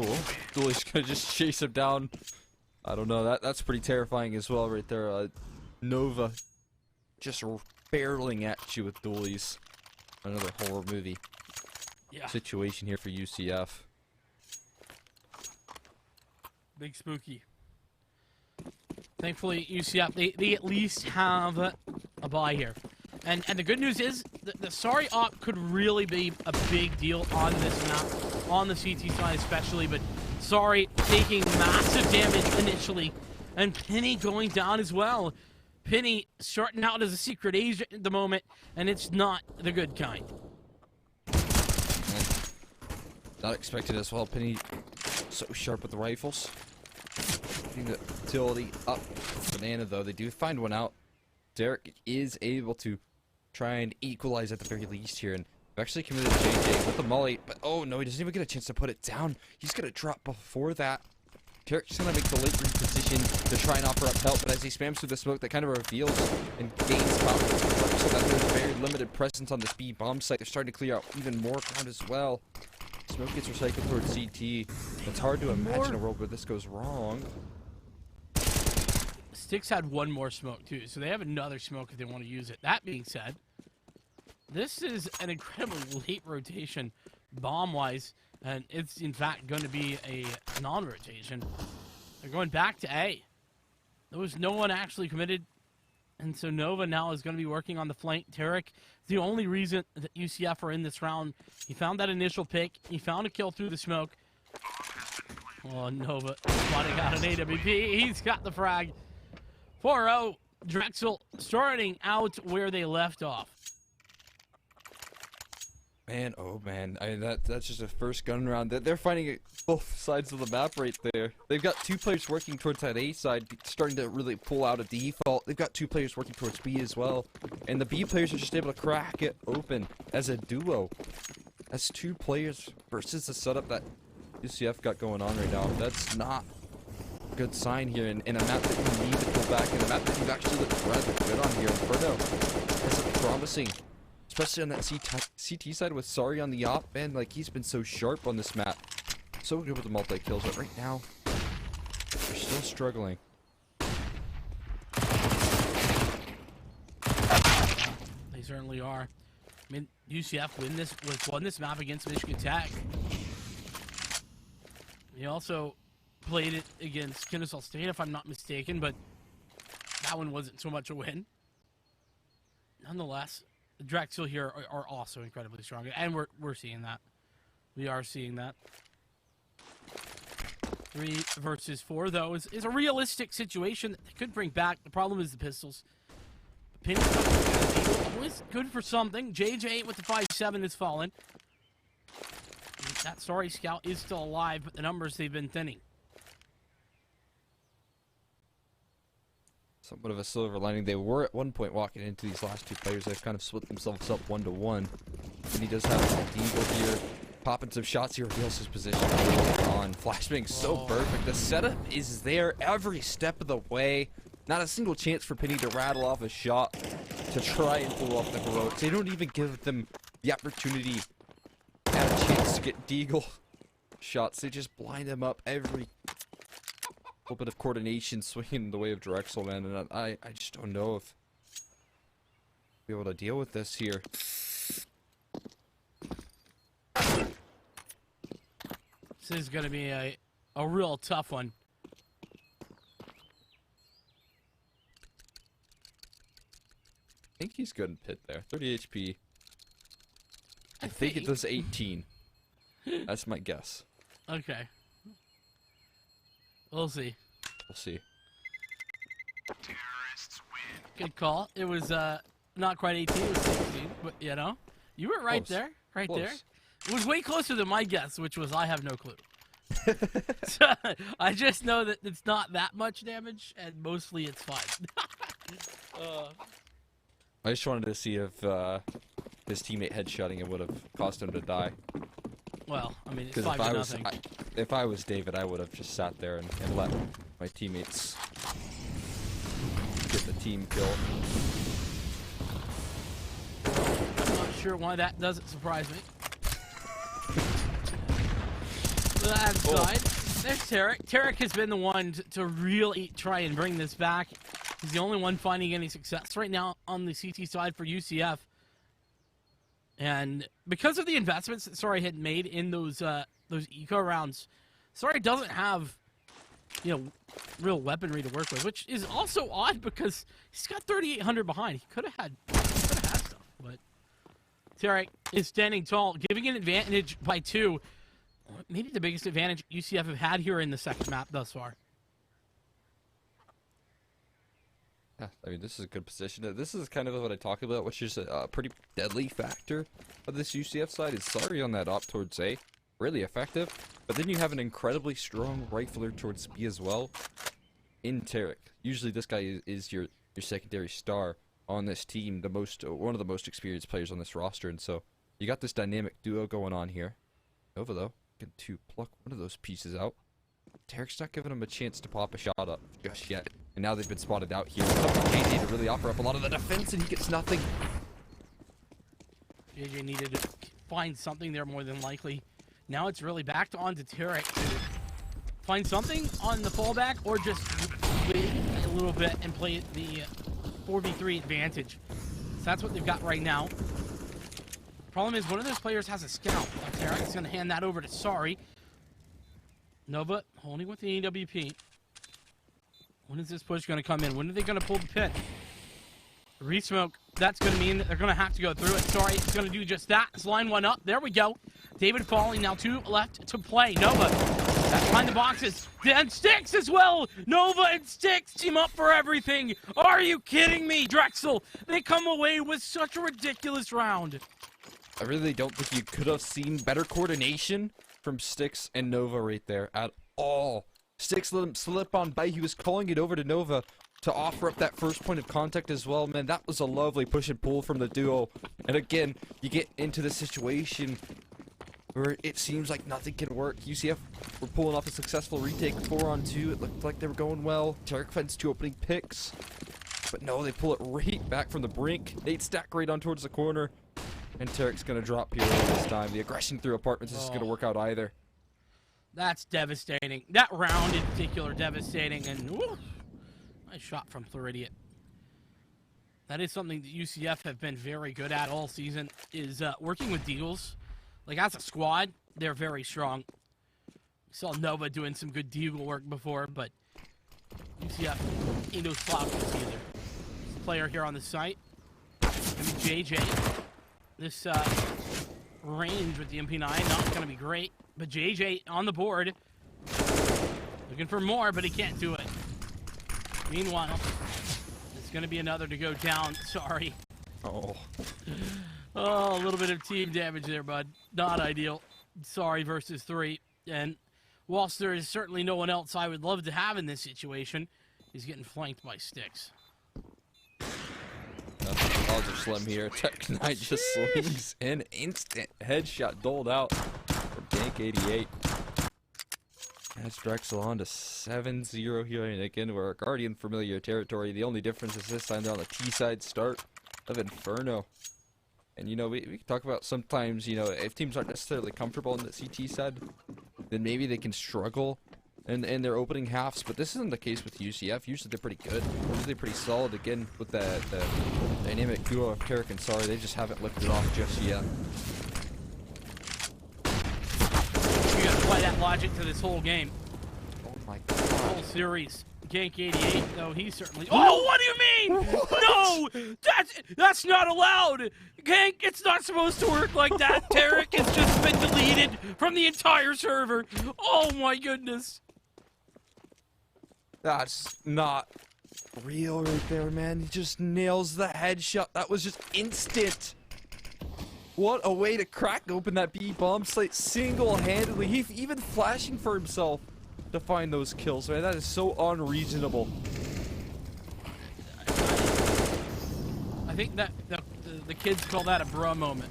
Oh, Dooley's gonna just chase him down. I don't know. That's pretty terrifying as well, right there. Nova just barreling at you with Dooley's. Another horror movie situation here for UCF. Big spooky. Thankfully, UCF, they at least have a bye here. And the good news is, the sorry op could really be a big deal on this map, on the CT side especially, but sorry taking massive damage initially, and Penny going down as well. Penny starting out as a secret agent at the moment, and it's not the good kind. Not expected as well. Penny so sharp with the rifles. Getting the utility up. Banana, though, they do find one out. Derek is able to try and equalize at the very least here, and actually committed JJ with the molly, but oh no, he doesn't even get a chance to put it down. He's gonna drop before that. Derek's gonna make the late reposition to try and offer up help, but as he spams through the smoke, that kind of reveals and gains confidence so that there's very limited presence on this B bomb site. They're starting to clear out even more ground as well. Smoke gets recycled towards CT. It's hard to imagine a world where this goes wrong. Sticks had one more smoke too, so they have another smoke if they want to use it. That being said, this is an incredibly late rotation bomb-wise, and it's in fact going to be a non-rotation. They're going back to A. There was no one actually committed, and so Nova now is going to be working on the flank. Tarek, the only reason that UCF are in this round, he found that initial pick, he found a kill through the smoke. Oh, Nova spotting out an AWP. He's got the frag. 4-0, Drexel starting out where they left off. Man, oh man, that's just a first gun round. They're finding it both sides of the map right there. They've got two players working towards that A side, starting to really pull out a default. They've got two players working towards B as well. And the B players are just able to crack it open as a duo. That's two players versus the setup that UCF got going on right now. That's not a good sign here in a map that you need to pull back, and a map that you've actually looked rather good on here. Inferno has a promising, especially on that CT side with Sari on the op, man. Like, he's been so sharp on this map. So good with the multi-kills, but right now, they're still struggling. They certainly are. I mean, UCF won this map against Michigan Tech. He also played it against Kennesaw State, if I'm not mistaken, but that one wasn't so much a win. Nonetheless, the Drexel here are also incredibly strong, and we're seeing that. We are seeing that. 3 versus 4, though, is a realistic situation that they could bring back. The problem is the pistols. Penny always good for something. JJ with the 5.7 has fallen. That sorry scout is still alive, but the numbers they've been thinning. Somewhat of a silver lining. They were at one point walking into these last two players. They've kind of split themselves up 1-1. And he does have an eagle here. Popping some shots, he reveals his position on. Flashbang so perfect. The setup is there every step of the way. Not a single chance for Penny to rattle off a shot to try and pull off the heroics. They don't even give them the opportunity and a chance to get deagle shots. They just blind him up every little bit of coordination swinging in the way of Drexel, man. And I just don't know if we'll be able to deal with this here. This is going to be a real tough one. I think he's good in pit there. 30 HP. I think it does 18. That's my guess. Okay. We'll see. We'll see. Good call. It was not quite 18, it was 16, but you know, you were right there. Right there. It was way closer than my guess, which was I have no clue. So, I just know that it's not that much damage, and mostly it's fine. I just wanted to see if his teammate headshotting, it would have caused him to die. Well, I mean, it's Because 5-0. if I was David, I would have just sat there and let my teammates get the team kill. I'm not sure why that doesn't surprise me. That aside, there's Tarek. Tarek has been the one to really try and bring this back. He's the only one finding any success right now on the CT side for UCF. And because of the investments that Sorry had made in those eco rounds, Sorry doesn't have, real weaponry to work with, which is also odd because he's got 3,800 behind. He could have had stuff, but Tarek is standing tall, giving an advantage by 2. Maybe the biggest advantage UCF have had here in the second map thus far. Yeah, I mean, this is a good position. This is kind of what I talk about, which is a pretty deadly factor of this UCF side. Is Sorry on that op towards A, really effective, but then you have an incredibly strong rifler towards B as well in Tarek. Usually this guy is your secondary star on this team, one of the most experienced players on this roster, and so you got this dynamic duo going on here. Nova, though, getting to pluck one of those pieces out. Tarek's not giving him a chance to pop a shot up just yet. And now they've been spotted out here. It's up to JJ to really offer up a lot of the defense, and he gets nothing. JJ needed to find something there more than likely. Now it's really back on to Tarek to find something on the fallback or just wait a little bit and play the 4v3 advantage. So that's what they've got right now. Problem is, one of those players has a scout. Tarek is going to hand that over to Sorry. Nova holding with the AWP. When is this push going to come in? When are they going to pull the pin? Resmoke. That's going to mean that they're going to have to go through it. Sorry, it's going to do just that. It's line 1 up. There we go. David falling. Now 2 left to play. Nova. That's behind the boxes. And Styx as well. Nova and Styx team up for everything. Are you kidding me, Drexel? They come away with such a ridiculous round. I really don't think you could have seen better coordination from Styx and Nova right there at all. Styx let him slip on by. He was calling it over to Nova to offer up that first point of contact as well. Man, that was a lovely push and pull from the duo. And again, you get into the situation where it seems like nothing can work. UCF were pulling off a successful retake 4-on-2. It looked like they were going well. Tarek finds 2 opening picks. But no, they pull it right back from the brink. 8 stack right on towards the corner. And Tarek's going to drop here this time. The aggression through apartments isn't going to work out either. That's devastating. That round in particular, devastating. And woo, nice shot from Floridian. That is something that UCF have been very good at all season, is working with deagles. Like, as a squad, they're very strong. We saw Nova doing some good deagle work before, but UCF ain't no slouches either. There's a player here on the site. Maybe JJ. This range with the MP9, not going to be great. But JJ on the board. Looking for more, but he can't do it. Meanwhile, it's going to be another to go down. Sorry. Oh. Oh, a little bit of team damage there, bud. Not ideal. Sorry versus 3. And whilst there is certainly no one else I would love to have in this situation, he's getting flanked by Styx. Odds are slim here. Tech Knight just swings in. Instant headshot doled out from Dank 88. That's Drexel on to 7-0 here. And again, we're already in familiar territory. The only difference is this time they're on the T-side start of Inferno. And, we can talk about sometimes, if teams aren't necessarily comfortable on the CT side, then maybe they can struggle in their opening halves. But this isn't the case with UCF. Usually they're pretty good. Usually pretty solid. Again, with the dynamic duo of Tarek and Sorry, they just haven't lifted off just yet. You gotta apply that logic to this whole game. Oh my god. The whole series. Gank 88, though, he certainly... Oh, what do you mean? No! That's not allowed! Gank, it's not supposed to work like that. Tarek has just been deleted from the entire server. Oh my goodness. That's not real right there, man. He just nails the headshot. That was just instant. What a way to crack open that B bomb site single-handedly. He even flashing for himself to find those kills, man. That is so unreasonable. I think that The kids call that a bruh moment.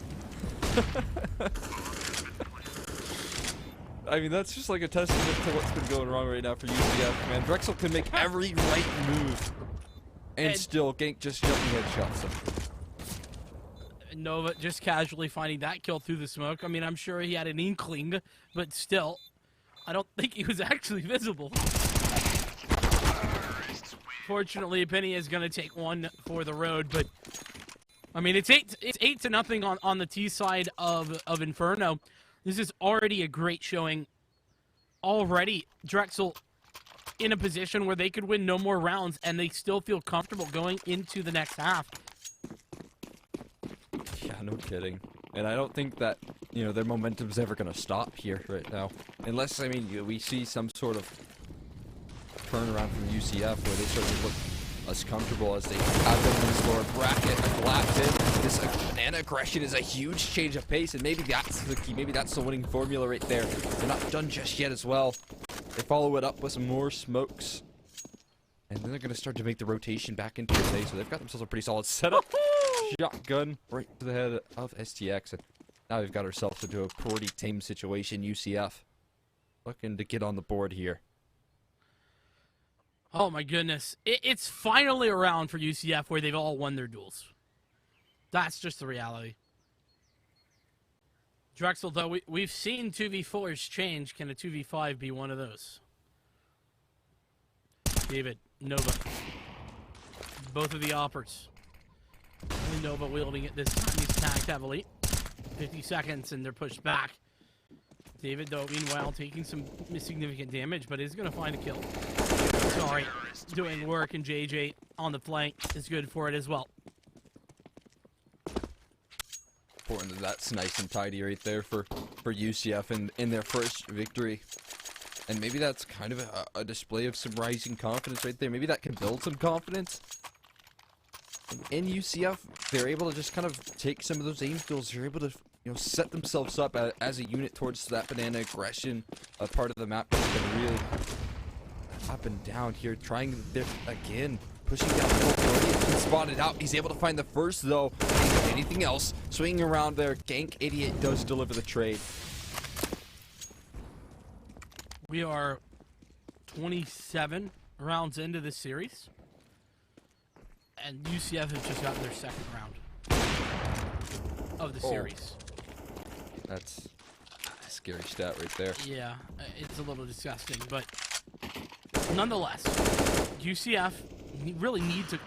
I mean, that's just like a testament to what's been going wrong right now for UCF, man. Drexel can make every right move, and still Gank just jumping headshots him. Nova just casually finding that kill through the smoke. I mean, I'm sure he had an inkling, but still, I don't think he was actually visible. Fortunately, Penny is going to take one for the road, but I mean, it's 8-0 on the T side of Inferno. This is already a great showing. Already, Drexel in a position where they could win no more rounds, and they still feel comfortable going into the next half. Yeah, no kidding. And I don't think that, you know, their momentum's ever going to stop here right now. Unless, I mean, we see some sort of turnaround from UCF where they start to look as comfortable as they have been in this lower bracket. A collapse in. This banana aggression is a huge change of pace, and maybe that's the key. Maybe that's the winning formula right there. They're not done just yet as well. They follow it up with some more smokes. And then they're going to start to make the rotation back into the day, so they've got themselves a pretty solid setup. Shotgun right to the head of STX, and now we've got ourselves into a pretty tame situation. UCF looking to get on the board here. Oh my goodness. It's finally a round for UCF where they've all won their duels. That's just the reality. Drexel, though, we've seen 2v4s change. Can a 2v5 be one of those? David, Nova. Both of the oppers. Only Nova wielding it this time. He's tagged heavily. 50 seconds and they're pushed back. David, though, meanwhile, taking some significant damage, but is going to find a kill. Sorry, doing work, and JJ on the flank is good for it as well. Important that that's nice and tidy right there for UCF in their first victory. And maybe that's kind of a display of some rising confidence right there. Maybe that can build some confidence. In UCF, they're able to just kind of take some of those aim skills. They're able to, you know, set themselves up as a unit towards that banana aggression part of the map that's been really up and down here. Trying there again, pushing down the whole been spotted out. He's able to find the first though. Anything else? Swinging around there. Gank Idiot does deliver the trade. We are 27 rounds into this series. And UCF has just gotten their second round of the series. That's a scary stat right there. Yeah, it's a little disgusting, but nonetheless, UCF really need to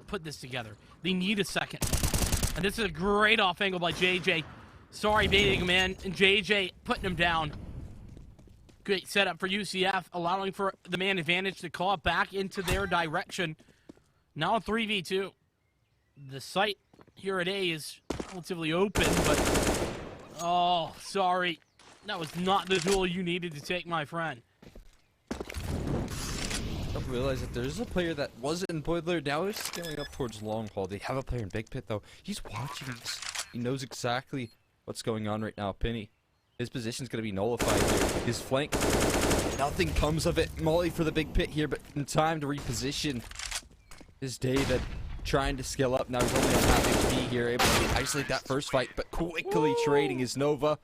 put this together. They need a second one. And this is a great off angle by JJ. Sorry, baiting him in, and JJ putting him down. Great setup for UCF, allowing for the man advantage to call it back into their direction. Now 3v2. The site here at A is relatively open, but... Oh, sorry. That was not the duel you needed to take, my friend. Don't realize that there's a player that wasn't in Boiler, now is scaling up towards Long Haul. They have a player in Big Pit, though. He's watching this. He knows exactly what's going on right now. Penny. His position's going to be nullified here. His flank. Nothing comes of it. Molly for the Big Pit here, but in time to reposition. Is David trying to scale up. Now he's only on half HP here, able to isolate that first fight, but quickly trading his Nova.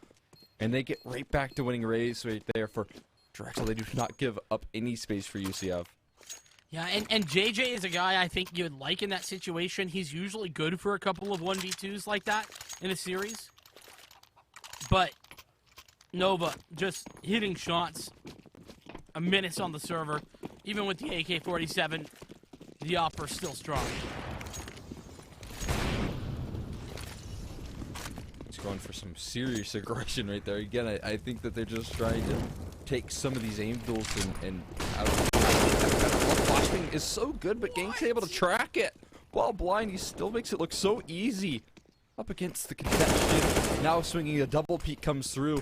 And they get right back to winning Rays right there for Drexel. They do not give up any space for UCF. Yeah, and JJ is a guy I think you would like in that situation. He's usually good for a couple of 1v2s like that in a series. But Nova just hitting shots. A menace on the server. Even with the AK-47, the opera's still strong. He's going for some serious aggression right there. Again, I think that they're just trying to take some of these aim duels and out of the flashbang is so good, but Gank's able to track it. While blind, he still makes it look so easy. Up against the contention. Now swinging a double peek comes through.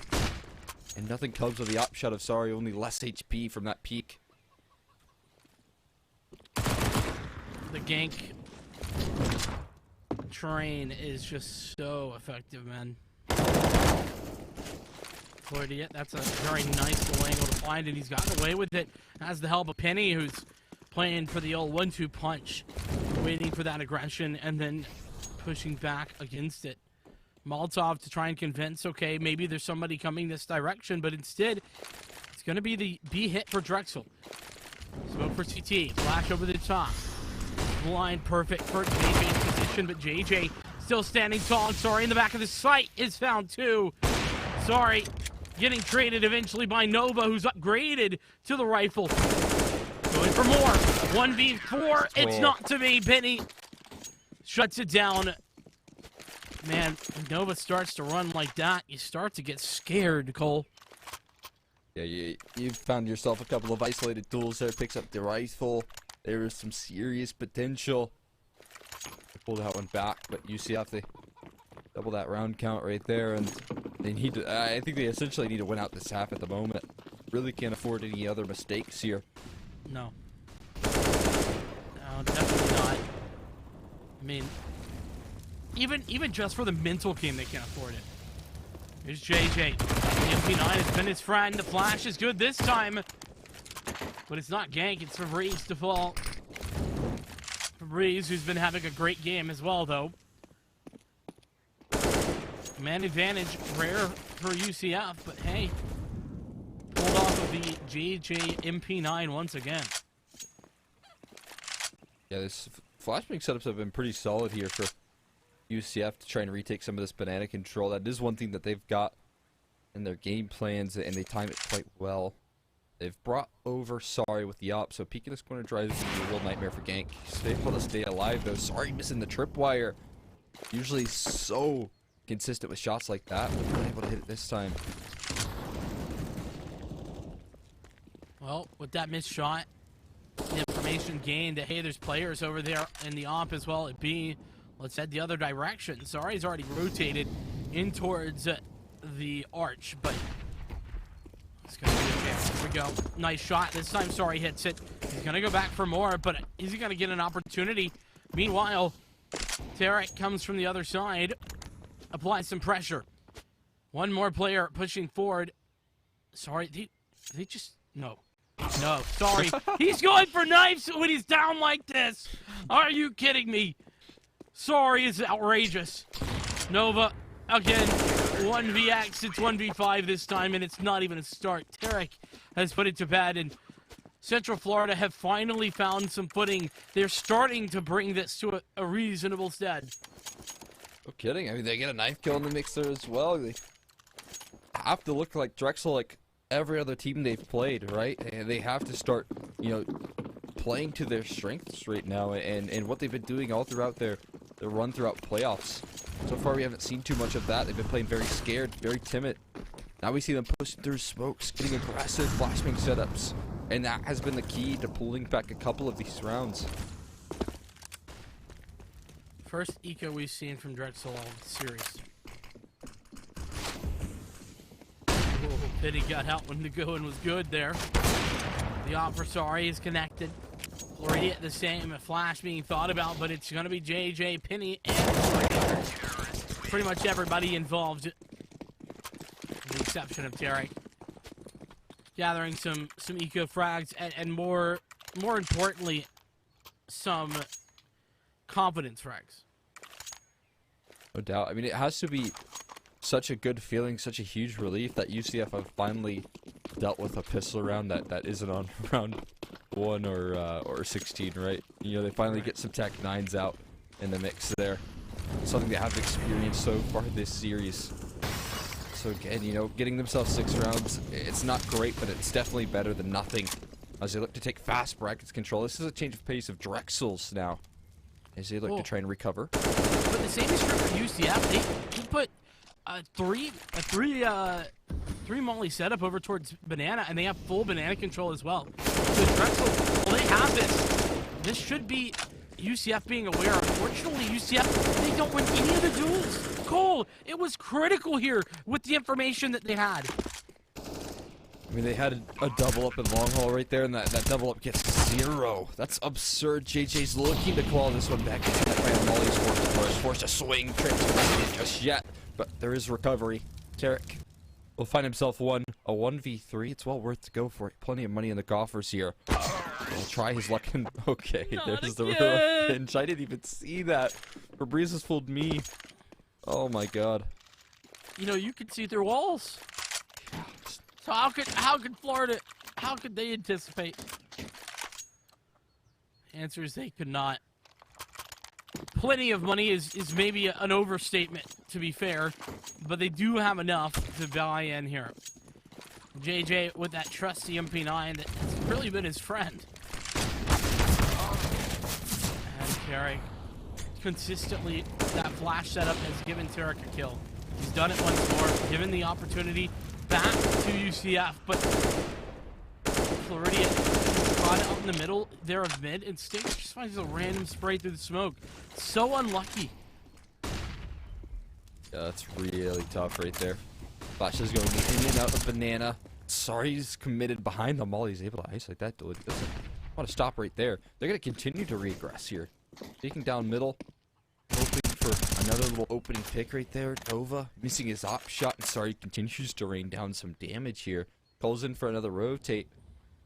And nothing comes of the op shot of Sorry, only less HP from that peek. The gank train is just so effective, man. Floridian, that's a very nice little angle to find, and he's gotten away with it. Has the help of Penny, who's playing for the old 1-2 punch, waiting for that aggression, and then pushing back against it. Molotov to try and convince, okay, maybe there's somebody coming this direction, but instead, it's going to be the B hit for Drexel. Smoke for CT, flash over the top. Blind perfect for JJ's position, but JJ still standing tall. And Sorry in the back of the site is found too. Sorry, getting traded eventually by Nova, who's upgraded to the rifle. Going for more. 1v4, it's not to be. Penny shuts it down. Man, when Nova starts to run like that, you start to get scared, Cole. Yeah, you found yourself a couple of isolated duels there. Picks up the rifle. There is some serious potential. They pull that one back, but UCF, they double that round count right there, and they need to. I think they essentially need to win out this half at the moment. Really can't afford any other mistakes here. No. No, definitely not. I mean, even just for the mental game, they can't afford it. Here's JJ. The MP9 has been his friend. The flash is good this time. But it's not gank, it's Fabrice to fall. Fabrice, who's been having a great game as well, though. Man advantage, rare for UCF, but hey. Pulled off of the JJ MP9 once again. Yeah, this flashbang setups have been pretty solid here for UCF to try and retake some of this banana control. That is one thing that they've got in their game plans, and they time it quite well. They've brought over Sorry with the op, so Pekin is going to drive this into a real nightmare for gank. He's able to stay alive, though. Sorry missing the tripwire. Usually so consistent with shots like that, but not able to hit it this time. Well, with that missed shot, the information gained that, hey, there's players over there in the op as well at B. Let's head the other direction. Sorry's already rotated in towards the arch, but it's going to be a chance. Here we go. Nice shot. This time Sorry hits it. He's going to go back for more, but is he going to get an opportunity? Meanwhile, Tarek comes from the other side, applies some pressure. One more player pushing forward. Sorry, they just... No. No, Sorry. He's going for knives when he's down like this. Are you kidding me? Sorry, it's outrageous. Nova, again, 1vx, it's 1v5 this time, and it's not even a start. Tarek has put it to bed, and Central Florida have finally found some footing. They're starting to bring this to a reasonable stead. No kidding. I mean, they get a knife kill in the mix there as well. They have to look like Drexel, like every other team they've played, right? And they have to start, you know, playing to their strengths right now, and what they've been doing all throughout their run throughout playoffs. So far, we haven't seen too much of that. They've been playing very scared, very timid. Now we see them pushing through smokes, getting aggressive flashbang setups, and that has been the key to pulling back a couple of these rounds. First eco we've seen from Drexel all of the series. Oh, Pity got out when the going was good there. The offer, Sorry, is connected. Already at the same, a flash being thought about, but it's going to be JJ, Penny, and pretty much everybody involved, with the exception of Tarek. Gathering some eco frags, and more importantly, some confidence frags. No doubt. I mean, it has to be such a good feeling, such a huge relief that UCF have finally dealt with a pistol round that isn't on round 1 or 16, right? You know, they finally get some Tech 9s out in the mix there. Something they haven't experienced so far this series. So again, you know, getting themselves 6 rounds, it's not great, but it's definitely better than nothing. As they look to take fast brackets control, this is a change of pace of Drexel's now. As they look to try and recover. But the same is true for UCF. They put three molly setup over towards banana, and they have full banana control as well. So Drexel, well, they have this. This should be UCF being aware. Unfortunately, UCF, they don't win any of the duels. Cole, it was critical here with the information that they had. I mean, they had a double up in long haul right there, and that double up gets 0. That's absurd. JJ's looking to claw this one back. It's by Molly's forced to swing. Transfer just yet, but there is recovery. Tarek will find himself a 1v3. It's well worth to go for it. Plenty of money in the coffers here. He'll try his luck and okay, Not there's the again. pinch. I didn't even see that. Febreze has fooled me. Oh my god. You know, you can see through walls. So how could Florida, how could they anticipate? Answer is they could not. Plenty of money is maybe an overstatement, to be fair, but they do have enough to buy in here. JJ with that trusty MP9 that has really been his friend. And Carrick consistently, that flash setup has given Tarek a kill. He's done it once more, given the opportunity back to UCF, but Floridian caught out in the middle there of mid, and Stinks just finds a random spray through the smoke. So unlucky. Yeah, that's really tough right there. Flash is going in and out of Banana. Sorry, he's committed behind the mall. He's able to isolate that dude. He doesn't want to stop right there. They're going to continue to regress here. Taking down middle. Hoping for another little opening pick right there. Nova missing his op shot. And Sorry continues to rain down some damage here. Calls in for another rotate.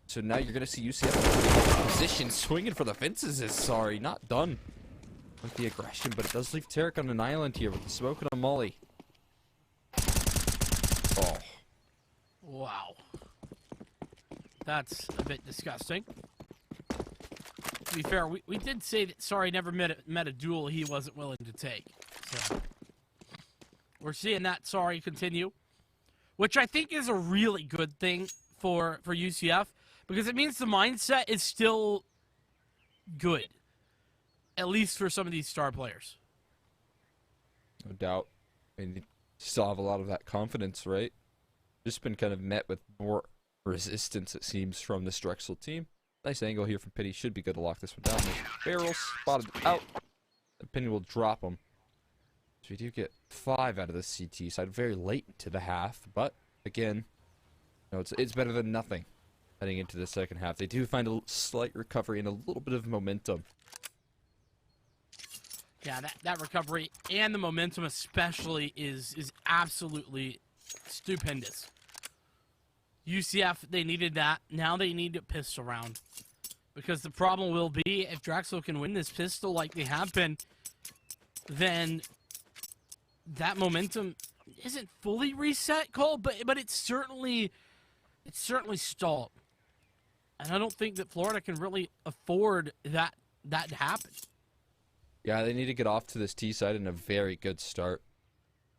So now you're going to see UCF in position swinging for the fences. Is Sorry not done with the aggression, but it does leave Tarek on an island here with the smoke and a molly. Oh. Wow. That's a bit disgusting. To be fair, we did say that Sorry never met a duel he wasn't willing to take. So we're seeing that Sorry continue, which I think is a really good thing for UCF, because it means the mindset is still good, at least for some of these star players. No doubt. I mean, you still have a lot of that confidence, right? Just been kind of met with more resistance, it seems, from this Drexel team. Nice angle here from Pity. Should be good to lock this one down. Barrels spotted out. The Penny will drop him. So we do get 5 out of the CT side very late into the half. But, again, you know, it's better than nothing heading into the second half. They do find a slight recovery and a little bit of momentum. Yeah, that recovery and the momentum especially is absolutely stupendous. UCF, they needed that. Now they need a pistol round. Because the problem will be, if Drexel can win this pistol like they have been, then that momentum isn't fully reset, Cole, but it's certainly stalled. And I don't think that Florida can really afford that to happen. Yeah, they need to get off to this T side in a very good start.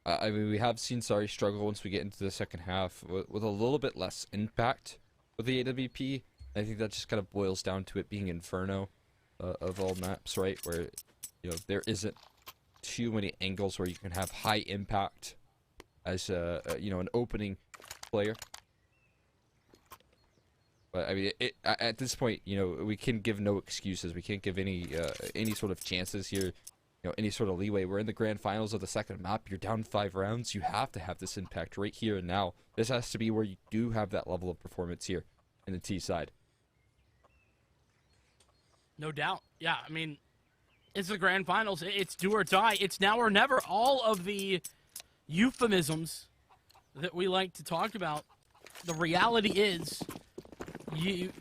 I mean, we have seen Sorry struggle once we get into the second half with a little bit less impact with the AWP. I think that just kind of boils down to it being Inferno of all maps, right? Where, you know, there isn't too many angles where you can have high impact as you know, an opening player. But I mean, at this point, you know, we can give no excuses. We can't give any sort of chances here. You know, any sort of leeway. We're in the grand finals of the second map. You're down 5 rounds. You have to have this impact right here and now. This has to be where you do have that level of performance here in the T side. No doubt. Yeah, I mean, it's the grand finals. It's do or die. It's now or never. All of the euphemisms that we like to talk about. The reality is, you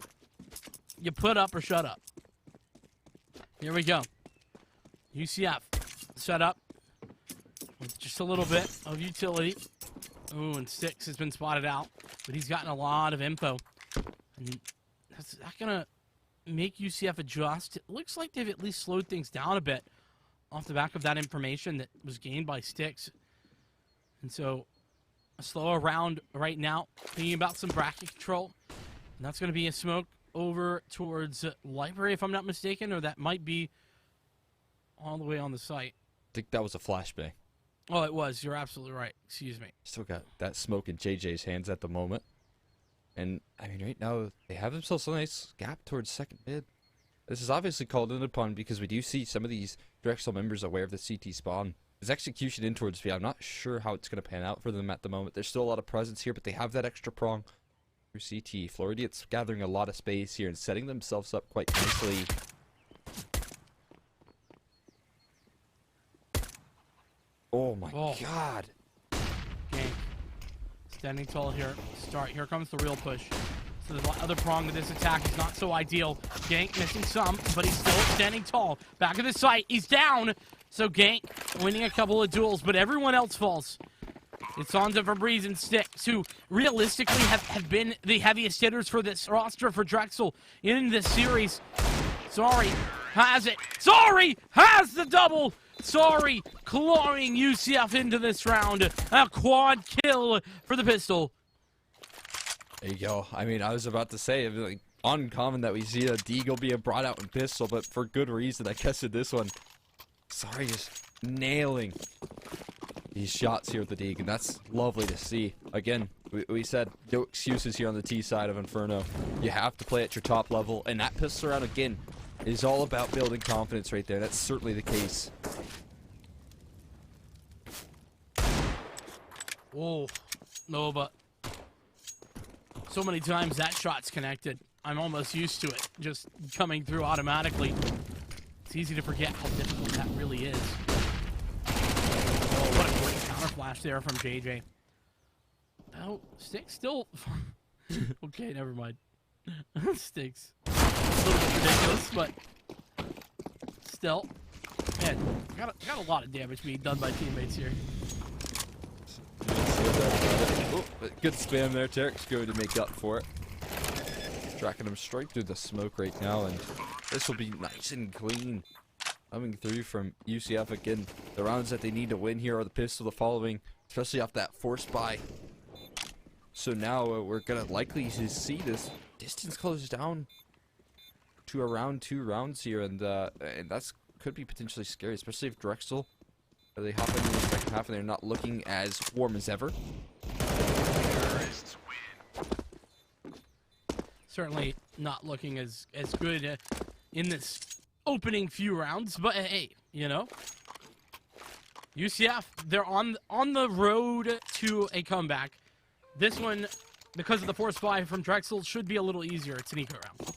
put up or shut up. Here we go. UCF set up with just a little bit of utility. Ooh, and Six has been spotted out, but he's gotten a lot of info. And that's not gonna make UCF adjust. It looks like they've at least slowed things down a bit off the back of that information that was gained by Sticks. And so a slower round right now, thinking about some bracket control. And that's going to be a smoke over towards Library, if I'm not mistaken, or that might be all the way on the site. I think that was a flashbang. Oh, it was. You're absolutely right. Excuse me. Still got that smoke in JJ's hands at the moment. And, I mean, right now, they have themselves a nice gap towards second mid. This is obviously called in upon because we do see some of these Drexel members aware of the CT spawn. His execution in towards B, I'm not sure how it's going to pan out for them at the moment. There's still a lot of presence here, but they have that extra prong through CT. Floridians gathering a lot of space here and setting themselves up quite nicely. Oh my god. Gank. Standing tall here. Here comes the real push. So the other prong of this attack is not so ideal. Gank missing some, but he's still standing tall. Back of the site, he's down. So Gank winning a couple of duels, but everyone else falls. It's on to Febreze and Styx, who realistically have been the heaviest hitters for this roster for Drexel in this series. Sorry has it. Sorry has the double. Sorry clawing UCF into this round. A quad kill for the pistol. There you go. I mean, I was about to say, it'd be like uncommon that we see a Deagle being brought out in pistol, but for good reason, I guess in this one. Sorry, just nailing these shots here with the Deagle, and that's lovely to see. Again, we said no excuses here on the T side of Inferno. You have to play at your top level, and that pistol round, again, is all about building confidence right there. That's certainly the case. Oh, Nova. So many times that shot's connected. I'm almost used to it, just coming through automatically. It's easy to forget how difficult that really is. Oh, what a great counter flash there from JJ. Oh, Styx still... Okay, never mind. Styx. A little bit ridiculous, but... Still. Man, got a lot of damage being done by teammates here. Oh, good spam there. Tarek's going to make up for it. Tracking him straight through the smoke right now, and this will be nice and clean. Coming through from UCF again. The rounds that they need to win here are the pistol, the following, especially off that force buy. So now we're going to likely to see this distance close down to around 2 rounds here, and that's could be potentially scary, especially if Drexel, they hop into the second half and they're not looking as warm as ever. Certainly not looking as good in this opening few rounds, but hey, you know, UCF, they're on the road to a comeback. This one, because of the force buy from Drexel, should be a little easier. It's an eco round.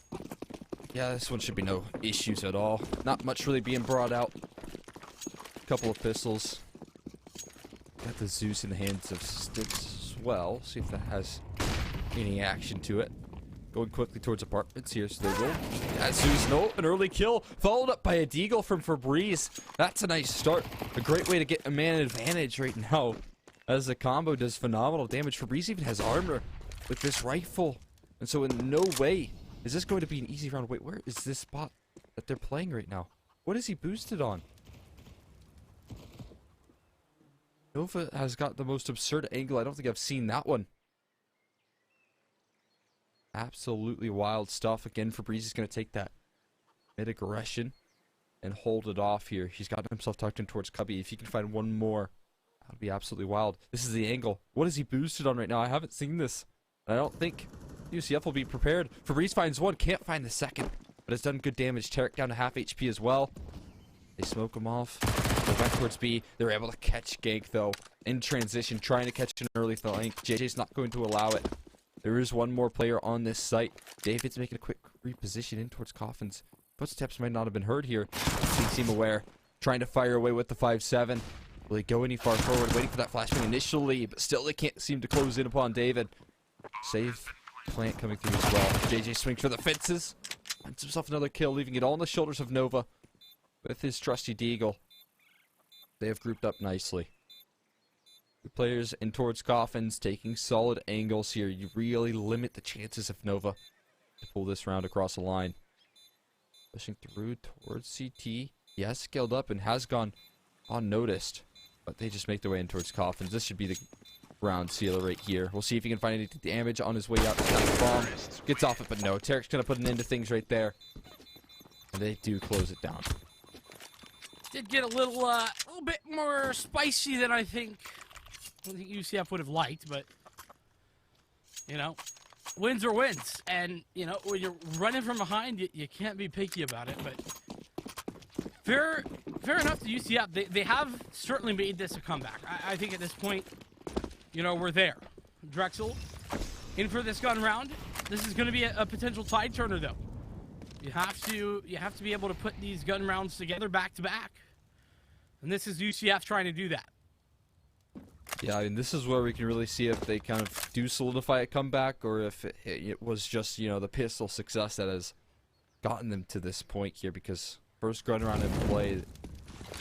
Yeah, this one should be no issues at all. Not much really being brought out. Couple of pistols. Got the Zeus in the hands of Styx as well. See if that has any action to it. Going quickly towards apartments here, so they will. Yeah, Zeus, no, an early kill, followed up by a Deagle from Febreze. That's a nice start. A great way to get a man advantage right now, as the combo does phenomenal damage. Febreze even has armor with this rifle, and so in no way is this going to be an easy round. Wait, where is this spot that they're playing right now? What is he boosted on? Nova has got the most absurd angle. I don't think I've seen that one. Absolutely wild stuff. Again, Febreze is going to take that mid-aggression and hold it off here. He's got himself tucked in towards Cubby. If he can find one more, that would be absolutely wild. This is the angle. What is he boosted on right now? I haven't seen this. I don't think UCF will be prepared. Febreze finds one, can't find the second, but it's done good damage. Tarek down to half HP as well. They smoke him off. Go back towards B. They're able to catch Gank, though, in transition, trying to catch an early flank. JJ's not going to allow it. There is one more player on this site. David's making a quick reposition in towards Coffins. Footsteps might not have been heard here. He seem aware. Trying to fire away with the 5-7. Will he go any far forward? Waiting for that flashbang initially, but still they can't seem to close in upon David. Save plant coming through as well. JJ swings for the fences. Finds himself another kill, leaving it all on the shoulders of Nova with his trusty Deagle. They have grouped up nicely. Two players in towards Coffins, taking solid angles here. You really limit the chances of Nova to pull this round across the line. Pushing through towards CT. He has scaled up and has gone unnoticed, but they just make their way in towards Coffins. This should be the round sealer right here. We'll see if he can find any damage on his way out. The bomb gets off it, but no. Tarek's going to put an end to things right there. And they do close it down. Did get a little bit more spicy than I think UCF would have liked, but, you know, wins are wins. And, you know, when you're running from behind, you can't be picky about it, but fair enough to UCF. They have certainly made this a comeback. I think at this point, you know, we're there. Drexel in for this gun round. This is going to be a potential tide turner, though. You have to be able to put these gun rounds together back to back. And this is UCF trying to do that. Yeah, I mean, this is where we can really see if they kind of do solidify a comeback, or if it was just, you know, the pistol success that has gotten them to this point here, because first gun round in play is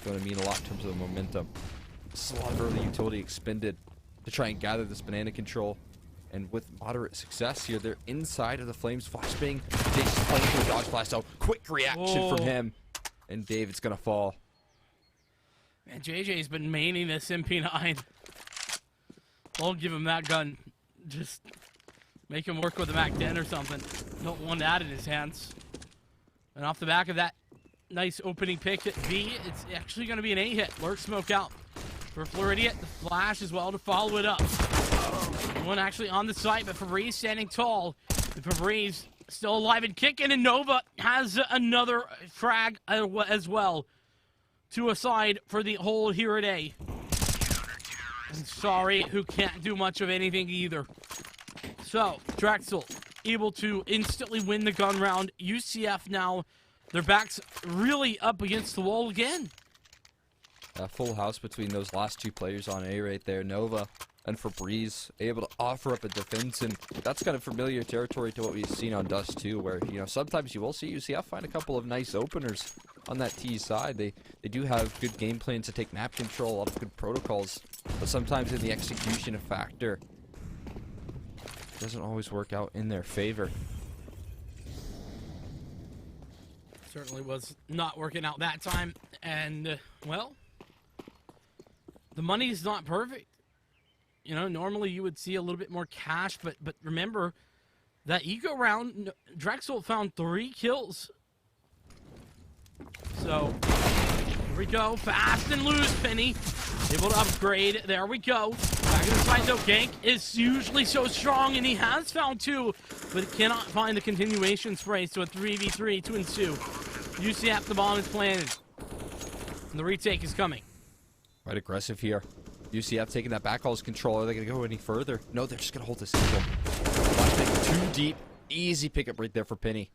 going to mean a lot in terms of the momentum. This is a lot of early utility expended to try and gather this banana control, and with moderate success here, they're inside of the flames. Flashbang, Jason's playing through a dodge blast, so quick reaction from him, and David's going to fall. Man, JJ's been maining this MP9. Don't give him that gun. Just make him work with a Mac 10 or something. Don't want that in his hands. And off the back of that nice opening pick at B, it's actually going to be an A hit. Lurk smoke out for Floridian. The flash as well to follow it up. One actually on the site, but Fabrice standing tall. And Fabrice still alive and kicking, and Nova has another frag as well to a side for the hole here at A. And sorry, who can't do much of anything either. So, Drexel able to instantly win the gun round. UCF now, their backs really up against the wall again. A full house between those last two players on A right there. Nova and Febreze able to offer up a defense, and that's kind of familiar territory to what we've seen on Dust 2, where, you know, sometimes you will see UCF find a couple of nice openers on that T side. They do have good game plans to take map control, a lot of good protocols, but sometimes in the execution factor, it doesn't always work out in their favor. Certainly was not working out that time, and, well, the money's not perfect. You know, normally you would see a little bit more cash, but remember, that eco round, Drexel found 3 kills. So, here we go. Fast and loose, Penny. Able to upgrade. There we go. Back in the side, though. Gank is usually so strong, and he has found 2, but he cannot find the continuation spray, so a 3v3, 2 and 2. UCF, the bomb is planted. And the retake is coming. Right aggressive here. UCF taking that back hall's control. Are they going to go any further? No, they're just going to hold this single. Too deep. Easy pickup right there for Penny.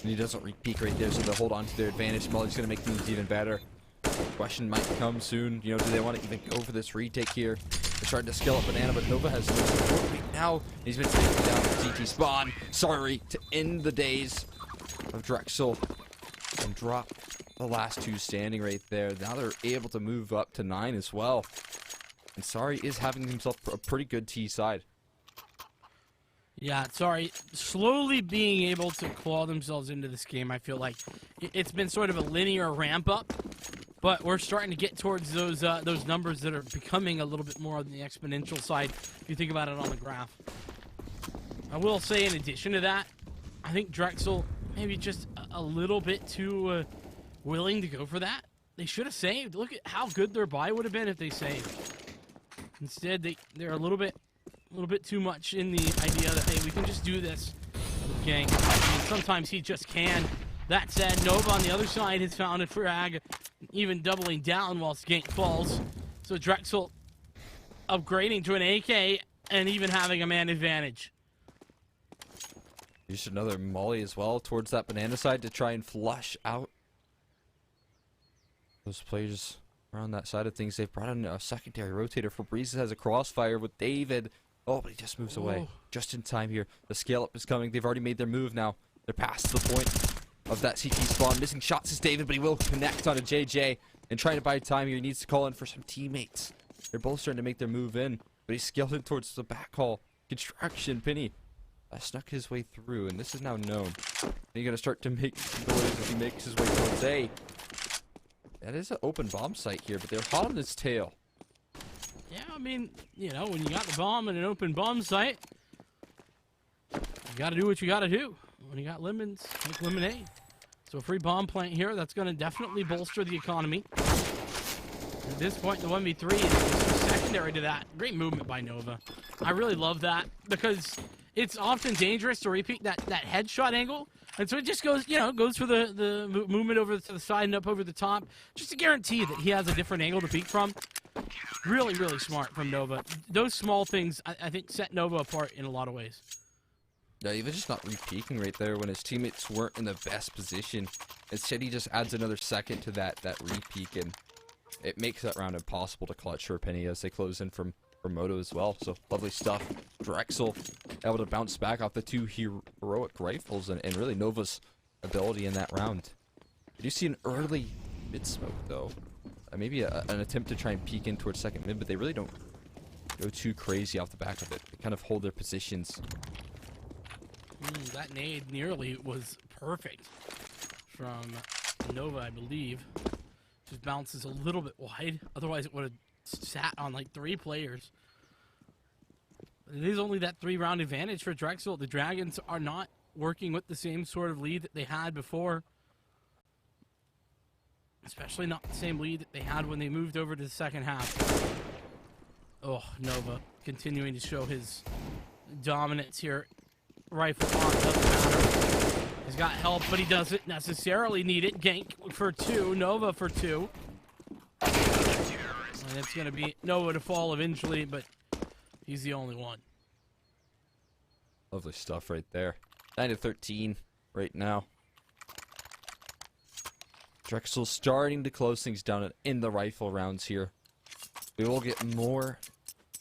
And he doesn't re-peek right there, so they'll hold on to their advantage. Mully's going to make things even better. Question might come soon. You know, do they want to even go for this retake here? They're trying to scale up Banana, but Nova has no support right now. He's been taken down with CT spawn. Sorry, to end the days of Drexel and drop the last 2 standing right there. Now they're able to move up to 9 as well. And Sorry is having himself a pretty good T side. Yeah, Sorry, slowly being able to claw themselves into this game. I feel like it's been sort of a linear ramp up, but we're starting to get towards those numbers that are becoming a little bit more on the exponential side, if you think about it on the graph. I will say, in addition to that, I think Drexel maybe just a little bit too willing to go for that. They should have saved. Look at how good their buy would have been if they saved. Instead, they're a little bit too much in the idea that, hey, we can just do this with Gank. I mean, sometimes he just can. That said, Nova on the other side has found a frag, even doubling down whilst Gank falls. So Drexel upgrading to an AK and even having a man advantage. Use another molly as well towards that banana side to try and flush out those players around that side of things. They've brought in a secondary rotator. Febreze has a crossfire with David. Oh, but he just moves away. Just in time here. The scale up is coming. They've already made their move now. They're past the point of that CT spawn. Missing shots is David, but he will connect on a JJ. And trying to buy time here, he needs to call in for some teammates. They're both starting to make their move in, but he's scaled in towards the back hall. Construction, Penny snuck his way through, and this is now known. And he's going to start to make noise as he makes his way towards A. That is an open bomb site here, but they're hot on its tail. Yeah, I mean, you know, when you got the bomb in an open bomb site, you gotta do what you gotta do. When you got lemons, make lemonade. So a free bomb plant here, that's gonna definitely bolster the economy. At this point, the 1v3 is just secondary to that. Great movement by Nova. I really love that, because it's often dangerous to repeat that headshot angle. And so it just goes, you know, goes for the movement over to the side and up over the top, just to guarantee that he has a different angle to peek from. Really, really smart from Nova. Those small things, I think, set Nova apart in a lot of ways. Yeah, even just not re-peeking right there when his teammates weren't in the best position. Instead, he just adds another second to that re-peek, and it makes that round impossible to clutch for Penny as they close in from for Moto as well. So lovely stuff. Drexel able to bounce back off the 2 heroic rifles and really Nova's ability in that round. I do see an early mid smoke though. Maybe an attempt to try and peek in towards second mid, but they really don't go too crazy off the back of it. They kind of hold their positions. That nade nearly was perfect from Nova, I believe. Just bounces a little bit wide. Otherwise, it would have sat on like 3 players. It is only that 3-round advantage for Drexel. The Dragons are not working with the same sort of lead that they had before. Especially not the same lead that they had when they moved over to the second half. Oh, Nova continuing to show his dominance here. Rifle on, doesn't matter. He's got help, but he doesn't necessarily need it. Gank for 2, Nova for 2. And it's going to be Nova to fall eventually, but he's the only one. Lovely stuff right there. 9-13 right now. Drexel starting to close things down in the rifle rounds here. We will get more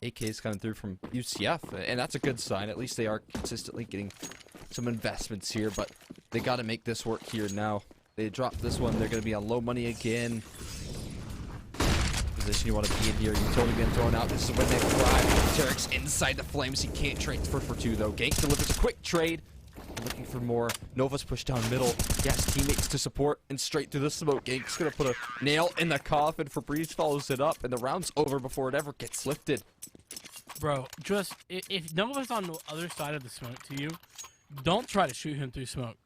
AKs coming through from UCF, and that's a good sign. At least they are consistently getting some investments here, but they got to make this work here now. They drop this one, they're going to be on low money again. Position you want to be in here. Utility being thrown out. This is when they thrive. Tarek's inside the flames. He can't transfer for 2 though. Gank delivers a quick trade. Looking for more. Nova's pushed down middle. He has teammates to support and straight through the smoke. Gank's gonna put a nail in the coffin. Febreze follows it up, and the round's over before it ever gets lifted. Bro, just if Nova's on the other side of the smoke to you, don't try to shoot him through smoke.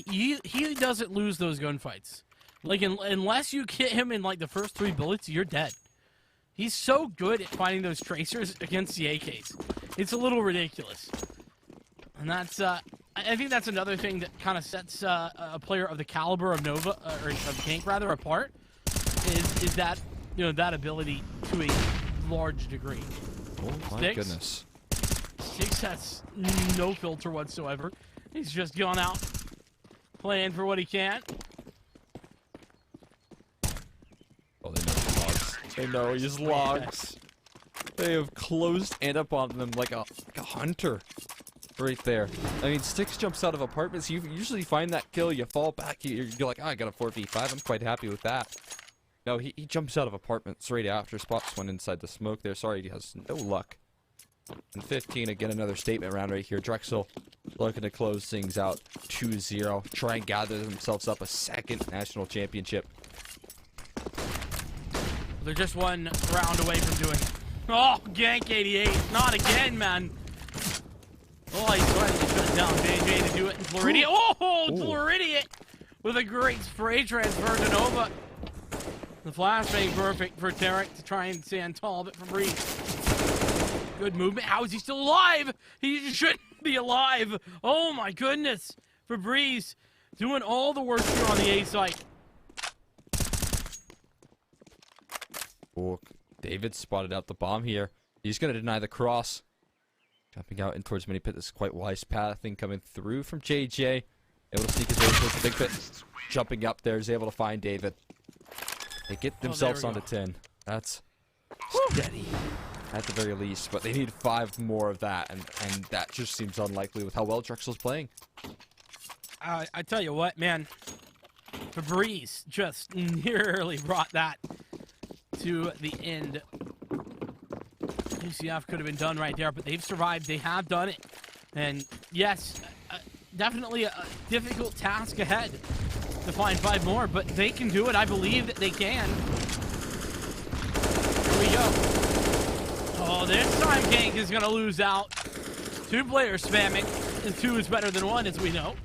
He doesn't lose those gunfights. Like unless you hit him in like the first 3 bullets, you're dead. He's so good at finding those tracers against the AKs. It's a little ridiculous. And that's I think that's another thing that kind of sets a player of the caliber of Nova or of Gank rather apart is that that ability to a large degree. Oh my goodness. Sticks has no filter whatsoever. He's just gone out playing for what he can. Oh, they know he's logs. They know he's logs. They have closed and up on them like a hunter. Right there. I mean, Styx jumps out of apartments. You usually find that kill, you fall back, you're like, oh, I got a 4v5. I'm quite happy with that. No, he jumps out of apartments right after, spots one inside the smoke there. Sorry, he has no luck. And 15, again, another statement round right here. Drexel looking to close things out 2-0. Try and gather themselves up a second national championship. They're just 1 round away from doing it. Oh, Gank 88. Not again, man. Oh, he's trying to shut down JJ to do it in Floridian. Oh, Floridian with a great spray transfer to Nova. The flashbang perfect for Tarek to try and stand tall, but Febreze. Good movement. How is he still alive? He shouldn't be alive. Oh my goodness. Febreze doing all the work here on the A site. Oh, David spotted out the bomb here. He's going to deny the cross. Jumping out in towards mini pit. This is quite wise pathing coming through from JJ. Able to sneak his way towards the big pit. Jumping up there is able to find David. They get themselves onto 10. That's steady at the very least, but they need 5 more of that, and that just seems unlikely with how well Drexel's playing. I tell you what, man. Febreze just nearly brought that to the end. UCF could have been done right there, but they've survived. They have done it. And yes, definitely a difficult task ahead to find 5 more, but they can do it. I believe that they can. Here we go. Oh, this time Gank is going to lose out. 2 players spamming, and 2 is better than 1, as we know.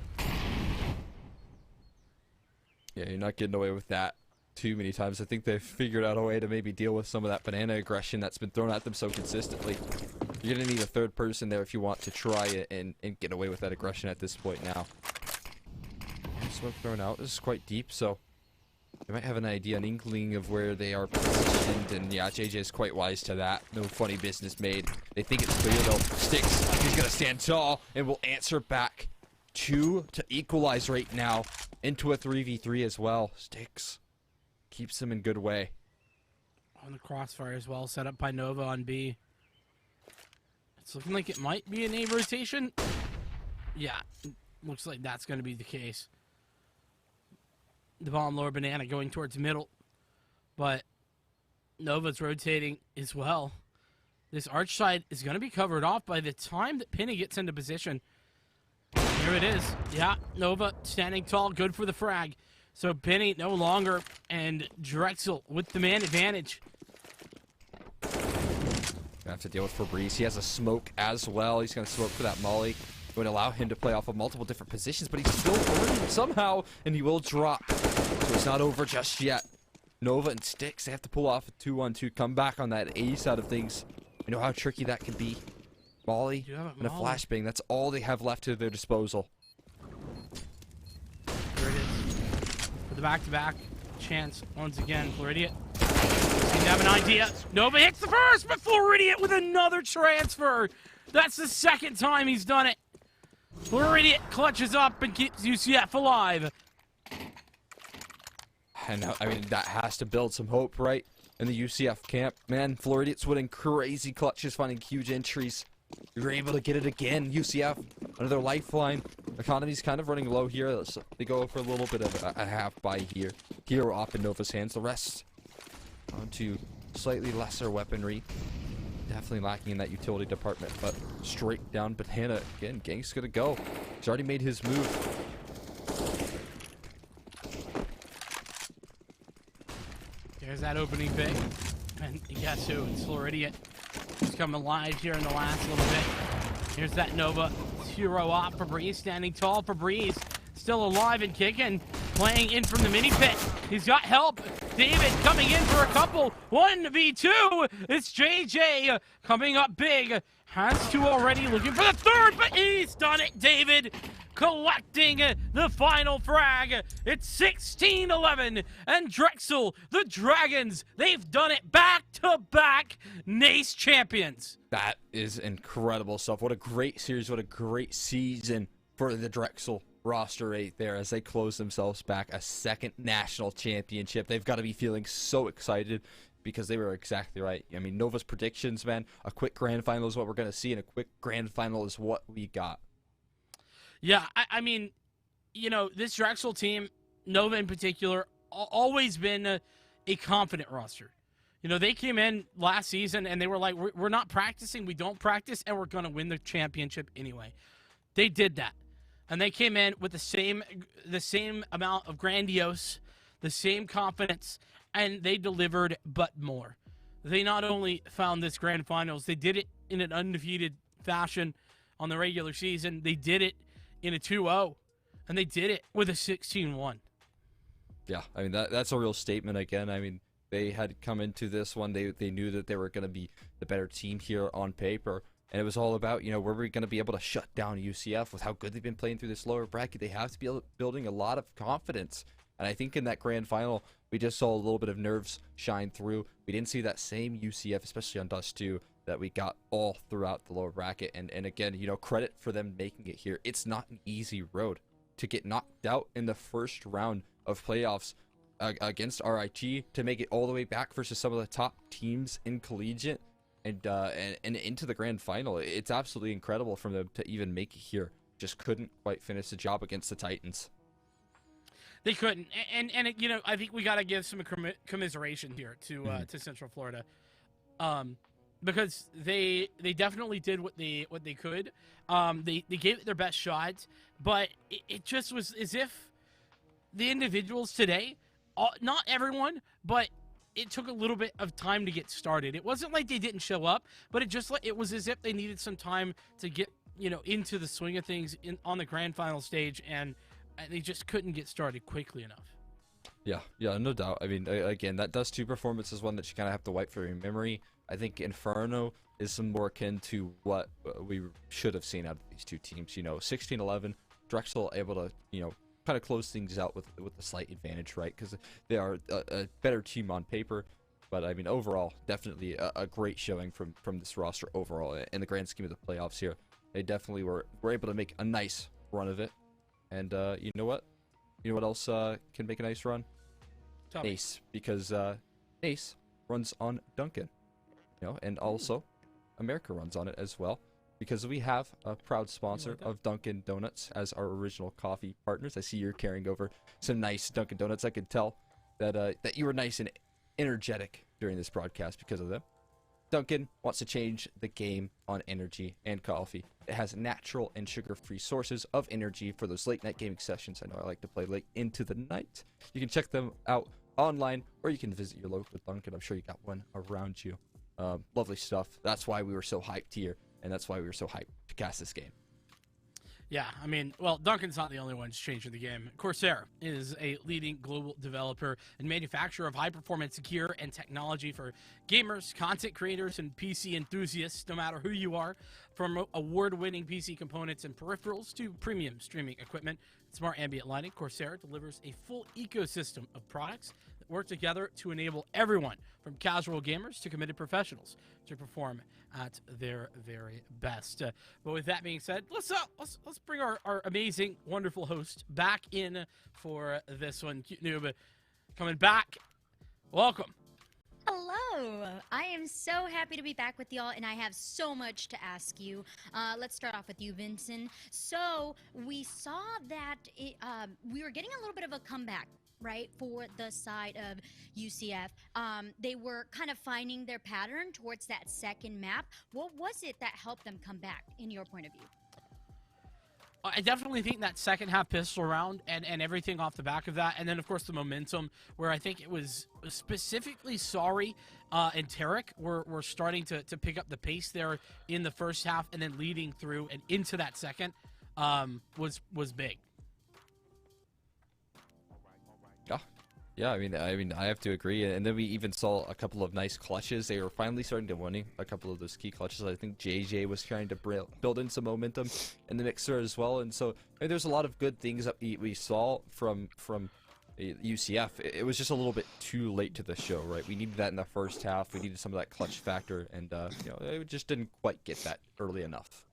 Yeah, you're not getting away with that too many times. I think they've figured out a way to maybe deal with some of that banana aggression that's been thrown at them so consistently. You're going to need a 3rd person there if you want to try it and get away with that aggression at this point now. Smoke thrown out. This is quite deep, so they might have an idea, an inkling of where they are positioned, and yeah, JJ is quite wise to that. No funny business made. They think it's clear though. Styx, he's going to stand tall and will answer back. 2 to equalize right now into a 3v3 as well. Styx keeps him in good way. On the crossfire as well, set up by Nova on B. It's looking like it might be an A rotation. Yeah, looks like that's going to be the case. The bomb lower banana going towards middle, but Nova's rotating as well. This arch side is going to be covered off by the time that Penny gets into position. Here it is. Yeah, Nova standing tall, good for the frag. So Penny no longer, and Drexel with the man advantage. Gonna have to deal with Fabrice. He has a smoke as well. He's gonna smoke for that molly. Going to allow him to play off of multiple different positions, but he's still earning somehow, and he will drop. So it's not over just yet. Nova and Styx, they have to pull off a 2-1-2, come back on that A side of things. You know how tricky that can be. Molly and a flashbang, that's all they have left to their disposal. There it is. For the back-to-back chance once again. Floridian seems to have an idea. Nova hits the first, but Floridian with another transfer. That's the second time he's done it. Floridian clutches up and keeps UCF alive. And I mean, that has to build some hope, right? In the UCF camp. Man, Floridian's winning crazy clutches, finding huge entries. You're able to get it again. UCF, another lifeline. Economy's kind of running low here. They go for a little bit of a half buy here. Hero off in Nova's hands. The rest onto slightly lesser weaponry. Definitely lacking in that utility department, but straight down banana. Again, Gang's gonna go. He's already made his move. There's that opening pick. And guess who? It's Floridian. He's come alive here in the last little bit. Here's that Nova hero op. Fabrice standing tall. Fabrice still alive and kicking. Playing in from the mini pit. He's got help. David coming in for a couple. 1v2. It's JJ coming up big. Has two already. Looking for the third, but he's done it. David collecting the final frag. It's 16-11. And Drexel, the Dragons, they've done it back-to-back NACE champions. That is incredible stuff. What a great series. What a great season for the Drexel roster right there as they close themselves back a second national championship. They've got to be feeling so excited because they were exactly right. I mean, Nova's predictions, man, a quick grand final is what we're going to see, and a quick grand final is what we got. Yeah, I mean, you know, this Drexel team, Nova in particular, always been a confident roster. You know, they came in last season and they were like, we're not practicing, we don't practice, and we're going to win the championship anyway. They did that. And they came in with the same amount of grandiose, the same confidence, and they delivered, but more. They not only found this grand finals, they did it in an undefeated fashion on the regular season. They did it in a 2-0, and they did it with a 16-1. Yeah, I mean, that's a real statement again. I mean, they had come into this one, they knew that they were going to be the better team here on paper. And it was all about, you know, were we going to be able to shut down UCF with how good they've been playing through this lower bracket? They have to be building a lot of confidence. And I think in that grand final, we just saw a little bit of nerves shine through. We didn't see that same UCF, especially on Dust 2, that we got all throughout the lower bracket. And again, you know, credit for them making it here. It's not an easy road to get knocked out in the first round of playoffs against RIG, to make it all the way back versus some of the top teams in collegiate. And into the grand final. It's absolutely incredible from them to even make it here. Just couldn't quite finish the job against the Titans. They couldn't, and you know, I think we got to give some commiseration here to Central Florida, because they definitely did what they could. They gave it their best shot, but it just was as if the individuals today, not everyone, but it took a little bit of time to get started. It wasn't like they didn't show up, but it was as if they needed some time to get, you know, into the swing of things on the grand final stage, and they just couldn't get started quickly enough. Yeah, no doubt. I mean, again, that Dust 2 performance is one that you kind of have to wipe for your memory. I think Inferno is some more akin to what we should have seen out of these two teams. You know, 16-11, Drexel able to, you know, kind of close things out with a slight advantage, right? Because they are a better team on paper. But I mean, overall, definitely a great showing from this roster overall in the grand scheme of the playoffs here. They definitely were able to make a nice run of it. And you know what? You know what else can make a nice run? Tell me. NACE, because NACE runs on Dunkin', and also America runs on it as well, because we have a proud sponsor of Dunkin' Donuts as our original coffee partners. I see you're carrying over some nice Dunkin' Donuts. I could tell that you were nice and energetic during this broadcast because of them. Dunkin' wants to change the game on energy and coffee. It has natural and sugar-free sources of energy for those late-night gaming sessions. I know I like to play late into the night. You can check them out online, or you can visit your local Dunkin'. I'm sure you got one around you. Lovely stuff. That's why we were so hyped here, and that's why we were so hyped to cast this game. Yeah, I mean, well, Dunkin's not the only ones changing the game. Corsair is a leading global developer and manufacturer of high-performance gear and technology for gamers, content creators, and PC enthusiasts, no matter who you are. From award-winning PC components and peripherals to premium streaming equipment, smart ambient lighting, Corsair delivers a full ecosystem of products that work together to enable everyone, from casual gamers to committed professionals, to perform at their very best. But with that being said, let's bring our amazing, wonderful host back in for this one. Cute Noob coming back. Welcome. Hello. I am so happy to be back with y'all, and I have so much to ask you. Let's start off with you, Vincent. So we saw that we were getting a little bit of a comeback, right, for the side of UCF. They were kind of finding their pattern towards that second map. What was it that helped them come back, in your point of view? I definitely think that second half pistol round and everything off the back of that, and then of course the momentum, where I think it was specifically Sorry and Tarek were starting to pick up the pace there in the first half, and then leading through and into that second was big. Yeah, I mean, I have to agree. And then we even saw a couple of nice clutches. They were finally starting to winning a couple of those key clutches. I think JJ was trying to build in some momentum in the mixer as well. And so there's a lot of good things that we saw from UCF. It was just a little bit too late to the show, right? We needed that in the first half. We needed some of that clutch factor, and it just didn't quite get that early enough.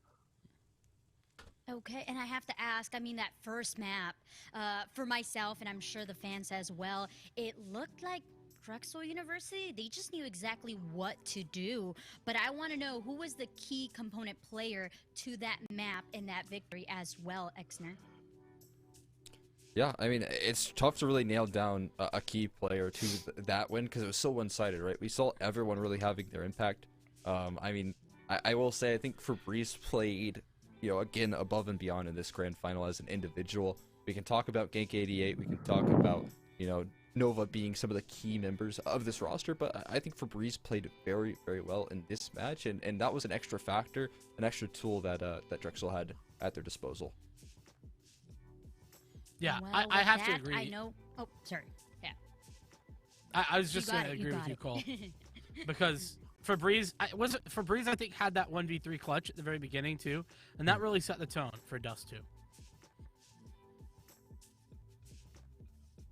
Okay, and I have to ask, I mean, that first map, for myself, and I'm sure the fans as well, it looked like Drexel University, they just knew exactly what to do. But I want to know, who was the key component player to that map and that victory as well, Exner? Yeah, I mean, it's tough to really nail down a key player to that win, because it was so one-sided, right? We saw everyone really having their impact. I mean, I will say, I think Fabrice played again, above and beyond in this grand final as an individual. We can talk about Gank 88, we can talk about, Nova being some of the key members of this roster, but I think Fabrice played very, very well in this match, and that was an extra factor, an extra tool that Drexel had at their disposal. Yeah, Well, I with have to that, agree. I know. Oh, sorry. Yeah. I was just going to agree with you, Cole, because Fabrice, I think, had that 1v3 clutch at the very beginning too, and that really set the tone for Dust 2.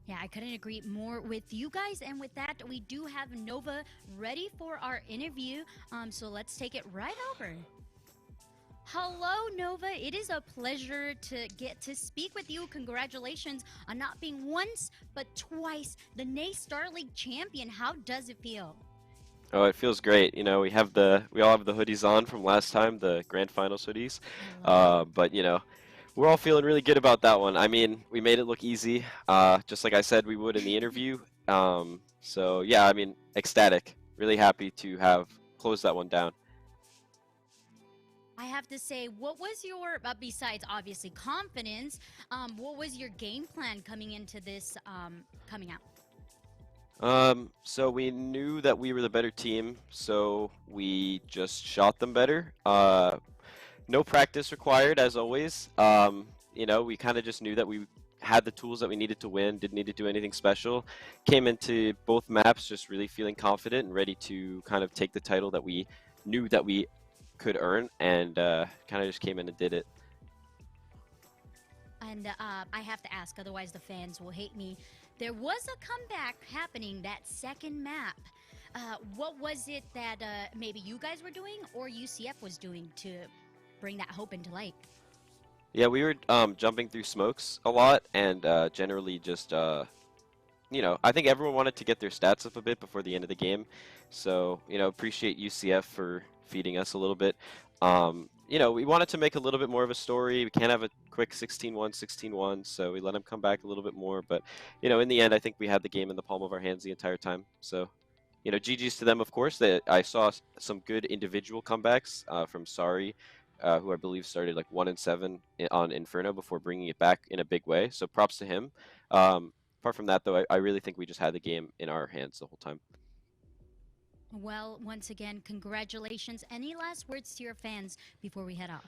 Yeah, I couldn't agree more with you guys. And with that, we do have Nova ready for our interview. So let's take it right over. Hello, Nova. It is a pleasure to get to speak with you. Congratulations on not being once, but twice the NACE Starleague champion. How does it feel? Oh, it feels great. We all have the hoodies on from last time, the grand finals hoodies. But we're all feeling really good about that one. I mean, we made it look easy, just like I said we would in the interview. So yeah, I mean, ecstatic. Really happy to have closed that one down. I have to say, what was your, besides obviously confidence, what was your game plan coming into this coming out? So we knew that we were the better team, so we just shot them better. No practice required, as always. We kind of just knew that we had the tools that we needed to win, didn't need to do anything special. Came into both maps just really feeling confident and ready to kind of take the title that we knew that we could earn, and kind of just came in and did it. And I have to ask, otherwise the fans will hate me. There was a comeback happening that second map. What was it that maybe you guys were doing or UCF was doing to bring that hope into light? Yeah, we were jumping through smokes a lot, and generally just I think everyone wanted to get their stats up a bit before the end of the game. So, appreciate UCF for feeding us a little bit. We wanted to make a little bit more of a story. We can't have a quick 16-1, 16-1, so we let them come back a little bit more. But, in the end, I think we had the game in the palm of our hands the entire time. So, GG's to them, of course. I saw some good individual comebacks from Sari, who I believe started like 1-7 on Inferno before bringing it back in a big way. So props to him. Apart from that, though, I really think we just had the game in our hands the whole time. Well, once again, congratulations. Any last words to your fans before we head off?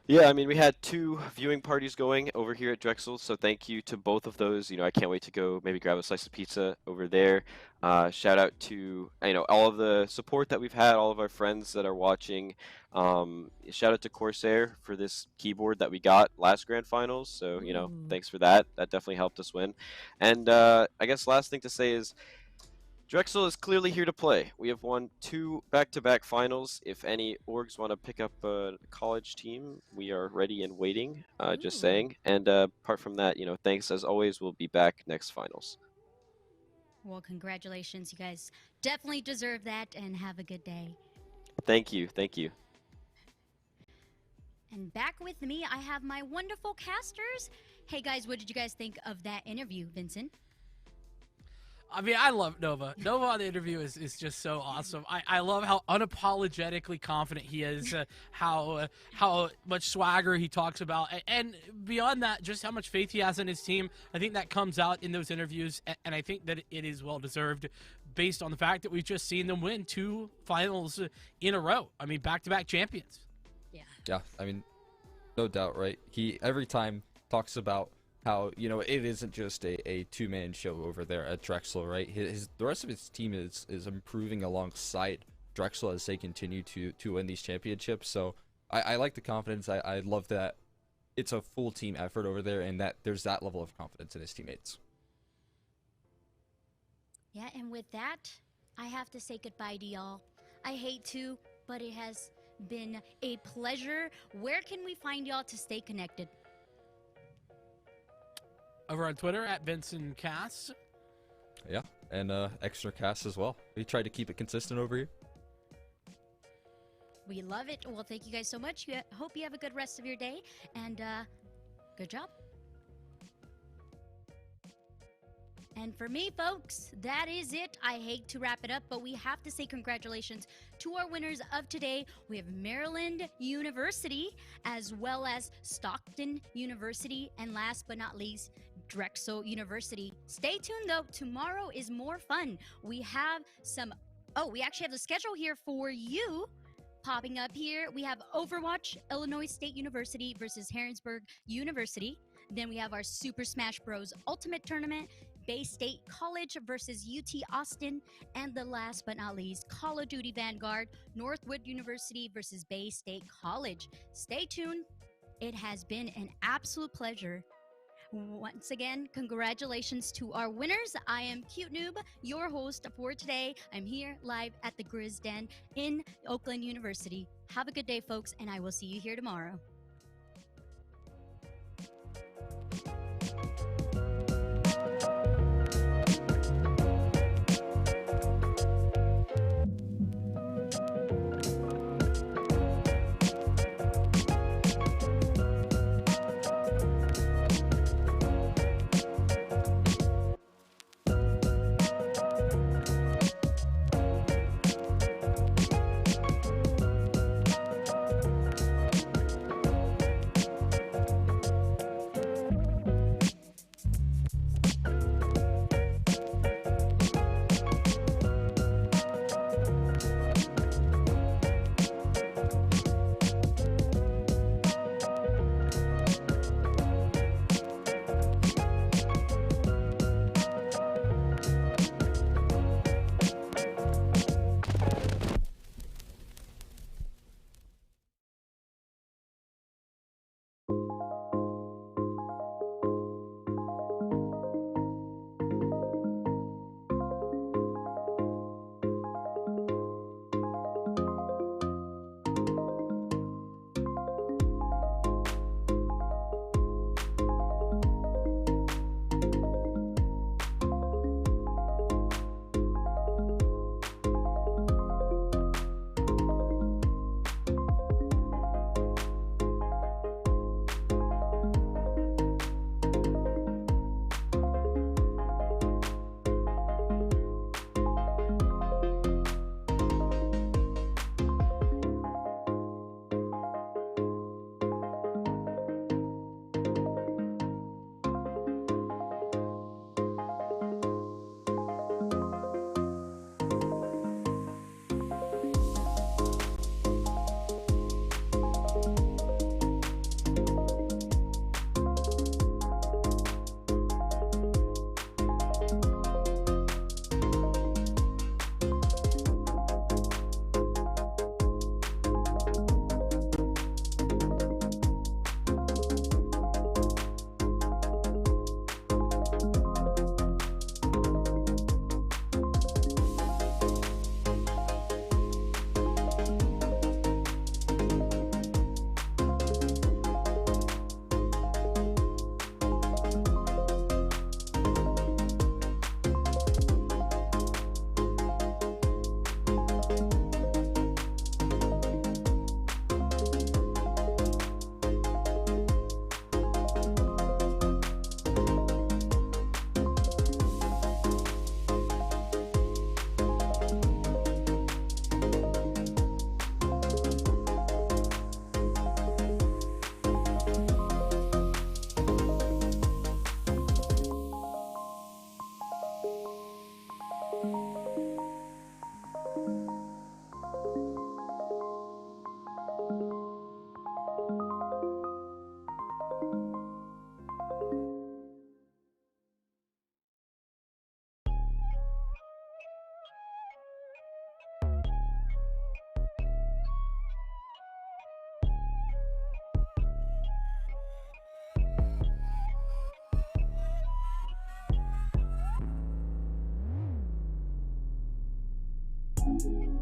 Yeah, I mean, we had 2 viewing parties going over here at Drexel, so thank you to both of those. I can't wait to go maybe grab a slice of pizza over there. Shout out to, all of the support that we've had, all of our friends that are watching. Shout out to Corsair for this keyboard that we got last Grand Finals, so, thanks for that. That definitely helped us win. And I guess last thing to say is, Drexel is clearly here to play. We have won 2 back-to-back finals. If any orgs want to pick up a college team, we are ready and waiting, just saying. And apart from that, thanks as always. We'll be back next finals. Well, congratulations. You guys definitely deserve that, and have a good day. Thank you. Thank you. And back with me, I have my wonderful casters. Hey, guys, what did you guys think of that interview, Vincent? I mean, I love Nova. Nova on the interview is just so awesome. I love how unapologetically confident he is, how much swagger he talks about, and beyond that, just how much faith he has in his team. I think that comes out in those interviews, and I think that it is well-deserved based on the fact that we've just seen them win 2 finals in a row. I mean, back-to-back champions. Yeah, I mean, no doubt, right? He every time talks about how, it isn't just a 2-man show over there at Drexel, right? The rest of his team is improving alongside Drexel as they continue to win these championships. So I like the confidence. I love that it's a full team effort over there, and that there's that level of confidence in his teammates. Yeah, and with that, I have to say goodbye to y'all. I hate to, but it has been a pleasure. Where can we find y'all to stay connected? Over on Twitter at Vincent Cass. Yeah, and extra Cass as well. We try to keep it consistent over here. We love it. Well, thank you guys so much. Hope you have a good rest of your day, and good job. And for me, folks, that is it. I hate to wrap it up, but we have to say congratulations to our winners of today. We have Maryland University, as well as Stockton University, and last but not least, Drexel University. Stay tuned, though. Tomorrow is more fun. We have we actually have the schedule here for you. Popping up here, we have Overwatch, Illinois State University versus Harrisburg University. Then we have our Super Smash Bros. Ultimate Tournament, Bay State College versus UT Austin, and the last but not least, Call of Duty Vanguard, Northwood University versus Bay State College. Stay tuned. It has been an absolute pleasure. Once again, congratulations to our winners. I am Cute Noob, your host for today. I'm here live at the Grizz Den in Oakland University. Have a good day, folks, and I will see you here tomorrow. you